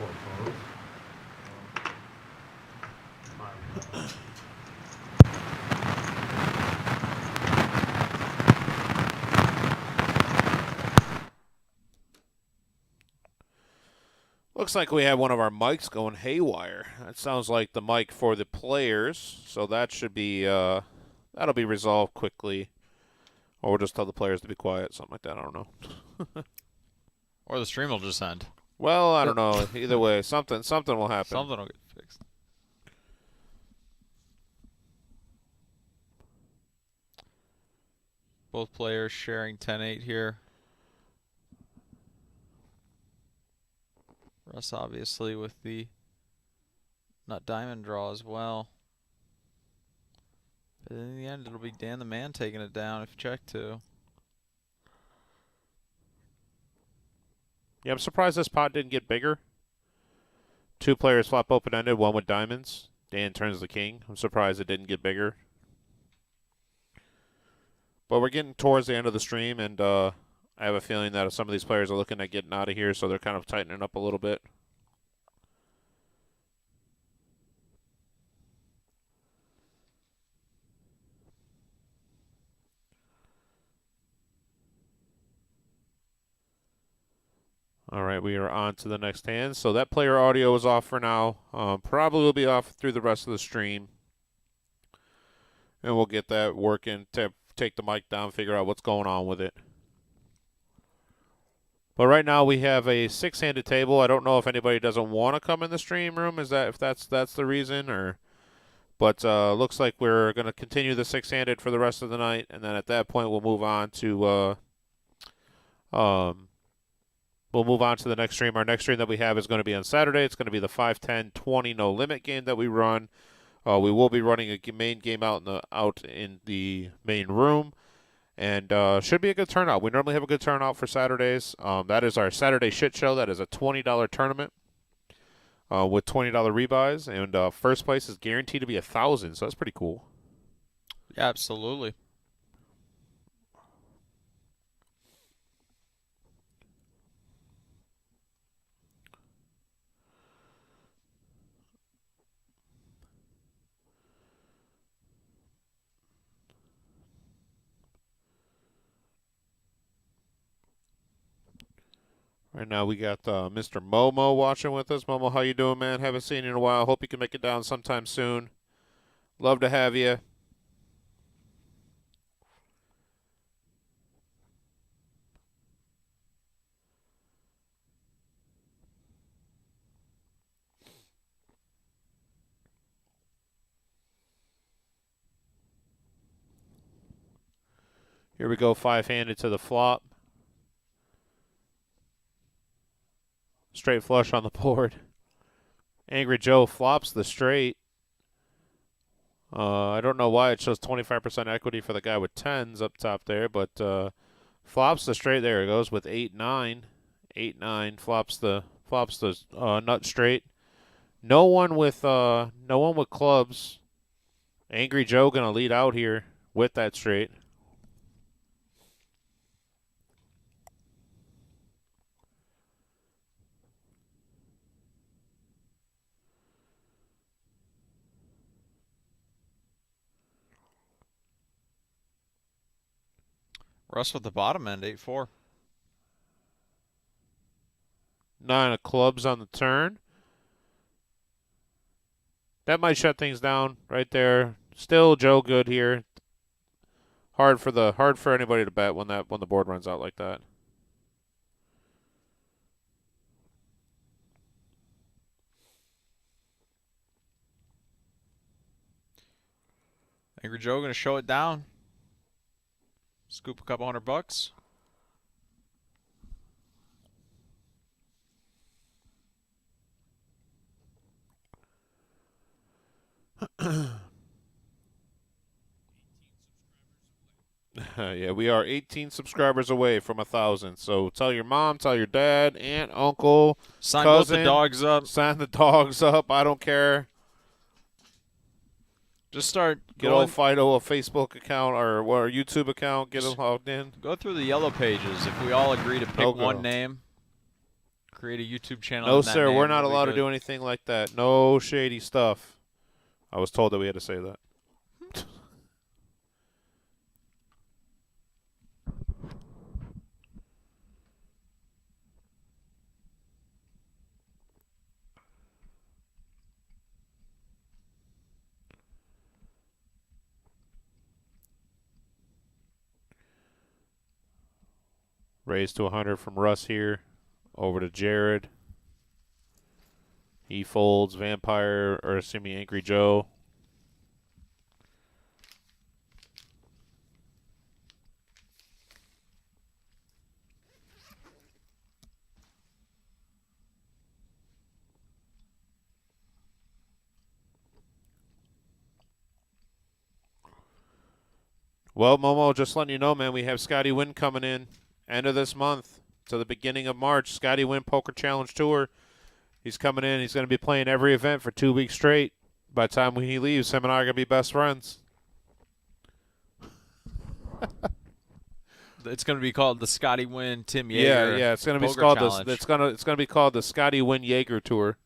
folds. Looks like we have one of our mics going haywire. That sounds like the mic for the players, so that should be that'll be resolved quickly. Or we'll just tell the players to be quiet, something like that. I don't know. Or the stream will just end. Well, I don't know. Either way, something will happen. Something will get fixed. Both players sharing 10-8 here. Russ obviously with the nut diamond draw as well. But in the end, it'll be Dan the man taking it down if you check two. Yeah, I'm surprised this pot didn't get bigger. 2 players flop open-ended, 1 with diamonds. Dan turns the king. I'm surprised it didn't get bigger. But we're getting towards the end of the stream, and I have a feeling that some of these players are looking at getting out of here, so they're kind of tightening up a little bit. All right, we are on to the next hand. So that player audio is off for now. Probably will be off through the rest of the stream. And we'll get that working to take the mic down, figure out what's going on with it. But right now we have a 6-handed table. I don't know if anybody doesn't want to come in the stream room. Is that if that's the reason, or? But looks like we're going to continue the 6-handed for the rest of the night, and then at that point we'll move on to the next stream. Our next stream that we have is going to be on Saturday. It's going to be the 5-10-20 no limit game that we run. We will be running a main game out in the main room. And should be a good turnout. We normally have a good turnout for Saturdays. That is our Saturday shit show. That is a $20 tournament with $20 rebuys, and first place is guaranteed to be $1,000. So that's pretty cool. Yeah, absolutely. Right now we got Mr. Momo watching with us. Momo, how you doing, man? Haven't seen you in a while. Hope you can make it down sometime soon. Love to have you. Here we go, 5-handed to the flop. Straight flush on the board. Angry Joe flops the straight. I don't know why it shows 25% equity for the guy with 10s up top there, but flops the straight. There it goes with 8-9. 8-9 flops the nut straight. No one with clubs. Angry Joe gonna lead out here with that straight. Russ with the bottom end, 8-4. 9 of clubs on the turn. That might shut things down right there. Still Joe good here. Hard for anybody to bet when the board runs out like that. Angry Joe gonna show it down. Scoop a couple $100. Yeah, we are 18 subscribers away from 1,000. So tell your mom, tell your dad, aunt, uncle, Sign cousin, both the dogs up. sign the dogs up. I don't care. Just start Get old Fido a Facebook account or a YouTube account. Get them logged in. Go through the yellow pages. If we all agree to pick No one go. name, create a YouTube channel. No, in that sir, name, we're not we'll be allowed to good. do anything like that. No shady stuff. I was told that we had to say that. Raise to 100 from Russ here. Over to Jared. He folds Vampire, or assuming Angry Joe. Well, Momo, just letting you know, man, we have Scotty Win coming in end of this month to the beginning of March. Scotty Win Poker Challenge Tour. He's coming in. He's going to be playing every event for 2 weeks straight. By the time he leaves, him and I are going to be best friends. It's going to be called the Scotty Win Tim Yeager. Yeah. It's going to be Poker called Challenge. it's going to be called the Scotty Win Yeager Tour.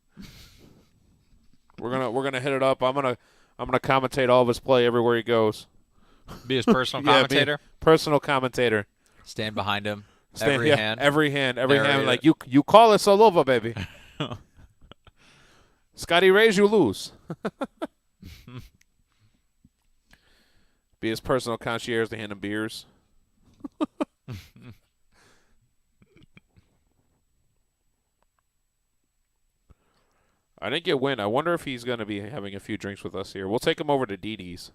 We're gonna hit it up. I'm gonna commentate all of his play everywhere he goes. Be his personal Yeah, commentator. Personal commentator. Stand behind him. Every hand. Narrate Like it. you call us all over, baby. Scotty raise, you lose. Be his personal concierge to hand him beers. I didn't get Win. I wonder if he's going to be having a few drinks with us here. We'll take him over to Dee Dee's.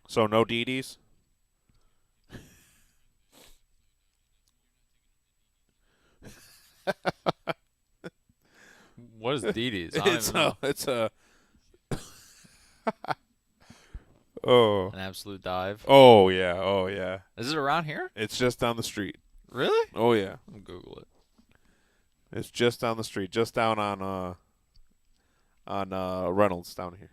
So no Dee Dee's? What is Dee Dee's? I don't even know. It's a oh. An absolute dive. Oh yeah. Is it around here? It's just down the street. Really? Oh yeah. I'll Google it. It's just down the street, just down on Reynolds down here.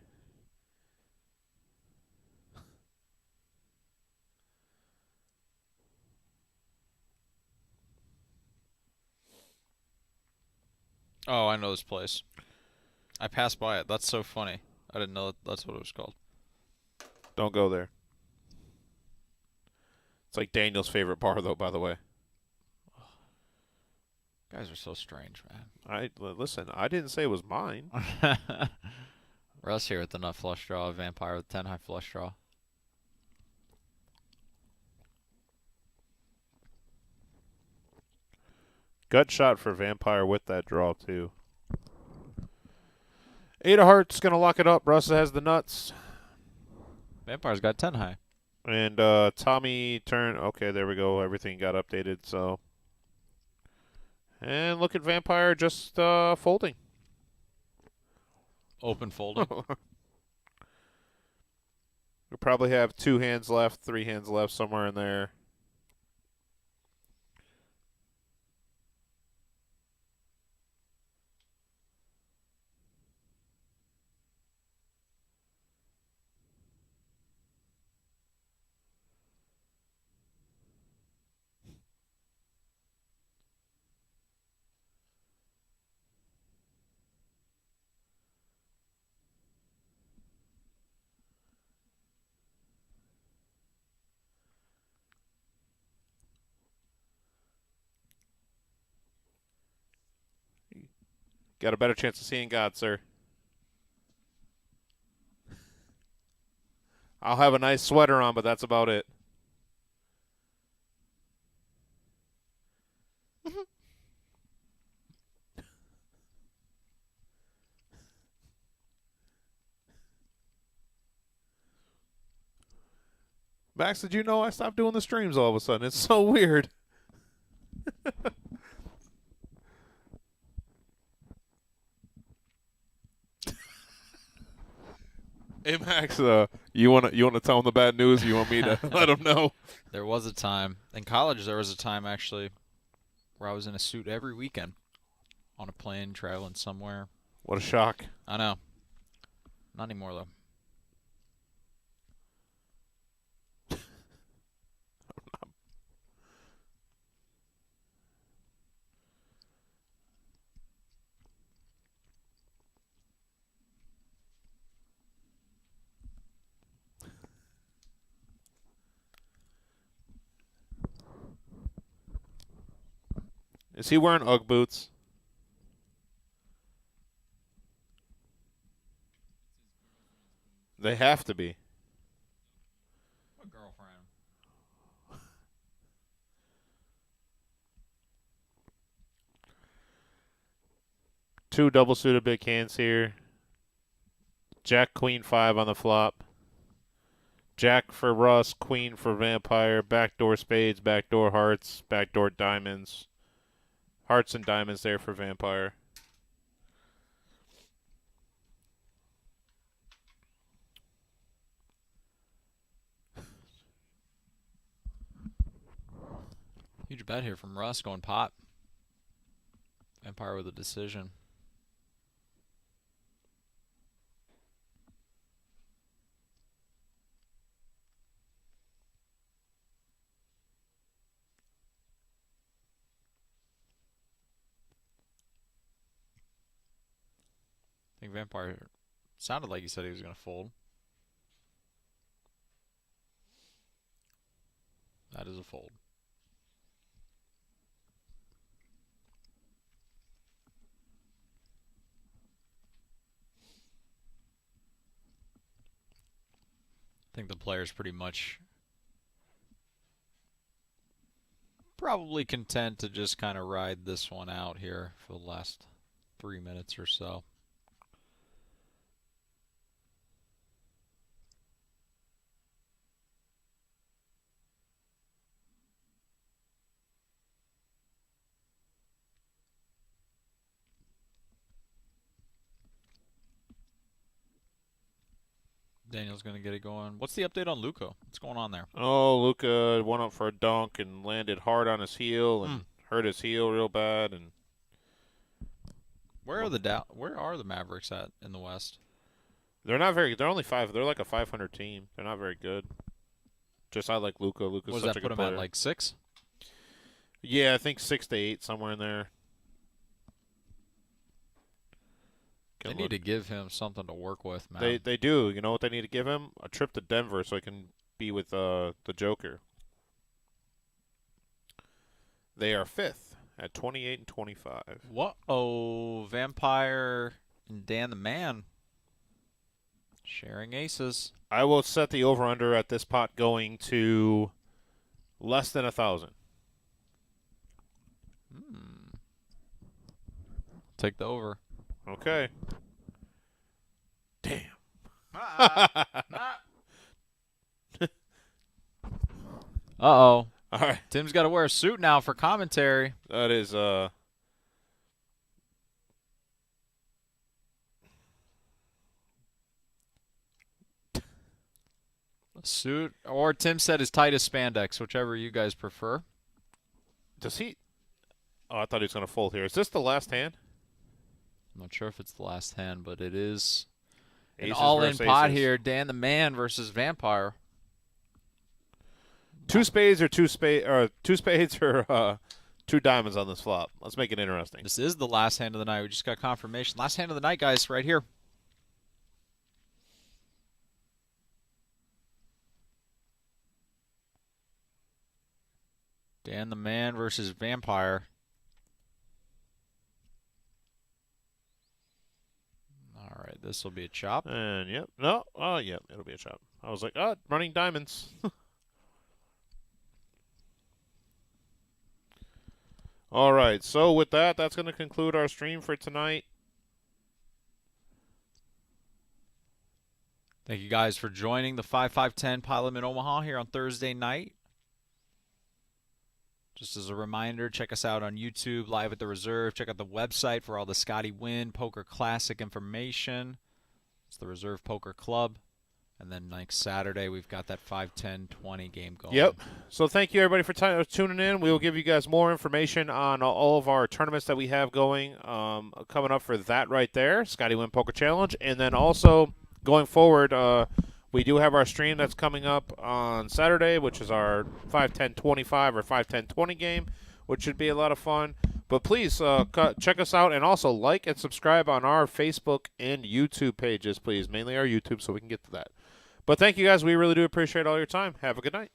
Oh, I know this place. I passed by it. That's so funny. I didn't know that's what it was called. Don't go there. It's like Daniel's favorite bar, though, by the way. Guys are so strange, man. Listen, I didn't say it was mine. Russ here with the nut flush draw. Vampire with 10 high flush draw. Gut shot for Vampire with that draw, too. 8 of hearts, going to lock it up. Russ has the nuts. Vampire's got 10 high. And Tommy turned. Okay, there we go. Everything got updated. So, and look at Vampire just folding. Open folding. We probably have 2 hands left, 3 hands left, somewhere in there. Got a better chance of seeing God, sir. I'll have a nice sweater on, but that's about it. Max, did you know I stopped doing the streams all of a sudden? It's so weird. Hey Max, you wanna tell him the bad news? Or you want me to let him know? There was a time in college. There was a time actually where I was in a suit every weekend on a plane traveling somewhere. What a shock! I know. Not anymore though. Is he wearing UGG boots? They have to be. What girlfriend? Two double suited big hands here. Jack, Queen, 5 on the flop. Jack for Russ, Queen for Vampire, backdoor spades, backdoor hearts, backdoor diamonds. Hearts and diamonds there for Vampire. Huge bet here from Russ going pot. Vampire with a decision. I think Vampire sounded like he said he was going to fold. That is a fold. I think the player's pretty much probably content to just kind of ride this one out here for the last 3 minutes or so. Daniel's going to get it going. What's the update on Luca? What's going on there? Oh, Luca went up for a dunk and landed hard on his heel and hurt his heel real bad. And where are the Mavericks at in the West? They're not very. They're only 5. They're like a 500 team. They're not very good. Just I like Luca. Luca's What does such that a put good him player. at, like 6? Yeah, I think 6 to 8, somewhere in there. They need to give him something to work with, man. They do. You know what they need to give him? A trip to Denver so he can be with the Joker. They are 5th at 28 and 25. What? Oh, Vampire and Dan the Man sharing aces. I will set the over/under at this pot going to less than 1,000. Take the over. Okay. Damn. Uh-oh. All right. Tim's got to wear a suit now for commentary. That is A suit, or Tim said his tightest spandex, whichever you guys prefer. does he? Oh, I thought he was going to fold here. Is this the last hand? I'm not sure if it's the last hand, but it is an Aces all-in versus pot aces. here. Dan the Man versus Vampire. Two spades or two spades or two diamonds on this flop. Let's make it interesting. This is the last hand of the night. We just got confirmation. Last hand of the night, guys, right here. Dan the Man versus Vampire. All right, this will be a chop. And yep, no, oh yep, it'll be a chop. I was like, oh, running diamonds. All right, so with that, that's going to conclude our stream for tonight. Thank you guys for joining the 5510 Pilot in Omaha here on Thursday night. Just as a reminder, check us out on YouTube, Live at the Reserve. Check out the website for all the Scotty Win Poker Classic information. It's the Reserve Poker Club. And then next Saturday, we've got that 5-10-20 game going. Yep. So thank you, everybody, for tuning in. We will give you guys more information on all of our tournaments that we have going coming up for that right there, Scotty Win Poker Challenge. And then also going forward, we do have our stream that's coming up on Saturday, which is our 5-10-25 or 5-10-20 game, which should be a lot of fun. But please check us out and also like and subscribe on our Facebook and YouTube pages, please. Mainly our YouTube so we can get to that. But thank you guys. We really do appreciate all your time. Have a good night.